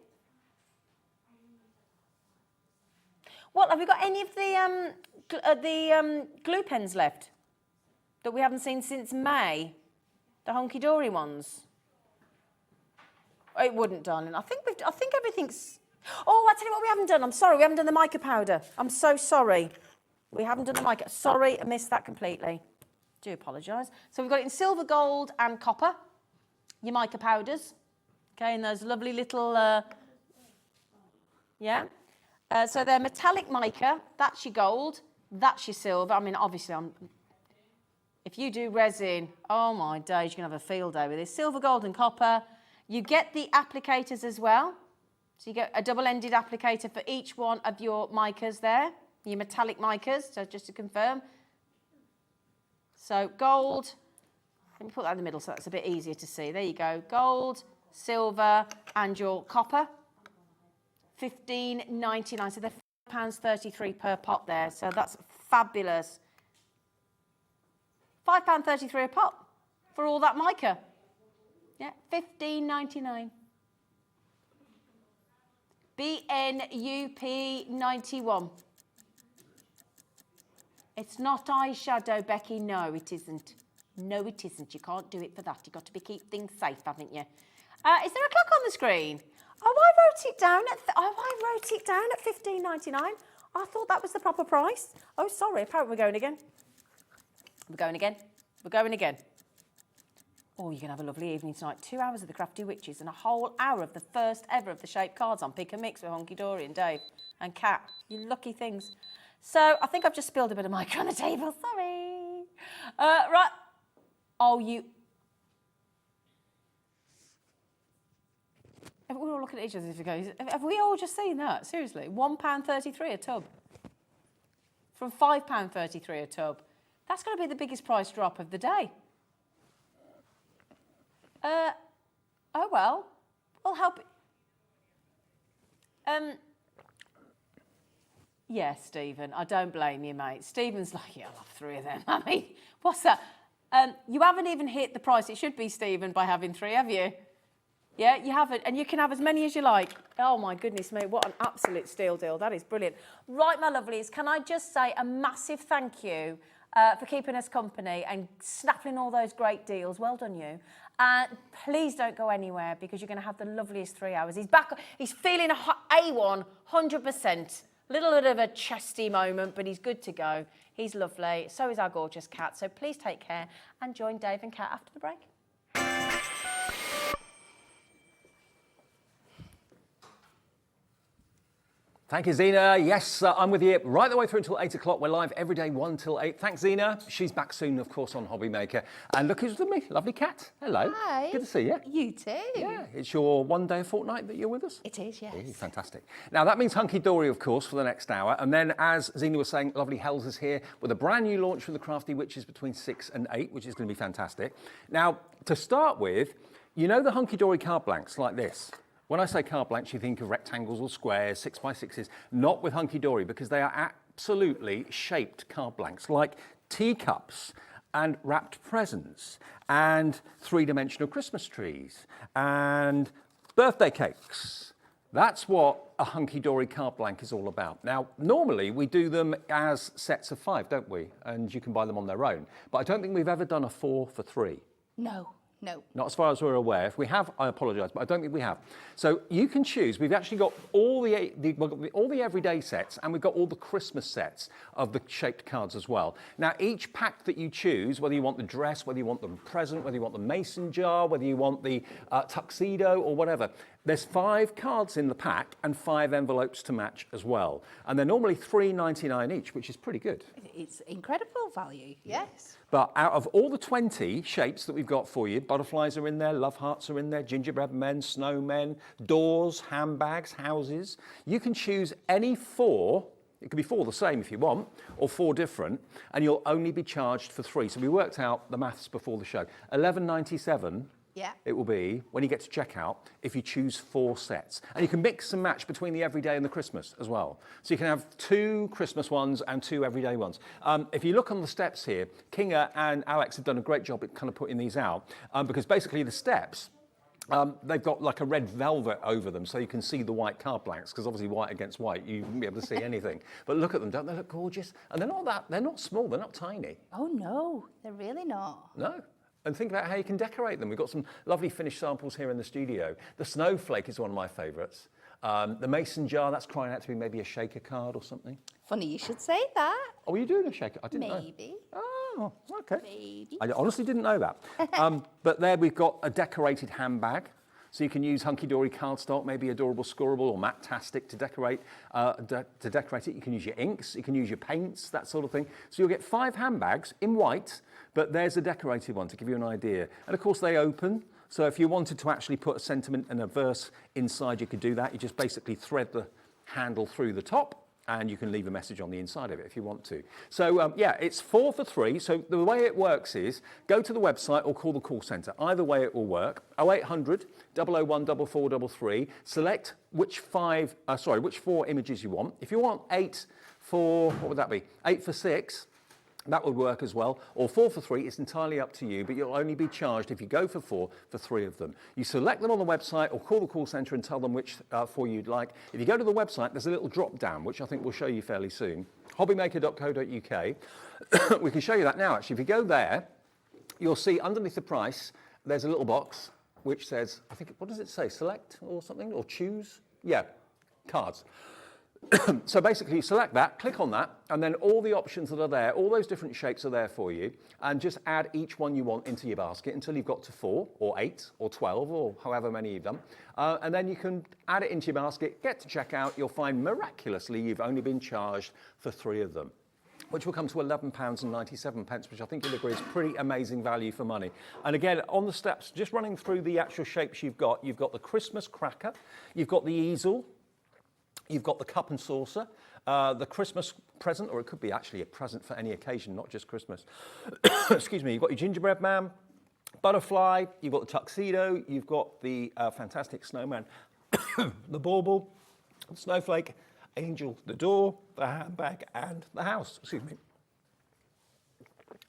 What, have we got any of the glue pens left that we haven't seen since May? The Hunkydory ones? It wouldn't, darling. I think everything's... Oh, I tell you what we haven't done. I'm sorry, we haven't done the mica powder. I'm so sorry. We haven't done the mica. Sorry, I missed that completely. Do apologise. So we've got it in silver, gold and copper. Your mica powders. Okay, and those lovely little... yeah. So they're metallic mica. That's your gold. That's your silver. I mean, obviously, if you do resin, oh my days, you're going to have a field day with this. Silver, gold and copper. You get the applicators as well. So you get a double-ended applicator for each one of your micas there, your metallic micas, so just to confirm. So gold, let me put that in the middle so that's a bit easier to see. There you go, gold, silver and your copper, $15.99. So they're £5.33 per pot there, so that's fabulous. £5.33 a pot for all that mica. Yeah, $15.99. BNUP 91. It's not eyeshadow, Becky. No, it isn't. No, it isn't. You can't do it for that. You've got to keep things safe, haven't you? Is there a clock on the screen? Oh, I wrote it down at $15.99. I thought that was the proper price. Oh, sorry. Apparently we're going again. We're going again. We're going again. Oh, you're going to have a lovely evening tonight. 2 hours of the Crafty Witches and a whole hour of the first ever of the shaped cards on Pick and Mix with Hunkydory and Dave and Cat. You lucky things. So I think I've just spilled a bit of mica on the table. Sorry. Right. Oh, you... We're all looking at each other as we go. Have we all just seen that? Seriously. £1.33 a tub. From £5.33 a tub. That's going to be the biggest price drop of the day. Oh well, we'll help. Yeah, Stephen, I don't blame you, mate. Stephen's like, yeah, I'll have 3 of them. I mean, what's that? You haven't even hit the price it should be, Stephen, by having 3, have you? Yeah, you haven't, and you can have as many as you like. Oh my goodness me, what an absolute steal deal. That is brilliant. Right, my lovelies, can I just say a massive thank you for keeping us company and snapping all those great deals. Well done, you. Please don't go anywhere because you're going to have the loveliest 3 hours. He's back. He's feeling A1, 100%. Little bit of a chesty moment, but he's good to go. He's lovely. So is our gorgeous Cat. So please take care and join Dave and Cat after the break. Thank you, Zena. Yes, I'm with you right the way through until 8 o'clock. We're live every day, 1 till 8. Thanks, Zena. She's back soon, of course, on Hobby Maker. And look who's with me. Lovely Cat. Hello. Hi. Good to see you. You too. Yeah, it's your 1 day a fortnight that you're with us? It is, yes. Ooh, fantastic. Now, that means Hunkydory, of course, for the next hour. And then, as Zena was saying, lovely Hells is here with a brand new launch from the Crafty Witches between 6 and 8, which is going to be fantastic. Now, to start with, you know the Hunkydory card blanks like this? When I say card blanks, you think of rectangles or squares, 6x6s, not with Hunkydory, because they are absolutely shaped card blanks, like teacups and wrapped presents and 3-dimensional Christmas trees and birthday cakes. That's what a Hunkydory card blank is all about. Now, normally we do them as sets of 5, don't we? And you can buy them on their own. But I don't think we've ever done a 4 for 3. No. No. Not as far as we're aware. If we have, I apologise, but I don't think we have. So you can choose. We've actually got all the everyday sets, and we've got all the Christmas sets of the shaped cards as well. Now, each pack that you choose, whether you want the dress, whether you want the present, whether you want the mason jar, whether you want the tuxedo or whatever, there's 5 cards in the pack and 5 envelopes to match as well. And they're normally $3.99 each, which is pretty good. It's incredible value, yes. But out of all the 20 shapes that we've got for you, butterflies are in there, love hearts are in there, gingerbread men, snowmen, doors, handbags, houses. You can choose any 4. It could be 4 the same if you want, or 4 different, and you'll only be charged for 3. So we worked out the maths before the show. $11.97. Yeah. It will be when you get to checkout if you choose 4 sets. And you can mix and match between the everyday and the Christmas as well. So you can have 2 Christmas ones and 2 everyday ones. If you look on the steps here, Kinga and Alex have done a great job at kind of putting these out because basically the steps They've got like a red velvet over them so you can see the white card blanks, because obviously white against white, you wouldn't be able to see anything. But look at them, don't they look gorgeous? And they're not small, they're not tiny. Oh no, they're really not. No. And think about how you can decorate them. We've got some lovely finished samples here in the studio. The snowflake is one of my favourites. The mason jar, that's crying out to be maybe a shaker card or something. Funny you should say that. Oh, were you doing a shaker? I didn't know. Maybe. Oh, okay. Maybe. I honestly didn't know that. But there we've got a decorated handbag. So you can use Hunkydory cardstock, maybe adorable scorable or matte-tastic to decorate it. You can use your inks, you can use your paints, that sort of thing. So you'll get 5 handbags in white, but there's a decorated one to give you an idea. And of course they open. So if you wanted to actually put a sentiment and a verse inside, you could do that. You just basically thread the handle through the top, and you can leave a message on the inside of it if you want to. So yeah, it's 4 for 3. So the way it works is go to the website or call the call centre. Either way it will work. 0800 001 4433. Select which 4 images you want. If you want 8 for, what would that be? 8 for 6. That would work as well, or 4 for 3, it's entirely up to you, but you'll only be charged if you go for 4 for 3 of them. You select them on the website or call the call centre and tell them which 4 you'd like. If you go to the website, there's a little drop down, which I think we'll show you fairly soon, hobbymaker.co.uk. We can show you that now, actually. If you go there, you'll see underneath the price, there's a little box which says, I think, what does it say, select or something, or choose? Yeah, cards. So basically you select that, click on that, and then all the options that are there, all those different shapes are there for you, and just add each one you want into your basket until you've got to 4 or 8 or 12 or however many you've done. And then you can add it into your basket, get to checkout, you'll find miraculously you've only been charged for 3 of them, which will come to £11.97, which I think you'll agree is pretty amazing value for money. And again, on the steps, just running through the actual shapes you've got the Christmas cracker, you've got the easel, you've got the cup and saucer, the Christmas present, or it could be actually a present for any occasion, not just Christmas. Excuse me, you've got your gingerbread man, butterfly, you've got the tuxedo, you've got the fantastic snowman, the bauble, the snowflake, angel, the door, the handbag, and the house. Excuse me.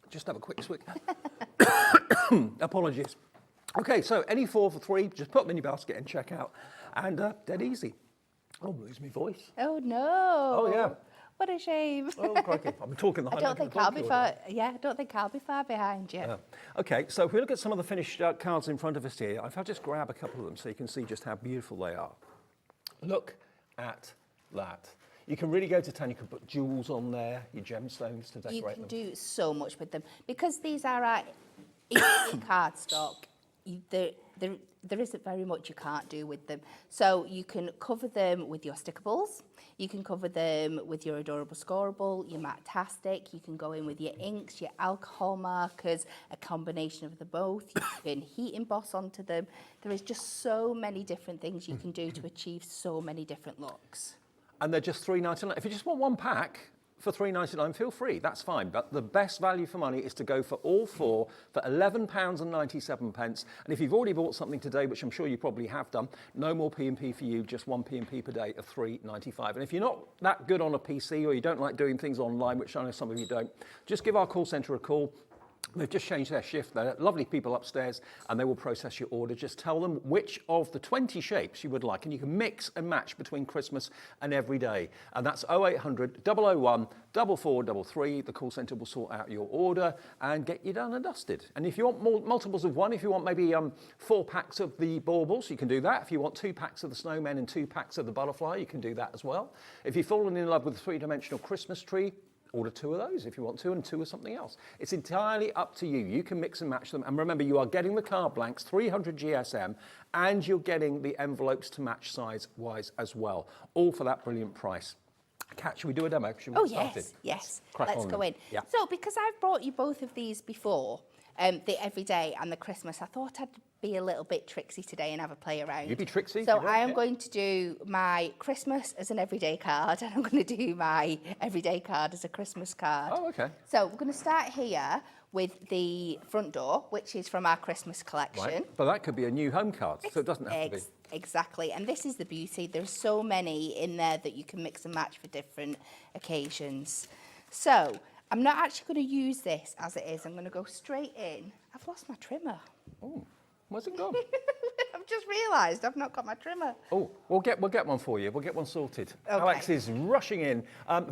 Just have a quick swig. Apologies. Okay, so any 4 for 3, just put them in your basket and check out. And dead easy. Oh, lose my voice. Oh no. Oh yeah. What a shame. Oh, crikey. I'm talking the high I don't think I'll be far. Yeah, I don't think I'll be far behind you. Yeah. Okay, so if we look at some of the finished cards in front of us here, if I just grab a couple of them so you can see just how beautiful they are. Look at that. You can really go to town. You can put jewels on there, your gemstones to decorate them. You can do so much with them because these are our cardstock. There isn't very much you can't do with them. So you can cover them with your stickables, you can cover them with your adorable scorable, your matte-tastic, you can go in with your inks, your alcohol markers, a combination of the both. You can heat emboss onto them. There is just so many different things you can do to achieve so many different looks. And they're just $3.99. If you just want one pack for $3.99, feel free, that's fine. But the best value for money is to go for all 4 for £11.97. And if you've already bought something today, which I'm sure you probably have done, no more P&P for you, just 1 P&P per day of $3.95. And if you're not that good on a PC or you don't like doing things online, which I know some of you don't, just give our call centre a call. They've just changed their shift. They're lovely people upstairs and they will process your order. Just tell them which of the 20 shapes you would like and you can mix and match between Christmas and every day. And that's 0800 001 4433. The call centre will sort out your order and get you done and dusted. And if you want multiples of 1, if you want maybe 4 packs of the baubles, you can do that. If you want 2 packs of the snowmen and 2 packs of the butterfly, you can do that as well. If you've fallen in love with a 3-dimensional Christmas tree, order 2 of those if you want to, and 2 of something else. It's entirely up to you. You can mix and match them. And remember, you are getting the card blanks, 300 GSM, and you're getting the envelopes to match size-wise as well. All for that brilliant price. Kat, should we do a demo? Should we get started? Yes. Crack Let's on go then. in. Yeah. So, because I've brought you both of these before, the everyday and the Christmas, I thought I'd be a little bit tricksy today and have a play around. You be tricksy. So I am going to do my Christmas as an everyday card, and I'm going to do my everyday card as a Christmas card. Oh, okay. So we're going to start here with the front door, which is from our Christmas collection. Right. But that could be a new home card, so it doesn't have to be. Exactly, and this is the beauty. There's so many in there that you can mix and match for different occasions. So I'm not actually going to use this as it is. I'm going to go straight in. I've lost my trimmer. Oh. Where's it gone? I've just realised I've not got my trimmer. Oh, we'll get one for you. We'll get one sorted. Okay. Alex is rushing in.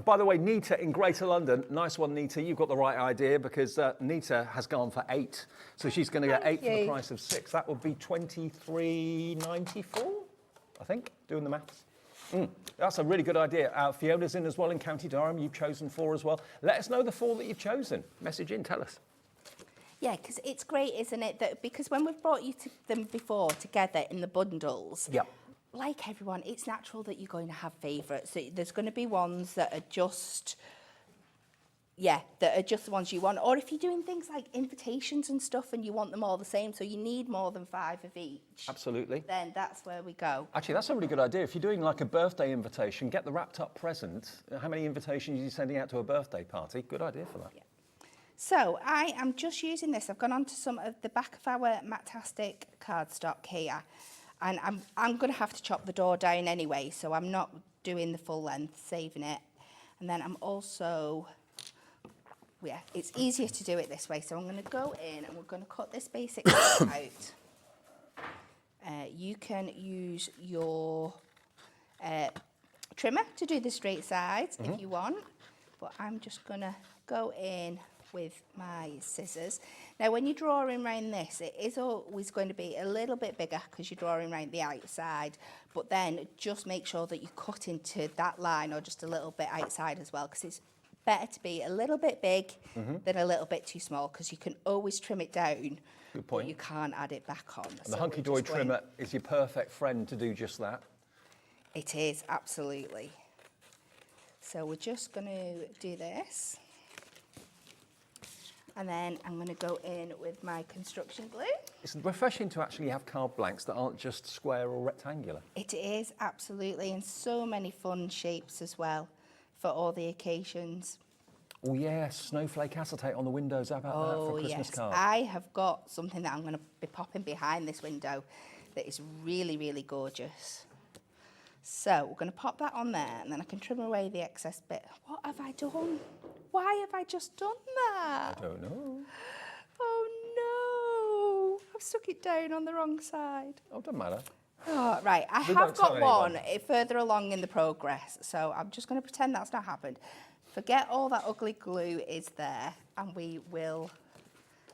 By the way, Nita in Greater London. Nice one, Nita. You've got the right idea because Nita has gone for 8. So she's going to get 8 for the price of 6. That would be £23.94, I think, doing the maths. That's a really good idea. Fiona's in as well in County Durham. You've chosen 4 as well. Let us know the 4 that you've chosen. Message in, tell us. Yeah, because it's great, isn't it? That because when we've brought you to them before together in the bundles, Yep. like everyone, it's natural that you're going to have favourites. So there's going to be ones that are just, that are just the ones you want. Or if you're doing things like invitations and stuff and you want them all the same, so you need more than 5 of each. Absolutely. Then that's where we go. Actually, that's a really good idea. If you're doing like a birthday invitation, get the wrapped up present. How many invitations are you sending out to a birthday party? Good idea for that. Yeah. So I am just using this. I've gone on to some of the back of our Matastic cardstock here. And I'm going to have to chop the door down anyway, so I'm not doing the full length, saving it. And then I'm also, it's easier to do it this way. So I'm going to go in and we're going to cut this basic out. You can use your trimmer to do the straight sides if you want. But I'm just going to go in with my scissors. Now when you're drawing around this, it is always going to be a little bit bigger because you're drawing around the outside, but then just make sure that you cut into that line or just a little bit outside as well, because it's better to be a little bit big than a little bit too small, because you can always trim it down. Good point. But you can't add it back on. And the Hunkydory trimmer is your perfect friend to do just that. It is, absolutely. So we're just going to do this. And then I'm going to go in with my construction glue. It's refreshing to actually have card blanks that aren't just square or rectangular. It is, absolutely, and so many fun shapes as well for all the occasions. Oh yeah, snowflake acetate on the windows. How about that for a Christmas card? I have got something that I'm going to be popping behind this window that is really, really gorgeous. So we're going to pop that on there, and then I can trim away the excess bit. What have I done? Why have I just done that? I don't know. Oh no, I've stuck it down on the wrong side. Oh, doesn't matter. Oh, right, I We have won't tell got one anyone. further along in the progress, so I'm just going to pretend that's not happened. Forget all that ugly glue is there, and we will,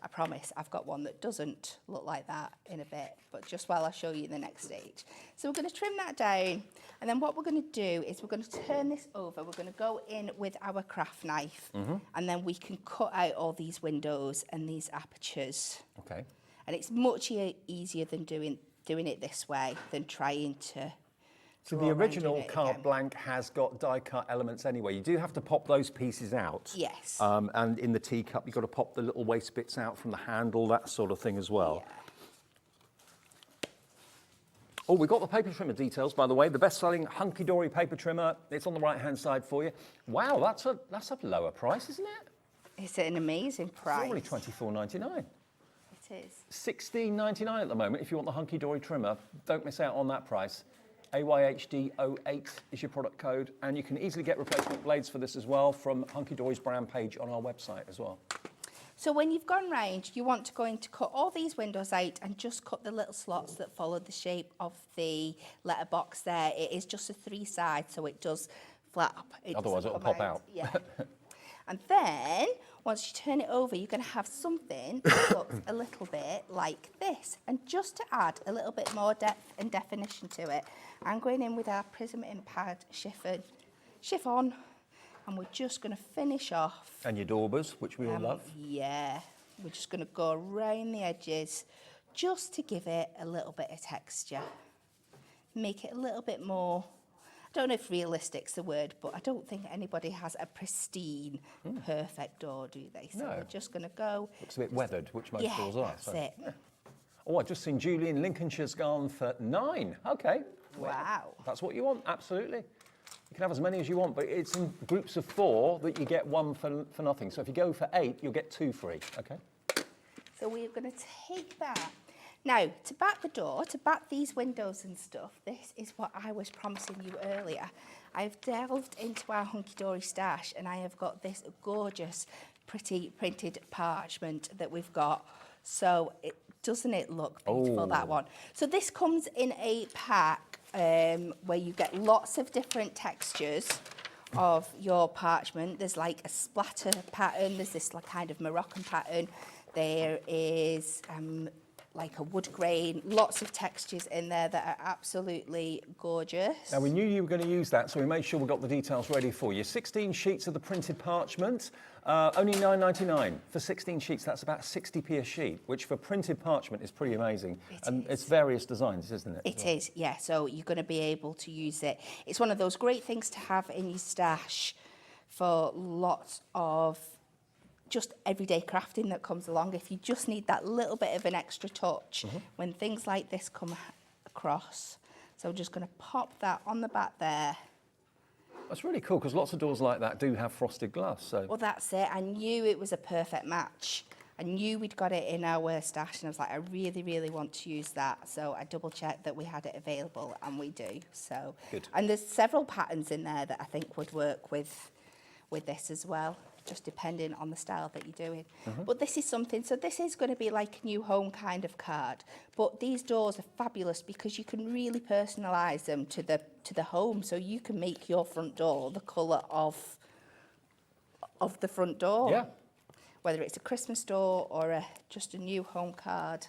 I promise, I've got one that doesn't look like that in a bit, but just while I show you the next stage. So we're going to trim that down, and then what we're going to do is we're going to turn this over. We're going to go in with our craft knife, and then we can cut out all these windows and these apertures. Okay. And it's much easier than doing it this way than trying to. So draw the around original doing it card again. blank has got die cut elements anyway. You do have to pop those pieces out. Yes. And in the teacup, you've got to pop the little waste bits out from the handle, that sort of thing as well. Yeah. Oh, we've got the paper trimmer details, by the way. The best-selling Hunkydory paper trimmer. It's on the right-hand side for you. Wow, that's a lower price, isn't it? It's an amazing price. It's only $24.99. It is. $16.99 at the moment if you want the Hunkydory trimmer. Don't miss out on that price. AYHD08 is your product code, and you can easily get replacement blades for this as well from Hunkydory's brand page on our website as well. So when you've gone round, you want to go in to cut all these windows out and just cut the little slots that follow the shape of the letterbox there. It is just a 3-side, so it does flap. Otherwise doesn't it'll come pop out. Yeah. And then, once you turn it over, you're going to have something that looks a little bit like this. And just to add a little bit more depth and definition to it, I'm going in with our Prism Impad chiffon, and we're just going to finish off. And your daubers, which we all love. Yeah, we're just going to go around the edges just to give it a little bit of texture. Make it a little bit more, I don't know if realistic's the word, but I don't think anybody has a pristine, perfect door, do they? So No. we're just going to go. Looks a bit weathered, which most doors are. That's it. Oh, I've just seen Julie in Lincolnshire's gone for 9. Okay. Wow. That's what you want, absolutely. You can have as many as you want, but it's in groups of 4 that you get 1 for nothing. So if you go for 8, you'll get 2 free, okay? So we're going to take that. Now, to back the door, to back these windows and stuff, this is what I was promising you earlier. I've delved into our Hunkydory stash, and I have got this gorgeous, pretty printed parchment that we've got. So Doesn't it look beautiful, that one? So this comes in a pack where you get lots of different textures of your parchment. There's like a splatter pattern, there's this like kind of Moroccan pattern, there is like a wood grain, lots of textures in there that are absolutely gorgeous. Now, we knew you were going to use that, so we made sure we got the details ready for you. 16 sheets of the printed parchment, only $9.99 for 16 sheets. That's about 60p a sheet, which for printed parchment is pretty amazing. It's various designs, isn't it? It is, yeah, so you're going to be able to use it. It's one of those great things to have in your stash for lots of just everyday crafting that comes along. If you just need that little bit of an extra touch when things like this come across. So I'm just going to pop that on the back there. That's really cool, because lots of doors like that do have frosted glass. So. Well, that's it. I knew it was a perfect match. I knew we'd got it in our stash, and I was like, I really, really want to use that. So I double-checked that we had it available, and we do. So good. And there's several patterns in there that I think would work with this as well, just depending on the style that you're doing. But this is something, so this is going to be like a new home kind of card, but these doors are fabulous because you can really personalise them to the home, so you can make your front door the colour of the front door. Yeah. Whether it's a Christmas door or just a new home card.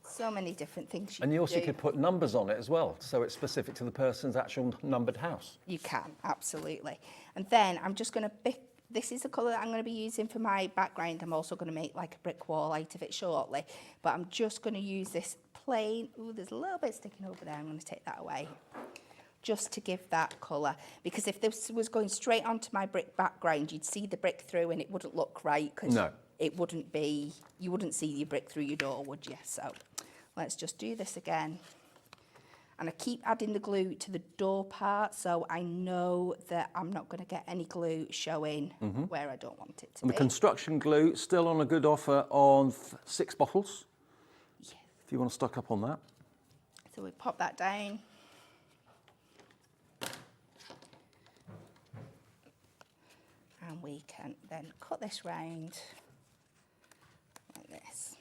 So many different things you can do. And you also could put numbers on it as well, so it's specific to the person's actual numbered house. You can, absolutely. And then I'm just going to this is the colour that I'm going to be using for my background. I'm also going to make like a brick wall out of it shortly. But I'm just going to use this plain, ooh, there's a little bit sticking over there. I'm going to take that away. Just to give that colour. Because if this was going straight onto my brick background, you'd see the brick through and it wouldn't look right. Because it wouldn't be, you wouldn't see your brick through your door, would you? So let's just do this again. And I keep adding the glue to the door part, so I know that I'm not going to get any glue showing where I don't want it to And be. the construction glue still on a good offer on 6 bottles. Yes. If you want to stock up on that. So we pop that down. And we can then cut this round like this.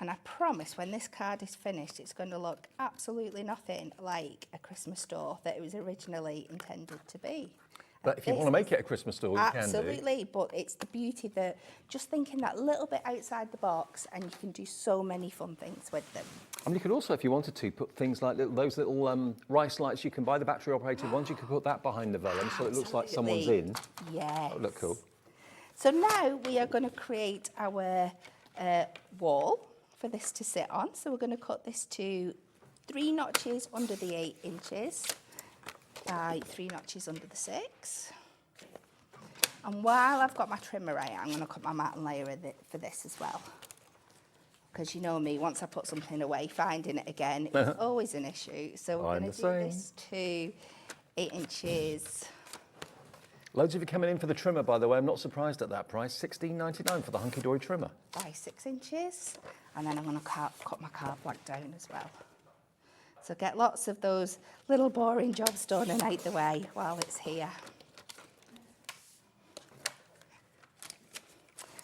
And I promise when this card is finished, it's going to look absolutely nothing like a Christmas store that it was originally intended to be. But if you want to make it a Christmas store, you can do. Absolutely, but it's the beauty that just thinking that little bit outside the box, and you can do so many fun things with them. I mean, you could also, if you wanted to, put things like those little rice lights. You can buy the battery-operated ones. You could put that behind the vellum so it looks like someone's in. Yes. That would look cool. So now we are going to create our wall for this to sit on. So we're going to cut this to 3 notches under the 8 inches by 3 notches under the 6. And while I've got my trimmer out, I'm going to cut my mat and layer for this as well. Because you know me, once I put something away, finding it again is always an issue. So we're going to do this to 8 inches. Loads of you coming in for the trimmer, by the way. I'm not surprised at that price. $16.99 for the Hunkydory trimmer. By 6 inches. And then I'm going to cut my card block down as well. So get lots of those little boring jobs done and out the way while it's here.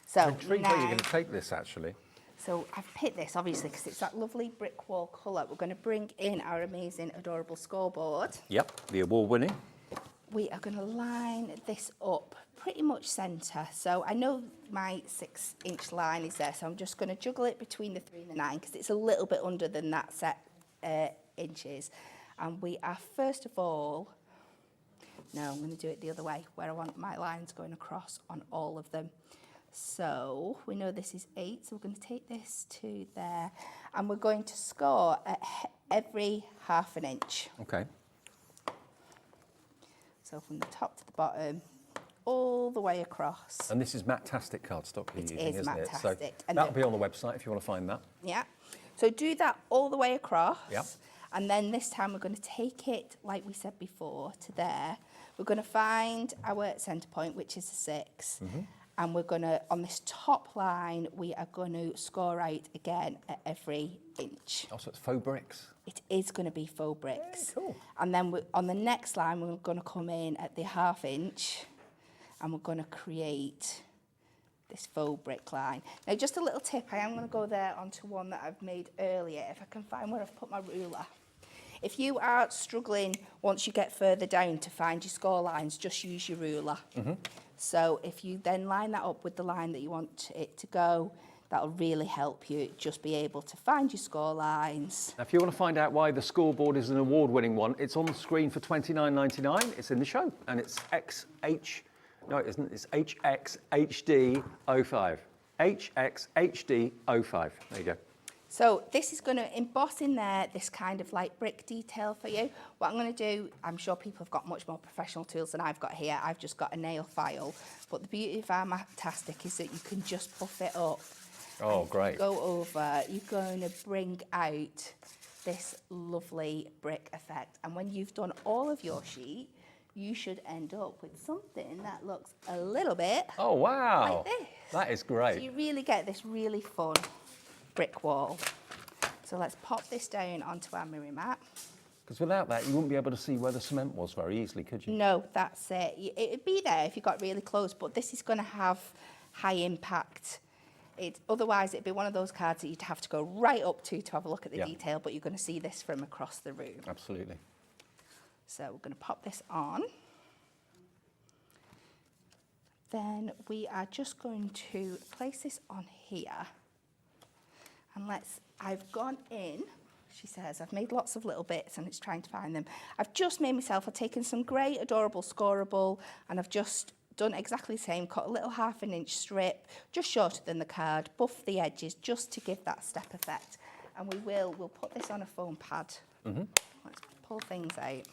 So I'm intrigued where you're going to take this, actually. So I've picked this, obviously, because it's that lovely brick wall colour. We're going to bring in our amazing, adorable scoreboard. Yep, the award-winning. We are going to line this up pretty much centre. So I know my 6-inch line is there, so I'm just going to juggle it between the 3 and the 9 because it's a little bit under than that set inches. And we are, first of all, no, I'm going to do it the other way, where I want my lines going across on all of them. So we know this is 8, so we're going to take this to there, and we're going to score at every ½ an inch. Okay. So from the top to the bottom, all the way across. And this is Matastic cardstock you're using, isn't it? So Matastic. And that'll be on the website if you want to find that. Yeah. So do that all the way across. Yep. And then this time we're going to take it, like we said before, to there. We're going to find our centre point, which is a 6. And we're going to, on this top line, we are going to score out again at every inch. Oh, so it's faux bricks. It is going to be faux bricks. Yeah, cool. And then on the next line, we're going to come in at the ½ inch, and we're going to create this faux brick line. Now, just a little tip, I am going to go there onto one that I've made earlier, if I can find where I've put my ruler. If you are struggling, once you get further down, to find your score lines, just use your ruler. So if you then line that up with the line that you want it to go, that'll really help you just be able to find your score lines. Now, if you want to find out why the scoreboard is an award-winning one, it's on the screen for $29.99. It's in the show, and it's no, it isn't. It's HXHD05. HXHD05. There you go. So this is going to emboss in there this kind of like brick detail for you. What I'm going to do, I'm sure people have got much more professional tools than I've got here. I've just got a nail file. But the beauty of our Matastic is that you can just puff it up. Oh, great. Go over, you're going to bring out this lovely brick effect. And when you've done all of your sheet, you should end up with something that looks a little bit Oh, wow. like this. That is great. So you really get this really fun brick wall. So let's pop this down onto our mirror mat. Because without that, you wouldn't be able to see where the cement was very easily, could you? No, that's it. It'd be there if you got really close, but this is going to have high impact. Otherwise, it'd be one of those cards that you'd have to go right up to have a look at the detail, but you're going to see this from across the room. Absolutely. So we're going to pop this on. Then we are just going to place this on here. And I've gone in, she says, I've made lots of little bits and it's trying to find them. I've taken some grey adorable scoreable and I've just done exactly the same, cut a little 1/2 inch strip, just shorter than the card, buff the edges just to give that step effect. And we'll put this on a foam pad. Let's pull things out.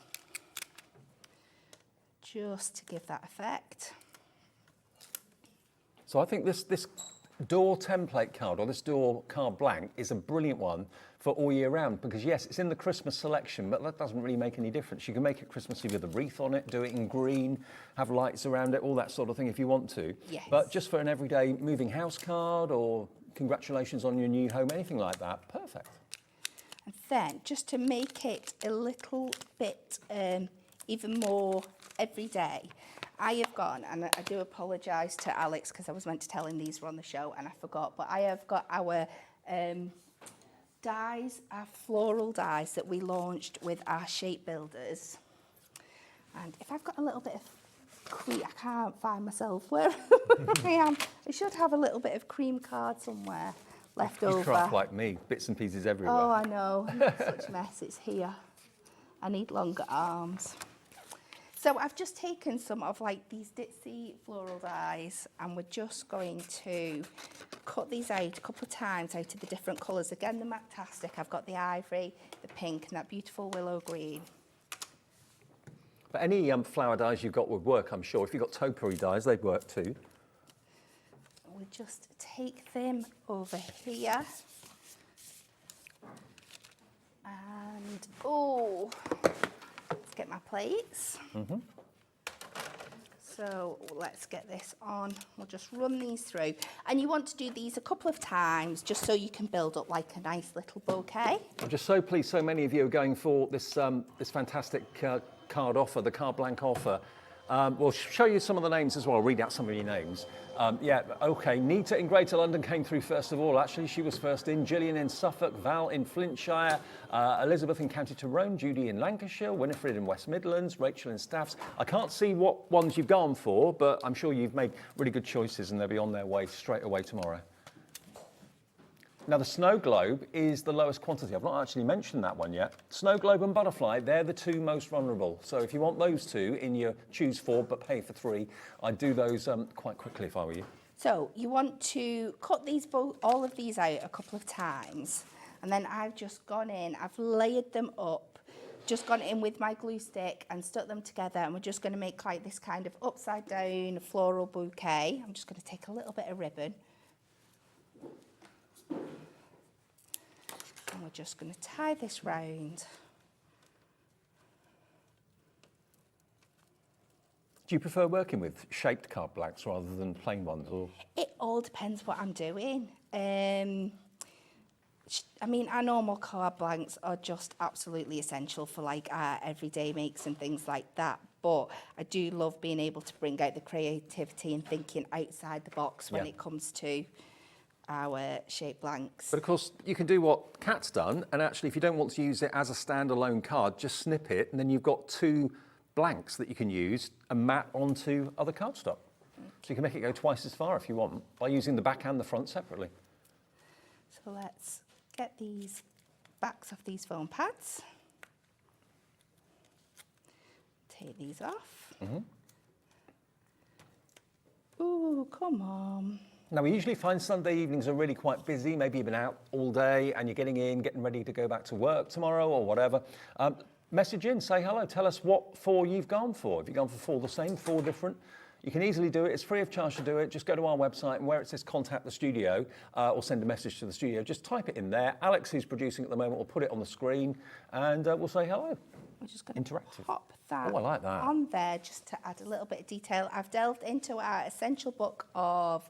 Just to give that effect. So I think this door template card, or this door card blank, is a brilliant one for all year round, because yes, it's in the Christmas selection, but that doesn't really make any difference. You can make it Christmassy with a wreath on it, do it in green, have lights around it, all that sort of thing if you want to. Yes. But just for an everyday moving house card or congratulations on your new home, anything like that, perfect. And then just to make it a little bit even more everyday, I have gone, and I do apologise to Alex because I was meant to tell him these were on the show and I forgot, but I have got our dies, our floral dies that we launched with our shape builders. And if I've got a little bit of cream, I can't find myself where I am. I should have a little bit of cream card somewhere left over. You craft like me, bits and pieces everywhere. Oh, I know. Such a mess. It's here. I need longer arms. So I've just taken some of like these ditzy floral dies and we're just going to cut these out a couple of times out of the different colours. Again, the Matastic, I've got the ivory, the pink and that beautiful willow green. But any flower dies you've got would work, I'm sure. If you've got topiary dies, they'd work too. We'll just take them over here. And, oh, let's get my plates. So let's get this on. We'll just run these through. And you want to do these a couple of times just so you can build up like a nice little bouquet. I'm just so pleased so many of you are going for this, this fantastic card offer, the card blank offer. We'll show you some of the names as well, read out some of your names. Yeah, okay, Nita in Greater London came through first of all, actually. She was first in. Gillian in Suffolk, Val in Flintshire, Elizabeth in County Tyrone, Judy in Lancashire, Winifred in West Midlands, Rachel in Staffs. I can't see what ones you've gone for, but I'm sure you've made really good choices and they'll be on their way straight away tomorrow. Now, the snow globe is the lowest quantity. I've not actually mentioned that one yet. Snow globe and butterfly, they're the two most vulnerable. So if you want those two in your choose 4 but pay for 3, I'd do those quite quickly if I were you. So you want to cut these all of these out a couple of times. And then I've just gone in, I've layered them up, just gone in with my glue stick and stuck them together. And we're just going to make like this kind of upside down floral bouquet. I'm just going to take a little bit of ribbon. And we're just going to tie this round. Do you prefer working with shaped card blanks rather than plain ones? Or? It all depends what I'm doing. I mean, our normal card blanks are just absolutely essential for like our everyday makes and things like that. But I do love being able to bring out the creativity and thinking outside the box when it comes to our shape blanks. But of course, you can do what Cat's done, and actually if you don't want to use it as a standalone card, just snip it, and then you've got 2 blanks that you can use and mat onto other cardstock. So you can make it go twice as far if you want, by using the back and the front separately. So let's get these backs off these foam pads. Take these off. Ooh, come on. Now, we usually find Sunday evenings are really quite busy. Maybe you've been out all day and you're getting ready to go back to work tomorrow or whatever. Message in, say hello, tell us what 4 you've gone for. If you've gone for 4 the same, 4 different, you can easily do it. It's free of charge to do it. Just go to our website and where it says contact the studio or send a message to the studio, just type it in there. Alex, who's producing at the moment, will put it on the screen and we'll say hello. We're just going to Interactive. pop that, Oh, I like that. on there just to add a little bit of detail. I've delved into our essential book of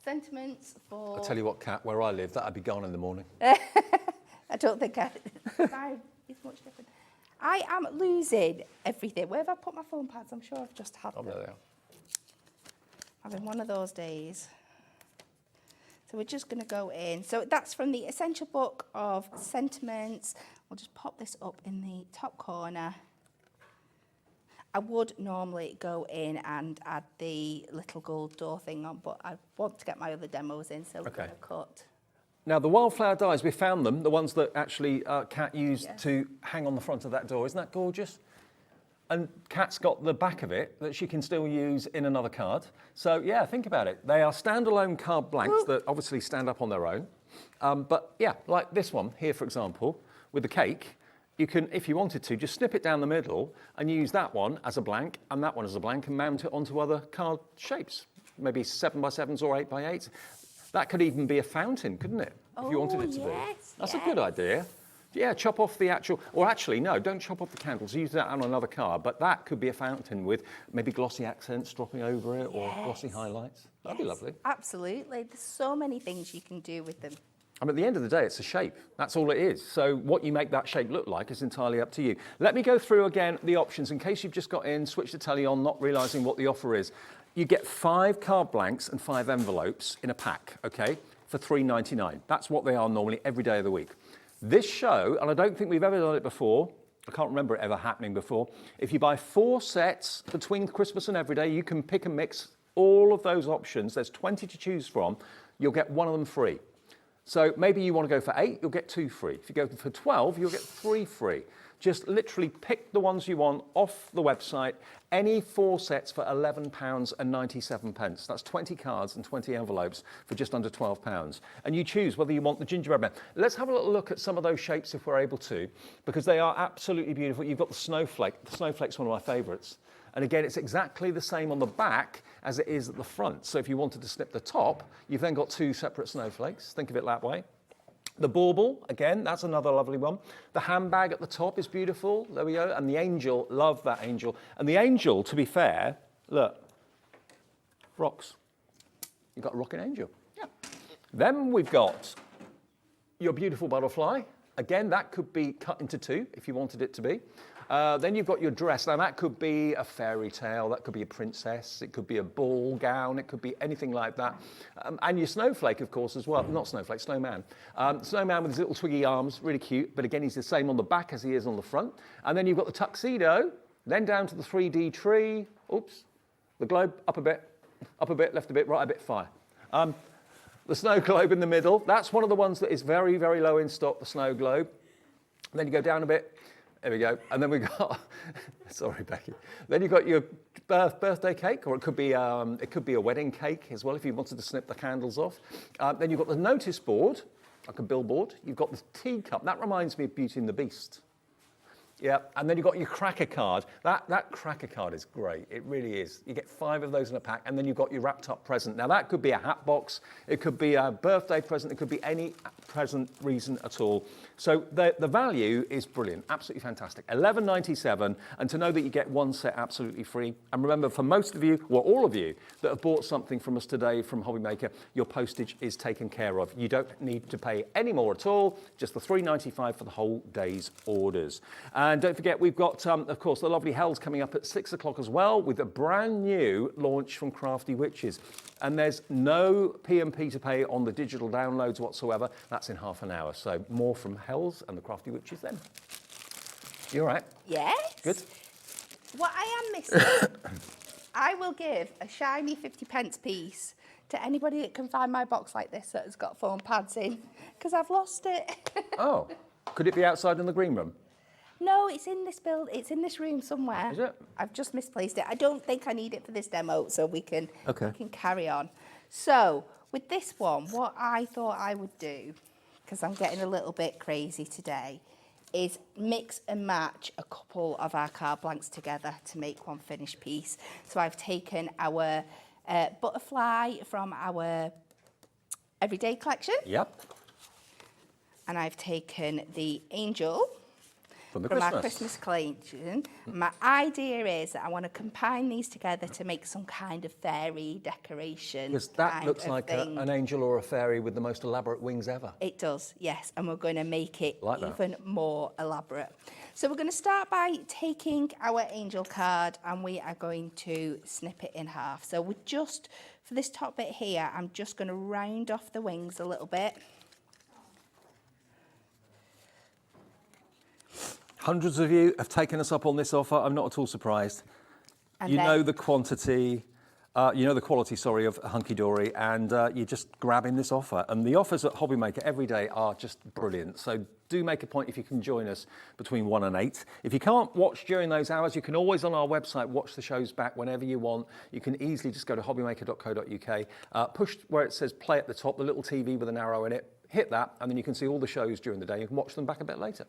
sentiments for... I'll tell you what, Kat, where I live, that'd be gone in the morning. I don't think it's much different. I am losing everything. Where have I put my foam pads? I'm sure I've just had them. There they are. Having one of those days. So we're just going to go in. So that's from the essential book of sentiments. We'll just pop this up in the top corner. I would normally go in and add the little gold door thing on, but I want to get my other demos in, so we're going to cut. Now, the wildflower dies, we found them, the ones that actually Kat used to hang on the front of that door. Isn't that gorgeous? And Kat's got the back of it that she can still use in another card. So, yeah, think about it. They are standalone card blanks that obviously stand up on their own. But, yeah, like this one here, for example, with the cake, you can, if you wanted to, just snip it down the middle and use that one as a blank and that one as a blank and mount it onto other card shapes, maybe 7x7s or 8x8s. That could even be a fountain, couldn't it? If you wanted it to be. That's a good idea. Yeah, chop off the actual, or actually, no, don't chop off the candles. Use that on another card, but that could be a fountain with maybe glossy accents dropping over it or glossy highlights. That'd be lovely. Absolutely. There's so many things you can do with them. And at the end of the day, it's a shape. That's all it is. So what you make that shape look like is entirely up to you. Let me go through again the options in case you've just got in, switch the telly on, not realising what the offer is. You get 5 card blanks and 5 envelopes in a pack, okay, for $3.99. That's what they are normally every day of the week. This show, and I don't think we've ever done it before, I can't remember it ever happening before, if you buy 4 sets between Christmas and every day, you can pick and mix all of those options. There's 20 to choose from. You'll get one of them free. So maybe you want to go for 8, you'll get 2 free. If you go for 12, you'll get 3 free. Just literally pick the ones you want off the website. Any 4 sets for £11.97. That's 20 cards and 20 envelopes for just under £12. And you choose whether you want the gingerbread man. Let's have a little look at some of those shapes if we're able to, because they are absolutely beautiful. You've got the snowflake. The snowflake's one of my favourites. And again, it's exactly the same on the back as it is at the front. So if you wanted to snip the top, you've then got 2 separate snowflakes. Think of it that way. The bauble, again, that's another lovely one. The handbag at the top is beautiful. There we go. And the angel, love that angel. And the angel, to be fair, look, rocks. You've got a rocking angel. Yeah. Then we've got your beautiful butterfly. Again, that could be cut into 2 if you wanted it to be. Then you've got your dress. Now, that could be a fairy tale, that could be a princess, it could be a ball gown, it could be anything like that. And your snowflake, of course, as well. Not snowflake, snowman. Snowman with his little twiggy arms, really cute. But again, he's the same on the back as he is on the front. And then you've got the tuxedo, then down to the 3D tree. Oops. The globe, up a bit, left a bit, right a bit, fire. The snow globe in the middle. That's one of the ones that is very, very low in stock, the snow globe. And then you go down a bit. There we go. And then we've got, sorry, Becky. Then you've got your birthday cake, or it could be a wedding cake as well if you wanted to snip the candles off. Then you've got the notice board, like a billboard. You've got the teacup. That reminds me of Beauty and the Beast. Yeah, and then you've got your cracker card. That cracker card is great. It really is. You get 5 of those in a pack, and then you've got your wrapped up present. Now that could be a hat box, it could be a birthday present, it could be any present reason at all. So the value is brilliant, absolutely fantastic. $11.97, and to know that you get 1 set absolutely free. And remember, for most of you, well, all of you that have bought something from us today from Hobby Maker, your postage is taken care of. You don't need to pay any more at all, just the $3.95 for the whole day's orders. And don't forget, we've got, of course, the lovely Hells coming up at 6 o'clock as well with a brand new launch from Crafty Witches. And there's no P&P to pay on the digital downloads whatsoever. That's in half an hour. So more from Hells and the Crafty Witches then. You all right? Yes. Good. What I am missing, I will give a shiny 50p piece to anybody that can find my box like this that has got foam pads in, because I've lost it. Oh, could it be outside in the green room? No, it's in this it's in this room somewhere. Is it? I've just misplaced it. I don't think I need it for this demo, so we can carry on. So with this one, what I thought I would do, because I'm getting a little bit crazy today, is mix and match a couple of our card blanks together to make one finished piece. So I've taken our butterfly from our everyday collection. Yep. And I've taken the angel From our Christmas collection. My idea is that I want to combine these together to make some kind of fairy decoration. Because that looks like an angel or a fairy with the most elaborate wings ever. It does, yes, and we're going to make it Like even more elaborate. So we're going to start by taking our angel card and we are going to snip it in half. So we're just, for this top bit here, I'm just going to round off the wings a little bit. Hundreds of you have taken us up on this offer. I'm not at all surprised. And you then, know the quantity, you know the quality, sorry, of Hunkydory, and you're just grabbing this offer. And the offers at Hobby Maker every day are just brilliant. So do make a point if you can join us between 1 and 8. If you can't watch during those hours, you can always on our website watch the shows back whenever you want. You can easily just go to hobbymaker.co.uk, push where it says play at the top, the little TV with an arrow in it, hit that, and then you can see all the shows during the day. You can watch them back a bit later.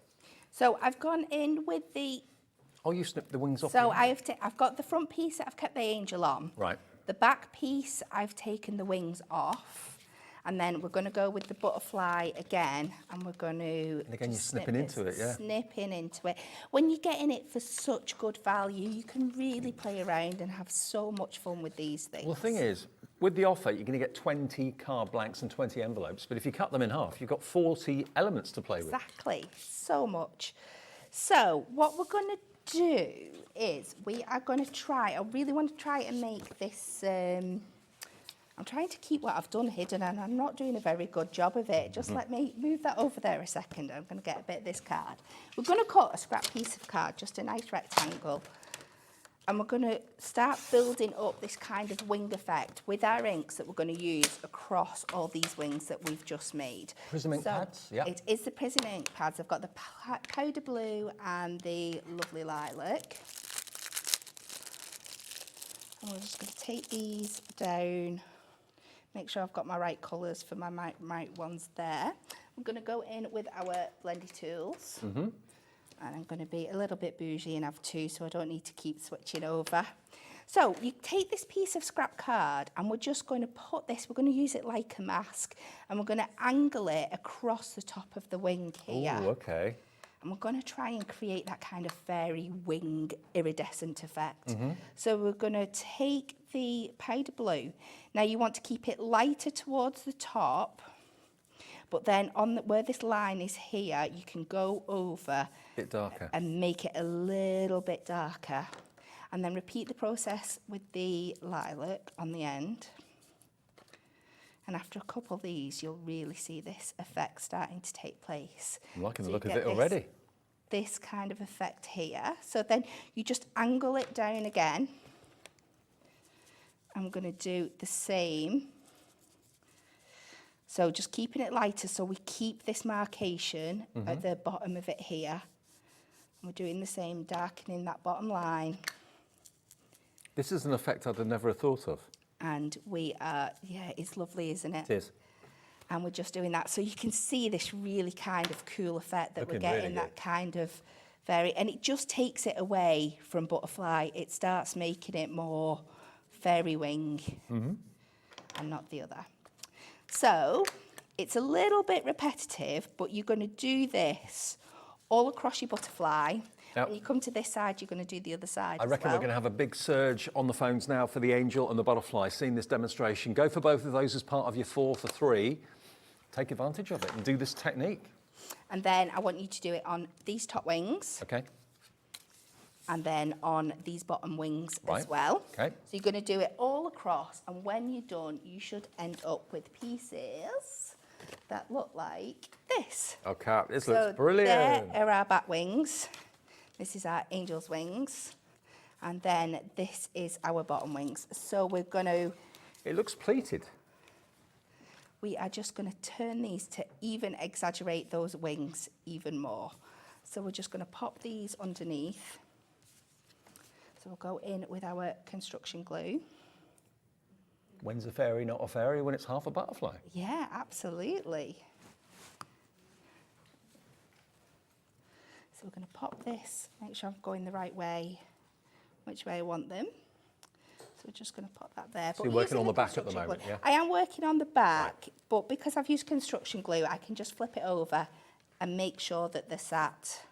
so I've gone in with the... Oh, you snipped the wings off. So I've got the front piece that I've kept the angel on. Right. The back piece, I've taken the wings off. And then we're going to go with the butterfly again, and we're going to... And again, you're snipping into it, yeah. Snipping into it. When you're getting it for such good value, you can really play around and have so much fun with these things. Well, the thing is, with the offer, you're going to get 20 card blanks and 20 envelopes. But if you cut them in half, you've got 40 elements to play with. Exactly. So much. So what we're going to do is we are going to try... I really want to try and make this... I'm trying to keep what I've done hidden and I'm not doing a very good job of it. Just let me move that over there a second. I'm going to get a bit of this card. We're going to cut a scrap piece of card, just a nice rectangle. And we're going to start building up this kind of wing effect with our inks that we're going to use across all these wings that we've just made. Prism ink pads, yeah. It is the Prism ink pads. I've got the powder blue and the lovely lilac. And we're just going to take these down. Make sure I've got my right colours for my right ones there. I'm going to go in with our blendy tools. And I'm going to be a little bit bougie and have 2 so I don't need to keep switching over. So you take this piece of scrap card and we're just going to put this, we're going to use it like a mask, and we're going to angle it across the top of the wing here. Oh, okay. And we're going to try and create that kind of fairy wing iridescent effect. So we're going to take the powder blue. Now you want to keep it lighter towards the top, but then on where this line is here, you can go over A bit darker. and make it a little bit darker. And then repeat the process with the lilac on the end. And after a couple of these, you'll really see this effect starting to take place. I'm liking So the you look of get it already. This kind of effect here. So then you just angle it down again. I'm going to do the same. So just keeping it lighter so we keep this marcation at the bottom of it here. And we're doing the same, darkening that bottom line. This is an effect I'd have never thought of. And we are, yeah, it's lovely, isn't it? It is. And we're just doing that. So you can see this really kind of cool effect that Looking we're getting, really that kind of fairy, and it just takes it away from butterfly. It starts making it more fairy wing and not the other. So it's a little bit repetitive, but you're going to do this all across your butterfly. Yep. When you come to this side, you're going to do the other side. I reckon we're going to have a big surge on the phones now for the angel and the butterfly, seeing this demonstration. Go for both of those as part of your 4 for 3. Take advantage of it and do this technique. And then I want you to do it on these top wings. Okay. And then on these bottom wings Right. as well. Okay. So you're going to do it all across, and when you're done, you should end up with pieces that look like this. Okay, this So looks brilliant. there are our back wings. This is our angel's wings. And then this is our bottom wings. So we're going to, It looks pleated. we are just going to turn these to even exaggerate those wings even more. So we're just going to pop these underneath. So we'll go in with our construction glue. When's a fairy not a fairy? When it's half a butterfly. Yeah, absolutely. So we're going to pop this, make sure I'm going the right way, which way I want them. So we're just going to pop that there. So you're working on the back at the moment, yeah? I am working on the back, but because I've used construction glue, I can just flip it over and make sure that they're sat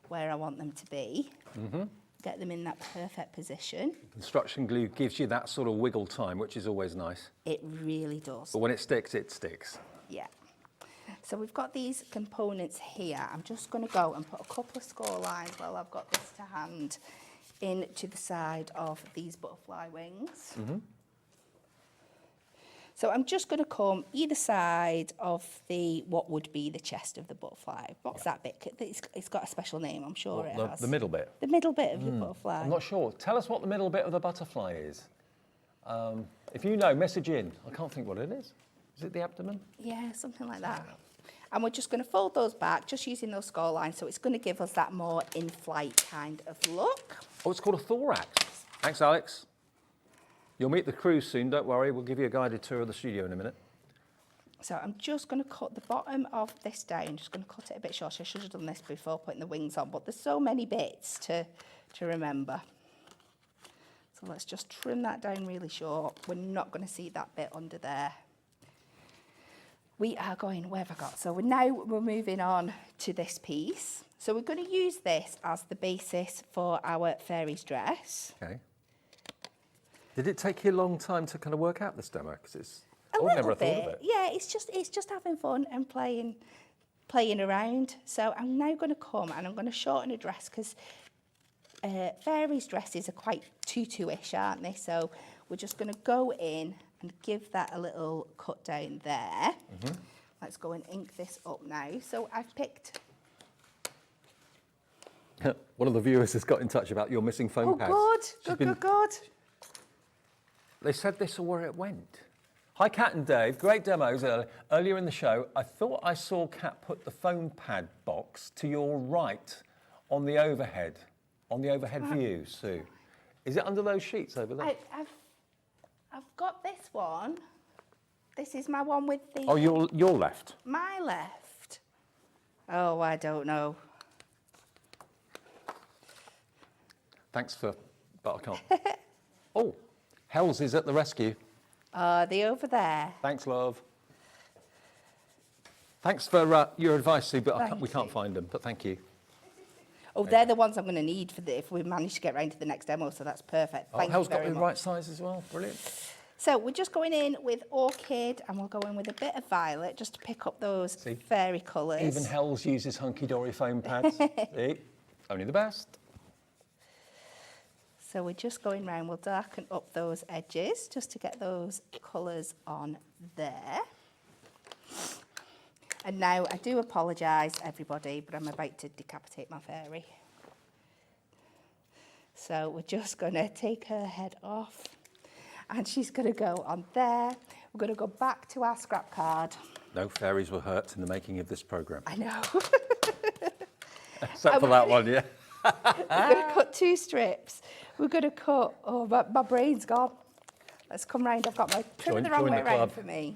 where I want them to be. Get them in that perfect position. Construction glue gives you that sort of wiggle time, which is always nice. It really does. But when it sticks, it sticks. Yeah. So we've got these components here. I'm just going to go and put a couple of score lines while I've got this to hand into the side of these butterfly wings. So I'm just going to come either side of what would be the chest of the butterfly. What's that bit? It's got a special name, I'm sure it has. The middle bit. The middle bit of your butterfly. I'm not sure. Tell us what the middle bit of the butterfly is. If you know, message in. I can't think what it is. Is it the abdomen? Yeah, something like that. And we're just going to fold those back, just using those score lines, so it's going to give us that more in-flight kind of look. Oh, it's called a thorax. Thanks, Alex. You'll meet the crew soon, don't worry. We'll give you a guided tour of the studio in a minute. So I'm just going to cut the bottom of this down, just going to cut it a bit short. I should have done this before putting the wings on, but there's so many bits to remember. So let's just trim that down really short. We're not going to see that bit under there. We are going, where have I got? So we're moving on to this piece. So we're going to use this as the basis for our fairy's dress. Okay. Did it take you a long time to kind of work out this demo? Because it's A I would never little have bit. thought of it. Yeah, it's just having fun and playing around. So I'm now going to come and I'm going to shorten a dress because fairies' dresses are quite tutu-ish, aren't they? So we're just going to go in and give that a little cut down there. Let's go and ink this up now. So I've picked. One of the viewers has got in touch about your missing phone pads. Good. They said this or where it went. Hi, Cat and Dave. Great demos earlier in the show. I thought I saw Cat put the phone pad box to your right on the overhead view, Sue. Is it under those sheets over there? I've got this one. This is my one with the. Oh, your left. My left. Oh, I don't know. Thanks but I can't. Oh, Hells is at the rescue. Are they over there? Thanks, love. Thanks for your advice, Sue, but we can't you. find them, but thank you. Oh, they're the ones I'm going to need if we manage to get round to the next demo, so that's perfect. Oh, Thank Hell's you got very the much. right size as well. Brilliant. So we're just going in with Orchid and we'll go in with a bit of Violet just to pick up those See? fairy colours. Even Hells uses Hunkydory foam pads. See? Only the best. So we're just going round, we'll darken up those edges just to get those colours on there. And now I do apologise everybody, but I'm about to decapitate my fairy. So we're just going to take her head off and she's going to go on there. We're going to go back to our scrap card. No fairies were hurt in the making of this programme. I know. Except for that one, yeah. We're going to cut 2 strips. We're going to cut, oh, my brain's gone. Let's come round. I've got my trim the wrong way round for me.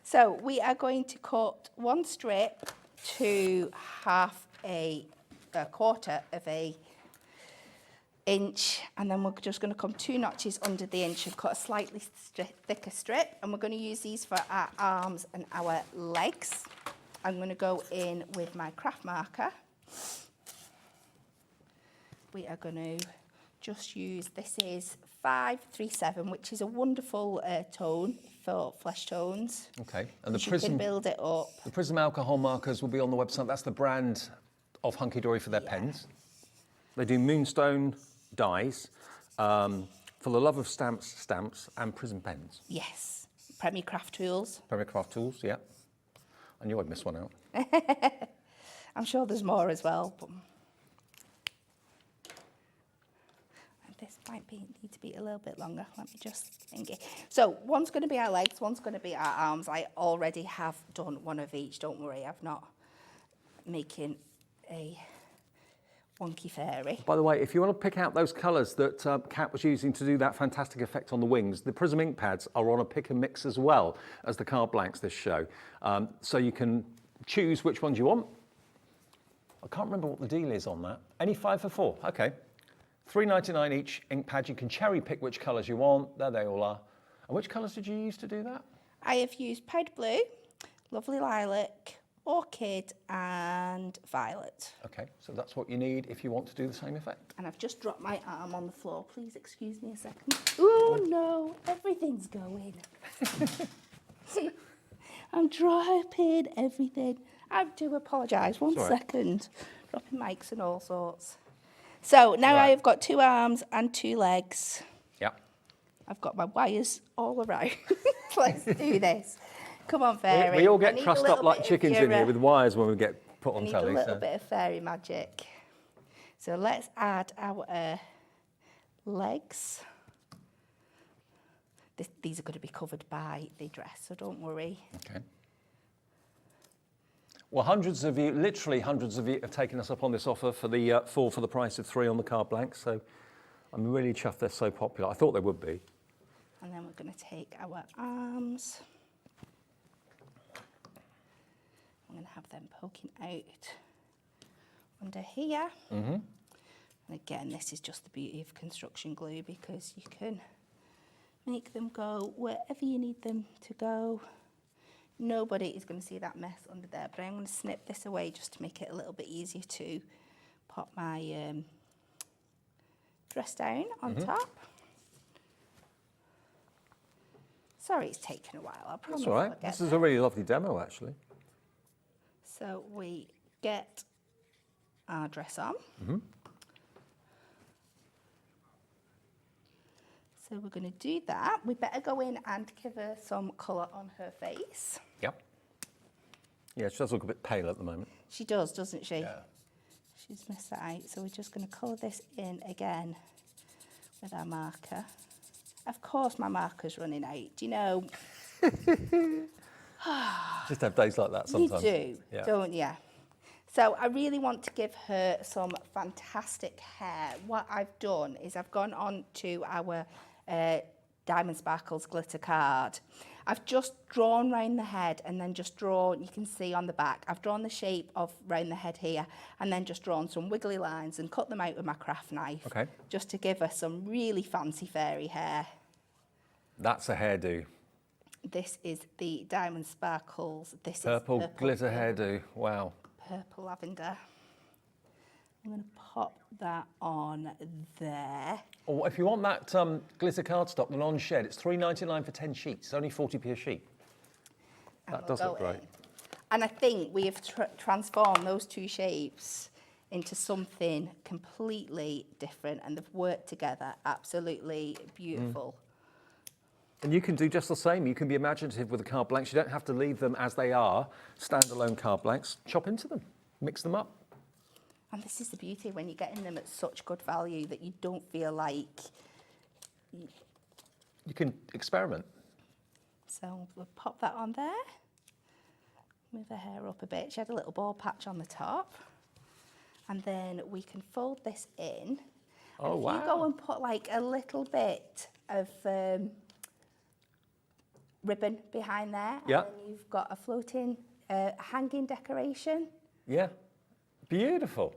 So we are going to cut 1 strip to half a quarter of a inch, and then we're just going to come 2 notches under the inch and cut a slightly thicker strip, and we're going to use these for our arms and our legs. I'm going to go in with my craft marker. We are going to just use, this is 537, which is a wonderful tone for flesh tones. Okay, and the You prism, can build it up. the prism alcohol markers will be on the website. That's the brand of Hunkydory for their pens. They do moonstone dyes for the love of stamps and prism pens. Yes, Premier Craft Tools. Premier Craft Tools, yeah. I knew I'd miss one out. I'm sure there's more as well. But this might need to be a little bit longer. Let me just engage. So one's going to be our legs, one's going to be our arms. I already have done one of each. Don't worry, I'm not making a wonky fairy. By the way, if you want to pick out those colours that Cat was using to do that fantastic effect on the wings, the Prism ink pads are on a pick and mix as well as the card blanks this show. So you can choose which ones you want. I can't remember what the deal is on that. Any 5 for 4, okay. $3.99 each ink pad. You can cherry pick which colours you want. There they all are. And which colours did you use to do that? I have used powder blue, lovely lilac, orchid and violet. Okay, so that's what you need if you want to do the same effect. And I've just dropped my arm on the floor. Please excuse me a second. Oh no, everything's going. I'm dropping everything. I do apologise. One second. Dropping mics and all sorts. So now I have got 2 arms and 2 legs. Yeah. I've got my wires all around. Let's do this. Come on, fairy. We all get trussed up like chickens in here with wires when we get put on telly. I need a little bit of fairy magic. So let's add our legs. These are going to be covered by the dress, so don't worry. Okay. Well, hundreds of you, literally hundreds of you, have taken us up on this offer for the 4 for the price of 3 on the card blanks. So I'm really chuffed they're so popular. I thought they would be. And then we're going to take our arms. I'm going to have them poking out under here. Mm-hmm. And again, this is just the beauty of construction glue, because you can make them go wherever you need them to go. Nobody is going to see that mess under there, but I'm going to snip this away just to make it a little bit easier to pop my dress down on top. Sorry it's taken a while, I promise. That's all right. This is a really lovely demo, actually. So we get our dress on. Mm-hmm. So we're going to do that. We better go in and give her some colour on her face. Yep. Yeah, she does look a bit pale at the moment. She does, doesn't she? Yeah. She's missed that out. So we're just going to colour this in again with our marker. Of course my marker's running out. Do you know? Just have days like that sometimes. You do, don't you? So I really want to give her some fantastic hair. What I've done is I've gone on to our Diamond Sparkles glitter card. I've just drawn round the head and then just drawn, you can see on the back, I've drawn the shape of round the head here and then just drawn some wiggly lines and cut them out with my craft knife. Okay. Just to give her some really fancy fairy hair. That's a hairdo. This is the Diamond Sparkles. This Purple is glitter hairdo. Wow. Purple lavender. I'm going to pop that on there. Or if you want that glitter cardstock, the non-shed, it's $3.99 for 10 sheets. It's only 40p a sheet. That does look great. And I think we have transformed those 2 shapes into something completely different, and they've worked together absolutely beautiful. And you can do just the same. You can be imaginative with the card blanks. You don't have to leave them as they are, standalone card blanks. Chop into them, mix them up. And this is the beauty when you're getting them at such good value that you don't feel like... You can experiment. So we'll pop that on there. Move her hair up a bit. She had a little ball patch on the top. And then we can fold this in. Oh, and wow. if you go and put like a little bit of ribbon behind there, Yeah. and then you've got a floating hanging decoration. Yeah. Beautiful.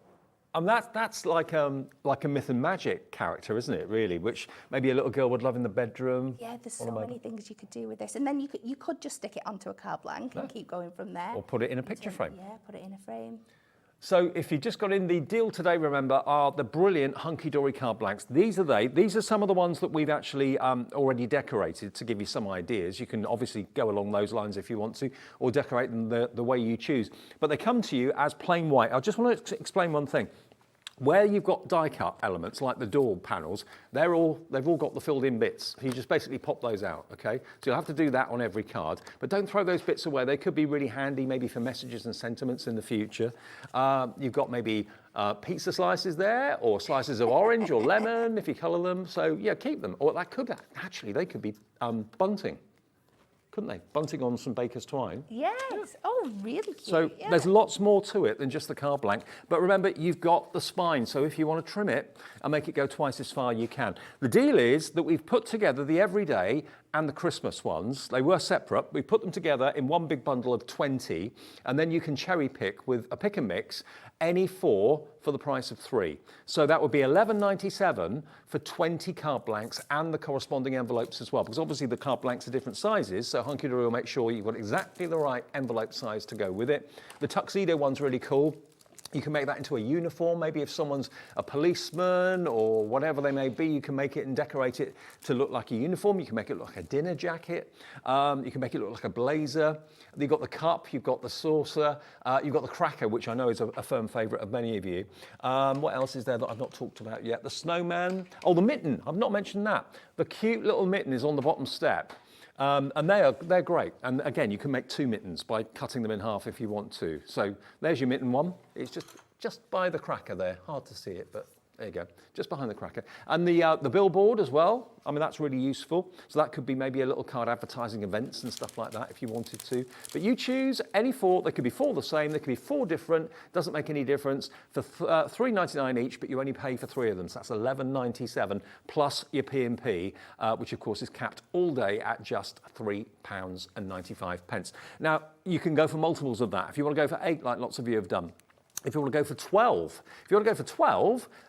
And that's like a myth and magic character, isn't it, really? Which maybe a little girl would love in the bedroom. Yeah, there's so many things you could do with this. And then you could just stick it onto a card blank and keep going from there. Or put it in a picture frame. Yeah, put it in a frame. So if you just got in, the deal today, remember, are the brilliant Hunkydory card blanks. These are some of the ones that we've actually already decorated to give you some ideas. You can obviously go along those lines if you want to, or decorate them the way you choose. But they come to you as plain white. I just want to explain one thing. Where you've got die cut elements like the door panels, they've all got the filled in bits. You just basically pop those out, okay? So you'll have to do that on every card, but don't throw those bits away. They could be really handy maybe for messages and sentiments in the future. You've got maybe pizza slices there, or slices of orange or lemon if you colour them. So yeah, keep them. Or that could actually, they could be bunting. Couldn't they? Bunting on some baker's twine. Yes. Yeah. Oh, really cute. So there's lots more to it than just the card blank. But remember, you've got the spine. So if you want to trim it and make it go twice as far, you can. The deal is that we've put together the everyday and the Christmas ones. They were separate. We put them together in one big bundle of 20. And then you can cherry pick with a pick and mix any 4 for the price of 3. So that would be $11.97 for 20 card blanks and the corresponding envelopes as well, because obviously the card blanks are different sizes, so Hunkydory will make sure you've got exactly the right envelope size to go with it. The tuxedo one's really cool. You can make that into a uniform. Maybe if someone's a policeman or whatever they may be, you can make it and decorate it to look like a uniform. You can make it look like a dinner jacket. You can make it look like a blazer. You've got the cup, you've got the saucer, you've got the cracker, which I know is a firm favourite of many of you. What else is there that I've not talked about yet? The snowman. Oh, the mitten. I've not mentioned that. The cute little mitten is on the bottom step. And they're great. And again, you can make 2 mittens by cutting them in half if you want to. So there's your mitten one. It's just by the cracker there. Hard to see it, but there you go. Just behind the cracker. And the billboard as well. I mean, that's really useful. So that could be maybe a little card advertising events and stuff like that if you wanted to. But you choose any 4. They could be 4 the same. They could be 4 different. Doesn't make any difference. For $3.99 each, but you only pay for 3 of them. So that's $11.97 plus your P&P, which of course is capped all day at just £3.95. Now, you can go for multiples of that. If you want to go for 8, like lots of you have done. If you want to go for 12,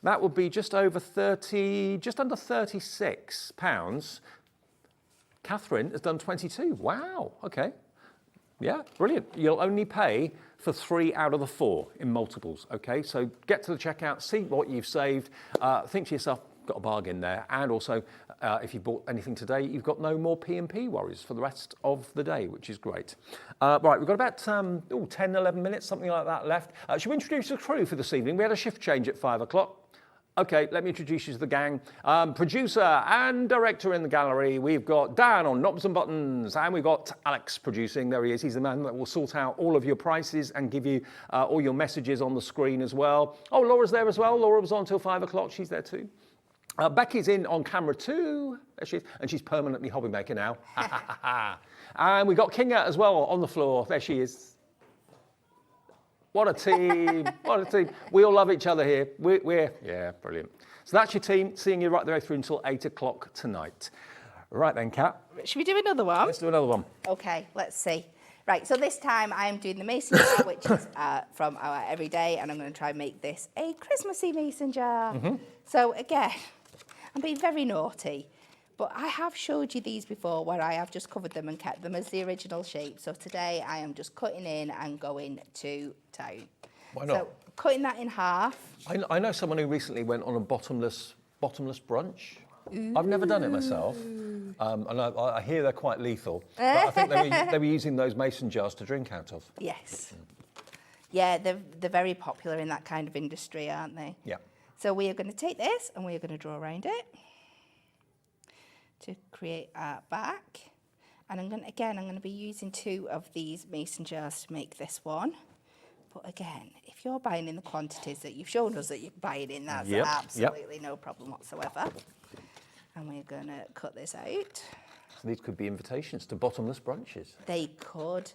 that would be just under £36. Catherine has done 22. Wow, okay. Yeah, brilliant. You'll only pay for 3 out of the 4 in multiples, okay? So get to the checkout, see what you've saved, think to yourself, got a bargain there, and also if you bought anything today, you've got no more P&P worries for the rest of the day, which is great. Right, we've got about 10, 11 minutes, something like that left. Should we introduce the crew for this evening? We had a shift change at 5 o'clock. Okay, let me introduce you to the gang. Producer and director in the gallery, we've got Dan on knobs and buttons, and we've got Alex producing. There he is. He's the man that will sort out all of your prices and give you all your messages on the screen as well. Oh, Laura's there as well. Laura was on till 5 o'clock. She's there too. Becky's in on camera too. There she is. And she's permanently hobby maker now. And we've got Kinga as well on the floor. There she is. What a team. What a team. We all love each other here. Yeah, brilliant. So that's your team, seeing you right the way through until 8 o'clock tonight. Right then, Kat. Should we do another one? Let's do another one. Okay, let's see. Right, so this time I am doing the mason jar, which is from our everyday, and I'm going to try and make this a Christmassy mason jar. So again, I'm being very naughty, but I have showed you these before where I have just covered them and kept them as the original shape. So today I am just cutting in and going to town. Why not? So cutting that in half. I know someone who recently went on a bottomless brunch. I've never done it myself, and I hear they're quite lethal. But I think they were using those mason jars to drink out of. Yes. Yeah, they're very popular in that kind of industry, aren't they? Yeah. So we are going to take this and we are going to draw around it to create our back. And I'm going to be using 2 of these mason jars to make this one. But again, if you're buying in the quantities that you've shown us that you're buying in, that's absolutely no problem whatsoever. And we're going to cut this out. So these could be invitations to bottomless brunches. They could.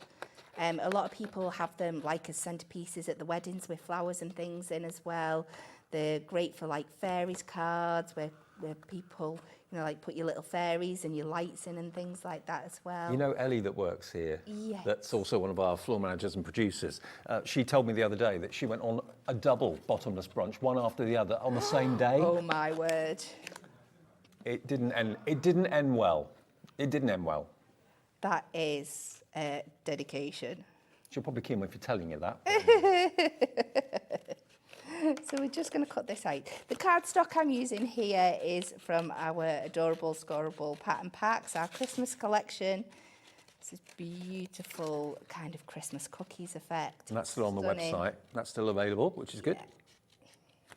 A lot of people have them like as centerpieces at the weddings with flowers and things in as well. They're great for like fairies cards. We're where people, you know, like put your little fairies and your lights in and things like that as well. You know Ellie that works here? Yes. That's also one of our floor managers and producers. She told me the other day that she went on a double bottomless brunch, one after the other, on the same day. Oh my word. It didn't end well. It didn't end well. That is dedication. She'll probably kill me for telling you that. So we're just going to cut this out. The cardstock I'm using here is from our adorable, scoreable pattern packs, our Christmas collection. This is beautiful kind of Christmas cookies effect. And that's still on the Stunning. website. That's still available, which is good. Yeah.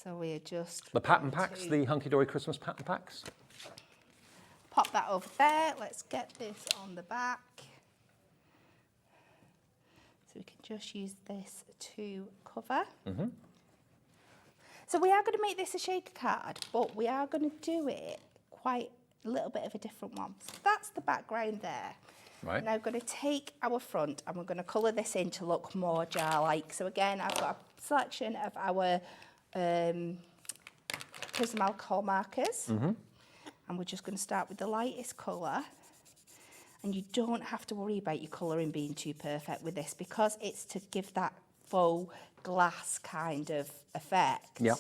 So we're just... The pattern packs, the Hunkydory Christmas pattern packs. Pop that over there. Let's get this on the back. So we can just use this to cover. Mm-hmm. So we are going to make this a shaker card, but we are going to do it quite a little bit of a different one. So that's the background there. Right. Now we're going to take our front and we're going to colour this in to look more jar-like. So again, I've got a selection of our Prism alcohol markers. Mm-hmm. And we're just going to start with the lightest colour. And you don't have to worry about your colouring being too perfect with this because it's to give that faux glass kind of effect. Yeah.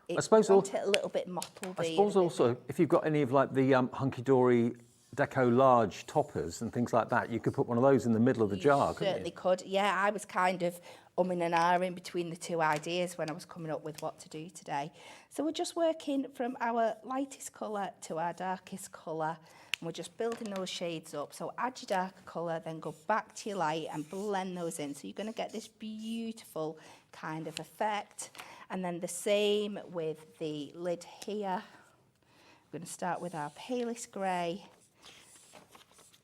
I suppose want it a little bit mottled. I suppose also, if you've got any of like the Hunkydory Deco large toppers and things like that, you could put one of those in the middle of the jar, couldn't Certainly you? could. Yeah, I was kind of umming and ahhing between the two ideas when I was coming up with what to do today. So we're just working from our lightest colour to our darkest colour. And we're just building those shades up. So add your darker colour, then go back to your light and blend those in. So you're going to get this beautiful kind of effect. And then the same with the lid here. We're going to start with our palest grey.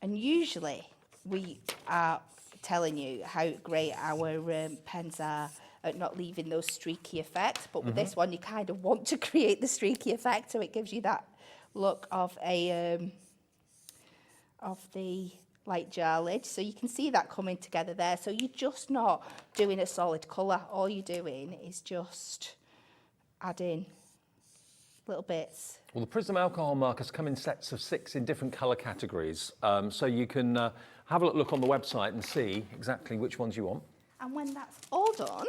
And usually we are telling you how great our pens are at not leaving those streaky effects. But with this one, you kind of want to create the streaky effect. So it gives you that look of a... of the light jar lid. So you can see that coming together there. So you're just not doing a solid colour. All you're doing is just adding little bits. Well, the Prism alcohol markers come in sets of 6 in different colour categories. So you can have a look on the website and see exactly which ones you want. And when that's all done,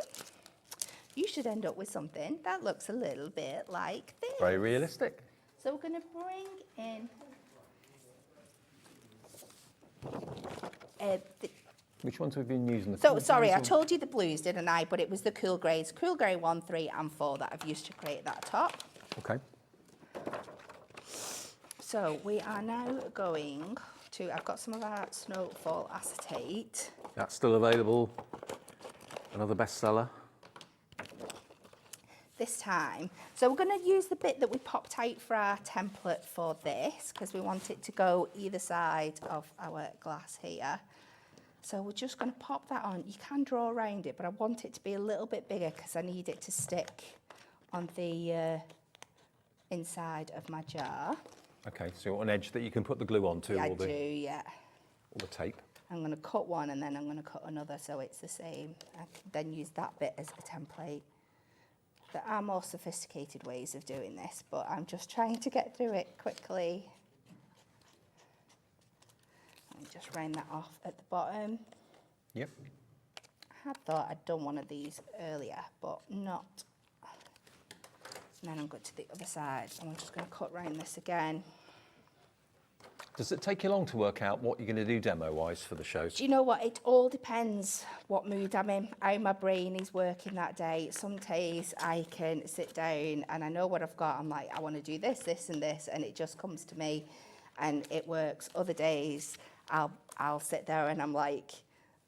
you should end up with something that looks a little bit like this. Very realistic. So we're going to bring in Which ones have we been using? So, sorry, I told you the blues, didn't I? But it was the Cool Greys. Cool Grey 1, 3 and 4 that I've used to create that top. Okay. So we are now going to, I've got some of our Snowfall acetate. That's still available. Another bestseller. This time. So we're going to use the bit that we popped out for our template for this because we want it to go either side of our glass here. So we're just going to pop that on. You can draw around it, but I want it to be a little bit bigger because I need it to stick on the inside of my jar. Okay, so you want an edge that you can put the glue onto, Yeah, or I do, yeah. or the tape. I'm going to cut one and then I'm going to cut another so it's the same. I can then use that bit as a template. There are more sophisticated ways of doing this, but I'm just trying to get through it quickly. Let me just round that off at the bottom. Yep. I had thought I'd done one of these earlier, but not. And then I'm going to the other side, and we're just going to cut round this again. Does it take you long to work out what you're going to do demo-wise for the shows? Do you know what? It all depends what mood I'm in, how my brain is working that day. Some days I can sit down and I know what I've got. I'm like, I want to do this, this and this, and it just comes to me and it works. Other days I'll sit there and I'm like,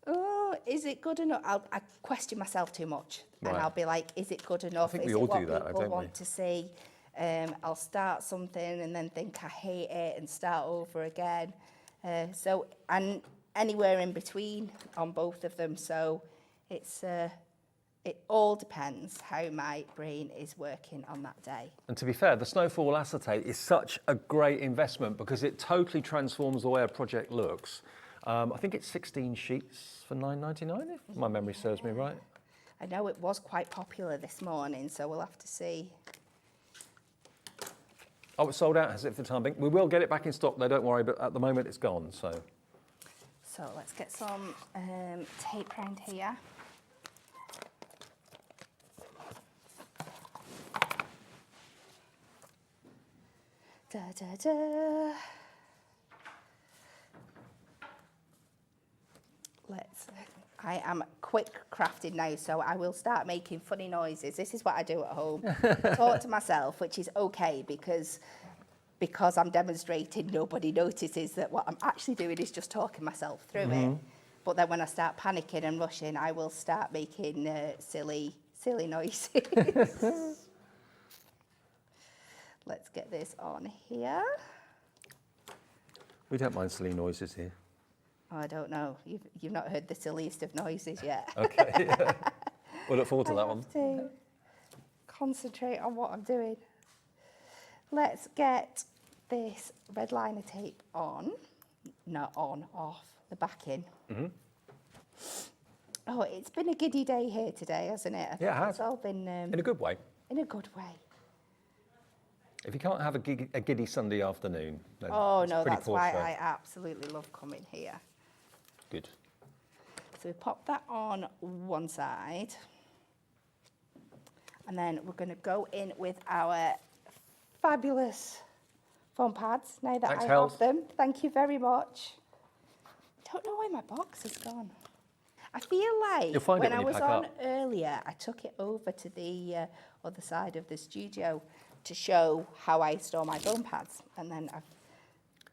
oh, is it good enough? I question myself too much. Right. And I'll be like, is it good enough? think Is we all it what do that, people don't we? want to see? I'll start something and then think I hate it and start over again. So, and anywhere in between on both of them. So it's, it all depends how my brain is working on that day. And to be fair, the Snowfall acetate is such a great investment because it totally transforms the way a project looks. I think it's 16 sheets for $9.99, if my memory serves me right. I know it was quite popular this morning, so we'll have to see. Oh, it's sold out, has it, for the time being? We will get it back in stock, though, don't worry, but at the moment it's gone, so. So let's get some tape round here. Da, da, da. I am quick crafting now, so I will start making funny noises. This is what I do at home. Talk to myself, which is okay because I'm demonstrating, nobody notices that what I'm actually doing is just talking myself through it. But then when I start panicking and rushing, I will start making silly noises. Let's get this on here. We don't mind silly noises here. Oh, I don't know. You've not heard the silliest of noises yet. Okay, yeah. We'll look forward to that one. I have to concentrate on what I'm doing. Let's get this red liner tape on. No, off the backing. Oh, it's been a giddy day here today, hasn't it? Yeah, it has. It's all been... In a good way. In a good way. If you can't have a giddy Sunday afternoon, then Oh, it's a no, pretty that's poor why show. I absolutely love coming here. Good. So we pop that on one side. And then we're going to go in with our fabulous foam pads, now that Thanks, I Hels. have them. Thank you very much. Don't know where my box has gone. I feel like You'll find it when when I you was pack on up. earlier, I took it over to the other side of the studio to show how I store my foam pads. And then I've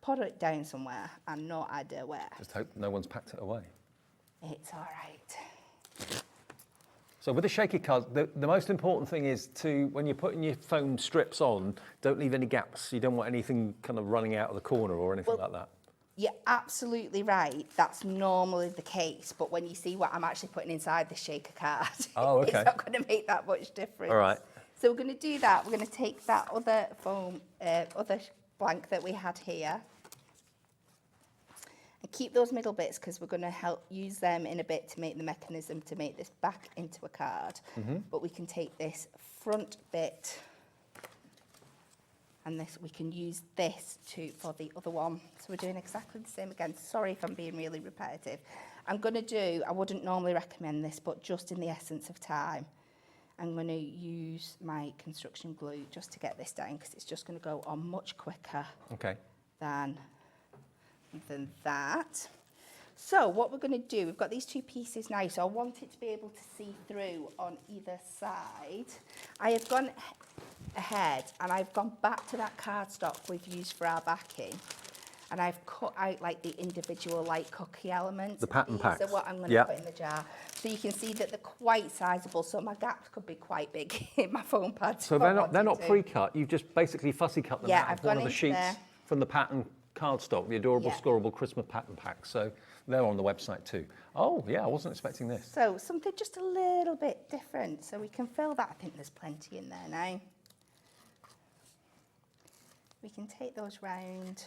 put it down somewhere and no idea where. Just hope no one's packed it away. It's all right. So with the shaky cards, the most important thing is to, when you're putting your foam strips on, don't leave any gaps. You don't want anything kind of running out of the corner or anything like that. You're absolutely right. That's normally the case. But when you see what I'm actually putting inside the shaker card, Oh, okay. it's not going to make that much difference. All right. So we're going to do that. We're going to take that other foam, other blank that we had here, and keep those middle bits because we're going to help use them in a bit to make the mechanism to make this back into a card. But we can take this front bit, and this we can use this for the other one. So we're doing exactly the same again. Sorry if I'm being really repetitive. I'm going to do, I wouldn't normally recommend this, but just in the essence of time, I'm going to use my construction glue just to get this down because it's just going to go on much quicker than that. So what we're going to do, we've got these two pieces now, so I want it to be able to see through on either side. I have gone ahead and I've gone back to that cardstock we've used for our backing, and I've cut out like the individual like cookie elements. The pattern packs. These are what I'm going to put in the jar. So you can see that they're quite sizable, so my gaps could be quite big in my foam pads. So they're not pre-cut, you've just basically fussy cut them Yeah, out I've of one gone of the into sheets there. from the pattern cardstock, the adorable, Yeah. scorable Christmas pattern pack. So they're on the website too. Oh, yeah, I wasn't expecting this. So something just a little bit different, so we can fill that. I think there's plenty in there now. We can take those round,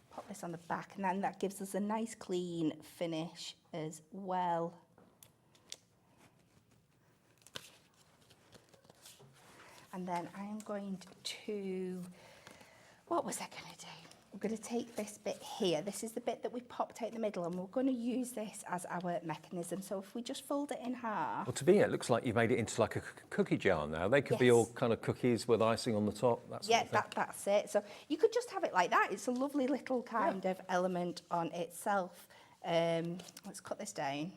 pop this on the back, and then that gives us a nice clean finish as well. And then I'm going to, what was I going to do? We're going to take this bit here. This is the bit that we popped out the middle, and we're going to use this as our mechanism. So if we just fold it in half. Well, to me, it looks like you've made it into like a cookie jar now. They could be Yes. all kind of cookies with icing on the top. That sort Yeah, of thing. that's it. So you could just have it like that. It's a lovely little kind of element on itself. Let's cut this down,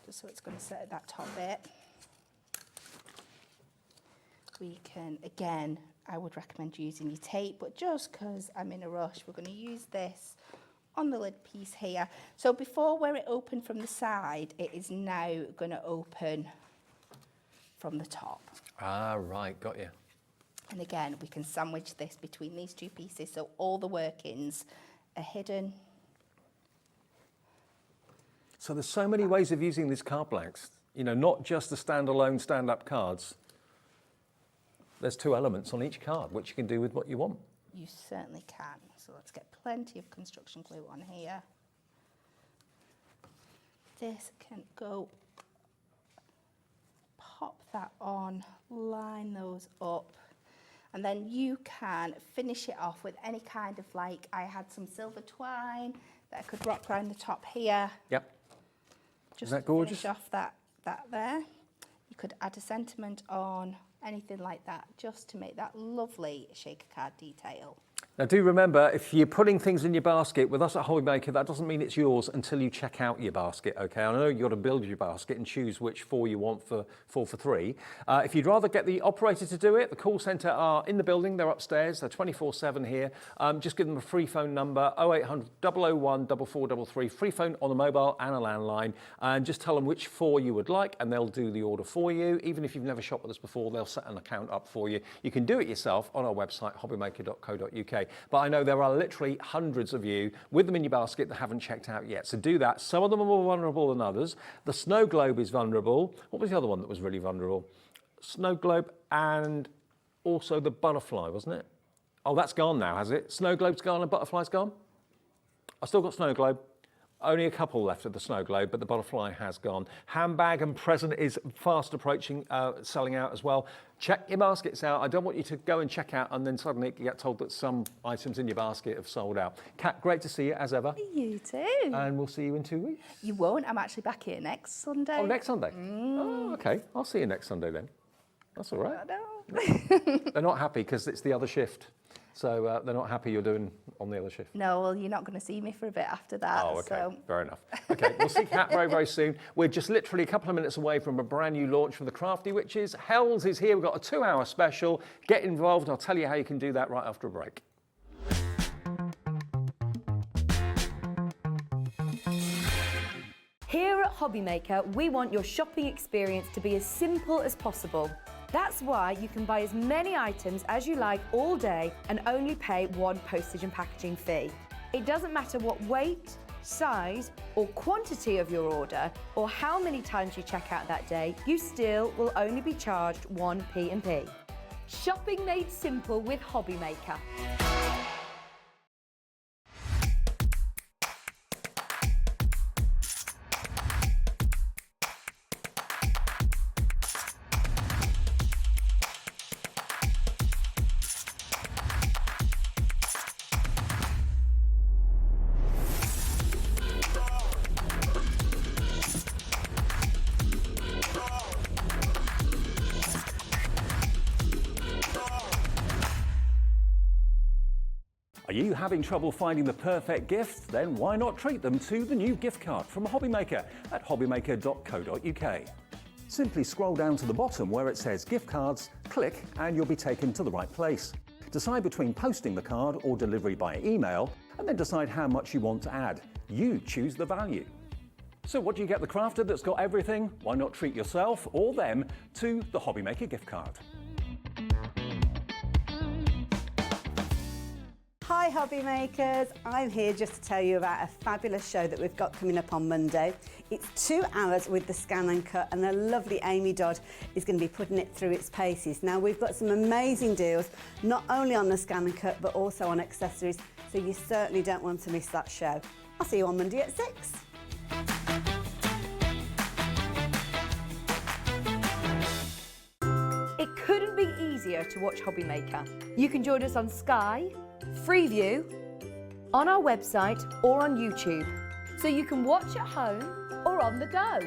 just so it's going to sit at that top bit. We can, again, I would recommend using your tape, but just because I'm in a rush, we're going to use this on the lid piece here. So before where it opened from the side, it is now going to open from the top. Ah, right, got you. And again, we can sandwich this between these two pieces, so all the workings are hidden. So there's so many ways of using these card blanks. You know, not just the standalone stand-up cards. There's two elements on each card, which you can do with what you want. You certainly can. So let's get plenty of construction glue on here. This can go pop that on, line those up. And then you can finish it off with any kind of, like, I had some silver twine that I could wrap around the top here. Yep. Just Is that to gorgeous? finish off that there. You could add a sentiment on, anything like that, just to make that lovely shaker card detail. Now do remember, if you're putting things in your basket, with us at Hobby Maker, that doesn't mean it's yours until you check out your basket, okay? I know you've got to build your basket and choose which 4 you want for 4 for 3. If you'd rather get the operator to do it, the call centre are in the building, they're upstairs, they're 24/7 here. Just give them a free phone number, 0800 001 4433, free phone on a mobile and a landline, and just tell them which 4 you would like and they'll do the order for you. Even if you've never shopped with us before, they'll set an account up for you. You can do it yourself on our website, hobbymaker.co.uk. But I know there are literally hundreds of you with them in your basket that haven't checked out yet. So do that. Some of them are more vulnerable than others. The snow globe is vulnerable. What was the other one that was really vulnerable? Snow globe and also the butterfly, wasn't it? Oh, that's gone now, has it? Snow globe's gone and butterfly's gone? I've still got snow globe. Only a couple left of the snow globe, but the butterfly has gone. Handbag and present is fast approaching selling out as well. Check your baskets out. I don't want you to go and check out and then suddenly get told that some items in your basket have sold out. Kat, great to see you as ever. You too. And we'll see you in 2 weeks. You won't. I'm actually back here next Sunday. Oh, next Sunday? Oh, okay. I'll see you next Sunday then. That's all right. I know. They're not happy because it's the other shift. So they're not happy you're doing on the other shift. No, well, you're not going to see me for a bit after that. Oh, okay. So. Fair enough. Okay, we'll see Kat very, very soon. We're just literally a couple of minutes away from a brand new launch from the Crafty Witches. Hells is here. We've got a 2-hour special. Get involved. I'll tell you how you can do that right after a break. Here at Hobby Maker, we want your shopping experience to be as simple as possible. That's why you can buy as many items as you like all day and only pay 1 postage and packaging fee. It doesn't matter what weight, size or quantity of your order or how many times you check out that day, you still will only be charged 1 P&P. Shopping made simple with Hobby Maker. Are you having trouble finding the perfect gift? Then why not treat them to the new gift card from Hobby Maker at hobbymaker.co.uk. Simply scroll down to the bottom where it says gift cards, click and you'll be taken to the right place. Decide between posting the card or delivery by email and then decide how much you want to add. You choose the value. So what do you get the crafter that's got everything? Why not treat yourself or them to the Hobby Maker gift card? Hi Hobby Makers, I'm here just to tell you about a fabulous show that we've got coming up on Monday. It's 2 hours with the scan and cut and the lovely Amy Dodd is going to be putting it through its paces. Now we've got some amazing deals, not only on the scan and cut but also on accessories, so you certainly don't want to miss that show. I'll see you on Monday at 6. It couldn't be easier to watch Hobby Maker. You can join us on Sky, Freeview, on our website or on YouTube, so you can watch at home or on the go.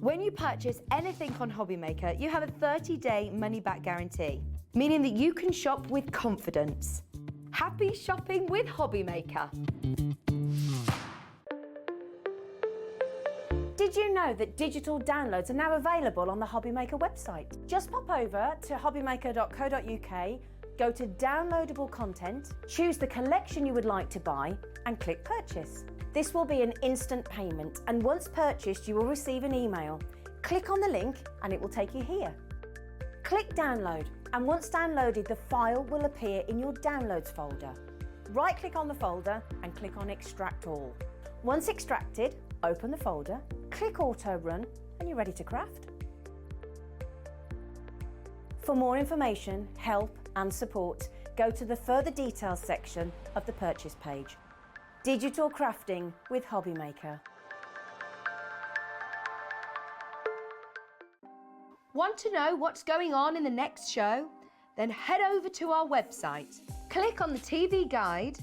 When you purchase anything on Hobby Maker, you have a 30-day money-back guarantee, meaning that you can shop with confidence. Happy shopping with Hobby Maker. Did you know that digital downloads are now available on the Hobbymaker website? Just pop over to hobbymaker.co.uk, go to downloadable content, choose the collection you would like to buy and click purchase. This will be an instant payment, and once purchased you will receive an email. Click on the link and it will take you here. Click download, and once downloaded the file will appear in your downloads folder. Right click on the folder and click on extract all. Once extracted, open the folder, click auto run and you're ready to craft. For more information, help and support, go to the further details section of the purchase page. Digital crafting with Hobbymaker. Want to know what's going on in the next show? Then head over to our website. Click on the TV guide.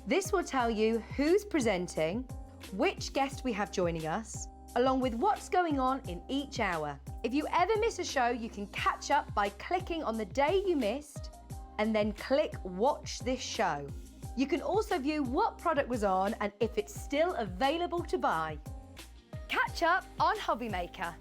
This will tell you who's presenting, which guest we have joining us, along with what's going on in each hour. If you ever miss a show, you can catch up by clicking on the day you missed and then click Watch This Show. You can also view what product was on and if it's still available to buy. Catch up on Hobbymaker.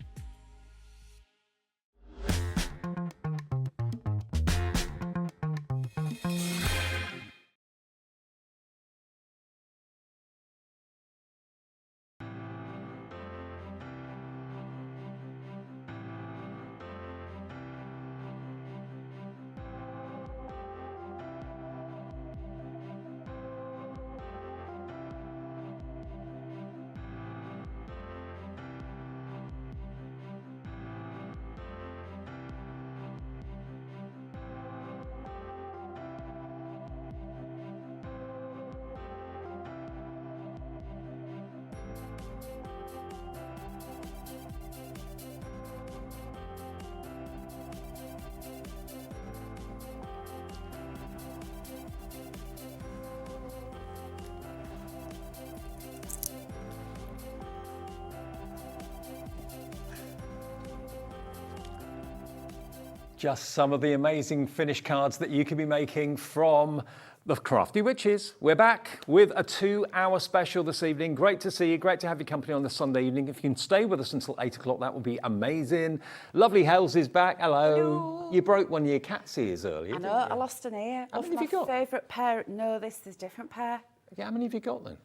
Just some of the amazing finished cards that you can be making from the Crafty Witches. We're back with a 2-hour special this evening. Great to see you. Great to have your company on this Sunday evening. If you can stay with us until 8 o'clock, that would be amazing. Lovely Hells is back. Hello. Hello. You broke one of your cat's ears earlier. I know, I lost an ear. How many have you got? My favourite pair. No, this is a different pair. Yeah, how many have you got then?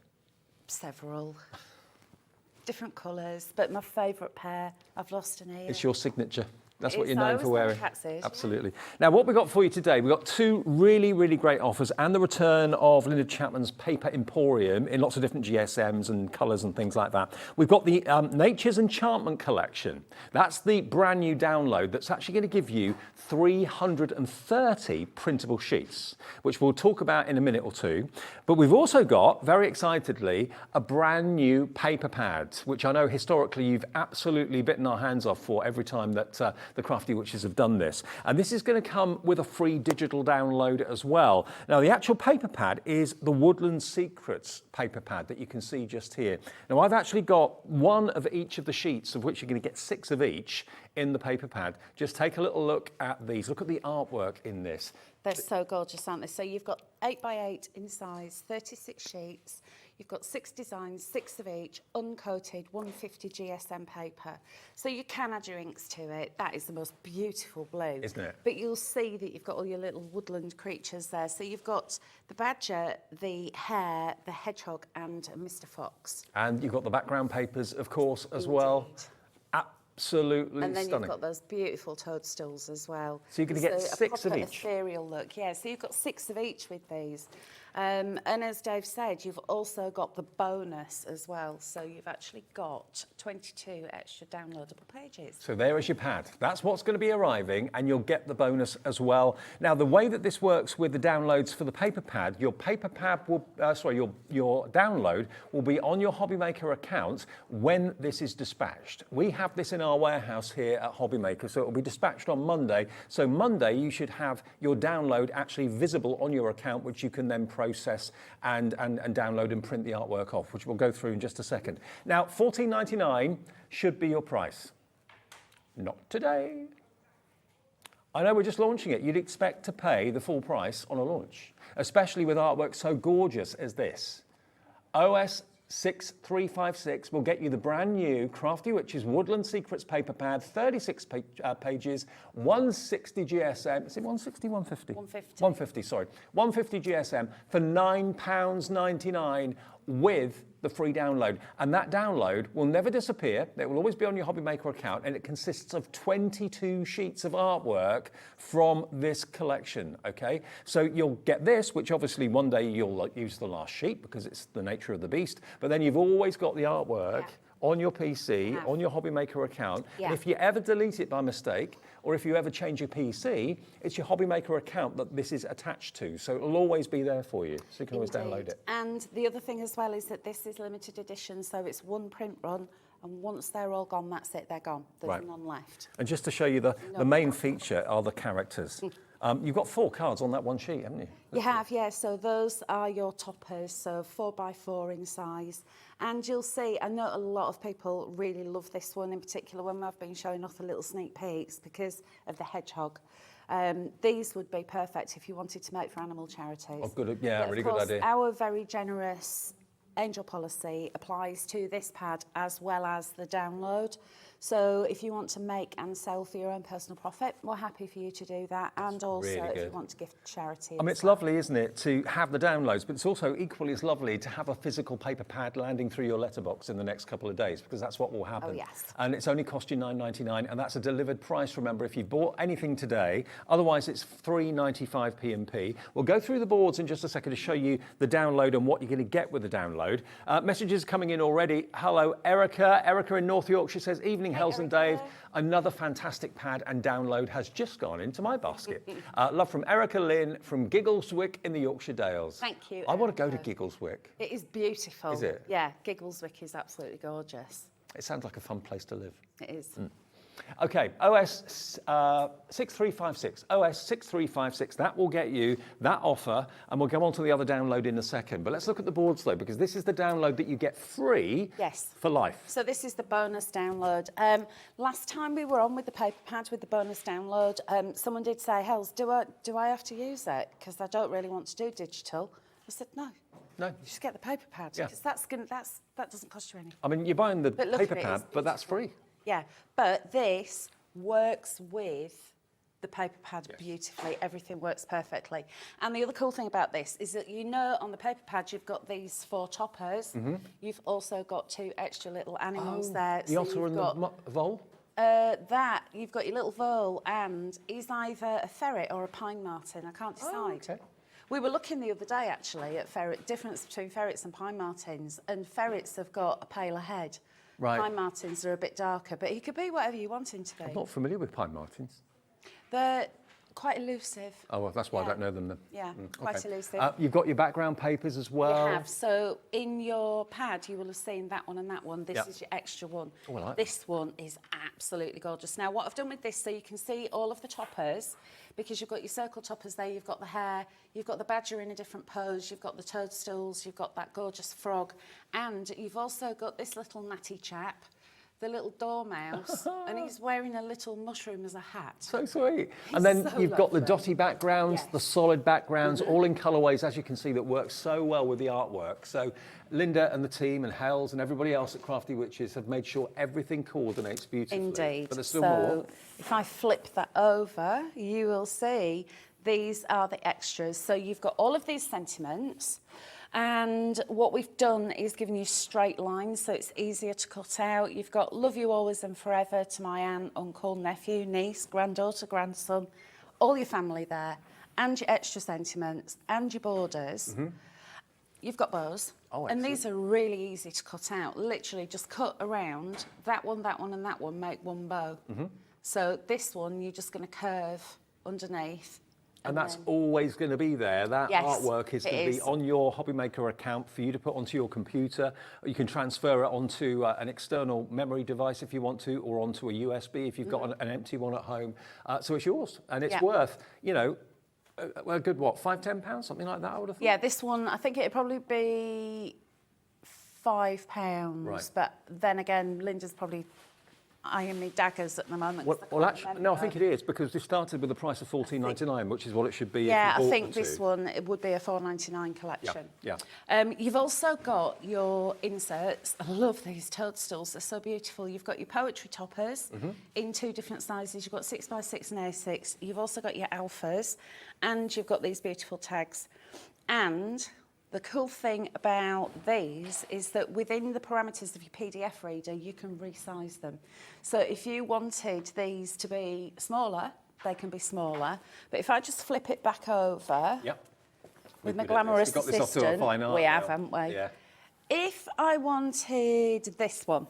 Several. Different colours, but my favourite pair. I've lost an ear. It's your signature. That's what It's you're known always for my wearing. cat's ears. Absolutely. Now, what we've got for you today, we've got 2 really, really great offers and the return of Linda Chapman's Paper Emporium in lots of different GSMs and colours and things like that. We've got the Nature's Enchantment collection. That's the brand new download that's actually going to give you 330 printable sheets, which we'll talk about in a minute or two. But we've also got, very excitedly, a brand new paper pad, which I know historically you've absolutely bitten our hands off for every time that the Crafty Witches have done this. And this is going to come with a free digital download as well. Now, the actual paper pad is the Woodland Secrets paper pad that you can see just here. Now, I've actually got one of each of the sheets, of which you're going to get 6 of each in the paper pad. Just take a little look at these. Look at the artwork in this. They're so gorgeous, aren't they? So you've got 8x8 in size, 36 sheets. You've got 6 designs, 6 of each, uncoated, 150 GSM paper. So you can add your inks to it. That is the most beautiful blue. Isn't it? But you'll see that you've got all your little woodland creatures there. So you've got the badger, the hare, the hedgehog, and Mr. Fox. And you've got the background papers, of course, as well. Absolutely and then stunning. You've got those beautiful toadstools as well. So you're going to get There's 6 of a each. ethereal look, yeah. So you've got 6 of each with these. And as Dave said, you've also got the bonus as well. So you've actually got 22 extra downloadable pages. So there is your pad. That's what's going to be arriving, and you'll get the bonus as well. Now, the way that this works with the downloads for the paper pad, your paper pad will, your download will be on your Hobbymaker account when this is dispatched. We have this in our warehouse here at Hobbymaker, so it will be dispatched on Monday. So Monday, you should have your download actually visible on your account, which you can then process and download and print the artwork off, which we'll go through in just a second. Now, $14.99 should be your price. Not today. I know we're just launching it. You'd expect to pay the full price on a launch, especially with artwork so gorgeous as this. OS 6356 will get you the brand new Crafty Witches Woodland Secrets paper pad, 36 pages, 160 GSM. Is it 160, 150? 150. 150, sorry. 150 GSM for £9.99 with the free download. And that download will never disappear. It will always be on your Hobby Maker account, and it consists of 22 sheets of artwork from this collection, okay? So you'll get this, which obviously one day you'll use the last sheet because it's the nature of the beast, but then you've always got the artwork on your PC, on your Hobby Maker account. Yeah. If you ever delete it by mistake, or if you ever change your PC, it's your Hobby Maker account that this is attached to. So it'll always be there for you. So you can always download it. And the other thing as well is that this is limited edition, so it's one print run, and once they're all gone, that's it, they're gone. There's none left. And just to show you the main feature are the characters. You've got 4 cards on that one sheet, haven't you? You have, yeah. So those are your toppers, so 4x4 in size. And you'll see, I know a lot of people really love this one in particular when I've been showing off the little sneak peeks because of the hedgehog. These would be perfect if you wanted to make for animal charities. Oh, good, yeah, But really of good course, idea. Our very generous angel policy applies to this pad as well as the download. So if you want to make and sell for your own personal profit, we're happy for you to do that. And also really if good. you want to gift to charity. I mean, it's lovely, isn't it, to have the downloads, but it's also equally as lovely to have a physical paper pad landing through your letterbox in the next couple of days, because that's what will happen. Oh, yes. And it's only cost you £9.99, and that's a delivered price, remember, if you bought anything today. Otherwise, it's £3.95 P&P. We'll go through the boards in just a second to show you the download and what you're going to get with the download. Messages coming in already. Hello, Erica. Erica in North Yorkshire says, evening, Hels and Dave. Another fantastic pad and download has just gone into my basket. Love from Erica Lynn from Giggleswick in the Yorkshire Dales. Thank you, I want to go Erica. to Giggleswick. It is beautiful. Is it? Yeah, Giggleswick is absolutely gorgeous. It sounds like a fun place to live. It is. Okay, OS 6356. OS 6356, that will get you that offer, and we'll go on to the other download in a second. But let's look at the boards though, because this is the download that you get free for life. So this is the bonus download. Last time we were on with the paper pad with the bonus download, someone did say, Hels, do I have to use it? Because I don't really want to do digital. I said, no. No. You just get the paper pad, because that doesn't cost you anything. I mean, you're buying the But look paper at it, pad, it's but that's free. Yeah, but this works with the paper pad beautifully. Everything works perfectly. And the other cool thing about this is that you know on the paper pad you've got these 4 toppers. You've also got 2 extra little animals there. The otter and the vole? You've got your little vole, and he's either a ferret or a pine marten. I can't decide. Oh, okay. We were looking the other day actually at difference between ferrets and pine martens, and ferrets have got a paler head. Right. Pine martens are a bit darker, but he could be whatever you want him to be. I'm not familiar with pine martens. They're quite elusive. Oh, well, that's why I don't know them then. Yeah, quite elusive. You've got your background papers as well. You have. So in your pad, you will have seen that one and that one. This is your extra one. Oh, I like this one is absolutely gorgeous. Now, what I've done with this, so you can see all of the toppers, because you've got your circle toppers there, you've got the hare, you've got the badger in a different pose, you've got the toadstools, you've got that gorgeous frog, and you've also got this little natty chap, the little dormouse, and he's wearing a little mushroom as a hat. So sweet. And then so you've got the lovely. dotty backgrounds, the solid backgrounds, all in colourways, as you can see, that work so well with the artwork. So Linda and the team and Hels and everybody else at Crafty Witches have made sure everything coordinates beautifully. Indeed. But there's still so more. if I flip that over, you will see these are the extras. So you've got all of these sentiments. And what we've done is given you straight lines, so it's easier to cut out. You've got love you always and forever to my aunt, uncle, nephew, niece, granddaughter, grandson, all your family there, and your extra sentiments, and your borders. You've got bows, and these are really easy to cut out. Literally just cut around that one, and that one, make one bow. So this one, you're just going to curve underneath. And that's always going to be there. That artwork is going to be on your Hobby Maker account for you to put onto your computer. You can transfer it onto an external memory device if you want to, or onto a USB if you've got an empty one at home. So it's yours, and it's worth, you know, a good, what, £5, £10, something like that, I would have thought? Yeah, this one, I think it'd probably be £5. Right. But then again, Linda's probably, eyeing me daggers at the moment. 'Cause Well, can't actually, no, I think it is, because we started with the price of $14.99, which is what it should be. Yeah, if you I bought think the this two. one, it would be a $4.99 collection. Yeah. You've also got your inserts. I love these toadstools. They're so beautiful. You've got your poetry toppers in 2 different sizes. You've got 6x6 and A6. You've also got your alphas, and you've got these beautiful tags. And the cool thing about these is that within the parameters of your PDF reader, you can resize them. So if you wanted these to be smaller, they can be smaller. But if I just flip it back over Yep. with my We've got glamorous this off to a assistant, fine art we now. have, haven't we? Yeah. If I wanted this one,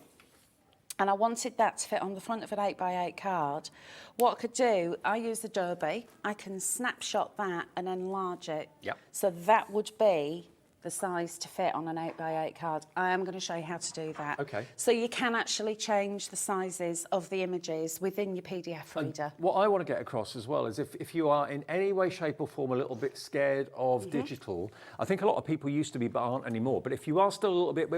and I wanted that to fit on the front of an 8x8 card, what I could do, I use Adobe, I can snapshot that and enlarge it. Yep. So that would be the size to fit on an 8x8 card. I am going to show you how to do that. Okay. So you can actually change the sizes of the images within your PDF reader. What I want to get across as well is if you are in any way, shape or form a little bit scared of digital, I think a lot of people used to be but aren't anymore. But if you are still a little bit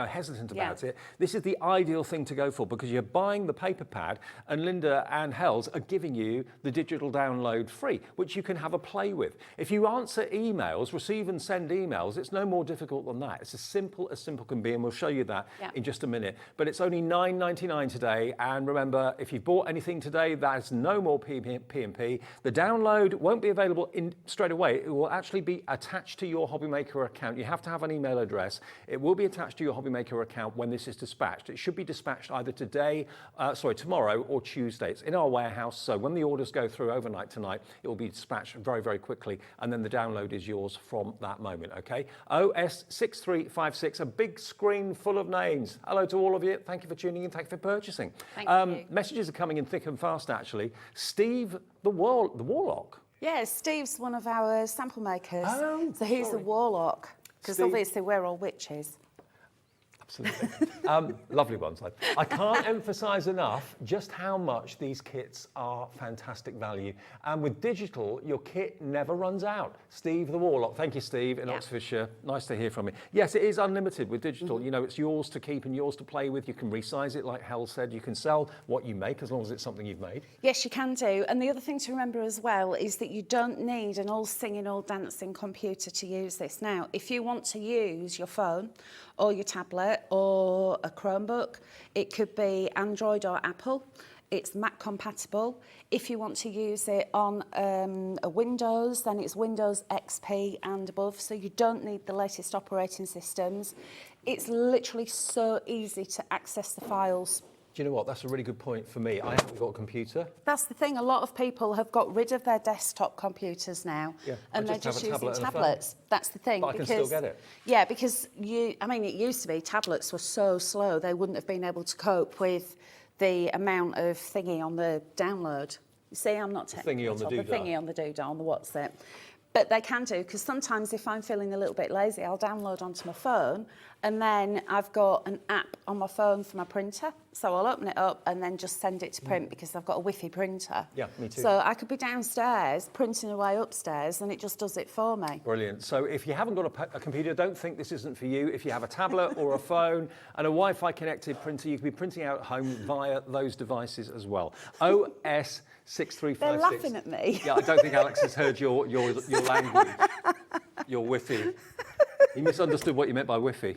hesitant about it, this is the ideal thing to go for, because you're buying the paper pad and Linda and Hells are giving you the digital download free, which you can have a play with. If you answer emails, receive and send emails, it's no more difficult than that. It's as simple can be, and we'll show you that in just a minute. But it's only $9.99 today, and remember, if you've bought anything today, that's no more P&P. The download won't be available straight away. It will actually be attached to your HobbyMaker account. You have to have an email address. It will be attached to your HobbyMaker account when this is dispatched. It should be dispatched either tomorrow or Tuesday. It's in our warehouse, so when the orders go through overnight tonight, it will be dispatched very, very quickly, and then the download is yours from that moment, okay? OS6356, a big screen full of names. Hello to all of you. Thank you for tuning in. Thank you for purchasing. Thank you. Messages are coming in thick and fast, actually. Steve the Warlock. Yeah, Steve's one of our sample makers. Oh, so he's the warlock, because Steve- obviously we're all witches. Absolutely. Lovely ones. I can't emphasise enough just how much these kits are fantastic value. And with digital, your kit never runs out. Steve the Warlock. Thank you, Steve, in Oxfordshire. Nice to hear from you. Yes, it is unlimited with digital. You know, it's yours to keep and yours to play with. You can resize it, like Hel said. You can sell what you make as long as it's something you've made. Yes, you can do. And the other thing to remember as well is that you don't need an all singing, all dancing computer to use this. Now, if you want to use your phone or your tablet or a Chromebook, it could be Android or Apple. It's Mac compatible. If you want to use it on a Windows, then it's Windows XP and above, so you don't need the latest operating systems. It's literally so easy to access the files. Do you know what? That's a really good point for me. I haven't got a computer. That's the thing. A lot of people have got rid of their desktop computers now, and they're just using tablets. That's the thing. But I can still get it. Yeah, because it used to be tablets were so slow they wouldn't have been able to cope with the amount of thingy on the download. You see, I'm not technical. Thingy on the The thingy on the doodah, on the what's it. But they can do, because sometimes if I'm feeling a little bit lazy, I'll download onto my phone, and then I've got an app on my phone for my printer. So I'll open it up and then just send it to print because I've got a Wi-Fi printer. Yeah, me too. So I could be downstairs printing away upstairs and it just does it for me. Brilliant. So if you haven't got a computer, don't think this isn't for you. If you have a tablet or a phone and a Wi-Fi connected printer, you can be printing out at home via those devices as well. OS6356. They're laughing at me. Yeah, I don't think Alex has heard your language, your Wi-Fi. He misunderstood what you meant by Wi-Fi.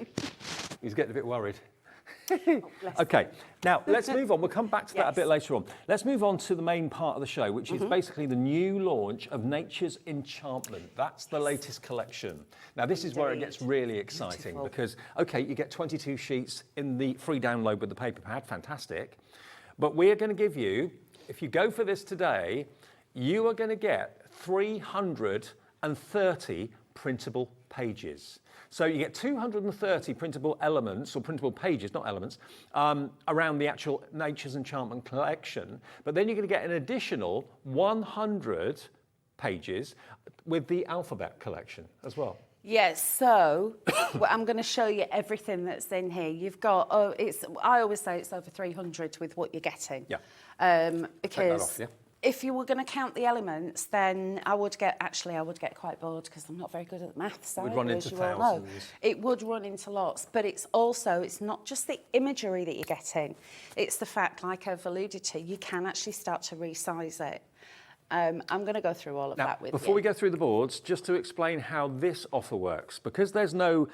He's getting a bit worried. Okay, now let's move on. We'll come back to that a bit later on. Let's move on to the main part of the show, which is basically the new launch of Nature's Enchantment. That's the latest collection. Now, this is where it gets really exciting because, okay, you get 22 sheets in the free download with the paper pad, fantastic. But we're going to give you, if you go for this today, you are going to get 330 printable pages. So you get 230 printable elements, or printable pages, not elements, around the actual Nature's Enchantment collection. But then you're going to get an additional 100 pages with the alphabet collection as well. Yes, so I'm going to show you everything that's in here. You've got, I always say it's over 300 with what you're getting. Yeah. Because off, yeah. if you were going to count the elements, then I would get quite bored because I'm not very good at maths. Would run into as you all know. thousands. It would run into lots, but it's not just the imagery that you're getting. It's the fact, like I've alluded to, you can actually start to resize it. I'm going to go through all of that with you. Before we go through the boards, just to explain how this offer works, because there's no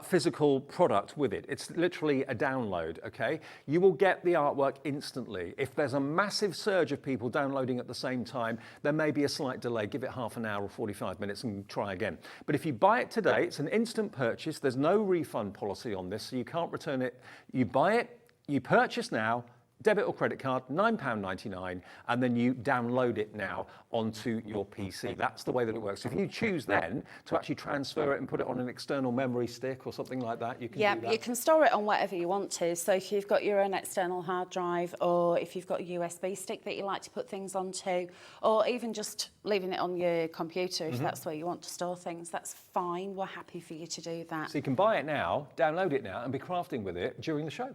physical product with it, it's literally a download, okay? You will get the artwork instantly. If there's a massive surge of people downloading at the same time, there may be a slight delay. Give it half an hour or 45 minutes and try again. But if you buy it today, it's an instant purchase. There's no refund policy on this, so you can't return it. You buy it, you purchase now, debit or credit card, £9.99, and then you download it now onto your PC. That's the way that it works. If you choose then to actually transfer it and put it on an external memory stick or something like that, you can do that. You can store it on whatever you want to. So if you've got your own external hard drive, or if you've got a USB stick that you like to put things onto, or even just leaving it on your computer if that's where you want to store things, that's fine. We're happy for you to do that. So you can buy it now, download it now, and be crafting with it during the show.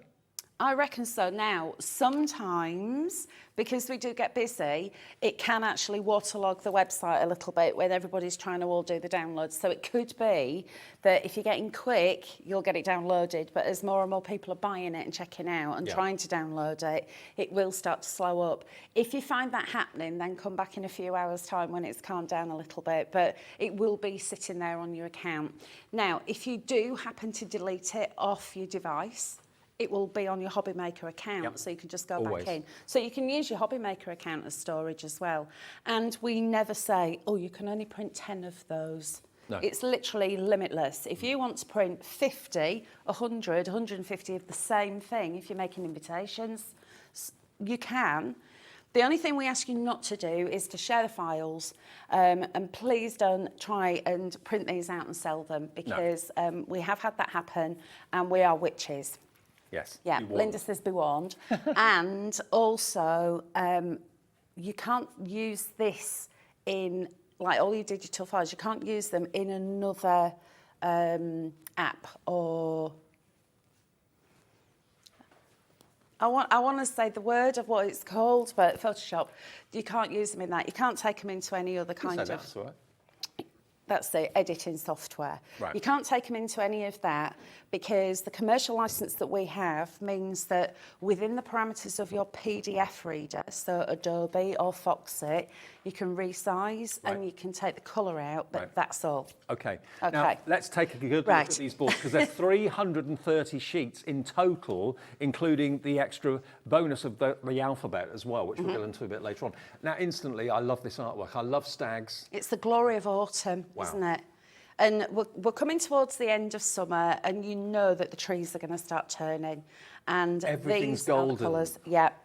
I reckon so. Now, sometimes, because we do get busy, it can actually waterlog the website a little bit when everybody's trying to all do the downloads. So it could be that if you're getting quick, you'll get it downloaded. But as more and more people are buying it and checking out and trying to download it, it will start to slow up. If you find that happening, then come back in a few hours' time when it's calmed down a little bit. But it will be sitting there on your account. Now, if you do happen to delete it off your device, it will be on your Hobby Maker account, so you can just go back in. So you can use your Hobby Maker account as storage as well. And we never say, oh, you can only print 10 of those. No. It's literally limitless. If you want to print 50, 100, 150 of the same thing, if you're making invitations, you can. The only thing we ask you not to do is to share the files, and please don't try and print these out and sell them, because we have had that happen, and we are witches. Yes. Yeah, Linda says be warned. And also, you can't use this in, like all your digital files, you can't use them in another app or... I want to say the word of what it's called, but Photoshop, you can't use them in that. You can't take them into any other kind of... That's right. That's the editing software. Right. You can't take them into any of that because the commercial license that we have means that within the parameters of your PDF reader, so Adobe or Foxit, you can resize and you can take the colour out, but that's all. Okay. Now, let's take a good look at these boards, because there's 330 sheets in total, including the extra bonus of the alphabet as well, which we'll get into a bit later on. Now, instantly, I love this artwork. I love stags. It's the glory of autumn, isn't it? And we're coming towards the end of summer, and you know that the trees are going to start turning. And everything's these golden. Are the colours,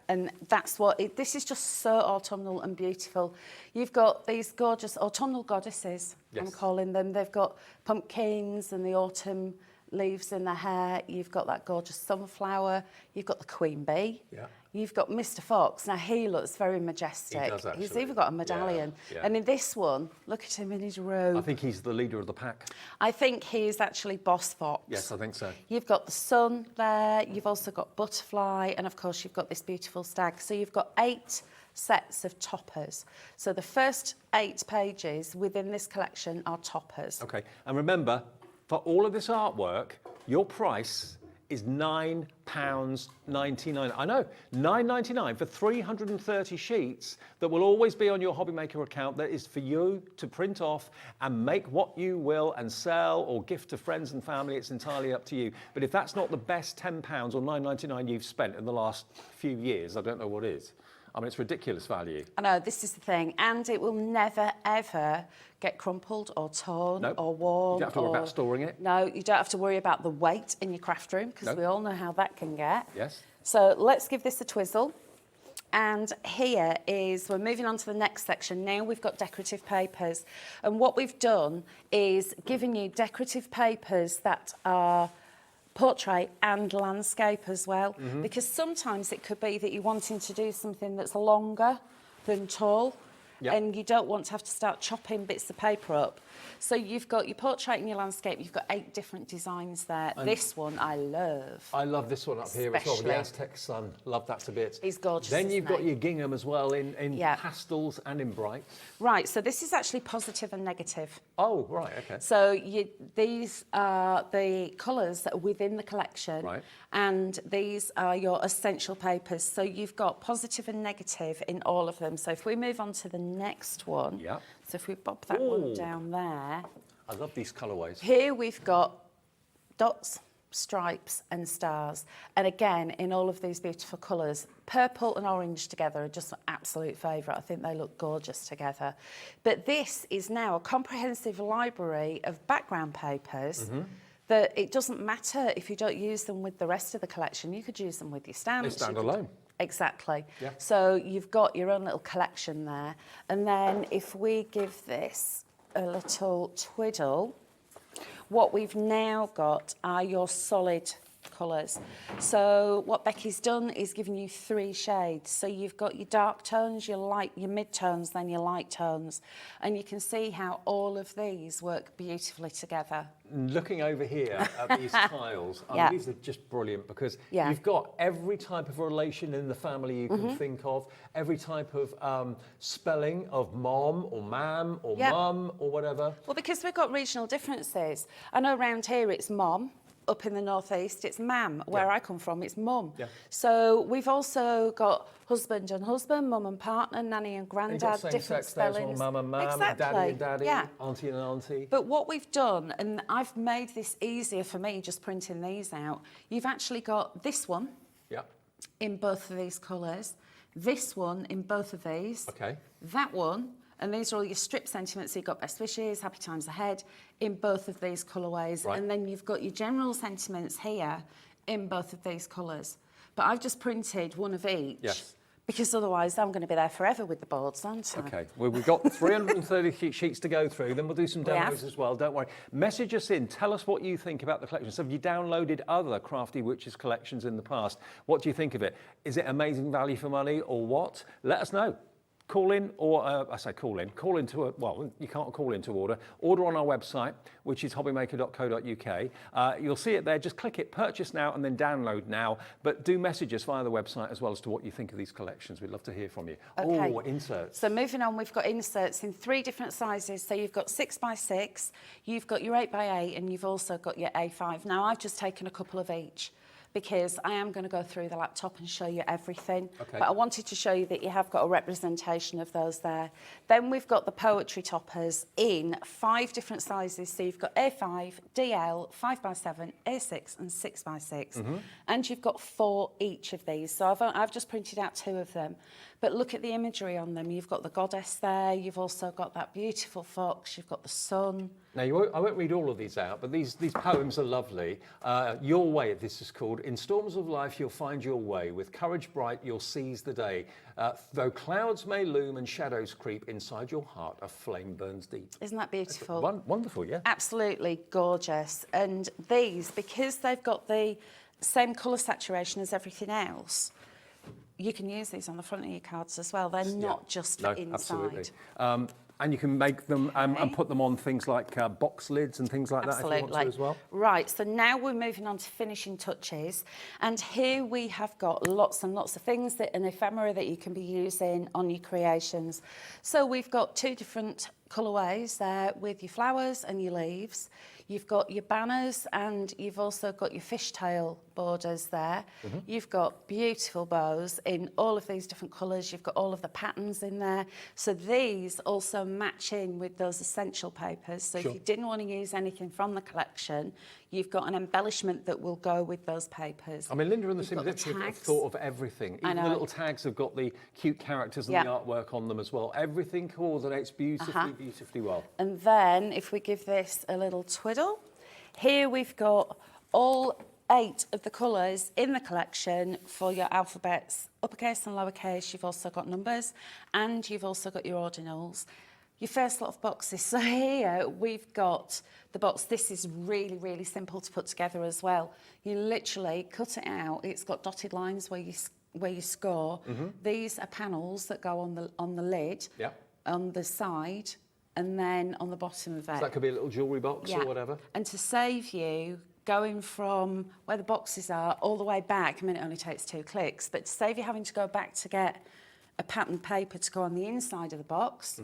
and that's what this is, just so autumnal and beautiful. You've got these gorgeous autumnal goddesses, I'm calling them. They've got pumpkins and the autumn leaves in their hair. You've got that gorgeous sunflower. You've got the queen bee. Yeah. You've got Mr. Fox. Now, he looks very majestic. He does, actually. He's even got a medallion. Yeah. And in this one, look at him in his robe. I think he's the leader of the pack. I think he's actually Boss Fox. Yes, I think so. You've got the sun there. You've also got butterfly. And, of course, you've got this beautiful stag. So you've got 8 sets of toppers. So the first 8 pages within this collection are toppers. OK. And remember, for all of this artwork, your price is £9.99. I know, £9.99 for 330 sheets that will always be on your Hobby Maker account. That is for you to print off and make what you will and sell or gift to friends and family. It's entirely up to you. But if that's not the best £10 or £9.99 you've spent in the last few years, I don't know what is. I mean, it's ridiculous value. I know, this is the thing. And it will never, ever get crumpled or torn or worn. You don't have to worry about storing it. No, you don't have to worry about the weight in your craft room, because we all know how that can get. Yes. So let's give this a twizzle. And here is, we're moving on to the next section. Now we've got decorative papers. And what we've done is given you decorative papers that are portrait and landscape as well, because sometimes it could be that you're wanting to do something that's longer than tall, and you don't want to have to start chopping bits of paper up. So you've got your portrait and your landscape. You've got 8 different designs there. And this one I love. I love this one up here as well, with the Aztec sun. Love that a bit. It's gorgeous. Then you've got your gingham as well in pastels and in brights. Right, so this is actually positive and negative. Oh, right, okay. So these are the colours that are within the collection. Right. And these are your essential papers. So you've got positive and negative in all of them. So if we move on to the next one. Yeah. So if we pop that one down there. I love these colourways. Here we've got dots, stripes and stars. And again, in all of these beautiful colours, purple and orange together are just an absolute favourite. I think they look gorgeous together. But this is now a comprehensive library of background papers that it doesn't matter if you don't use them with the rest of the collection. You could use them with your stamps. They stand alone. Exactly. Yeah. So you've got your own little collection there. And then if we give this a little twiddle, what we've now got are your solid colours. So what Becky's done is given you 3 shades. So you've got your dark tones, your light, your mid-tones, then your light tones. And you can see how all of these work beautifully together. Looking over here at these tiles, these are just brilliant because you've got every type of relation in the family you can think of, every type of spelling of mom or mam or mum or whatever. Well, because we've got regional differences. I know around here it's mom. Up in the northeast, it's mam. Where I come from, it's mum. Yeah. So we've also got husband and husband, mum and partner, nanny and granddad, different spellings. Mum and mum, daddy and daddy, auntie and auntie. But what we've done, and I've made this easier for me just printing these out, you've actually got this one in both of these colours, this one in both of these, that one, and these are all your strip sentiments. So you've got best wishes, happy times ahead in both of these colourways. Right. And then you've got your general sentiments here in both of these colours. But I've just printed one of each. Yes. Because otherwise I'm going to be there forever with the boards, aren't I? Okay, well, we've got 330 sheets to go through, then we'll do some demos as well, don't worry. Message us in, tell us what you think about the collection. So have you downloaded other Crafty Witches collections in the past? What do you think of it? Is it amazing value for money or what? Let us know. Call in, or I say call in to well, you can't call in to order. Order on our website, which is hobbymaker.co.uk. You'll see it there, just click it, purchase now, and then download now. But do message us via the website as well as to what you think of these collections. We'd love to hear from you. Okay. Oh, inserts. So moving on, we've got inserts in 3 different sizes. So you've got 6x6, you've got your 8x8, and you've also got your A5. Now, I've just taken a couple of each, because I am going to go through the laptop and show you everything. Okay. But I wanted to show you that you have got a representation of those there. Then we've got the poetry toppers in 5 different sizes. So you've got A5, DL, 5x7, A6 and 6x6. And you've got 4 each of these. So I've just printed out 2 of them. But look at the imagery on them. You've got the goddess there. You've also got that beautiful fox. You've got the sun. Now, I won't read all of these out, but these poems are lovely. Your Way, this is called. In storms of life, you'll find your way. With courage bright, you'll seize the day. Though clouds may loom and shadows creep, inside your heart, a flame burns deep. Isn't that beautiful? Wonderful, yeah. Absolutely gorgeous. And these, because they've got the same colour saturation as everything else, you can use these on the front of your cards as well. They're not just for inside. Absolutely. And you can make them and put them on things like box lids and things like that if you want to as well. Right, so now we're moving on to finishing touches. And here we have got lots and lots of things, that an ephemera that you can be using on your creations. So we've got 2 different colourways there with your flowers and your leaves. You've got your banners and you've also got your fishtail borders there. You've got beautiful bows in all of these different colours. You've got all of the patterns in there. So these also match in with those essential papers. So if you didn't want to use anything from the collection, you've got an embellishment that will go with those papers. I mean, Linda and the Sims literally have thought of everything. Even the little tags have got the cute characters and the artwork on them as well. Everything coordinates beautifully well. And then if we give this a little twiddle, here we've got all 8 of the colours in the collection for your alphabets, uppercase and lowercase. You've also got numbers and you've also got your ordinals. Your first lot of boxes. So here we've got the box. This is really, really simple to put together as well. You literally cut it out. It's got dotted lines where you score. These are panels that go on the lid. on the side and then on the bottom of it. So that could be a little jewellery box or whatever. And to save you going from where the boxes are all the way back, I mean, it only takes 2 clicks, but to save you having to go back to get a patterned paper to go on the inside of the box,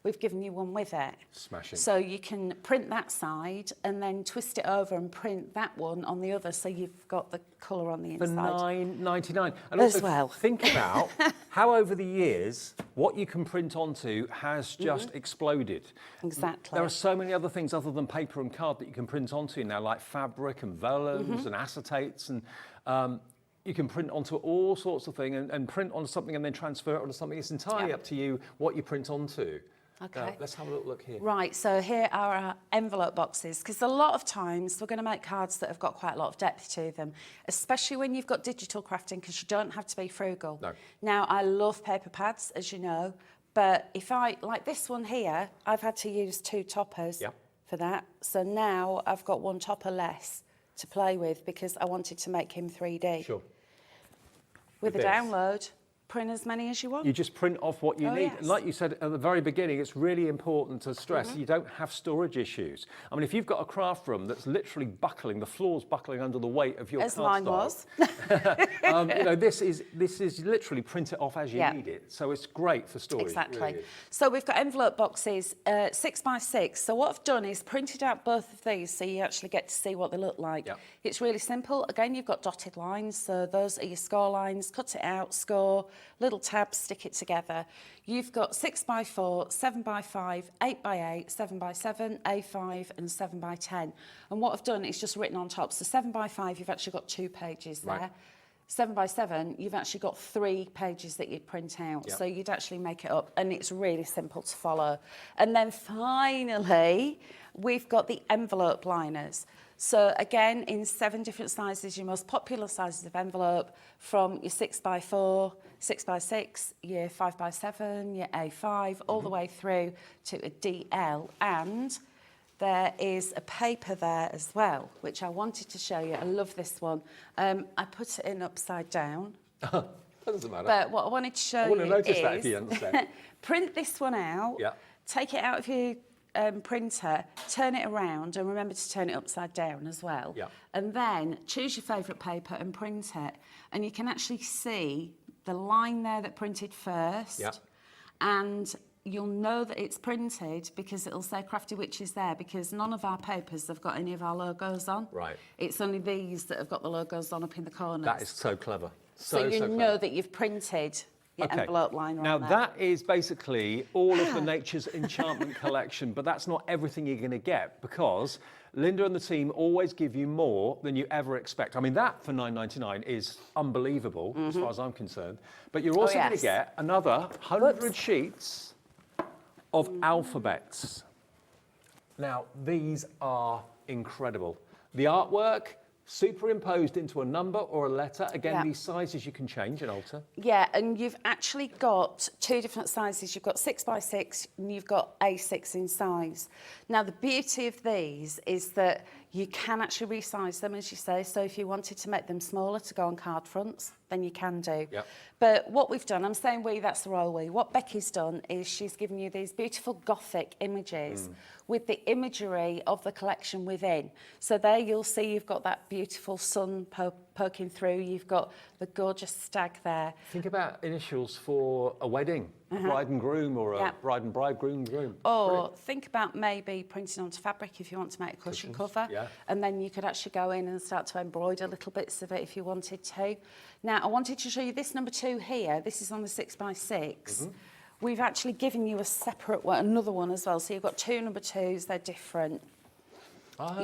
we've given you one with it. Smashing. So you can print that side and then twist it over and print that one on the other, so you've got the colour on the For inside. $9.99. And As also well. think about how over the years, what you can print onto has just exploded. Exactly. There are so many other things other than paper and card that you can print onto now, like fabric and vellums and acetates, and you can print onto all sorts of things and print on something and then transfer it onto something. It's entirely up to you what you print onto. Okay. Let's have a little look here. Right, so here are our envelope boxes, because a lot of times we're going to make cards that have got quite a lot of depth to them, especially when you've got digital crafting, because you don't have to be frugal. No. Now, I love paper pads, as you know, but if I, like this one here, I've had to use 2 toppers for that. So now I've got 1 topper less to play with because I wanted to make him 3D. Sure. With a download, print as many as you want. You just print off what you need. Yes. And like you said at the very beginning, it's really important to stress you don't have storage issues. I mean, if you've got a craft room that's literally buckling, the floor's buckling under the weight of your As mine was. you know, this is literally print it off as you need it. So it's great for storage. Exactly. Really is. So we've got envelope boxes, 6 by 6. So what I've done is printed out both of these so you actually get to see what they look like. Yep. It's really simple. Again, you've got dotted lines, so those are your score lines. Cut it out, score, little tabs, stick it together. You've got 6 by 4, 7 by 5, 8 by 8, 7 by 7, A5 and 7 by 10. And what I've done is just written on top. So 7 by 5, you've actually got 2 pages there. Right. 7 by 7, you've actually got 3 pages that you'd print out. Yep. So you'd actually make it up, and it's really simple to follow. And then finally, we've got the envelope liners. So again, in 7 different sizes, your most popular sizes of envelope, from your 6 by 4, 6 by 6, your 5 by 7, your A5, all the way through to a DL. And there is a paper there as well, which I wanted to show you. I love this one. I put it in upside down. Doesn't matter. But what I wanted to show I wouldn't you have noticed is that if you understand. print this one out, take it out of your printer, turn it around, and remember to turn it upside down as well. And then choose your favourite paper and print it. And you can actually see the line there that printed first. And you'll know that it's printed because it'll say Crafty Witches there, because none of our papers have got any of our logos on. Right. It's only these that have got the logos on up in the corners. That is so clever. So you know clever. that you've printed your envelope liner Now on there. that is basically all of the Nature's Enchantment collection, but that's not everything you're going to get, because Linda and the team always give you more than you ever expect. I mean, that for $9.99 is unbelievable as far as I'm concerned. But you're also going to get another 100 sheets of alphabets. Now, these are incredible. The artwork superimposed into a number or a letter. Again, these sizes you can change and alter. Yeah, and you've actually got 2 different sizes. You've got 6 by 6 and you've got A6 in size. Now, the beauty of these is that you can actually resize them, as you say. So if you wanted to make them smaller to go on card fronts, then you can do. But what we've done, I'm saying we, that's the royal we. What Becky's done is she's given you these beautiful Gothic images with the imagery of the collection within. So there you'll see you've got that beautiful sun poking through. You've got the gorgeous stag there. Think about initials for a wedding, a bride and groom, or a bride and bridegroom groom. Or Brilliant. think about maybe printing onto fabric if you want to make a cushion cover. Yeah. And then you could actually go in and start to embroider little bits of it if you wanted to. Now, I wanted to show you this number 2 here. This is on the 6 by 6. We've actually given you a separate one, another one as well. So you've got 2 number 2s, they're different.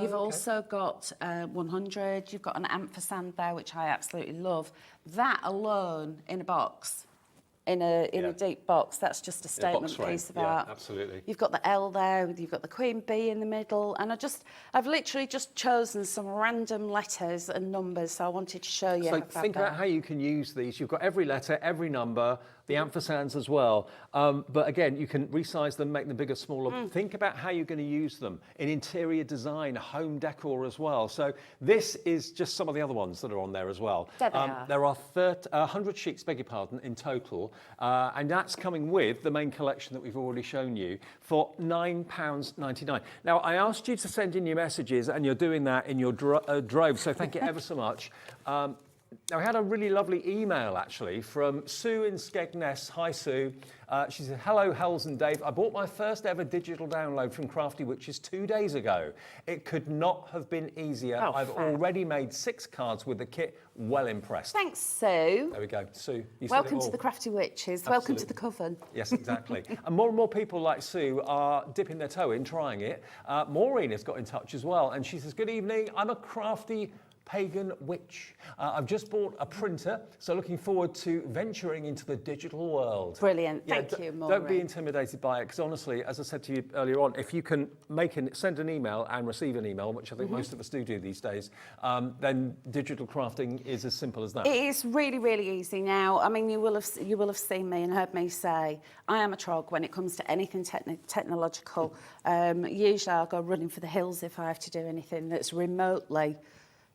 You've also got 100, you've got an ampersand there, which I absolutely love. That alone in a box, in a deep box, that's just a statement piece of art. Absolutely. You've got the L there, you've got the Queen Bee in the middle, and I've literally just chosen some random letters and numbers, so I wanted to show you. So think about how you can use these. You've got every letter, every number, the ampersands as well. But again, you can resize them, make them bigger, smaller. Think about how you're going to use them in interior design, home decor as well. So this is just some of the other ones that are on there as well. There they are. There are 100 sheets, beg your pardon, in total. And that's coming with the main collection that we've already shown you for £9.99. Now, I asked you to send in your messages, and you're doing that in your drove, so thank you ever so much. Now, we had a really lovely email, actually, from Sue in Skegness. Hi, Sue. She said, hello, Hells and Dave. I bought my first ever digital download from Crafty Witches 2 days ago. It could not have been easier. I've already made 6 cards with the kit. Well impressed. Thanks, Sue. There we go. Sue, you said Welcome it all. to the Crafty Witches. Absolutely. Welcome to the coven. Yes, exactly. And more people like Sue are dipping their toe in, trying it. Maureen has got in touch as well, and she says, good evening. I'm a crafty pagan witch. I've just bought a printer, so looking forward to venturing into the digital world. Brilliant. Thank you, Maureen. Don't be intimidated by it, because honestly, as I said to you earlier on, if you can send an email and receive an email, which I think most of us do these days, then digital crafting is as simple as that. It is really, really easy now. I mean, you will have seen me and heard me say, I am a trog when it comes to anything technological. Usually I'll go running for the hills if I have to do anything that's remotely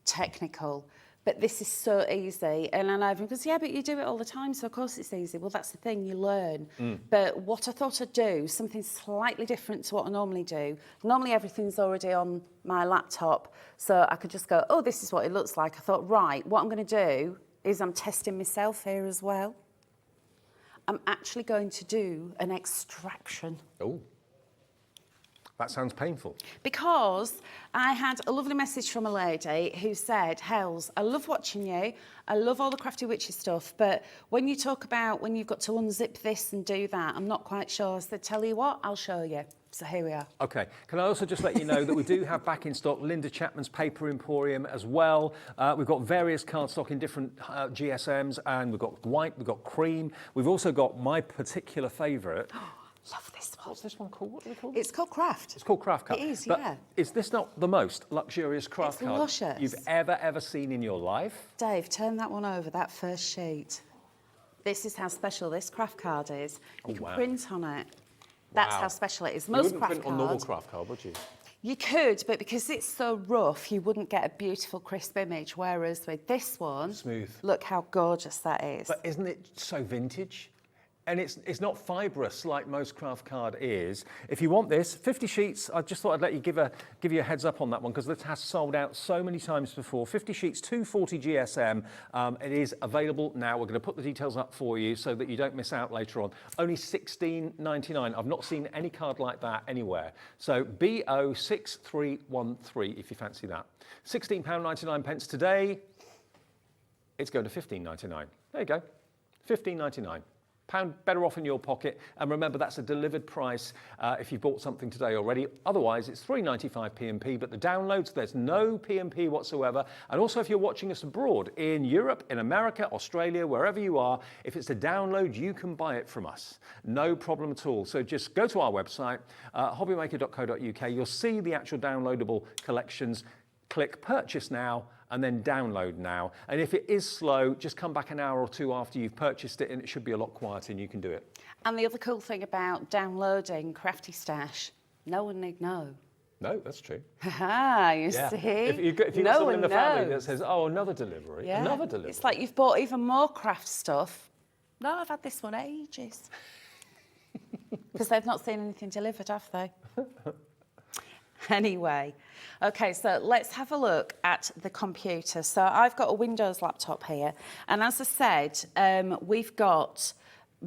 technical, but this is so easy. And then Ivan goes, yeah, but you do it all the time, so of course it's easy. Well, that's the thing, you learn. But what I thought I'd do, something slightly different to what I normally do. Normally everything's already on my laptop, so I could just go, oh, this is what it looks like. I thought, right, what I'm going to do is I'm testing myself here as well. I'm actually going to do an extraction. Oh. That sounds painful. Because I had a lovely message from a lady who said, Hells, I love watching you. I love all the Crafty Witches stuff, but when you talk about when you've got to unzip this and do that, I'm not quite sure. So tell you what, I'll show you. So here we are. Okay. Can I also just let you know that we do have back in stock Linda Chapman's Paper Emporium as well. We've got various cardstock in different GSMs, and we've got white, we've got cream. We've also got my particular favourite. Love this one. What's this one called? What do we call it? It's called Craft. It's called Craft Card. It is, but yeah. Is this not the most luxurious craft It's card luscious. you've ever seen in your life? Dave, turn that one over, that first sheet. This is how special this craft card is. You can print on it. That's Wow. how special it is. You Most wouldn't craft print on normal craft card, would you? You could, but because it's so rough, you wouldn't get a beautiful, crisp image. Whereas with this one, Smooth. Look how gorgeous that is. But isn't it so vintage? And it's not fibrous like most craft card is. If you want this, 50 sheets, I just thought I'd let you give you a heads up on that one, because this has sold out so many times before. 50 sheets, 240 GSM. It is available now. We're going to put the details up for you so that you don't miss out later on. Only $16.99. I've not seen any card like that anywhere. So BO6313 if you fancy that. £16.99 today. It's going to $15.99. There you go. £15.99. £1 better off in your pocket, and remember that's a delivered price if you bought something today already. Otherwise it's £3.95 P&P, but the downloads, there's no P&P whatsoever. And also if you're watching us abroad in Europe, in America, Australia, wherever you are, if it's a download you can buy it from us, no problem at all. So just go to our website, hobbymaker.co.uk. You'll see the actual downloadable collections. Click purchase now and then download now. And if it is slow, just come back an hour or two after you've purchased it and it should be a lot quieter and you can do it. And the other cool thing about downloading Crafty Stash, no one need know. No, that's true. Haha, you see? If you've got someone in the family that says, oh, another delivery, another delivery. It's like you've bought even more craft stuff. No, I've had this one ages. Because they've not seen anything delivered, have they? Anyway, okay, so let's have a look at the computer. So I've got a Windows laptop here, and as I said, we've got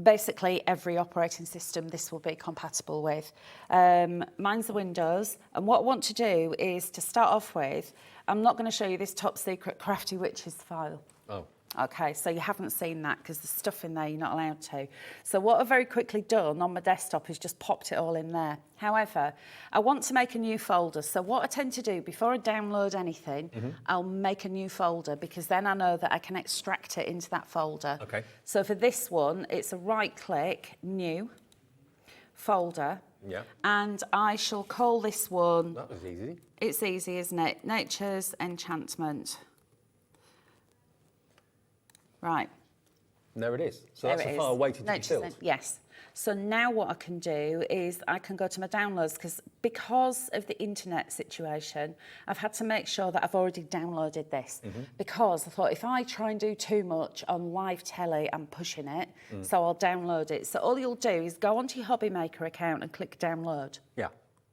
basically every operating system this will be compatible with. Mine's the Windows, and what I want to do is to start off with, I'm not going to show you this top secret Crafty Witches file. Oh. Okay, so you haven't seen that because there's stuff in there you're not allowed to. So what I've very quickly done on my desktop is just popped it all in there. However, I want to make a new folder. So what I tend to do before I download anything, I'll make a new folder, because then I know that I can extract it into that folder. Okay. So for this one, it's a right click, new, folder. Yeah. And I shall call this one... That was easy. It's easy, isn't it? Nature's Enchantment. Right. And there it is. So that's a file waiting to be filled. Yes. So now what I can do is I can go to my downloads because of the internet situation, I've had to make sure that I've already downloaded this because I thought if I try and do too much on live telly, I'm pushing it. So I'll download it. So all you'll do is go onto your Hobby Maker account and click download. Yeah.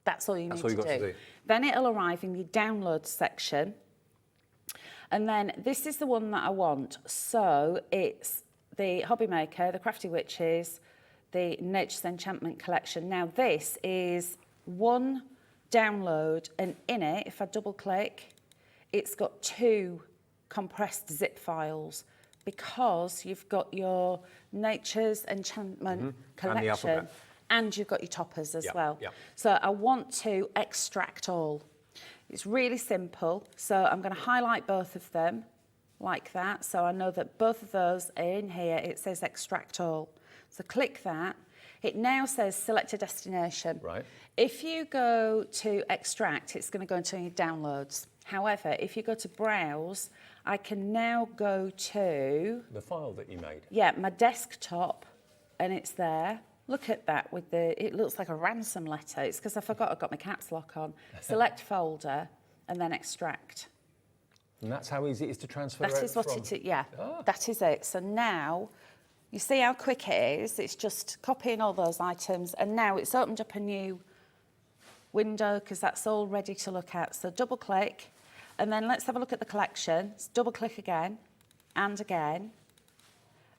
That's all you need you've got to do. Then it'll arrive in your download section. And then this is the one that I want. So it's the Hobby Maker, the Crafty Witches, the Nature's Enchantment collection. Now this is one download, and in it, if I double click, it's got 2 compressed zip files because you've got your Nature's Enchantment collection and you've got your toppers as well. So I want to extract all. It's really simple. So I'm going to highlight both of them like that. So I know that both of those are in here. It says extract all. So click that. It now says select a destination. Right. If you go to extract, it's going to go into your downloads. However, if you go to browse, I can now go to... The file that you made. Yeah, my desktop, and it's there. Look at that with it looks like a ransom letter. It's because I forgot I've got my caps lock on. Select folder, and then extract. And that's how easy it is to transfer That is what it is, yeah. That is it. So now... You see how quick it is? It's just copying all those items, and now it's opened up a new window because that's all ready to look at. So double click, and then let's have a look at the collection. So double click again and again,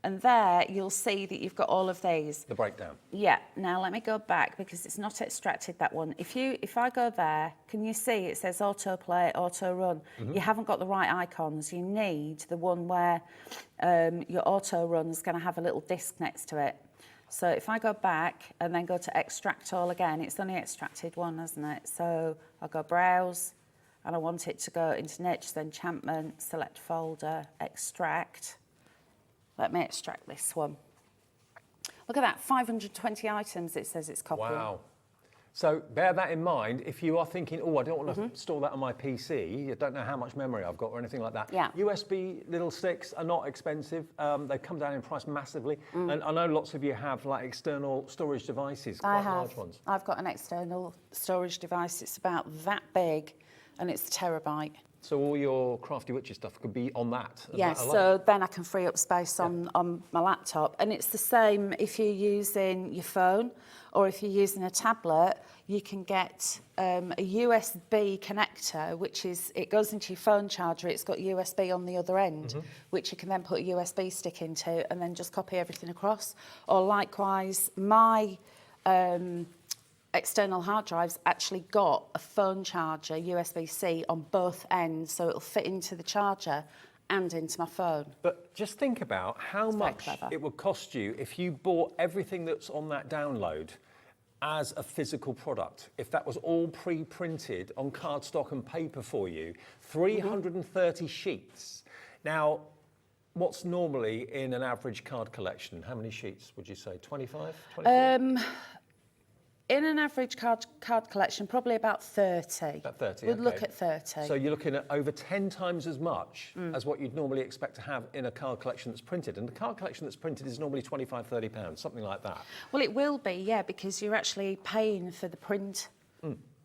and there you'll see that you've got all of these. The breakdown. Yeah. Now let me go back because it's not extracted, that one. If I go there, can you see it says autoplay, auto run? You haven't got the right icons. You need the one where your auto run is going to have a little disc next to it. So if I go back and then go to extract all again, it's only extracted one, hasn't it? So I'll go browse, and I want it to go into Nature's Enchantment, select folder, extract. Let me extract this one. Look at that, 520 items it says it's copying. Wow. So bear that in mind. If you are thinking, oh, I don't want to store that on my PC, you don't know how much memory I've got or anything like that. Yeah. USB little sticks are not expensive. They come down in price massively. And I know lots of you have like external storage devices, quite large ones. I've got an external storage device. It's about that big, and it's a terabyte. So all your Crafty Witches stuff could be on that. Yes, so then I can free up space on my laptop. And it's the same if you're using your phone or if you're using a tablet, you can get a USB connector, which is, it goes into your phone charger, it's got USB on the other end, which you can then put a USB stick into and then just copy everything across. Or likewise, my external hard drives actually got a phone charger, USB-C, on both ends, so it'll fit into the charger and into my phone. But just think about how much it would cost you if you bought everything that's on that download as a physical product. If that was all pre-printed on cardstock and paper for you, 330 sheets. Now, what's normally in an average card collection? How many sheets would you say? 25? 24? In an average card collection, probably about 30. About 30, We'd look at 30. So you're looking at over 10 times as much as what you'd normally expect to have in a card collection that's printed. And the card collection that's printed is normally £25, £30, something like that. Well, it will be, yeah, because you're actually paying for the print,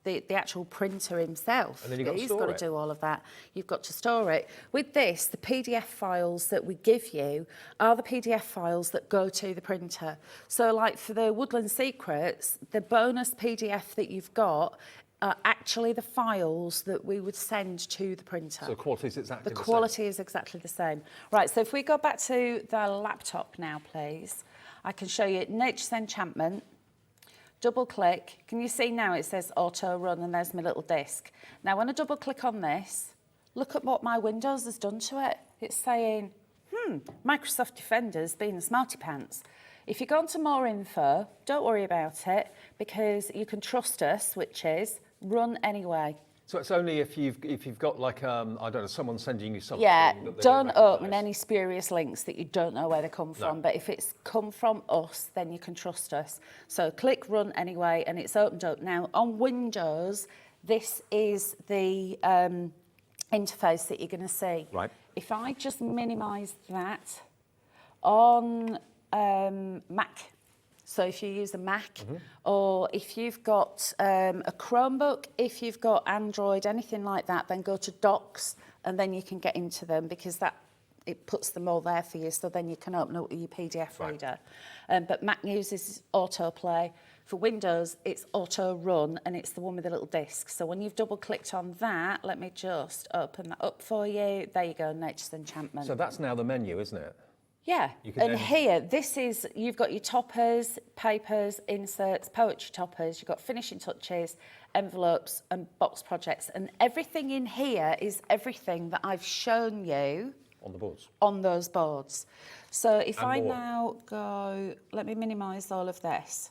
the actual printer himself. And then you've got to He's store got it. to do all of that. You've got to store it. With this, the PDF files that we give you are the PDF files that go to the printer. So like for the Woodland Secrets, the bonus PDF that you've got are actually the files that we would send to the printer. So the quality is exactly the same. The quality is exactly the same. Right, so if we go back to the laptop now, please, I can show you Nature's Enchantment. Double click. Can you see now it says auto run and there's my little disc. Now when I double click on this, look at what my Windows has done to it. It's saying, Microsoft Defender's been a smarty pants. If you go on to more info, don't worry about it because you can trust us, which is run anyway. So it's only if you've got like I don't know, someone sending you something. Yeah, that they don't recognise. open any spurious links that you don't know where they come from. But if it's come from us, then you can trust us. So click run anyway, and it's opened up. Now on Windows, this is the interface that you're going to see. Right. If I just minimise that, on Mac. So if you use a Mac, or if you've got a Chromebook, if you've got Android, anything like that, then go to Docs, and then you can get into them, because it puts them all there for you, so then you can open up your PDF reader. But Mac uses autoplay. For Windows, it's auto run, and it's the one with the little disc. So when you've double clicked on that, let me just open that up for you. There you go, Nature's Enchantment. So that's now the menu, isn't it? Yeah, and here, you've got your toppers, papers, inserts, poetry toppers, you've got finishing touches, envelopes and box projects, and everything in here is everything that I've shown you on the boards. On those boards. So if I now go, let me minimise all of this.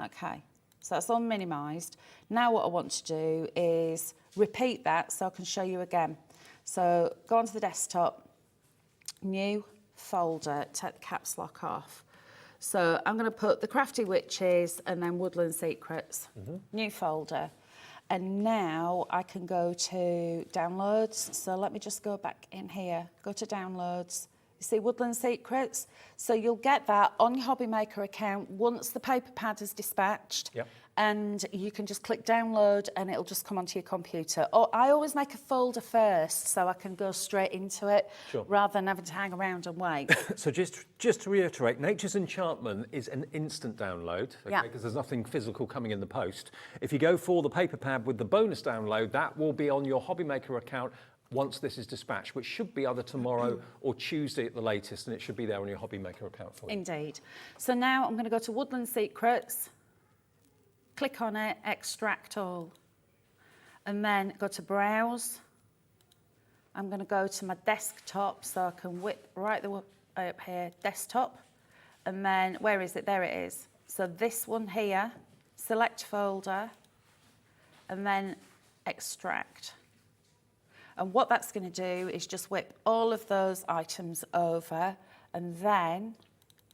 Okay, so that's all minimised. Now what I want to do is repeat that so I can show you again. So go onto the desktop, new folder, take the caps lock off. So I'm going to put the Crafty Witches and then Woodland Secrets, new folder. And now I can go to downloads. So let me just go back in here, go to downloads. You see Woodland Secrets? So you'll get that on your Hobby Maker account once the paper pad is dispatched. Yep. And you can just click download and it'll just come onto your computer. Or I always make a folder first so I can go straight into it rather than having to hang around and wait. So just to reiterate, Nature's Enchantment is an instant download, because there's nothing physical coming in the post. If you go for the paper pad with the bonus download, that will be on your Hobby Maker account once this is dispatched, which should be either tomorrow or Tuesday at the latest, and it should be there on your Hobby Maker account for you. Indeed. So now I'm going to go to Woodland Secrets. Click on it, extract all, and then go to browse. I'm going to go to my desktop so I can whip right the way up here, desktop, and then where is it? There it is. So this one here, select folder, and then extract. And what that's going to do is just whip all of those items over, and then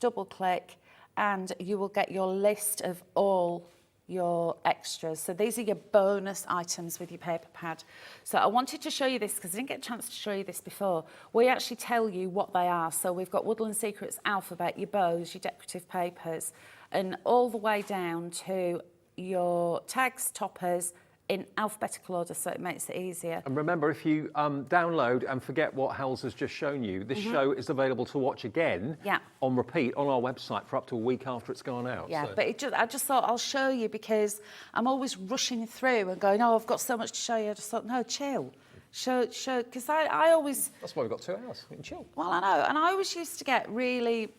double click, and you will get your list of all your extras. So these are your bonus items with your paper pad. So I wanted to show you this because I didn't get a chance to show you this before. We actually tell you what they are. So we've got Woodland Secrets alphabet, your bows, your decorative papers, and all the way down to your tags, toppers, in alphabetical order, so it makes it easier. And remember, if you download and forget what Hal's has just shown you, this show is available to watch again on repeat on our website for up to a week after it's gone out. Yeah, so. but I just thought I'll show you because I'm always rushing through and going, oh, I've got so much to show you. I just thought, no, chill. Show, because I always... That's why we've got 2 hours. We can chill. Well, I know, and I always used to get really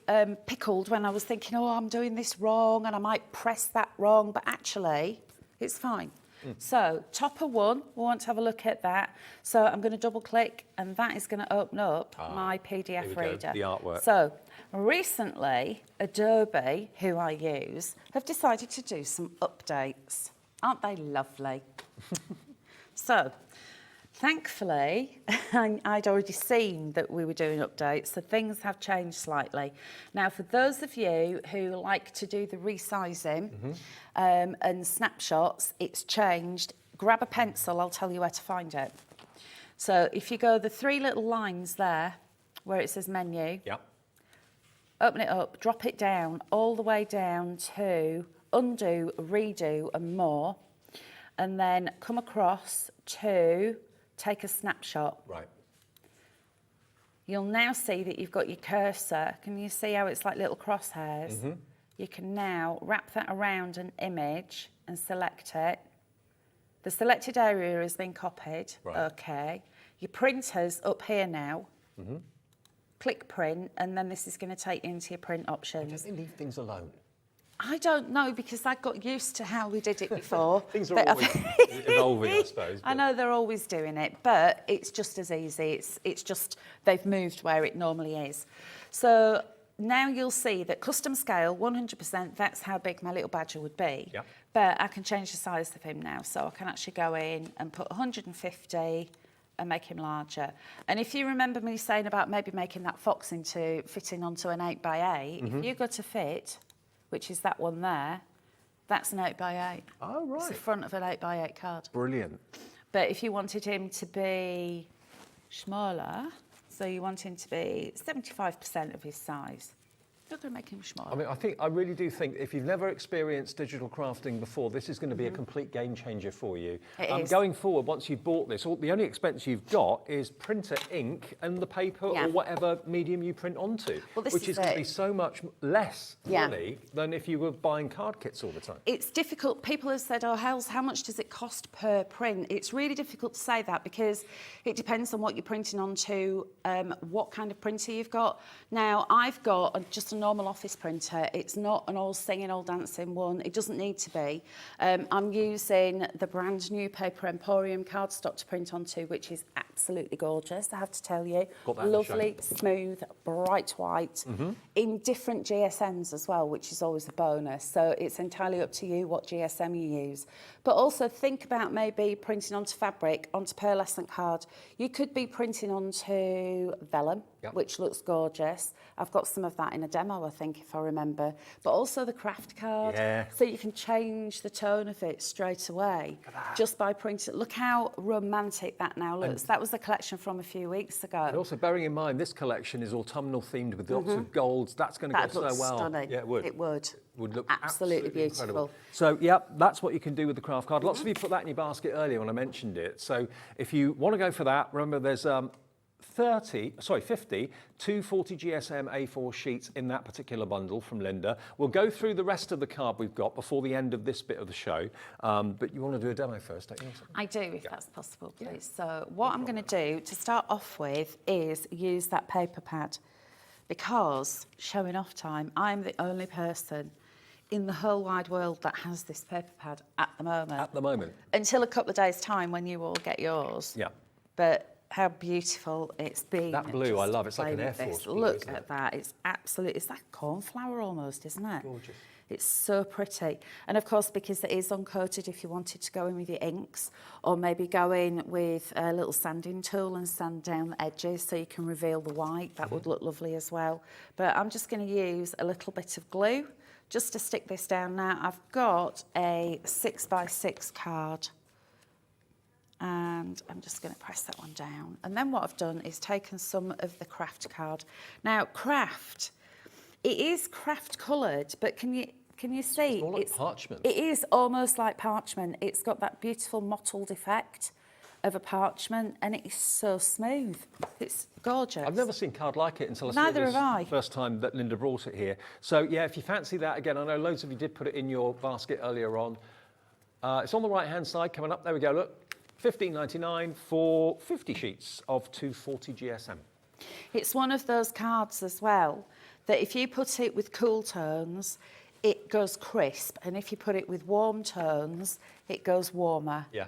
pickled when I was thinking, oh, I'm doing this wrong and I might press that wrong, but actually, it's fine. So topper 1, we want to have a look at that. So I'm going to double click and that is going to open up my PDF reader. The artwork. So recently, Adobe, who I use, have decided to do some updates. Aren't they lovely? So thankfully, I'd already seen that we were doing updates, so things have changed slightly. Now, for those of you who like to do the resizing and snapshots, it's changed. Grab a pencil, I'll tell you where to find it. So if you go the 3 little lines there, where it says menu, open it up, drop it down, all the way down to undo, redo, and more, and then come across to take a snapshot. Right. You'll now see that you've got your cursor. Can you see how it's like little crosshairs? You can now wrap that around an image and select it. The selected area has been copied. Right. Okay. Your printer's up here now. Click print, and then this is going to take you into your print options. Why don't they leave things alone? I don't know, because I got used to how we did it before. Things are always evolving, I suppose. I know they're always doing it, but it's just as easy. It's just they've moved where it normally is. So now you'll see that custom scale, 100%, that's how big my little badger would be. Yep. But I can change the size of him now. So I can actually go in and put 150 and make him larger. And if you remember me saying about maybe making that fox fitting onto an 8x8, if you go to fit, which is that one there, that's an 8x8. Oh, right. It's the front of an 8x8 card. Brilliant. But if you wanted him to be smaller, So you want him to be 75% of his size. Not going to make him small. I mean, I really do think if you've never experienced digital crafting before, this is going to be a complete game changer for you. It is. Going forward, once you've bought this, the only expense you've got is printer ink and the paper or whatever medium you print onto, Well, this which is is going to be so much less money than if you were buying card kits all the time. It's difficult. People have said, oh, Hells, how much does it cost per print? It's really difficult to say that because it depends on what you're printing onto, what kind of printer you've got. Now, I've got just a normal office printer. It's not an all singing, all dancing one. It doesn't need to be. I'm using the brand new Paper Emporium cardstock to print onto, which is absolutely gorgeous, I have to tell you. Lovely, smooth, bright white, in different GSMs as well, which is always a bonus. So it's entirely up to you what GSM you use. But also think about maybe printing onto fabric, onto pearlescent card. You could be printing onto vellum, which looks gorgeous. I've got some of that in a demo, I think, if I remember. But also the craft card. So you can change the tone of it straight away just by printing. Look how romantic that now looks. That was the collection from a few weeks ago. And also bearing in mind, this collection is autumnal themed with lots of golds. That's going to go so well. Stunning. Yeah, it would. It would. Would look absolutely beautiful. Incredible. So, yeah, that's what you can do with the craft card. Lots of you put that in your basket earlier when I mentioned it. So if you want to go for that, remember there's 50 240 GSM A4 sheets in that particular bundle from Linda. We'll go through the rest of the card we've got before the end of this bit of the show. But you want to do a demo first, don't you? I do, if that's possible, please. So what I'm going to do to start off with is use that paper pad because, showing off time, I'm the only person in the whole wide world that has this paper pad at the moment. At the moment. Until a couple of days' time when you all get yours. Yeah. But how beautiful it's been. That blue, I love. It's like an Air Force blue, Look isn't at that. It's absolutely, it's like cornflower almost, isn't it? Gorgeous. It's so pretty. And of course, because it is uncoated, if you wanted to go in with your inks or maybe go in with a little sanding tool and sand down the edges so you can reveal the white, that would look lovely as well. But I'm just going to use a little bit of glue just to stick this down. Now, I've got a 6x6 card and I'm just going to press that one down. And then what I've done is taken some of the craft card. Now, craft, it is craft coloured, but can you see? It's more like parchment. It is almost like parchment. It's got that beautiful mottled effect of a parchment, and it is so smooth. It's gorgeous. I've never seen card like it until I saw Neither this have I. first time that Linda brought it here. So yeah, if you fancy that, again, I know loads of you did put it in your basket earlier on. It's on the right-hand side coming up. There we go, look. $15.99 for 50 sheets of 240 GSM. It's one of those cards as well that if you put it with cool tones, it goes crisp, and if you put it with warm tones, it goes warmer. Yeah.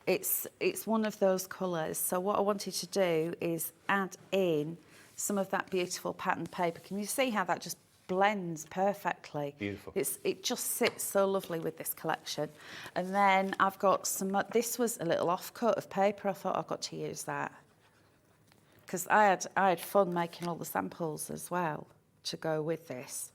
It's one of those colours. So what I wanted to do is add in some of that beautiful patterned paper. Can you see how that just blends perfectly? Beautiful. It just sits so lovely with this collection. And then I've got some, this was a little offcut of paper. I thought I've got to use that because I had fun making all the samples as well to go with this.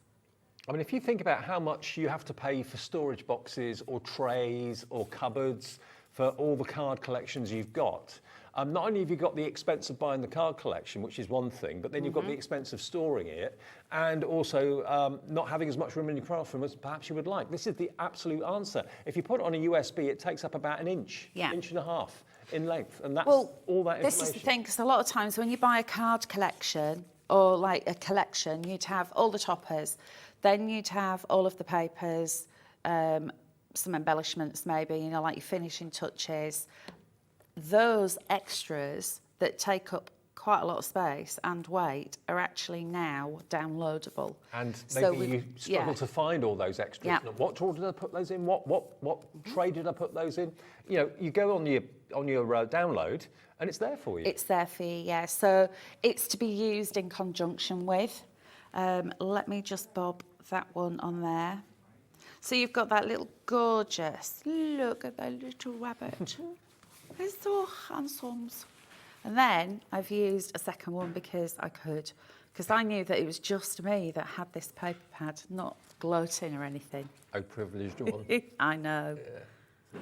I mean, if you think about how much you have to pay for storage boxes or trays or cupboards for all the card collections you've got, not only have you got the expense of buying the card collection, which is one thing, but then you've got the expense of storing it and also not having as much room in your craft room as perhaps you would like. This is the absolute answer. If you put it on a USB, it takes up about an inch, inch and a half in length, and that's all that information. This is the thing, because a lot of times when you buy a card collection or like a collection, you'd have all the toppers, then you'd have all of the papers, some embellishments maybe, you know, like your finishing touches. Those extras that take up quite a lot of space and weight are actually now downloadable. And maybe you struggle to find all those extras. Yeah. What drawer did I put those in? What tray did I put those in? You know, you go on your download and it's there for you. It's there for you, yeah. So it's to be used in conjunction with. Let me just bob that one on there. So you've got that little gorgeous, look at that little rabbit. It's so handsome. And then I've used a second one because I could, because I knew that it was just me that had this paper pad, not gloating or anything. Oh, privileged one. I know. Yeah.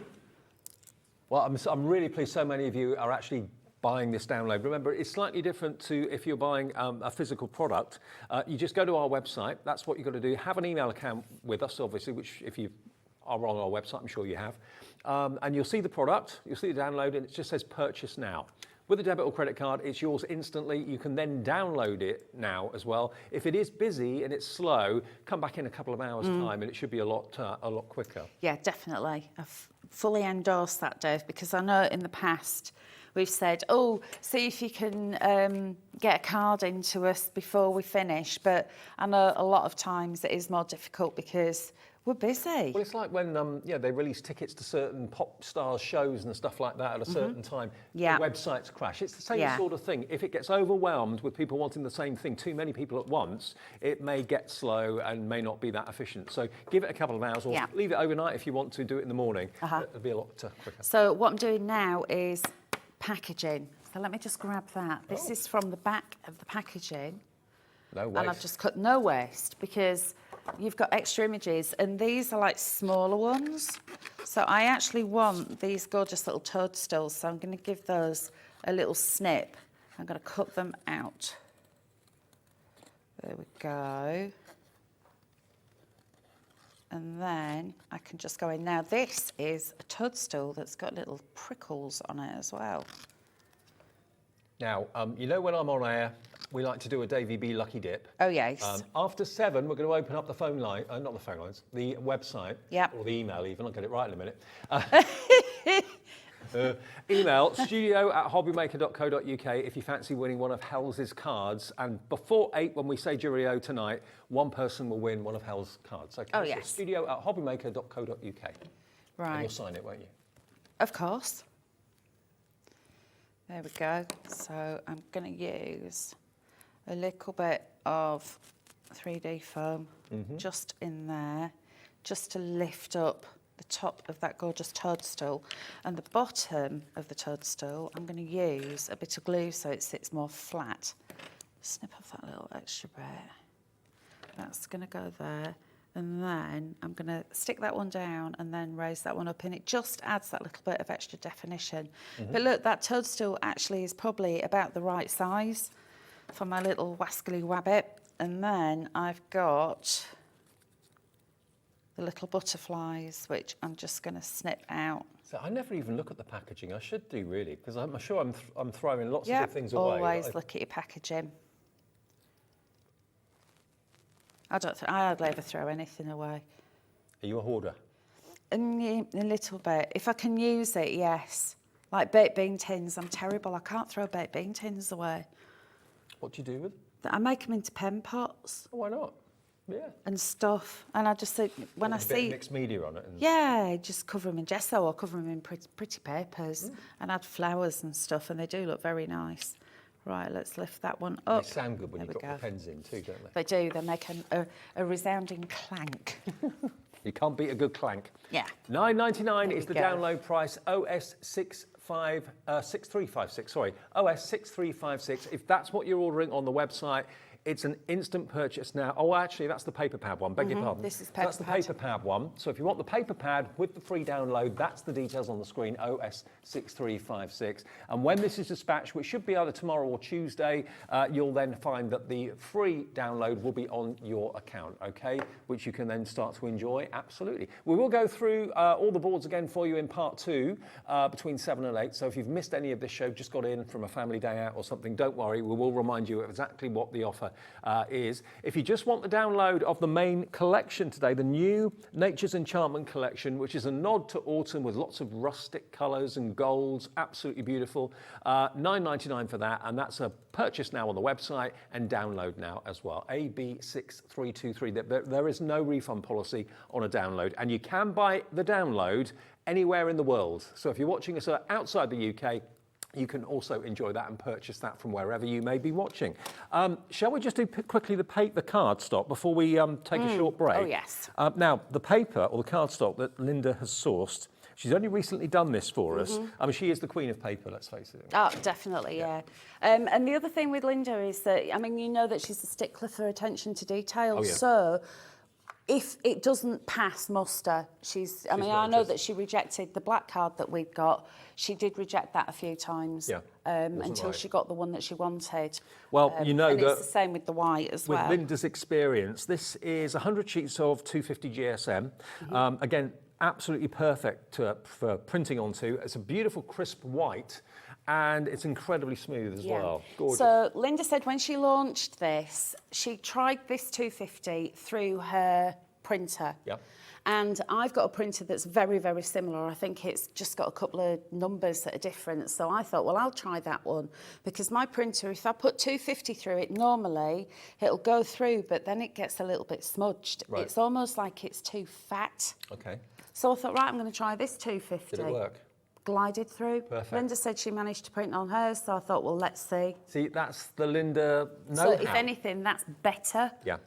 Well, I'm really pleased so many of you are actually buying this download. Remember, it's slightly different to if you're buying a physical product. You just go to our website. That's what you've got to do. Have an email account with us, obviously, which if you are on our website, I'm sure you have. And you'll see the product, you'll see the download, and it just says purchase now. With a debit or credit card, it's yours instantly. You can then download it now as well. If it is busy and it's slow, come back in a couple of hours' time, and it should be a lot quicker. Yeah, definitely. I fully endorse that, Dave, because I know in the past we've said, oh, see if you can get a card into us before we finish. But I know a lot of times it is more difficult because we're busy. Well, it's like when they release tickets to certain pop stars shows and stuff like that at a certain time. Yeah. The websites crash. It's the same sort of thing. If it gets overwhelmed with people wanting the same thing, too many people at once, it may get slow and may not be that efficient. So give it a couple of hours or leave it overnight if you want to do it in the morning. It'll be a lot quicker. So what I'm doing now is packaging. So let me just grab that. This is from the back of the packaging. No waste. And I've just cut no waste because you've got extra images and these are like smaller ones. So I actually want these gorgeous little toadstools. So I'm going to give those a little snip. I'm going to cut them out. There we go. And then I can just go in. Now this is a toadstool that's got little prickles on it as well. Now, you know when I'm on air, we like to do a Davey B Lucky Dip. Oh, yes. After 7, we're going to open up the phone line, not the phone lines, the website, or the email even, I'll get it right in a minute. Email studio@hobbymaker.co.uk if you fancy winning one of Hell's cards. And before 8, when we say Jurio tonight, one person will win one of Hell's cards. Okay, oh, so yes. studio@hobbymaker.co.uk. Right. And you'll sign it, won't you? Of course. There we go. So I'm going to use a little bit of 3D foam just in there, just to lift up the top of that gorgeous toadstool. And the bottom of the toadstool, I'm going to use a bit of glue so it sits more flat. Snip off that little extra bit. That's going to go there. And then I'm going to stick that one down and then raise that one up, and it just adds that little bit of extra definition. But look, that toadstool actually is probably about the right size for my little wascally wabbit. And then I've got the little butterflies, which I'm just going to snip out. So I never even look at the packaging. I should do, really, because I'm sure I'm throwing lots of good things away. Always look at your packaging. I hardly ever throw anything away. Are you a hoarder? A little bit. If I can use it, yes. Like baked bean tins, I'm terrible. I can't throw baked bean tins away. What do you do with them? I make them into pen pots. Oh, why not? Yeah. And stuff. And I just think, when I a bit see... of mixed media on it. And... Yeah, just cover them in gesso or cover them in pretty papers and add flowers and stuff, and they do look very nice. Right, let's lift that one up. They sound good when you've got the pens in too, don't they? They do. They make a resounding clank. You can't beat a good clank. Yeah. $9.99 is the download price. OS 6356. Sorry, OS 6356. If that's what you're ordering on the website, it's an instant purchase now. Oh, actually, that's the paper pad one. Beg your pardon. This is paper That's the paper pad one. So if you want the paper pad with the free download, that's the details on the screen, OS 6356. And when this is dispatched, which should be either tomorrow or Tuesday, you'll then find that the free download will be on your account, okay? Which you can then start to enjoy, absolutely. We will go through all the boards again for you in part 2 between 7 and 8. So if you've missed any of this show, just got in from a family day out or something, don't worry. We will remind you of exactly what the offer is. If you just want the download of the main collection today, the new Nature's Enchantment collection, which is a nod to autumn with lots of rustic colours and golds, absolutely beautiful, $9.99 for that, and that's a purchase now on the website and download now as well. AB6323. There is no refund policy on a download, and you can buy the download anywhere in the world. So if you're watching us outside the UK, you can also enjoy that and purchase that from wherever you may be watching. Shall we just do quickly the cardstock before we take a short break? Oh, yes. Now, the paper or the cardstock that Linda has sourced, she's only recently done this for us. I mean, she is the queen of paper, let's face it. Oh, definitely, yeah. And the other thing with Linda is that, I mean, you know that she's a stickler for attention to detail. Oh, yeah. So if it doesn't pass muster, I mean, I know that she rejected the black card that we'd got. She did reject that a few times until she got the one that she wanted. Well, you know and that it's the same with the white as well. With Linda's experience, this is 100 sheets of 250 GSM. Again, absolutely perfect for printing onto. It's a beautiful crisp white. And it's incredibly smooth as well. Gorgeous. So Linda said when she launched this, she tried this 250 through her printer. Yep. And I've got a printer that's very, very similar. I think it's just got a couple of numbers that are different. So I thought, well, I'll try that one. Because my printer, if I put 250 through it, normally it'll go through, but then it gets a little bit smudged. Right. It's almost like it's too fat. Okay. So I thought, right, I'm going to try this 250. Did it work? Glided through. Perfect. Linda said she managed to print on hers, so I thought, well, let's see. See, that's the Linda know-how. So if anything, that's better. Yeah.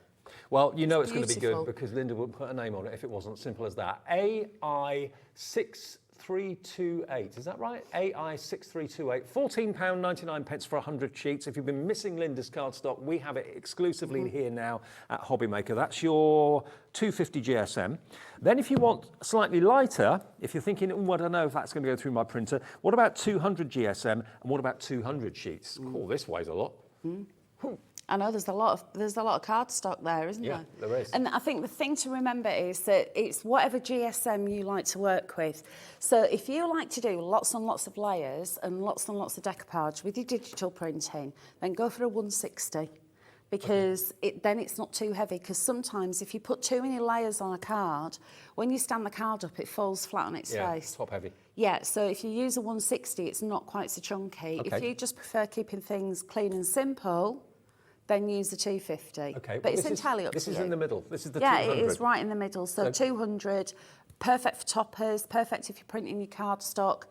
Well, you know it's going to be beautiful. good because Linda wouldn't put a name on it if it wasn't simple as that. AI6328, is that right? AI6328, £14.99 for 100 sheets. If you've been missing Linda's cardstock, we have it exclusively here now at Hobbymaker. That's your 250 GSM. Then if you want slightly lighter, if you're thinking, oh, I don't know if that's going to go through my printer, what about 200 GSM and what about 200 sheets? Oh, this weighs a lot. I know there's a lot of cardstock there, isn't there? Yeah, there is. And I think the thing to remember is that it's whatever GSM you like to work with. So if you like to do lots and lots of layers and lots of decoupage with your digital printing, then go for a 160. Because then it's not too heavy. Because sometimes if you put too many layers on a card, when you stand the card up, it falls flat on its face. Top heavy. Yeah, so if you use a 160, it's not quite so chunky. Okay. If you just prefer keeping things clean and simple, then use the 250. Okay, But it's entirely up to you. This is in the middle. This is the Yeah, 200. it is right in the middle. So 200, perfect for toppers, perfect if you're printing your cardstock.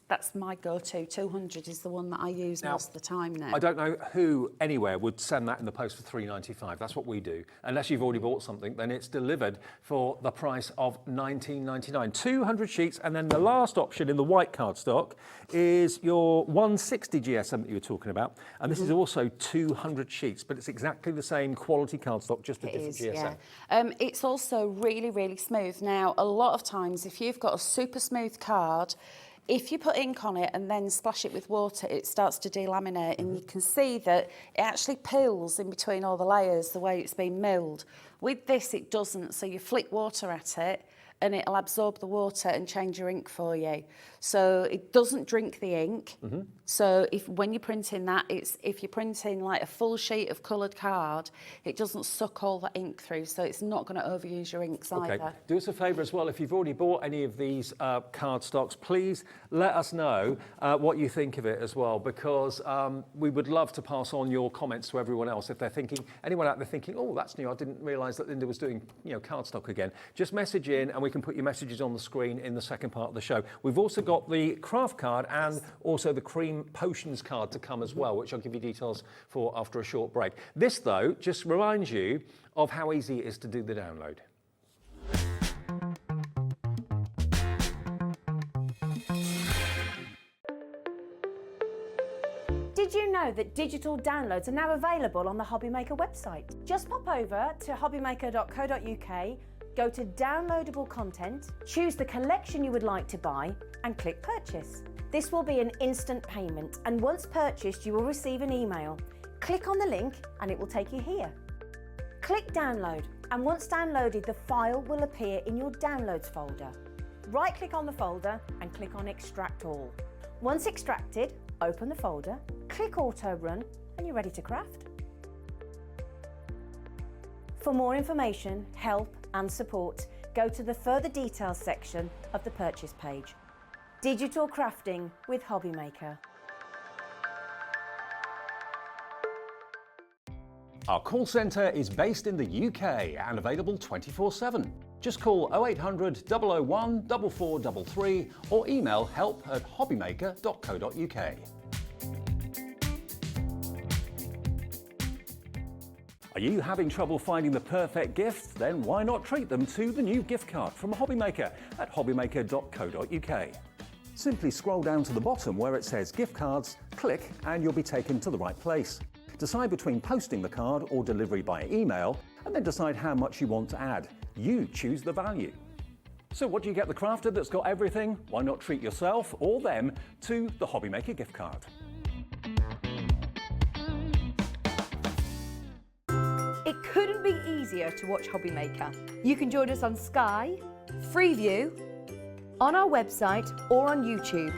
That's my go-to. 200 is the one that I use most of the time now. I don't know who anywhere would send that in the post for £3.95. That's what we do. Unless you've already bought something, then it's delivered for the price of £19.99. 200 sheets, and then the last option in the white cardstock is your 160 GSM that you were talking about. And this is also 200 sheets, but it's exactly the same quality cardstock, just a different GSM. Yeah. It's also really, really smooth. Now, a lot of times, if you've got a super smooth card, if you put ink on it and then splash it with water, it starts to delaminate, and you can see that it actually peels in between all the layers the way it's been milled. With this, it doesn't, so you flick water at it and it'll absorb the water and change your ink for you. So it doesn't drink the ink. So when you're printing that, if you're printing like a full sheet of coloured card, it doesn't suck all the ink through, so it's not going to overuse your inks either. Do us a favour as well, if you've already bought any of these cardstocks, please let us know what you think of it as well, because we would love to pass on your comments to everyone else if they're thinking, anyone out there thinking, oh, that's new, I didn't realise that Linda was doing cardstock again. Just message in and we can put your messages on the screen in the second part of the show. We've also got the craft card and also the cream potions card to come as well, which I'll give you details for after a short break. This, though, just reminds you of how easy it is to do the download. Did you know that digital downloads are now available on the Hobbymaker website? Just pop over to hobbymaker.co.uk, go to downloadable content, choose the collection you would like to buy and click purchase. This will be an instant payment, and once purchased you will receive an email. Click on the link and it will take you here. Click download, and once downloaded the file will appear in your downloads folder. Right click on the folder and click on extract all. Once extracted, open the folder, click auto run and you're ready to craft. For more information, help and support, go to the further details section of the purchase page. Digital crafting with Hobbymaker. Our call centre is based in the UK and available 24/7. Just call 0800 001 4433 or email help@hobbymaker.co.uk. Are you having trouble finding the perfect gift? Then why not treat them to the new gift card from Hobbymaker at hobbymaker.co.uk. Simply scroll down to the bottom where it says gift cards, click and you'll be taken to the right place. Decide between posting the card or delivery by email, and then decide how much you want to add. You choose the value. So what do you get the crafter that's got everything? Why not treat yourself or them to the Hobby Maker gift card? It couldn't be easier to watch Hobby Maker. You can join us on Sky, Freeview, on our website or on YouTube,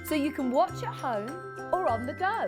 so you can watch at home or on the go.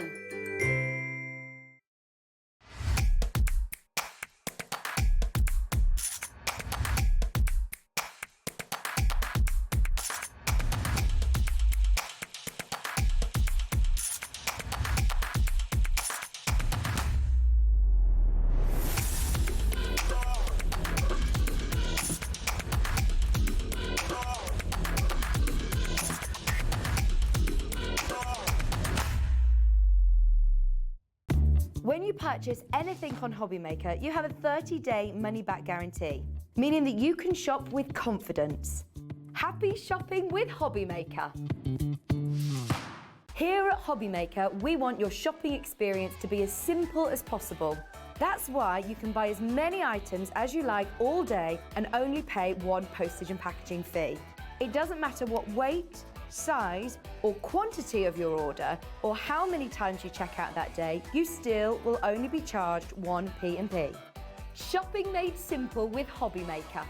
When you purchase anything on Hobby Maker, you have a 30-day money-back guarantee, meaning that you can shop with confidence. Happy shopping with Hobby Maker. Here at Hobby Maker, we want your shopping experience to be as simple as possible. That's why you can buy as many items as you like all day and only pay one postage and packaging fee. It doesn't matter what weight, size or quantity of your order or how many times you check out that day, you still will only be charged one P&P. Shopping made simple with Hobby Maker.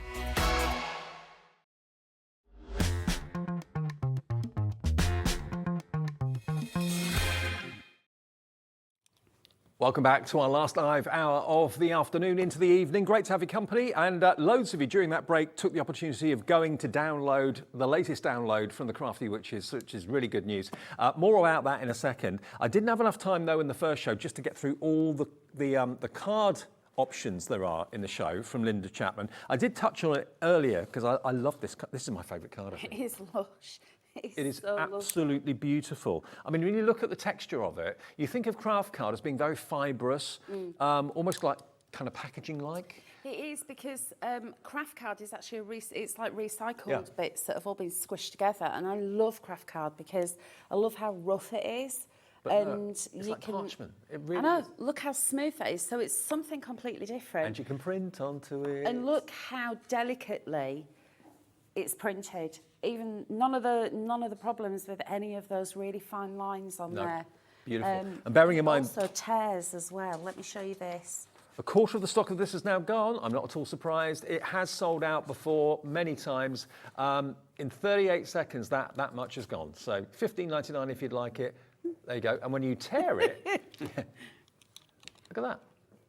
Welcome back to our last live hour of the afternoon into the evening. Great to have your company, and loads of you during that break took the opportunity of going to download the latest download from the Crafty Witches, which is really good news. More about that in a second. I didn't have enough time though in the first show just to get through all the card options there are in the show from Linda Chapman. I did touch on it earlier because I love this. This is my favourite card, I think. It is lush. It is so absolutely beautiful. I mean, when you look at the texture of it, you think of craft card as being very fibrous, almost like kind of packaging-like. It is, because craft card is actually it's like recycled bits that have all been squished together, and I love craft card because I love how rough it is. But and it's you like can, parchment. It really I know. is. Look how smooth that is. So it's something completely different. And you can print onto it. And look how delicately it's printed. Even none of the problems with any of those really fine lines on there. Beautiful. And bearing in mind, also tears as well. Let me show you this. a quarter of the stock of this is now gone. I'm not at all surprised. It has sold out before many times. In 38 seconds, that much is gone. So $15.99 if you'd like it. There you go. And when you tear it, look at that.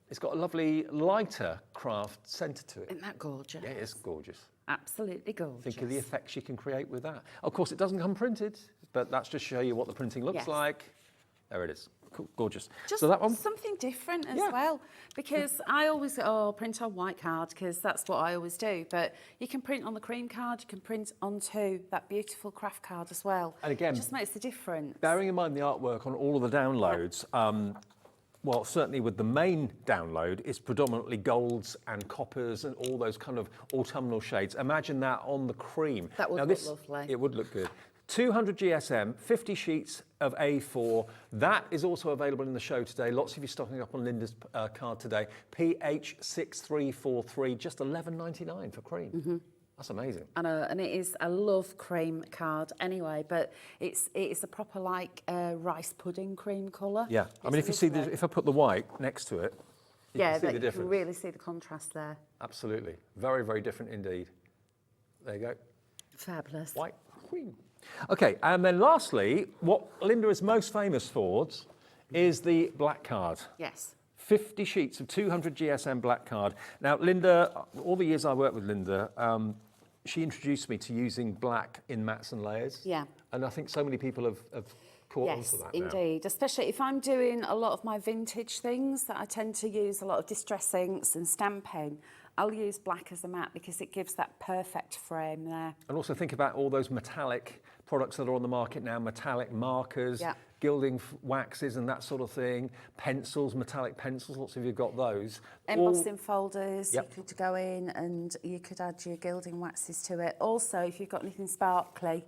It's got a lovely lighter craft centre to it. Isn't that gorgeous? Yeah, it is gorgeous. Absolutely gorgeous. Think of the effects you can create with that. Of course, it doesn't come printed, but that's just to show you what the printing looks like. There it is. Cool, gorgeous. Just so that one, something different as well, because I always print on white card because that's what I always do. But you can print on the cream card, you can print onto that beautiful craft card as well. And again, it just makes the difference. Bearing in mind the artwork on all of the downloads, well, certainly with the main download, it's predominantly golds and coppers and all those kind of autumnal shades. Imagine that on the cream. That would look lovely. It would look good. 200 GSM, 50 sheets of A4. That is also available in the show today. Lots of you stocking up on Linda's card today. PH6343, just $11.99 for cream. Mm-hmm. That's amazing. I know, and it is. I love cream card anyway, but it's a proper like rice pudding cream colour. Yeah, I mean, if you see, if I put the white next to it, you can see the difference. You can really see the contrast there. Absolutely, very, very different indeed. There you go. Fabulous. White queen. Okay, and then lastly, what Linda is most famous for is the black card. Yes. 50 sheets of 200 GSM black card. Now, Linda, all the years I worked with Linda, she introduced me to using black in mats and layers. Yeah. And I think so many people have caught onto that now. Yes, indeed. Especially if I'm doing a lot of my vintage things that I tend to use a lot of distress inks and stamping, I'll use black as a mat because it gives that perfect frame there. And also think about all those metallic products that are on the market now, metallic markers, gilding waxes and that sort of thing, pencils, metallic pencils, lots of you have got those. Embossing folders, you could go in and you could add your gilding waxes to it. Also, if you've got anything sparkly,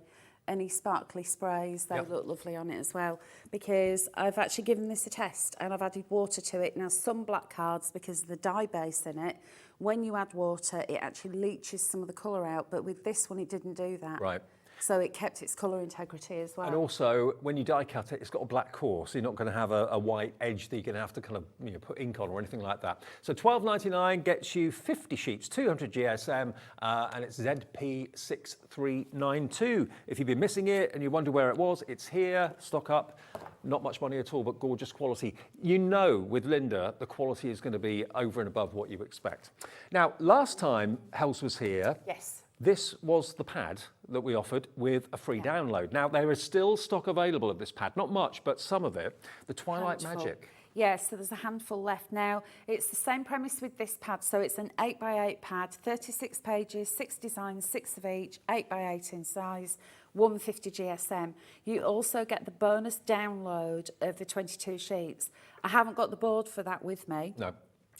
any sparkly sprays. They Yep. look lovely on it as well, because I've actually given this a test and I've added water to it. Now, some black cards, because of the dye base in it, when you add water, it actually leaches some of the colour out, but with this one, it didn't do that. Right. So it kept its colour integrity as well. And also, when you die cut it, it's got a black core, so you're not going to have a white edge that you're going to have to kind of put ink on or anything like that. So $12.99 gets you 50 sheets, 200 GSM, and it's ZP6392. If you've been missing it and you wonder where it was, it's here, stock up. Not much money at all, but gorgeous quality. You know, with Linda, the quality is going to be over and above what you expect. Now, last time Hels was here, Yes. this was the pad that we offered with a free download. Now, there is still stock available of this pad. Not much, but some of it. The Twilight Handful. Magic. Yeah, so there's a handful left now. It's the same premise with this pad. So it's an 8x8 pad, 36 pages, 6 designs, 6 of each, 8x8 in size, 150 GSM. You also get the bonus download of the 22 sheets. I haven't got the board for that with me, No.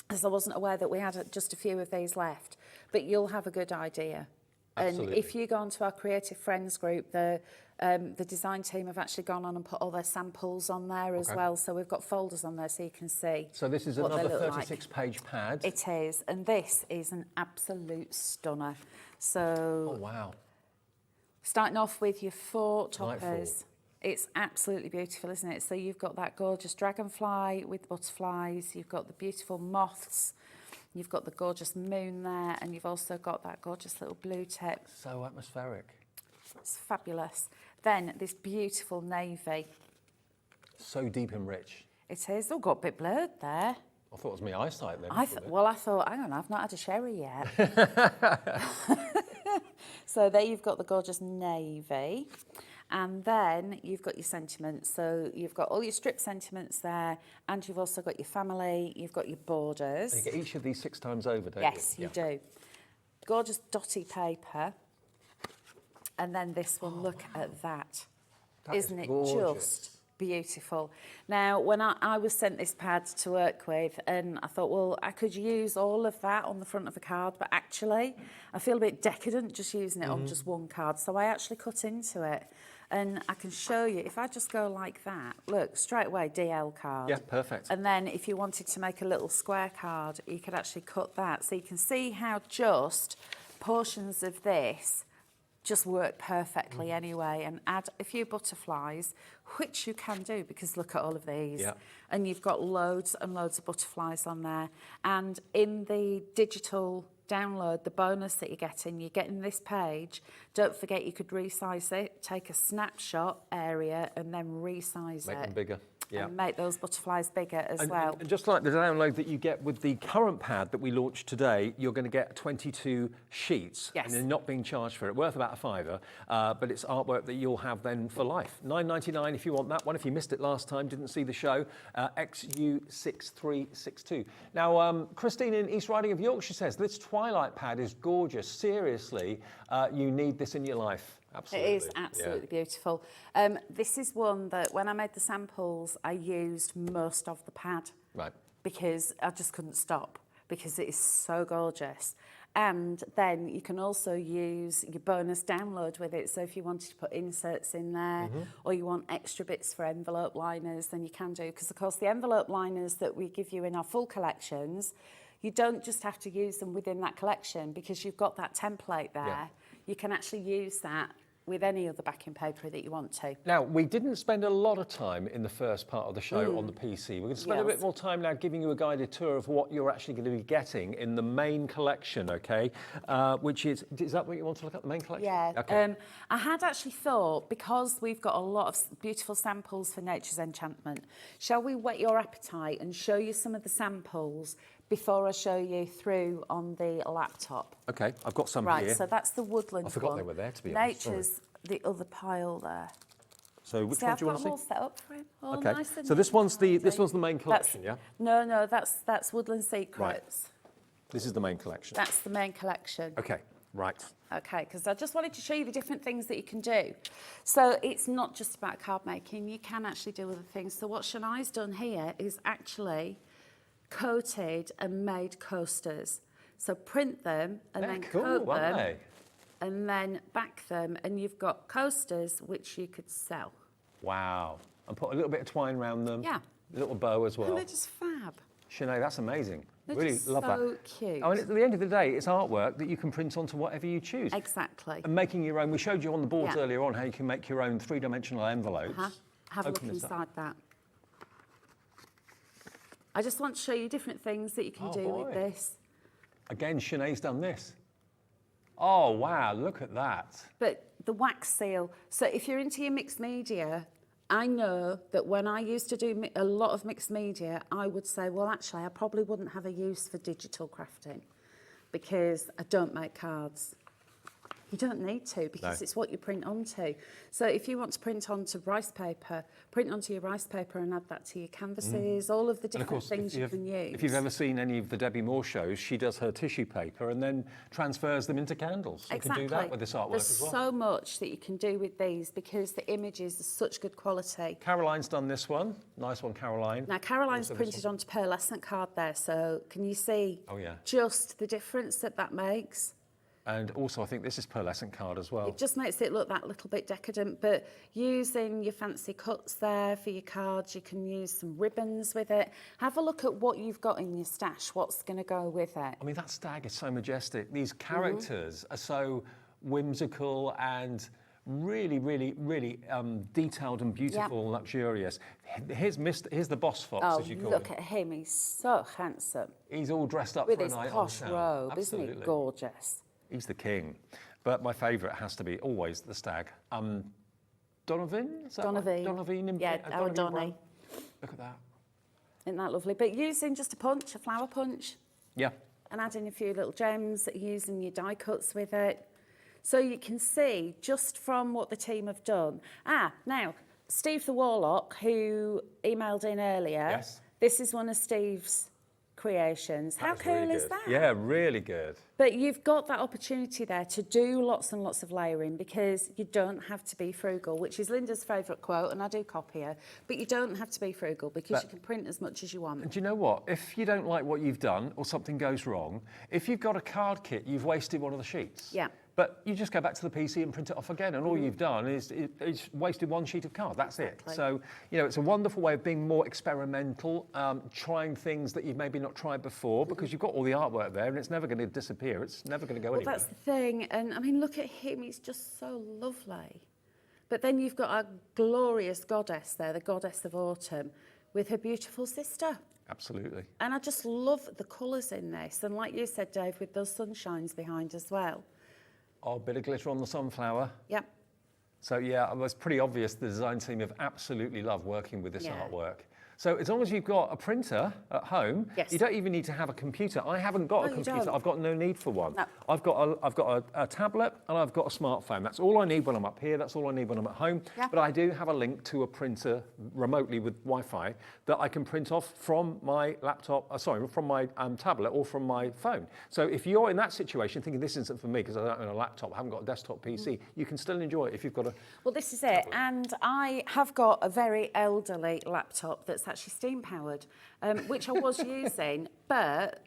because I wasn't aware that we had just a few of these left, but you'll have a good idea. Absolutely. And if you go onto our Creative Friends group, the design team have actually gone on and put all their samples on there as well. So we've got folders on there so you can see. So this is what they another look like. 36-page pad. It is, and this is an absolute stunner. So Oh, wow. starting off with your 4 Delightful. toppers. It's absolutely beautiful, isn't it? So you've got that gorgeous dragonfly with butterflies. You've got the beautiful moths. You've got the gorgeous moon there, and you've also got that gorgeous little blue tip. So atmospheric. It's fabulous. Then this beautiful navy. So deep and rich. It is. Oh, got a bit blurred there. I thought it was my eyesight then. I thought, hang on, I've not had a sherry yet. So there you've got the gorgeous navy. And then you've got your sentiments. So you've got all your strip sentiments there, and you've also got your family, you've got your borders. And you get each of these 6 times over, don't Yes, you? you do. Gorgeous dotty paper. And then this one, look at that. That is Isn't it gorgeous. just beautiful? Now, when I was sent this pad to work with, and I thought, well, I could use all of that on the front of a card, but actually, I feel a bit decadent just using it on just one card. So I actually cut into it. And I can show you, if I just go like that, look, straight away, DL card. Yeah, perfect. And then if you wanted to make a little square card, you could actually cut that. So you can see how just portions of this just work perfectly anyway, and add a few butterflies, which you can do, because look at all of these. Yeah. And you've got loads and loads of butterflies on there. And in the digital download, the bonus that you're getting this page, don't forget you could resize it, take a snapshot area and then resize Make it. them bigger. Yeah. And make those butterflies bigger as well. And just like the download that you get with the current pad that we launched today, you're going to get 22 sheets. Yes. And you're not being charged for it. Worth about £5, but it's artwork that you'll have then for life. $9.99 if you want that one. If you missed it last time, didn't see the show, XU6362. Now, Christine in East Riding of Yorkshire says, this Twilight pad is gorgeous. Seriously, you need this in your life. Absolutely. It is absolutely beautiful. This is one that when I made the samples, I used most of the pad. Right. Because I just couldn't stop, because it is so gorgeous. And then you can also use your bonus download with it. So if you wanted to put inserts in there, or you want extra bits for envelope liners, then you can do. Because of course the envelope liners that we give you in our full collections, you don't just have to use them within that collection, because you've got that template there. Yeah. You can actually use that with any other backing paper that you want to. Now, we didn't spend a lot of time in the first part of the show on the PC. We're going to spend a bit more time now giving you a guided tour of what you're actually going to be getting in the main collection, okay? Which is that what you want to look at, the main collection? Yeah. Okay. I had actually thought, because we've got a lot of beautiful samples for Nature's Enchantment, shall we whet your appetite and show you some of the samples before I show you through on the laptop? Okay, I've got some Right, here. so that's the woodland I forgot one. they were there, to be honest. Sorry. Nature's the other pile there. So which See, one I've do you got want to them see? all set up for him. All Okay, nice and so this neat one's and this tidy. one's the main collection, yeah? No, that's Woodland Secrets. This is the main collection. That's the main collection. Okay, right. Okay, because I just wanted to show you the different things that you can do. So it's not just about card making, you can actually do other things. So what Shania's done here is actually coated and made coasters. So print them and They're then cool, coat aren't them they? and then back them, and you've got coasters which you could sell. Wow. And put a little bit of twine around them. Yeah. A little bow as well. And they're just fab. Sinead, that's amazing. They're Really just love that. so cute. Oh, and at the end of the day, it's artwork that you can print onto whatever you choose. Exactly. And making your own, we showed you on the board Yeah. earlier on how you can make your own three-dimensional envelopes. Have a look Open this up. inside that. I just want to show you different things that you can do with this. Again, Sinead's done this. Oh, wow, look at that. But the wax seal, so if you're into your mixed media, I know that when I used to do a lot of mixed media, I would say, well, actually, I probably wouldn't have a use for digital crafting because I don't make cards. You don't need to because it's what you print onto. So if you want to print onto rice paper, print onto your rice paper and add that to your canvases, all of the different things you can use. If you've ever seen any of the Debbie Moore shows, she does her tissue paper and then transfers them into candles. You can do that with this artwork as well. There's so much that you can do with these because the images are such good quality. Caroline's done this one. Nice one, Caroline. Now, Caroline's printed onto pearlescent card there, so can you see just the difference that that makes? And also, I think this is pearlescent card as well. It just makes it look that little bit decadent, but using your fancy cuts there for your cards, you can use some ribbons with it. Have a look at what you've got in your stash, what's going to go with it. I mean, that stag is so majestic. These characters are so whimsical and really, really, really detailed and beautiful and luxurious. Here's the boss fox, as you call him. Look at him, he's so handsome. He's all dressed up with for a his night posh on town. robe, Absolutely. isn't it gorgeous? He's the king. But my favourite has to be always the stag. Donovan? Is that Donovan. Right? Donovan. Yeah, our Donovan Donny. Brown. Look at that. Isn't that lovely? But using just a punch, a flower punch, Yeah. and adding a few little gems, using your die cuts with it. So you can see just from what the team have done. Now, Steve the Warlock, who emailed in earlier, this is one of Steve's creations. How cool really is good. that? Yeah, really good. But you've got that opportunity there to do lots and lots of layering because you don't have to be frugal, which is Linda's favourite quote, and I do copy her, but you don't have to be frugal because you can print as much as you want. And do you know what? If you don't like what you've done or something goes wrong, if you've got a card kit, you've wasted one of the sheets. Yeah. But you just go back to the PC and print it off again, and all you've done is wasted one sheet of card. That's it. So, you know, it's a wonderful way of being more experimental, trying things that you've maybe not tried before, because you've got all the artwork there, and it's never going to disappear. It's never going to go anywhere. That's the thing. And, I mean, look at him. He's just so lovely. But then you've got a glorious goddess there, the goddess of autumn, with her beautiful sister. Absolutely. And I just love the colours in this. And like you said, Dave, with those sunshines behind as well. Oh, a bit of glitter on the sunflower. Yep. So, yeah, it was pretty obvious the design team have absolutely loved working with this artwork. So as long as you've got a printer at home, you don't even need to have a computer. I haven't got a computer. I've got no need for one. No. I've got a tablet and I've got a smartphone. That's all I need when I'm up here. That's all I need when I'm at home. Yeah. But I do have a link to a printer remotely with Wi-Fi that I can print off from my laptop, from my tablet or from my phone. So if you're in that situation thinking this isn't for me because I don't own a laptop, I haven't got a desktop PC, you can still enjoy it if you've got a Well, this is it. And I have got a very elderly laptop that's actually steam powered, which I was using, but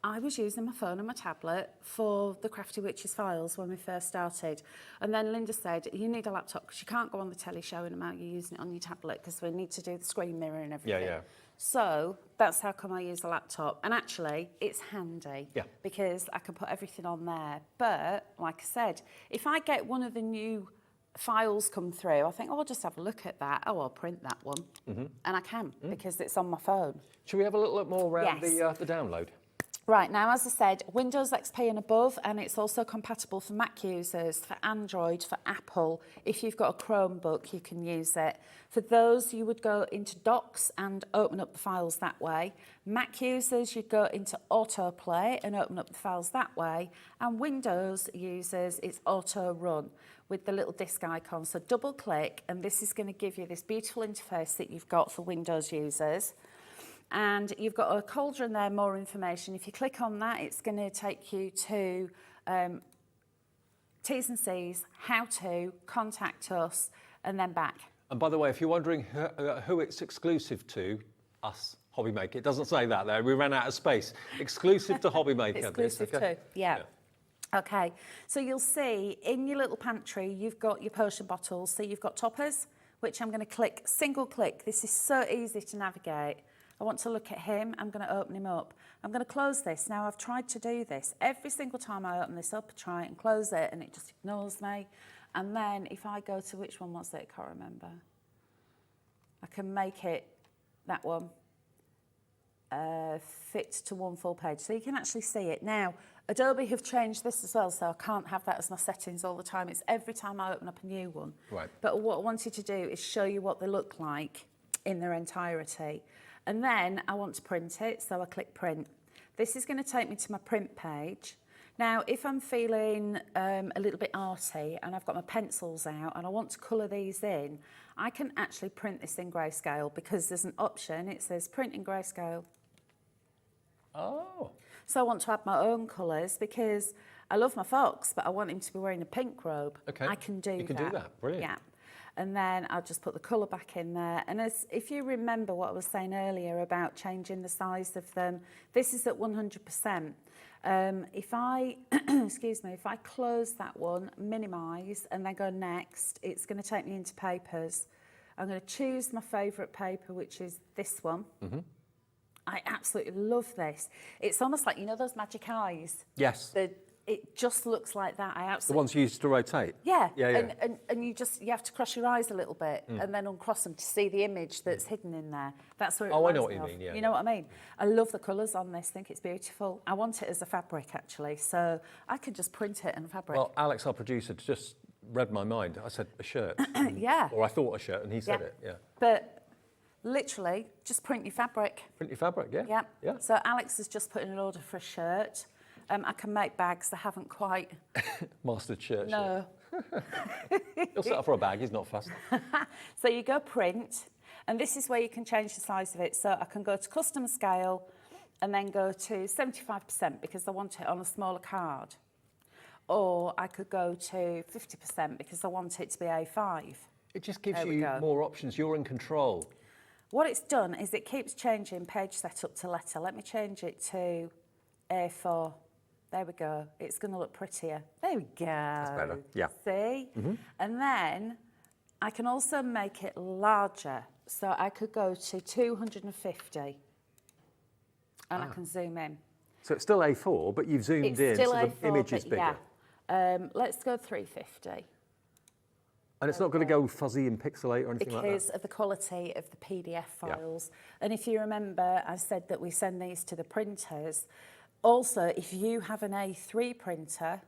I was using my phone and my tablet for the Crafty Witches files when we first started. And then Linda said, you need a laptop because you can't go on the telly showing them how you're using it on your tablet because we need to do the screen mirror and everything. Yeah. So that's how come I use a laptop. And actually, it's handy because I can put everything on there. But like I said, if I get one of the new files come through, I think, I'll just have a look at that. Oh, I'll print that one. And I can because it's on my phone. Shall we have a little look more around the download? Right, now, as I said, Windows XP and above, and it's also compatible for Mac users, for Android, for Apple. If you've got a Chromebook, you can use it. For those, you would go into Docs and open up the files that way. Mac users, you'd go into Autoplay and open up the files that way. And Windows users, it's Auto Run with the little disk icon. So double click, and this is going to give you this beautiful interface that you've got for Windows users. And you've got a cauldron there, more information. If you click on that, it's going to take you to T's and C's, how to, contact us, and then back. And by the way, if you're wondering who it's exclusive to, us, Hobbymaker. It doesn't say that there. We ran out of space. Exclusive to Hobbymaker. Exclusive to, yeah. Okay, so you'll see in your little pantry, you've got your potion bottles. So you've got toppers, which I'm going to click, single click. This is so easy to navigate. I want to look at him. I'm going to open him up. I'm going to close this. Now, I've tried to do this. Every single time I open this up, I try and close it, and it just ignores me. And then if I go to, which one was it? I can't remember. I can make it, that one, fit to one full page. So you can actually see it. Now, Adobe have changed this as well, so I can't have that as my settings all the time. It's every time I open up a new one. Right. But what I wanted to do is show you what they look like in their entirety. And then I want to print it, so I click print. This is going to take me to my print page. Now, if I'm feeling a little bit arty and I've got my pencils out and I want to colour these in, I can actually print this in grayscale because there's an option. It says print in grayscale. Oh. So I want to add my own colours because I love my fox, but I want him to be wearing a pink robe. Okay. I can do that. You can do that. Brilliant. Yeah. And then I'll just put the colour back in there. And if you remember what I was saying earlier about changing the size of them, this is at 100%. If I, excuse me, if I close that one, minimise, and then go next, it's going to take me into papers. I'm going to choose my favourite paper, which is this one. Mm-hmm. I absolutely love this. It's almost like, you know those magic eyes? Yes. It just looks like that. I absolutely... The ones you used to rotate? Yeah. Yeah. And you have to cross your eyes a little bit and then uncross them to see the image that's hidden in there. That's where it I know reminds what me you of. mean, yeah. You know what I mean? I love the colours on this. I think it's beautiful. I want it as a fabric, actually. So I could just print it in fabric. Well, Alex, our producer, just read my mind. I said a shirt. Yeah. Or I thought a shirt, and he said it, yeah. But literally, just print your fabric. Print your fabric, yeah. Yeah. Yeah. So Alex has just put in an order for a shirt. I can make bags that haven't quite... Mastered shirt. No. He'll settle for a bag, he's not fussed. So you go print, and this is where you can change the size of it. So I can go to custom scale and then go to 75% because I want it on a smaller card. Or I could go to 50% because I want it to be A5. It just gives There we you go. more options. You're in control. What it's done is it keeps changing page setup to letter. Let me change it to A4. There we go. It's going to look prettier. There we go. That's better, yeah. See? Mm-hmm. And then I can also make it larger. So I could go to 250 and I can zoom in. So it's still A4, but you've zoomed It's in, still so A4, the image is but bigger. yeah. Let's go 350. And it's not going to go fuzzy and pixelate or anything like that? Because of the quality of the PDF files. Yeah. And if you remember, I said that we send these to the printers. Also, if you have an A3 printer,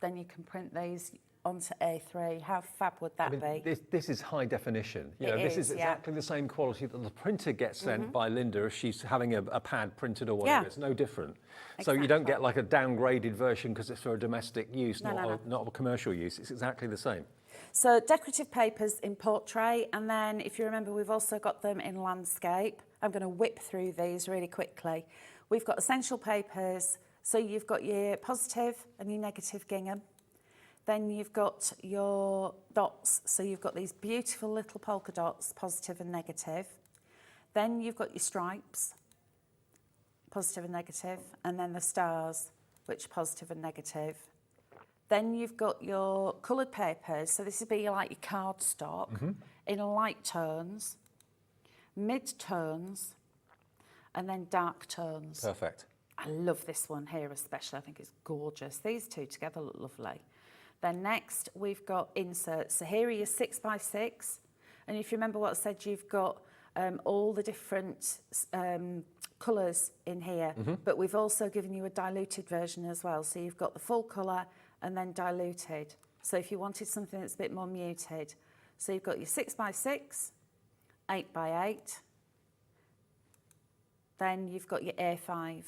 then you can print these onto A3. How fab would that be? This is high definition. You know, It this is, is exactly the same quality that the printer gets sent by Linda if she's having a pad printed or whatever. Yeah. It's no different. So you don't get like a downgraded version because it's for a domestic use, not a commercial use. It's exactly the same. So decorative papers in portrait, and then if you remember, we've also got them in landscape. I'm going to whip through these really quickly. We've got essential papers, so you've got your positive and your negative gingham. Then you've got your dots, so you've got these beautiful little polka dots, positive and negative. Then you've got your stripes, positive and negative, and then the stars, which are positive and negative. Then you've got your coloured papers, so this would be like your cardstock in light tones, mid-tones, and then dark tones. Perfect. I love this one here especially. I think it's gorgeous. These two together look lovely. Then next, we've got inserts. So here are your 6x6. And if you remember what I said, you've got all the different colours in here. But we've also given you a diluted version as well. So you've got the full colour and then diluted. So if you wanted something that's a bit more muted. So you've got your 6x6, 8x8. Then you've got your A5.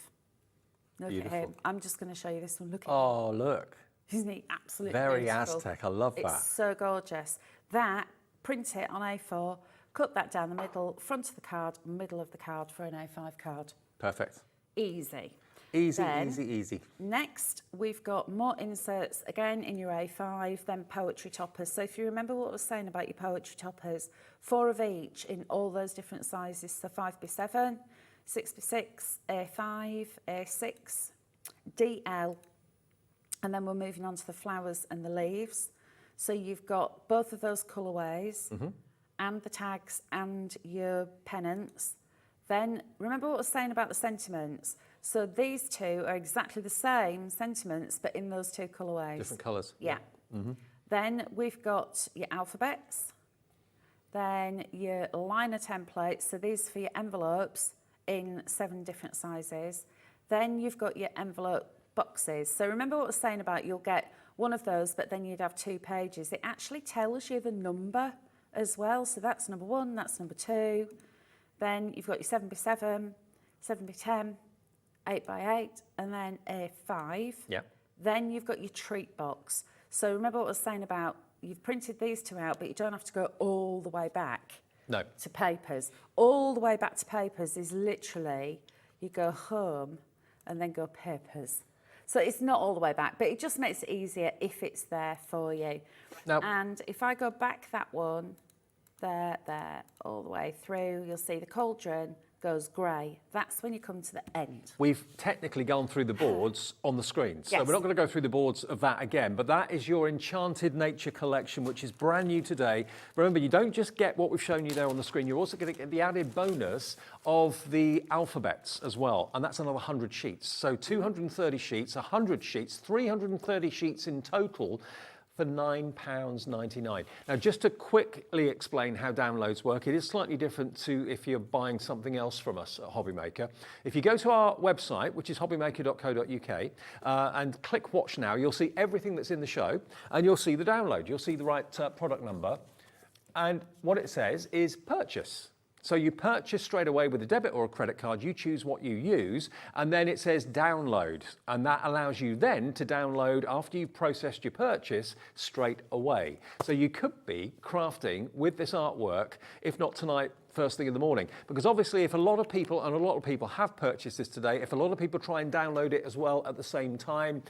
Look at him. I'm just going to show you this one. Look at him. Oh, look. Isn't he absolutely Very beautiful? Aztec. I love that. It's so gorgeous. That, print it on A4, cut that down the middle, front of the card, middle of the card for an A5 card. Perfect. Easy. Easy, Then, easy. Next, we've got more inserts, again, in your A5, then poetry toppers. So if you remember what I was saying about your poetry toppers, 4 of each in all those different sizes. So 5x7, 6x6, A5, A6, DL, And then we're moving on to the flowers and the leaves. So you've got both of those colourways and the tags and your pennants. Then remember what I was saying about the sentiments. So these two are exactly the same sentiments, but in those two colourways. Different colours. Yeah. Then we've got your alphabets. Then your liner templates. So these for your envelopes in 7 different sizes. Then you've got your envelope boxes. So remember what I was saying about you'll get one of those, but then you'd have 2 pages. It actually tells you the number as well. So that's number 1, that's number 2. Then you've got your 7x7, 7x10, 8x8, and then A5. Yeah. Then you've got your treat box. So remember what I was saying about you've printed these 2 out, but you don't have to go all the way back to papers. All the way back to papers is literally you go home and then go papers. So it's not all the way back, but it just makes it easier if it's there for you. Now, and if I go back that one, there, all the way through, you'll see the cauldron goes grey. That's when you come to the end. we've technically gone through the boards on the screen, so Yes. we're not going to go through the boards of that again, but that is your Enchanted Nature collection, which is brand new today. Remember, you don't just get what we've shown you there on the screen, you're also going to get the added bonus of the alphabets as well, and that's another 100 sheets. So 230 sheets, 100 sheets, 330 sheets in total, for £9.99. Now, just to quickly explain how downloads work, it is slightly different to if you're buying something else from us at Hobbymaker. If you go to our website, which is hobbymaker.co.uk, and click Watch Now, you'll see everything that's in the show, and you'll see the download. You'll see the right product number, and what it says is purchase. So you purchase straight away with a debit or a credit card, you choose what you use, and then it says download. And that allows you then to download after you've processed your purchase straight away. So you could be crafting with this artwork, if not tonight, first thing in the morning. Because obviously if a lot of people, and a lot of people have purchased this today, if a lot of people try and download it as well at the same time,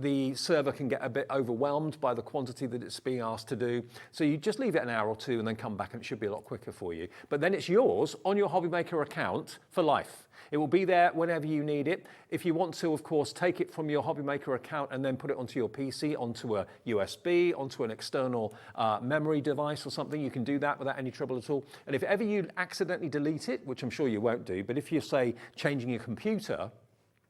the server can get a bit overwhelmed by the quantity that it's being asked to do. So you just leave it an hour or 2 and then come back and it should be a lot quicker for you. But then it's yours on your Hobbymaker account for life. It will be there whenever you need it. If you want to, of course, take it from your Hobbymaker account and then put it onto your PC, onto a USB, onto an external memory device or something, you can do that without any trouble at all. And if ever you accidentally delete it, which I'm sure you won't do, but if you're, say, changing your computer,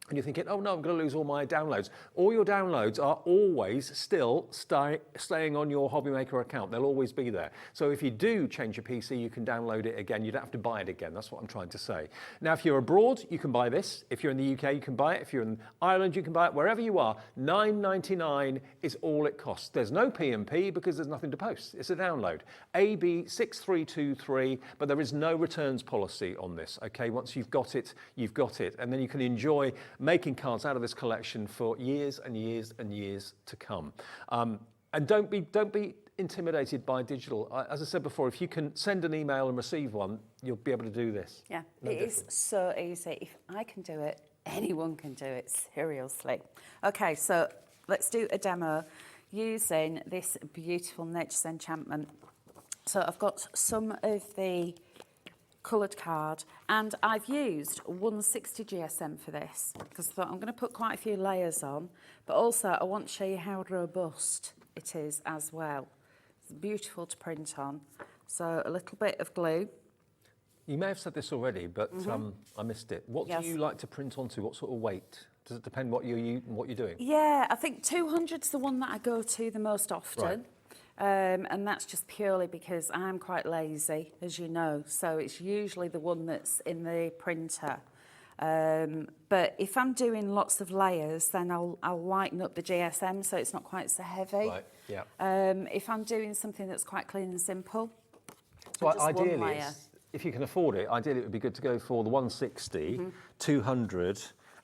and you're thinking, oh no, I'm going to lose all my downloads. All your downloads are always still staying on your Hobbymaker account. They'll always be there. So if you do change your PC, you can download it again. You don't have to buy it again. That's what I'm trying to say. Now, if you're abroad, you can buy this. If you're in the UK, you can buy it. If you're in Ireland, you can buy it. Wherever you are, £9.99 is all it costs. There's no P&P because there's nothing to post. It's a download. AB6323, but there is no returns policy on this, okay? Once you've got it, you've got it. And then you can enjoy making cards out of this collection for years and years and years to come. And don't be intimidated by digital. As I said before, if you can send an email and receive one, you'll be able to do this. Yeah, it is so easy. If I can do it, anyone can do it, seriously. Okay, so let's do a demo using this beautiful Nature's Enchantment. So I've got some of the coloured card, and I've used 160 GSM for this because I thought I'm going to put quite a few layers on, but also I want to show you how robust it is as well. It's beautiful to print on. So a little bit of glue. You may have said this already, but I missed it. What do you like to print onto? What sort of weight? Does it depend what you're doing? Yeah, I think 200's the one that I go to the most often. Right. And that's just purely because I'm quite lazy, as you know, so it's usually the one that's in the printer. But if I'm doing lots of layers, then I'll lighten up the GSM so it's not quite so heavy. Right, yeah. If I'm doing something that's quite clean and simple, So just one ideally, layer. if you can afford it, ideally it would be good to go for the 160, 200,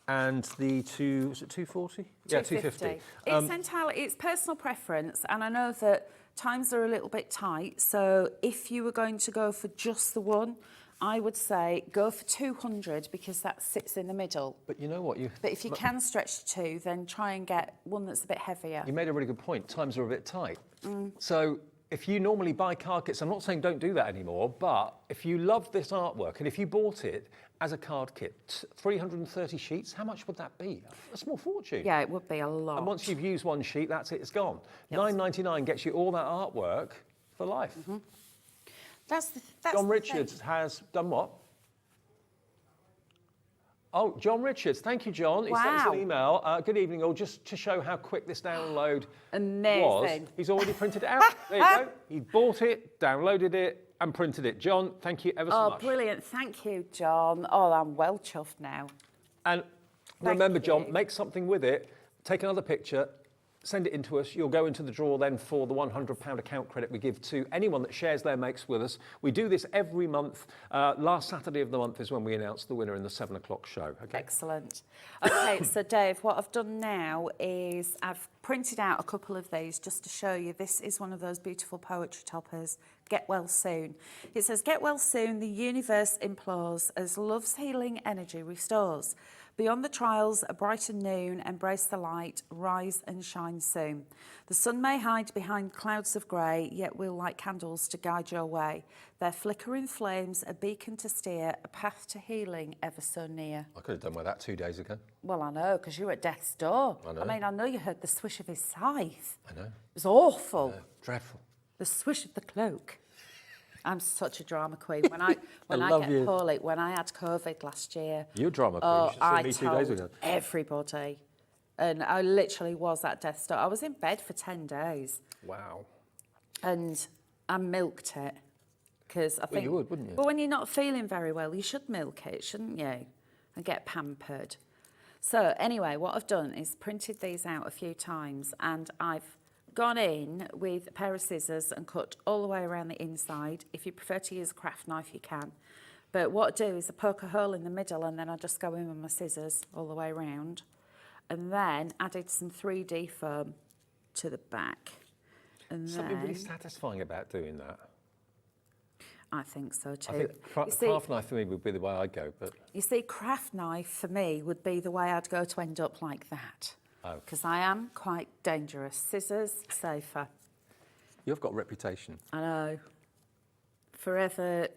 and the 240? Yeah, 250. It's entirely, it's personal preference, and I know that times are a little bit tight, so if you were going to go for just the one, I would say go for 200 because that sits in the middle. But you know what? But if you can stretch to 2, then try and get one that's a bit heavier. You made a really good point. Times are a bit tight. So if you normally buy card kits, I'm not saying don't do that anymore, but if you love this artwork and if you bought it as a card kit, 330 sheets, how much would that be? A small fortune. Yeah, it would be a lot. And once you've used one sheet, that's it, it's gone. Yep. $9.99 gets you all that artwork for life. That's John the Richards thing. has done what? Oh, John Richards. Thank you, John. He sent us Wow. an email. Good evening, all. Just to show how quick this download Amazing. was, he's already printed it out. There you go. He bought it, downloaded it, and printed it. John, thank you ever so much. Oh, brilliant. Thank you, John. Oh, I'm well chuffed now. And Thank remember, John, you. make something with it. Take another picture. Send it in to us. You'll go into the draw then for the £100 account credit we give to anyone that shares their makes with us. We do this every month. Last Saturday of the month is when we announce the winner in the 7 o'clock show. Okay. Excellent. Okay, so Dave, what I've done now is I've printed out a couple of these just to show you. This is one of those beautiful poetry toppers. Get well soon. It says, get well soon, the universe implores as love's healing energy restores. Beyond the trials, a brighter noon, embrace the light, rise and shine soon. The sun may hide behind clouds of grey, yet we'll light candles to guide your way. Their flickering flames, a beacon to steer, a path to healing ever so near. I could have done with that 2 days ago. Well, I know, because you were at death's door. I know. I mean, I know you heard the swish of his scythe. I know. It was awful. Dreadful. The swish of the cloak. I'm such a drama queen. When I love get you. poorly, when I had COVID last year, You're a drama queen. oh, You should have I seen me 2 days told ago. everybody. And I literally was at death's door. I was in bed for 10 days Wow. and I milked it. Because I think, you would, wouldn't you? But when you're not feeling very well, you should milk it, shouldn't you? And get pampered. So anyway, what I've done is printed these out a few times and I've gone in with a pair of scissors and cut all the way around the inside. If you prefer to use a craft knife, you can. But what I do is I poke a hole in the middle and then I just go in with my scissors all the way around. And then added some 3D foam to the back. And Something really then, satisfying about doing that. I think so too. I think You see- craft knife for me would be the way I'd go, but You see, craft knife for me would be the way I'd go to end up like that. Oh. Because I am quite dangerous. Scissors, safer. you've got a reputation. I know. Forever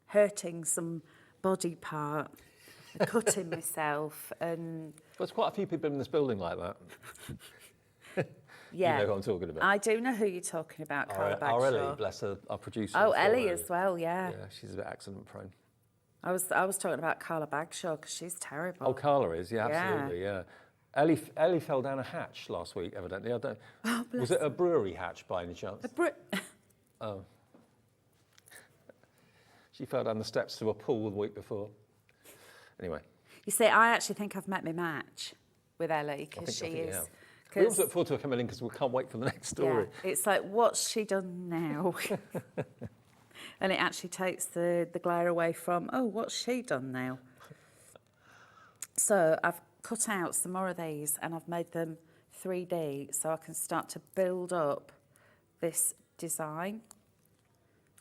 hurting some body part, cutting myself, and There's quite a few people in this building like that. yeah. You know who I'm talking about. I do know who you're talking about, Carla Our Ellie, Bagshaw. bless her, our producer. Oh, before Ellie as well, yeah. Yeah, she's a bit accident prone. I was talking about Carla Bagshaw because she's terrible. Oh, Carla is, yeah, Yeah. absolutely, yeah. Ellie fell down a hatch last week, evidently. I don't. Oh, bless was it a brewery hatch by any chance? She fell down the steps to a pool the week before. Anyway, You see, I actually think I've met my match with Ellie I because think she you is. have. We always 'cause- look forward to her coming in because we can't wait for the next story. Yeah, it's like, what's she done now? And it actually takes the glare away from, oh, what's she done now? So I've cut out some more of these and I've made them 3D so I can start to build up this design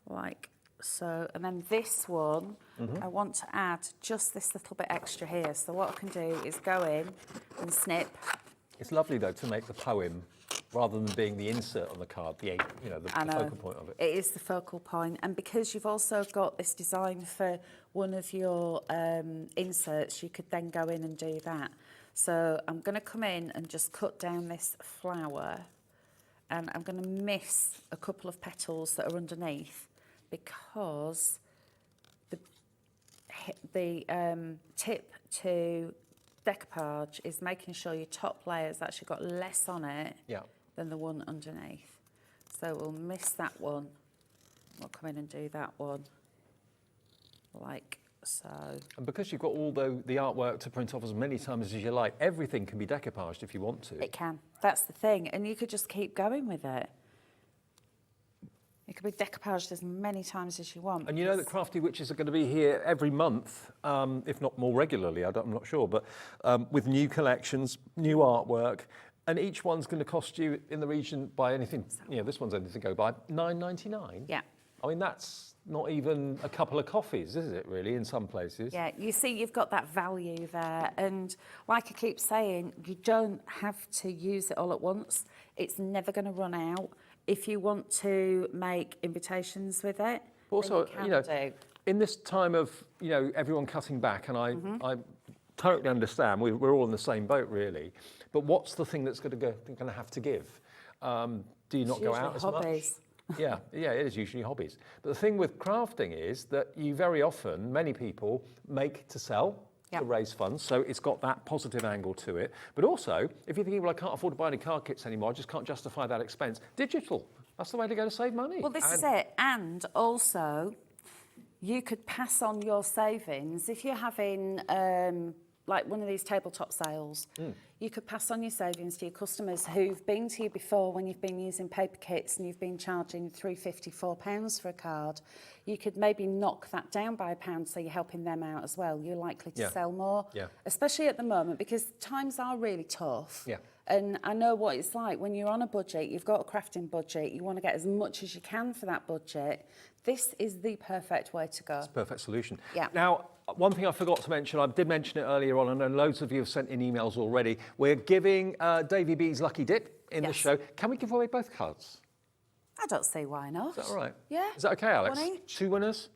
like so. And then this one, I want to add just this little bit extra here. So what I can do is go in and snip. It's lovely though to make the poem rather than being the insert on the card, the I know. focal point of it. It is the focal point, and because you've also got this design for one of your inserts, you could then go in and do that. So I'm going to come in and just cut down this flower, and I'm going to miss a couple of petals that are underneath because the tip to decoupage is making sure your top layer's actually got less on it Yeah. than the one underneath. So we'll miss that one. We'll come in and do that one, like so. And because you've got all the artwork to print off as many times as you like, everything can be decoupaged if you want to. It can. That's the thing. And you could just keep going with it. It could be decoupaged as many times as you want. And you know that Crafty Witches are going to be here every month, if not more regularly, I'm not sure, but with new collections, new artwork, and each one's going to cost you in the region by anything, this one's anything to go by, $9.99? Yeah. I mean, that's not even a couple of coffees, is it, really, in some places? Yeah, you see, you've got that value there. And like I keep saying, you don't have to use it all at once. It's never going to run out. If you want to make invitations with it, Also, then you can do. in this time of, everyone cutting back, and I totally understand, we're all in the same boat really, but what's the thing that's going to have to give? Do you not go out as hobbies. much? Yeah, it is usually hobbies. But the thing with crafting is that you very often, many people, make to sell, to raise funds, so it's got that positive angle to it. But also, if you're thinking, well, I can't afford to buy any card kits anymore, I just can't justify that expense, digital, that's the way to go to save money. Well, this is it. And also, you could pass on your savings. If you're having like one of these tabletop sales, you could pass on your savings to your customers who've been to you before when you've been using paper kits and you've been charging £3.50, £4 for a card. You could maybe knock that down by £1, so you're helping them out as well. You're likely to sell more, especially at the moment, because times are really tough. Yeah. And I know what it's like when you're on a budget, you've got a crafting budget, you want to get as much as you can for that budget. This is the perfect way to go. It's a perfect solution. Yeah. Now, one thing I forgot to mention, I did mention it earlier on, and I know loads of you have sent in emails already. We're giving Davy B's Lucky Dip in the show. Can we give away both cards? I don't see why not. Is that all right? Yeah. Is that okay, Alex? One each. 2 winners?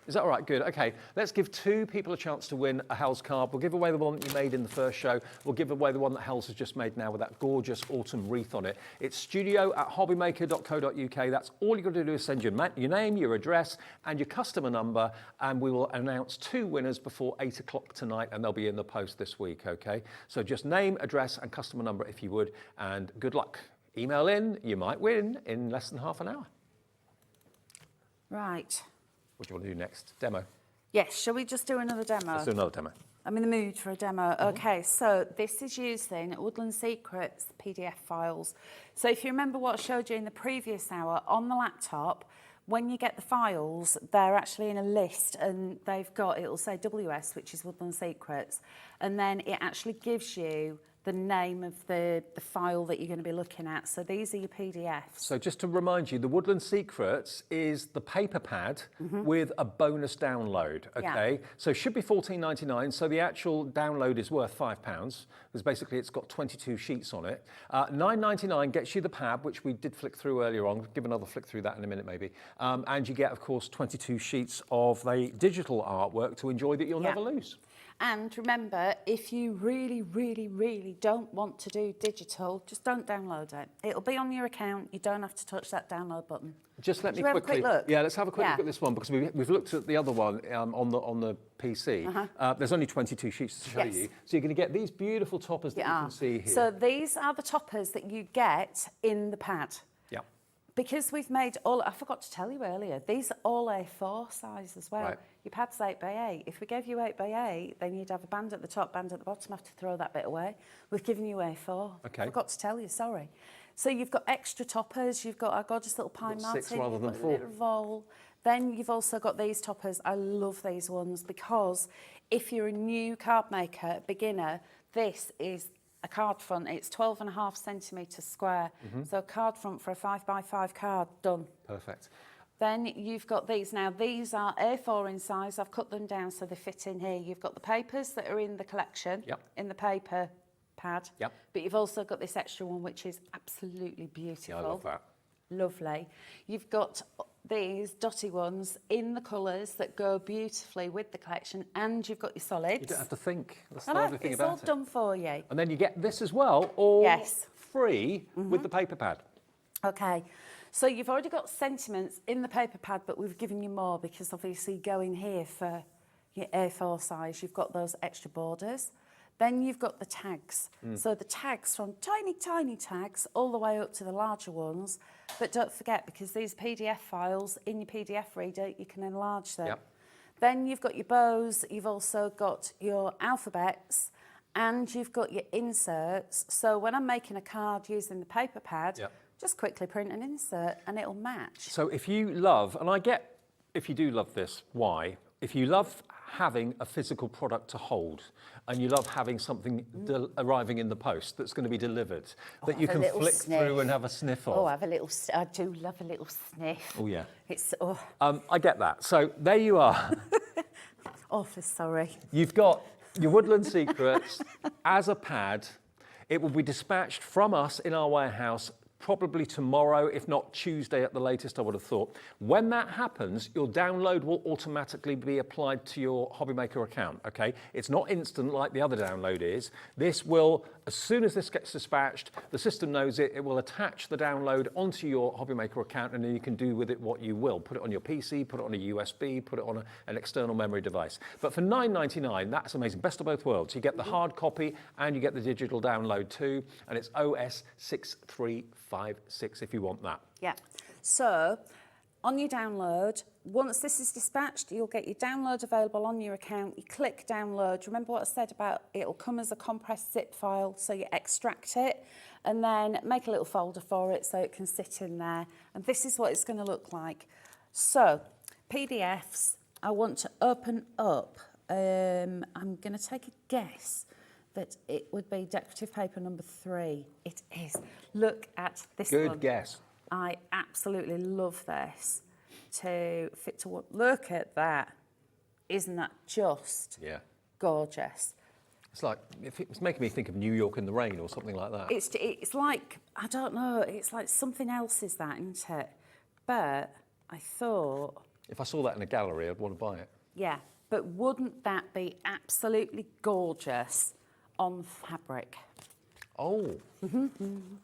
Is that all right? Good. Okay, let's give 2 people a chance to win a Hal's card. We'll give away the one that you made in the first show. We'll give away the one that Hal's has just made now with that gorgeous autumn wreath on it. It's studio@hobbymaker.co.uk. That's all you've got to do is send your name, your address, and your customer number, and we will announce 2 winners before 8 o'clock tonight, and they'll be in the post this week, okay? So just name, address, and customer number if you would, and good luck. Email in, you might win in less than half an hour. Right. What do you want to do next? Demo? Yes, shall we just do another demo? Let's do another demo. I'm in the mood for a demo. Okay, so this is using Woodland Secrets PDF files. So if you remember what I showed you in the previous hour, on the laptop, when you get the files, they're actually in a list, and it'll say WS, which is Woodland Secrets, and then it actually gives you the name of the file that you're going to be looking at. So these are your PDFs. So just to remind you, the Woodland Secrets is the paper pad with a bonus download, okay? So it should be $14.99, so the actual download is worth £5, because basically it's got 22 sheets on it. $9.99 gets you the pad, which we did flick through earlier on. Give another flick through that in a minute, maybe. And you get, of course, 22 sheets of the digital artwork to enjoy that you'll never lose. And remember, if you really, really, really don't want to do digital, just don't download it. It'll be on your account. You don't have to touch that download button. Just let me Shall we quickly. have a quick look? Yeah, let's have a quick look at this one, because we've looked at the other one on the PC. There's only 22 sheets to show you, so you're going to get these beautiful toppers that you can see here. So these are the toppers that you get in the pad. Yeah. Because we've made I forgot to tell you earlier, these are all A4 size as well. Right. Your pad's 8x8. If we gave you 8x8, then you'd have a band at the top, band at the bottom. I have to throw that bit away. We've given you A4. Okay. I forgot to tell you, sorry. So you've got extra toppers. You've got our gorgeous little pine martin. 6 rather than you've got 4. A little roll. Then you've also got these toppers. I love these ones, because if you're a new card maker, beginner, this is a card front. It's 12.5 centimetres square. So a card front for a 5x5 card, done. Perfect. Then you've got these. Now, these are A4 in size. I've cut them down so they fit in here. You've got the papers that are in the collection, in the paper pad. But you've also got this extra one, which is absolutely beautiful. Yeah, I love that. Lovely. You've got these dotty ones in the colours that go beautifully with the collection, and you've got your solids. You don't have to think. That's the I know, lovely thing it's about all it. done for you. And then you get this as well, all Yes. free with the paper pad. Okay, so you've already got sentiments in the paper pad, but we've given you more, because obviously going here for your A4 size, you've got those extra borders. Then you've got the tags. So the tags, from tiny, tiny tags all the way up to the larger ones. But don't forget, because these PDF files, in your PDF reader, you can enlarge them. Then you've got your bows, you've also got your alphabets, and you've got your inserts. So when I'm making a card using the paper pad, just quickly print an insert and it'll match. So if you love, and I get if you do love this, why? If you love having a physical product to hold, and you love having something arriving in the post that's going to be delivered, that you can flick through and have a sniff of. Oh, I do love a little sniff. Oh, yeah. It's, I get that. So there you are. awfully sorry. You've got your Woodland Secrets as a pad. It will be dispatched from us in our warehouse probably tomorrow, if not Tuesday at the latest, I would have thought. When that happens, your download will automatically be applied to your HobbyMaker account, okay? It's not instant like the other download is. This will, as soon as this gets dispatched, the system knows it, it will attach the download onto your HobbyMaker account, and then you can do with it what you will. Put it on your PC, put it on a USB, put it on an external memory device. But for $9.99, that's amazing. Best of both worlds. You get the hard copy and you get the digital download too, and it's OS 6356 if you want that. Yeah. So on your download, once this is dispatched, you'll get your download available on your account. You click download. Remember what I said about it'll come as a compressed zip file, so you extract it and then make a little folder for it so it can sit in there. And this is what it's going to look like. So PDFs, I want to open up. I'm going to take a guess that it would be decorative paper number 3. It is. Look at this one. Good guess. I absolutely love this to fit to what. Look at that. Isn't that just gorgeous? It's like, it's making me think of New York in the rain or something like that. It's like, I don't know, it's like something else is that, isn't it? But I thought... If I saw that in a gallery, I'd want to buy it. Yeah, but wouldn't that be absolutely gorgeous on fabric? Oh.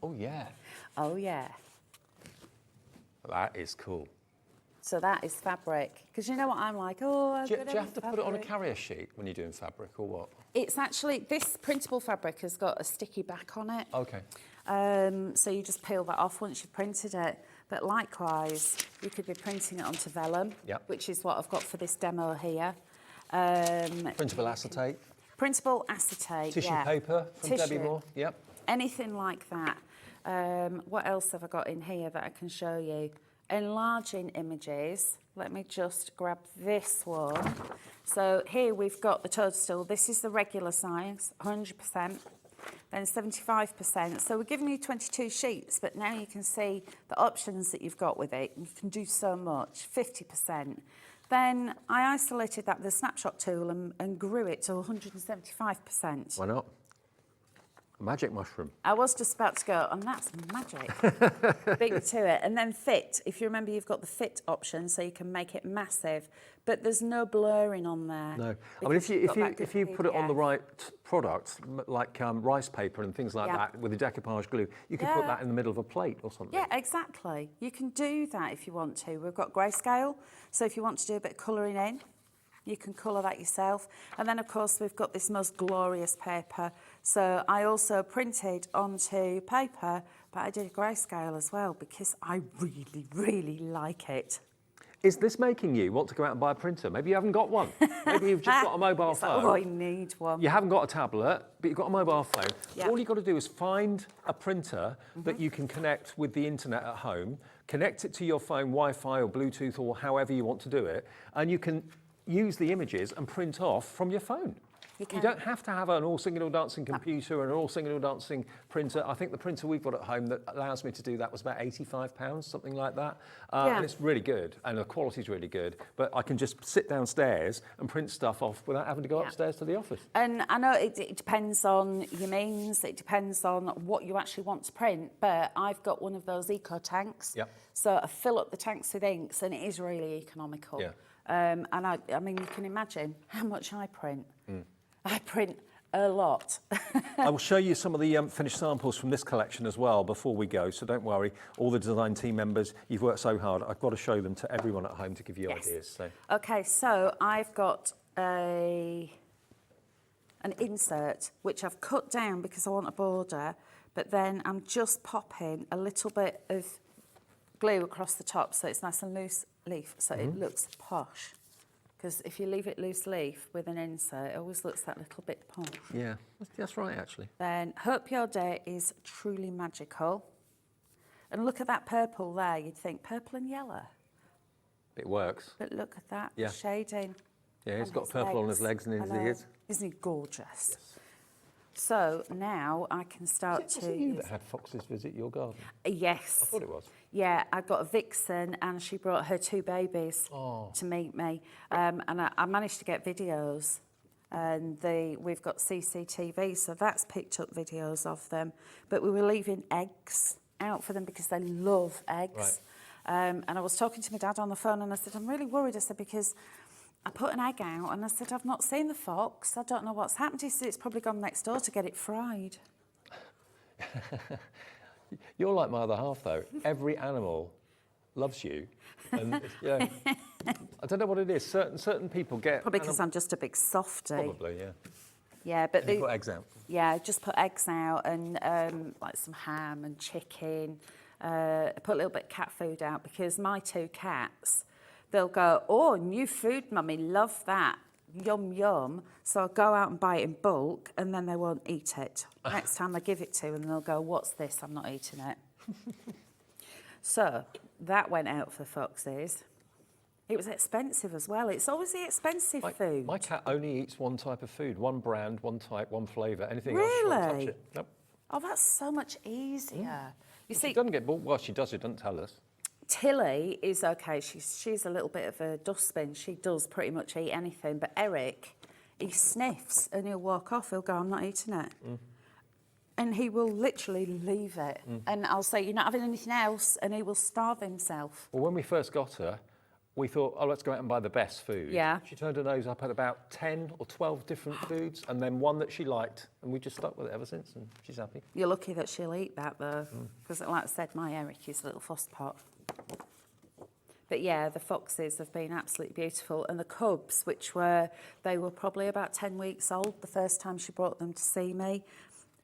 Oh, yeah. Oh, yeah. That is cool. So that is fabric. Because you know what I'm like, oh, Do you have to put it on a carrier sheet when you're doing fabric or what? It's actually, this printable fabric has got a sticky back on it. Okay. So you just peel that off once you've printed it. But likewise, you could be printing it onto vellum, which is what I've got for this demo here. Printable acetate. Printable acetate, Tissue paper from Tissue. Debbie Moore. Yep. Anything like that. What else have I got in here that I can show you? Enlarging images. Let me just grab this one. So here we've got the toadstool. This is the regular size, 100%. Then 75%. So we're giving you 22 sheets, but now you can see the options that you've got with it. You can do so much, 50%. Then I isolated that with the snapshot tool and grew it to 175%. Why not? A magic mushroom. I was just about to go, and that's magic. Big to it. And then fit. If you remember, you've got the fit option, so you can make it massive, but there's no blurring on there. No. I mean, if you put it on the right products, like rice paper and things like that, with the decoupage glue, you could put that in the middle of a plate or something. Yeah, exactly. You can do that if you want to. We've got grayscale, so if you want to do a bit of colouring in, you can colour that yourself. And then, of course, we've got this most glorious paper. So I also printed onto paper, but I did a grayscale as well because I really, really like it. Is this making you want to go out and buy a printer? Maybe you haven't got one. Maybe you've just got a mobile phone. Oh, I need one. You haven't got a tablet, but you've got a mobile phone. Yeah. All you've got to do is find a printer that you can connect with the internet at home, connect it to your phone, Wi-Fi or Bluetooth or however you want to do it, and you can use the images and print off from your phone. You don't have to have an all-singing, all-dancing computer and an all-singing, all-dancing printer. I think the printer we've got at home that allows me to do that was about £85, something like that. And it's really good, and the quality's really good. But I can just sit downstairs and print stuff off without having to go upstairs to the office. And I know it depends on your means, it depends on what you actually want to print, but I've got one of those eco tanks. So I fill up the tanks with inks, and it is really economical. And I mean, you can imagine how much I print. I print a lot. I will show you some of the finished samples from this collection as well before we go, so don't worry. All the design team members, you've worked so hard. I've got to show them to everyone at home to give you ideas. So. Okay, so I've got an insert, which I've cut down because I want a border, but then I'm just popping a little bit of glue across the top so it's nice and loose leaf, so it looks posh. Because if you leave it loose leaf with an insert, it always looks that little bit posh. Yeah, that's right, actually. Then Hope Your Day is truly magical. And look at that purple there. You'd think purple and yellow. It works. But look at that shading. Yeah, he's got purple on his legs and his ears. Isn't he gorgeous? Yes. So now I can start to... Was it you that had foxes visit your garden? Yes. I thought it was. Yeah, I got a vixen and she brought her 2 babies to meet me. And I managed to get videos. And we've got CCTV, so that's picked up videos of them. But we were leaving eggs out for them because they love eggs. And I was talking to my dad on the phone and I said, I'm really worried. I said, because I put an egg out and I said, I've not seen the fox. I don't know what's happened. He said, it's probably gone next door to get it fried. You're like my other half, though. Every animal loves you. And yeah, I don't know what it is. Certain people get... Probably because I'm just a big softie. Probably, yeah. Yeah, but And you put eggs out. Yeah, just put eggs out and like some ham and chicken. I put a little bit of cat food out because my 2 cats, they'll go, oh, new food, mummy, love that. Yum, yum. So I'll go out and buy it in bulk and then they won't eat it. Next time I give it to them, they'll go, what's this? I'm not eating it. So that went out for the foxes. It was expensive as well. It's always the expensive food. My cat only eats one type of food, one brand, one type, one flavour. Anything Really? else, she won't touch it. Nope. Oh, that's so much easier. You see, She doesn't get bored. Well, she does. She doesn't tell us. Tilly is okay. She's a little bit of a dustbin. She does pretty much eat anything. But Eric, he sniffs and he'll walk off. He'll go, I'm not eating it. And he will literally leave it. And I'll say, you're not having anything else? And he will starve himself. Well, when we first got her, we thought, oh, let's go out and buy the best food. Yeah. She turned her nose up at about 10 or 12 different foods and then one that she liked. And we just stuck with it ever since and she's happy. You're lucky that she'll eat that, though. Because like I said, my Eric is a little fuss pot. But yeah, the foxes have been absolutely beautiful. And the cubs, they were probably about 10 weeks old the first time she brought them to see me.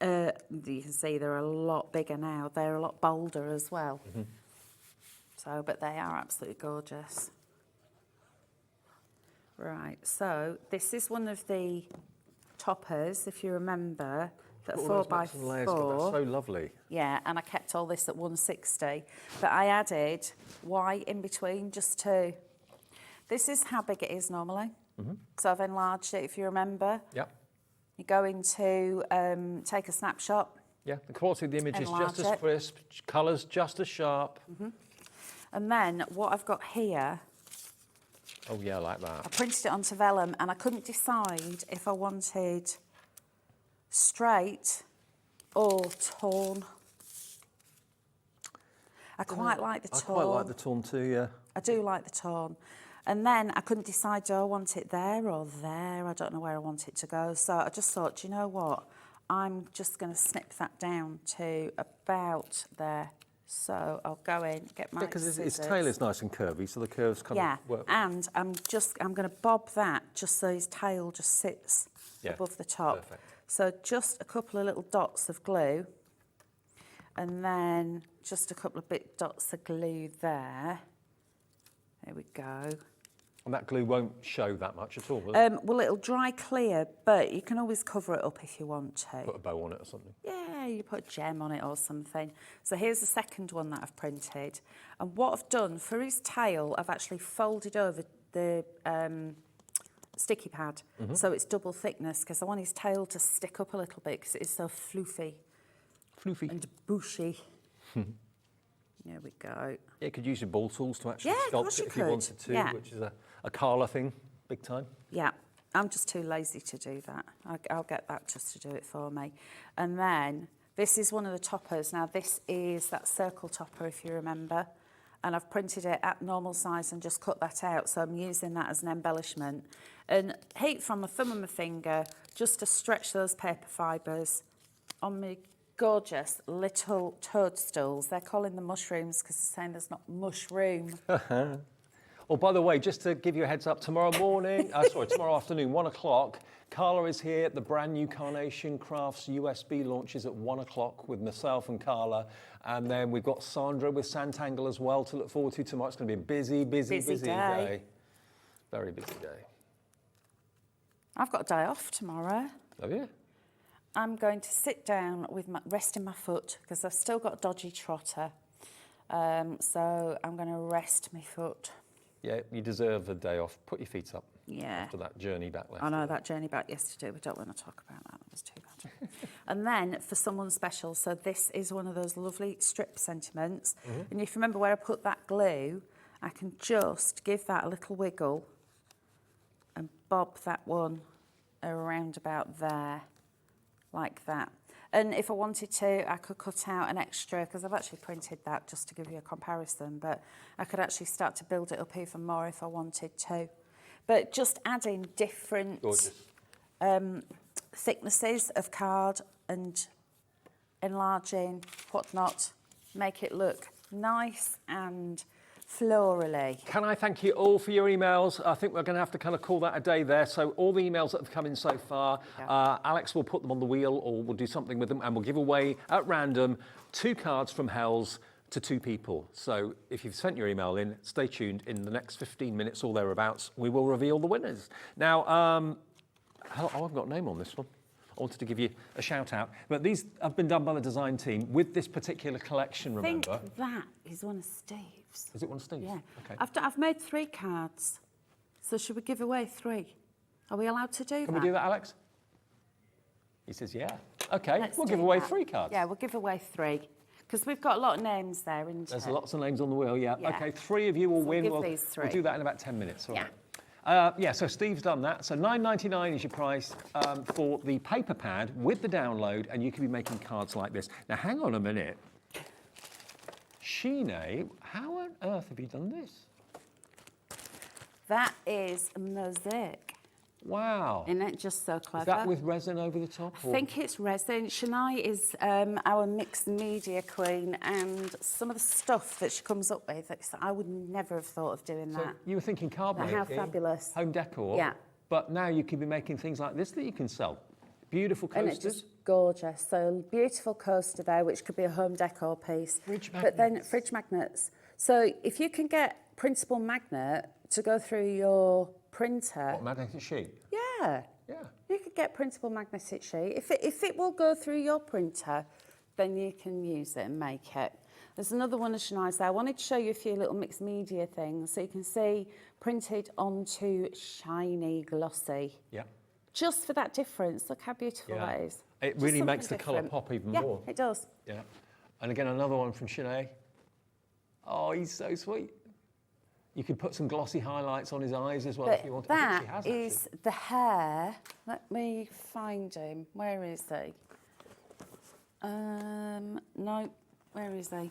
You can see they're a lot bigger now. They're a lot bolder as well. So, but they are absolutely gorgeous. Right, so this is one of the toppers, if you remember, that are 4x4. That's so lovely. Yeah, and I kept all this at 160, but I added white in between just to... This is how big it is normally. So I've enlarged it, if you remember. Yep. You go into take a snapshot. Yeah, the quality of the image is just as Enlarge it. crisp, colours just as sharp. And then what I've got here, Oh, yeah, I like I that. printed it onto vellum and I couldn't decide if I wanted straight or torn. I quite like the I torn. quite like the torn too, yeah. I do like the torn. And then I couldn't decide, do I want it there or there? I don't know where I want it to go. So I just thought, do you know what? I'm just going to snip that down to about there. So I'll go in, get my Because its scissors. tail is nice and curvy, so the curves kind Yeah, of work. and I'm going to bob that just so his tail just sits Yeah, above the top. perfect. So just a couple of little dots of glue, and then just a couple of bit dots of glue there. There we go. And that glue won't show that much at all, will it? Well, it'll dry clear, but you can always cover it up if you want to. Put a bow on it or something. Yeah, you put a gem on it or something. So here's the second one that I've printed. And what I've done for his tail, I've actually folded over the sticky pad. So it's double thickness because I want his tail to stick up a little bit because it's so floofy Floofy. and bushy. There we go. Yeah, you could use your ball tools to actually Yeah, of course sculpt you it if you could. wanted to, Yeah. which is a Carla thing, big time. Yeah, I'm just too lazy to do that. I'll get that just to do it for me. And then this is one of the toppers. Now this is that circle topper, if you remember. And I've printed it at normal size and just cut that out. So I'm using that as an embellishment. And heat from the thumb of my finger just to stretch those paper fibres on my gorgeous little toadstools. They're calling them mushrooms because they're saying there's not mushroom. Oh, by the way, just to give you a heads up, tomorrow afternoon, 1 o'clock, Carla is here. The brand new Carnation Crafts USB launches at 1 o'clock with myself and Carla. And then we've got Sandra with Santangle as well to look forward to tomorrow. It's going to be a busy day. Very busy day. I've got a day off tomorrow. Have you? I'm going to sit down with resting my foot because I've still got a dodgy trotter. So I'm going to rest my foot. Yeah, you deserve a day off. Put your feet up. Yeah. After that journey back left. I know that journey back yesterday. We don't want to talk about that. That was too bad. And then for someone special, so this is one of those lovely strip sentiments. And if you remember where I put that glue, I can just give that a little wiggle and bob that one around about there, like that. And if I wanted to, I could cut out an extra, because I've actually printed that just to give you a comparison, but I could actually start to build it up even more if I wanted to. But just adding different thicknesses of card and enlarging, whatnot, make it look nice and florally. Can I thank you all for your emails? I think we're going to have to kind of call that a day there. So all the emails that have come in so far, Alex will put them on the wheel, or we'll do something with them, and we'll give away at random 2 cards from Hells to 2 people. So if you've sent your email in, stay tuned. In the next 15 minutes or thereabouts, we will reveal the winners. Now, I've got a name on this one. I wanted to give you a shout out, but these have been done by the design team with this particular collection, remember? I think that is one of Steve's. Is it one of Steve's? Yeah. Okay. I've made 3 cards, so should we give away 3? Are we allowed to do that? Can we do that, Alex? He says, yeah. Okay, Let's we'll do give away that. 3 cards. Yeah, we'll give away 3, because we've got a lot of names there, isn't There's it? lots of names on the wheel, yeah. Yeah. Okay, 3 of you will So win. we'll give these 3. We'll do that in about 10 minutes, all Yeah. right. Yeah, so Steve's done that. So $9.99 is your price for the paper pad with the download, and you can be making cards like this. Now, hang on a minute. Sheena, how on earth have you done this? That is a mosaic. Wow. Isn't it just so clever? Is that with resin over the top? I think it's resin. Shania is our mixed media queen, and some of the stuff that she comes up with, I would never have thought of doing So that. you were thinking card making, How fabulous. home decor, Yeah. but now you could be making things like this that you can sell. Beautiful And coasters. it's just gorgeous. So beautiful coaster there, which could be a home decor piece. Fridge But then magnets. fridge magnets. So if you can get printable magnet to go through your printer, What, magnetic sheet? yeah, Yeah. you could get printable magnetic sheet. If it will go through your printer, then you can use it and make it. There's another one of Shania's there. I wanted to show you a few little mixed media things so you can see printed onto shiny, glossy. Yeah. Just for that difference. Look how beautiful Yeah. that is. It Just really something makes the colour different. pop even yeah, more. it does. Yeah. And again, another one from Sinead. Oh, he's so sweet. You could put some glossy highlights on his eyes as well if you want. But I think she that has, is the hair. Let me find him. Where is he? No, where is he?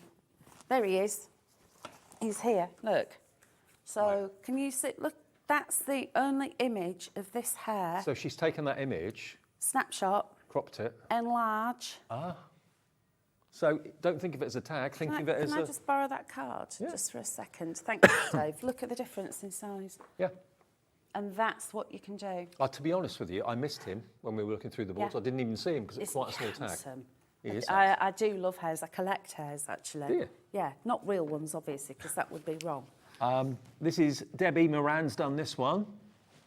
There he is. He's here. Look. So can you see? Look, that's the only image of this hair. So she's taken that image, Snapshot. cropped it. Enlarge. So don't think of it as a tag. Think of it as Can I a. just borrow that card Yeah. just for a second? Thank you, Dave. Look at the difference in size. Yeah. And that's what you can do. To be honest with you, I missed him when we were looking through the boards. Yeah. I didn't even see him because it's quite a small tag. handsome. He is I do love hairs. I collect hairs, actually. Do you? Yeah, not real ones, obviously, because that would be wrong. This is Debbie Moran's done this one.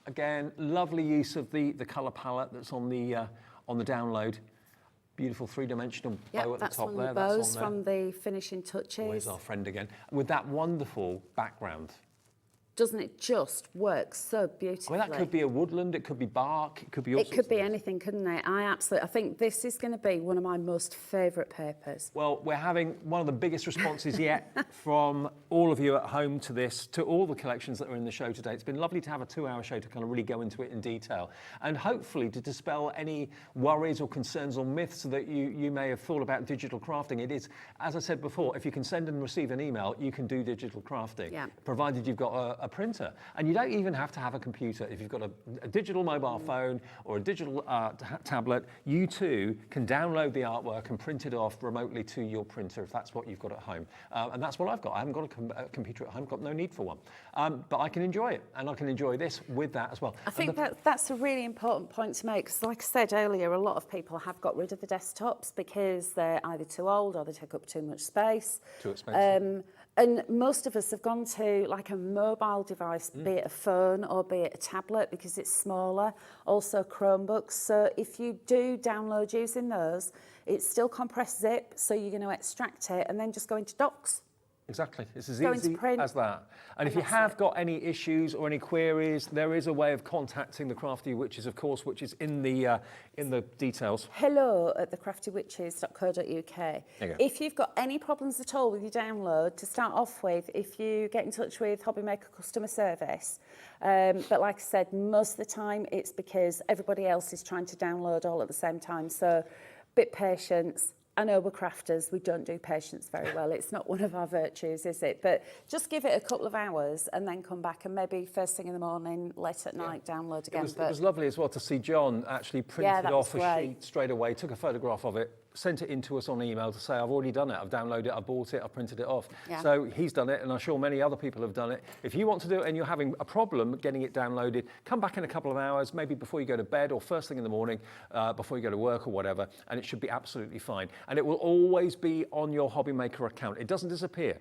Again, lovely use of the colour palette that's on the download. Beautiful three-dimensional Yeah, bow at the that's top one there. of the That's bows on from the finishing touches. Where's our friend again? With that wonderful background. Doesn't it just work so beautifully? Well, that could be a woodland, it could be bark, it could be all It sorts could of be things. anything, couldn't it? I think this is going to be one of my most favourite papers. Well, we're having one of the biggest responses yet from all of you at home to this, to all the collections that are in the show today. It's been lovely to have a 2-hour show to kind of really go into it in detail and hopefully to dispel any worries or concerns or myths that you may have thought about digital crafting. It is, as I said before, if you can send and receive an email, you can do digital crafting, Yeah. provided you've got a printer. And you don't even have to have a computer. If you've got a digital mobile phone or a digital tablet, you too can download the artwork and print it off remotely to your printer if that's what you've got at home. And that's what I've got. I haven't got a computer at home, got no need for one. But I can enjoy it, and I can enjoy this with that as well. I think that's a really important point to make, because like I said earlier, a lot of people have got rid of the desktops because they're either too old or they take up too much space. Too expensive. And most of us have gone to like a mobile device, be it a phone or be it a tablet, because it's smaller, also Chromebooks. So if you do download using those, it's still compressed zip, so you're going to extract it and then just go into docs. Exactly. It's as Go into easy print, as that. And if you that's have it. got any issues or any queries, there is a way of contacting the Crafty Witches, of course, which is in the details. hello@thecraftywitches.co.uk. There you go. If you've got any problems at all with your download, to start off with, if you get in touch with Hobby Maker Customer Service, but like I said, most of the time it's because everybody else is trying to download all at the same time. So bit patience. I know we're crafters, we don't do patience very well. It's not one of our virtues, is it? But just give it a couple of hours and then come back and maybe first thing in the morning, late at night, download again. It was lovely as well to see John actually printed off a great. sheet straight away, took a photograph of it, sent it in to us on email to say, I've already done it, I've downloaded it, I've bought it, I've printed it off. Yeah. So he's done it, and I'm sure many other people have done it. If you want to do it and you're having a problem getting it downloaded, come back in a couple of hours, maybe before you go to bed or first thing in the morning, before you go to work or whatever, and it should be absolutely fine. And it will always be on your Hobby Maker account. It doesn't disappear.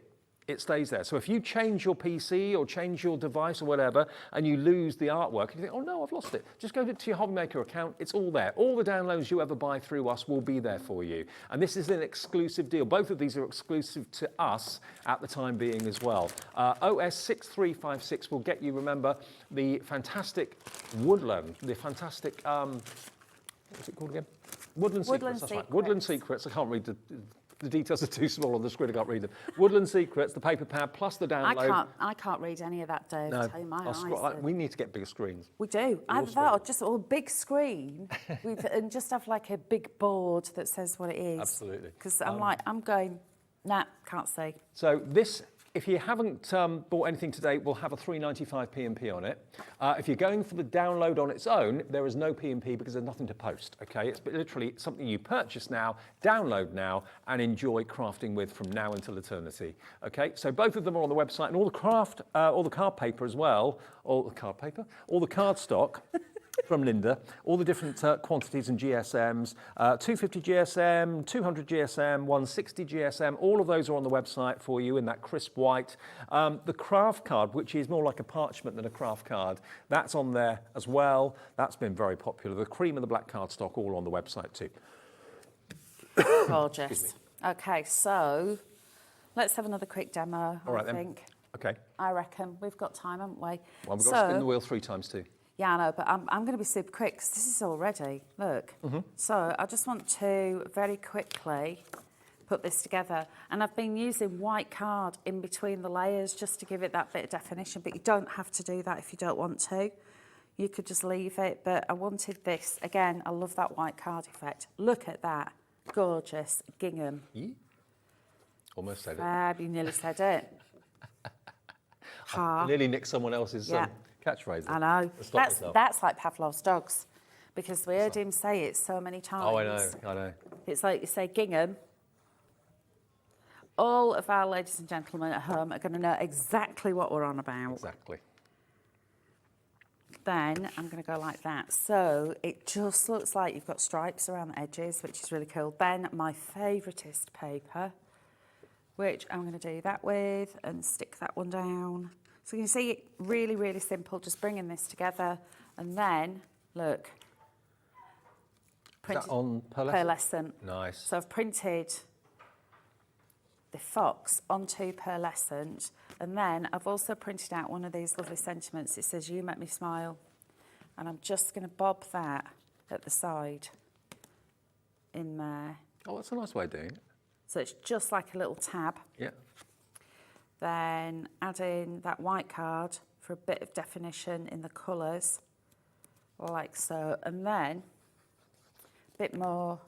It stays there. So if you change your PC or change your device or whatever, and you lose the artwork, and you think, oh no, I've lost it, just go to your Hobby Maker account. It's all there. All the downloads you ever buy through us will be there for you. And this is an exclusive deal. Both of these are exclusive to us at the time being as well. OS 6356 will get you, remember, the fantastic Woodland, the fantastic, what's it called again? Woodland Secrets. That's right. Woodland Secrets. I can't read the details are too small on the screen, I can't read them. Woodland Secrets, the paper pad, plus the download. I can't read any of that, Dave. No, Tell you my eyes. we need to get bigger screens. We do. Either that or just a big screen and just have like a big board that says what it is. Absolutely. Because I'm going, nah, can't say. So this, if you haven't bought anything today, we'll have a £3.95 P&P on it. If you're going for the download on its own, there is no P&P because there's nothing to post, okay? It's literally something you purchase now, download now, and enjoy crafting with from now until eternity, okay? So both of them are on the website, and all the card paper as well, all the card stock, from Linda, all the different quantities and GSMs, 250 GSM, 200 GSM, 160 GSM, all of those are on the website for you in that crisp white. The craft card, which is more like a parchment than a craft card, that's on there as well. That's been very popular. The cream and the black cardstock all on the website too. Gorgeous. Okay, so let's have another quick demo, All right, I then. think. Okay. I reckon. We've got time, haven't we? Well, we've got to spin the wheel 3 times too. Yeah, I know, but I'm going to be super quick because this is all ready. Look. So I just want to very quickly put this together. And I've been using white card in between the layers just to give it that bit of definition, but you don't have to do that if you don't want to. You could just leave it, but I wanted this. Again, I love that white card effect. Look at that. Gorgeous gingham. Almost said it. You nearly said it. I nearly nicked someone else's catchphrase. I know. That's like Pavlov's dogs, because we heard him say it so many times. Oh, I know. It's like you say gingham. All of our ladies and gentlemen at home are going to know exactly what we're on about. Exactly. Then I'm going to go like that. So it just looks like you've got stripes around the edges, which is really cool. Then my favouriteest paper, which I'm going to do that with and stick that one down. So you can see it really, really simple, just bringing this together. And then, look. Is that on pearlescent? Pearlescent. Nice. So I've printed the fox onto pearlescent. And then I've also printed out one of these lovely sentiments. It says, "You make me smile." And I'm just going to bob that at the side in there. Oh, that's a nice way of doing it. So it's just like a little tab. Yeah. Then add in that white card for a bit of definition in the colours, like so. And then a bit more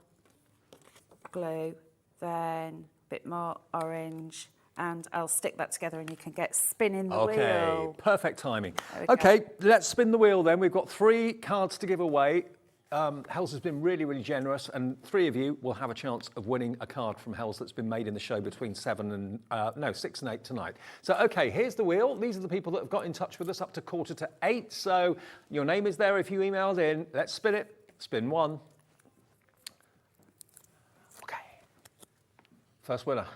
glue, then a bit more orange, and I'll stick that together and you can get spinning the wheel. Okay, perfect timing. Go. Okay, let's spin the wheel then. We've got 3 cards to give away. Hells has been really, really generous, and 3 of you will have a chance of winning a card from Hells that's been made in the show between 6 and 8 tonight. So, okay, here's the wheel. These are the people that have got in touch with us up to 7:45. So your name is there if you emailed in. Let's spin it. Spin 1. Okay. First winner.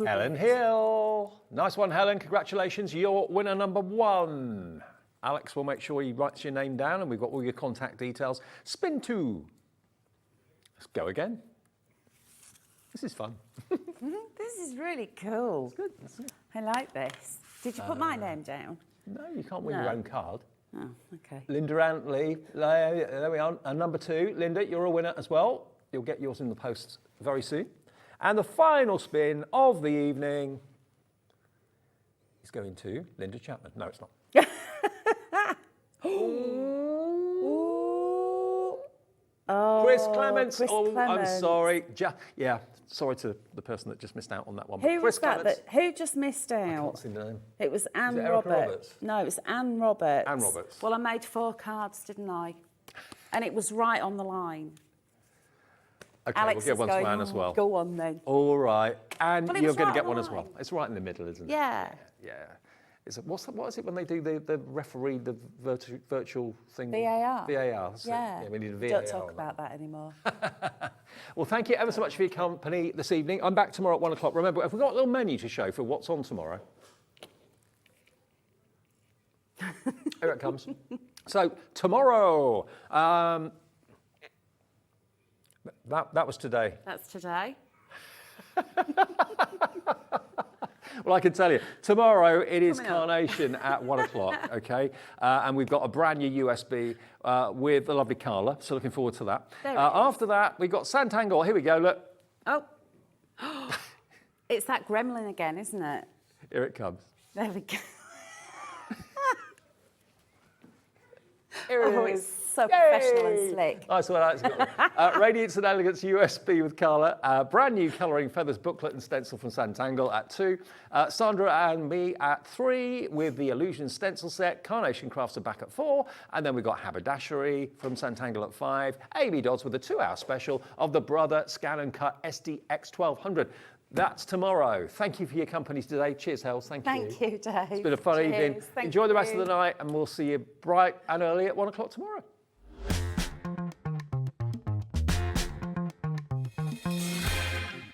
Helen Hill. Nice one, Helen. Congratulations. You're winner number 1. Alex will make sure he writes your name down, and we've got all your contact details. Spin 2. Let's go again. This is fun. This is really cool. It's good, isn't it? I like this. Did you put my name down? No, you can't win your own card. Oh, okay. Linda Antley, there we are. And number 2, Linda, you're a winner as well. You'll get yours in the post very soon. And the final spin of the evening is going to Linda Chapman. No, it's not. Oh, Chris Clements. Chris I'm Clements. sorry. Yeah, sorry to the person that just missed out on that one. Who Chris was that? Clements. Who just missed I out? can't see the name. It was Anne Erica Roberts. Roberts? No, it was Anne Roberts. Anne Roberts. Well, I made 4 cards, didn't I? And it was right on the line. Okay, Alex we'll give is one going, to Anne as well. Go on then. All right. And Well, it you're was going to right get on one the as well. line. It's right in the middle, isn't it? Yeah. Yeah. What is it when they do the referee, the virtual thing? VAR. VAR. That's it. Yeah. Yeah, we need a VAR. Don't talk on that. about that anymore. Well, thank you ever so much for your company this evening. I'm back tomorrow at 1 o'clock. Remember, have we got a little menu to show for what's on tomorrow? Here it comes. So, tomorrow, that was today. That's today. Well, I can tell you, tomorrow it is Carnation at 1 o'clock, okay? And we've got a brand new USB with the lovely Carla, so looking forward to that. After that, we've got Santangle. Here we go, look. Oh. It's that gremlin again, isn't it? Here it comes. There we go. Here it Oh, is. it's so professional and slick. Nice one, Alex. Radiance and Elegance USB with Carla. Brand new Colouring Feathers booklet and stencil from Santangle at 2. Sandra and me at 3 with the Illusion stencil set. Carnation Crafts are back at 4. And then we've got Haberdashery from Santangle at 5. Amy Dodds with a 2-hour special of the Brother Scan and Cut SDX 1200. That's tomorrow. Thank you for your company today. Cheers, Hells. Thank you. Thank you, Dave. It's been a fun evening. Thank Enjoy the rest of you. the night, and we'll see you bright and early at 1 o'clock tomorrow.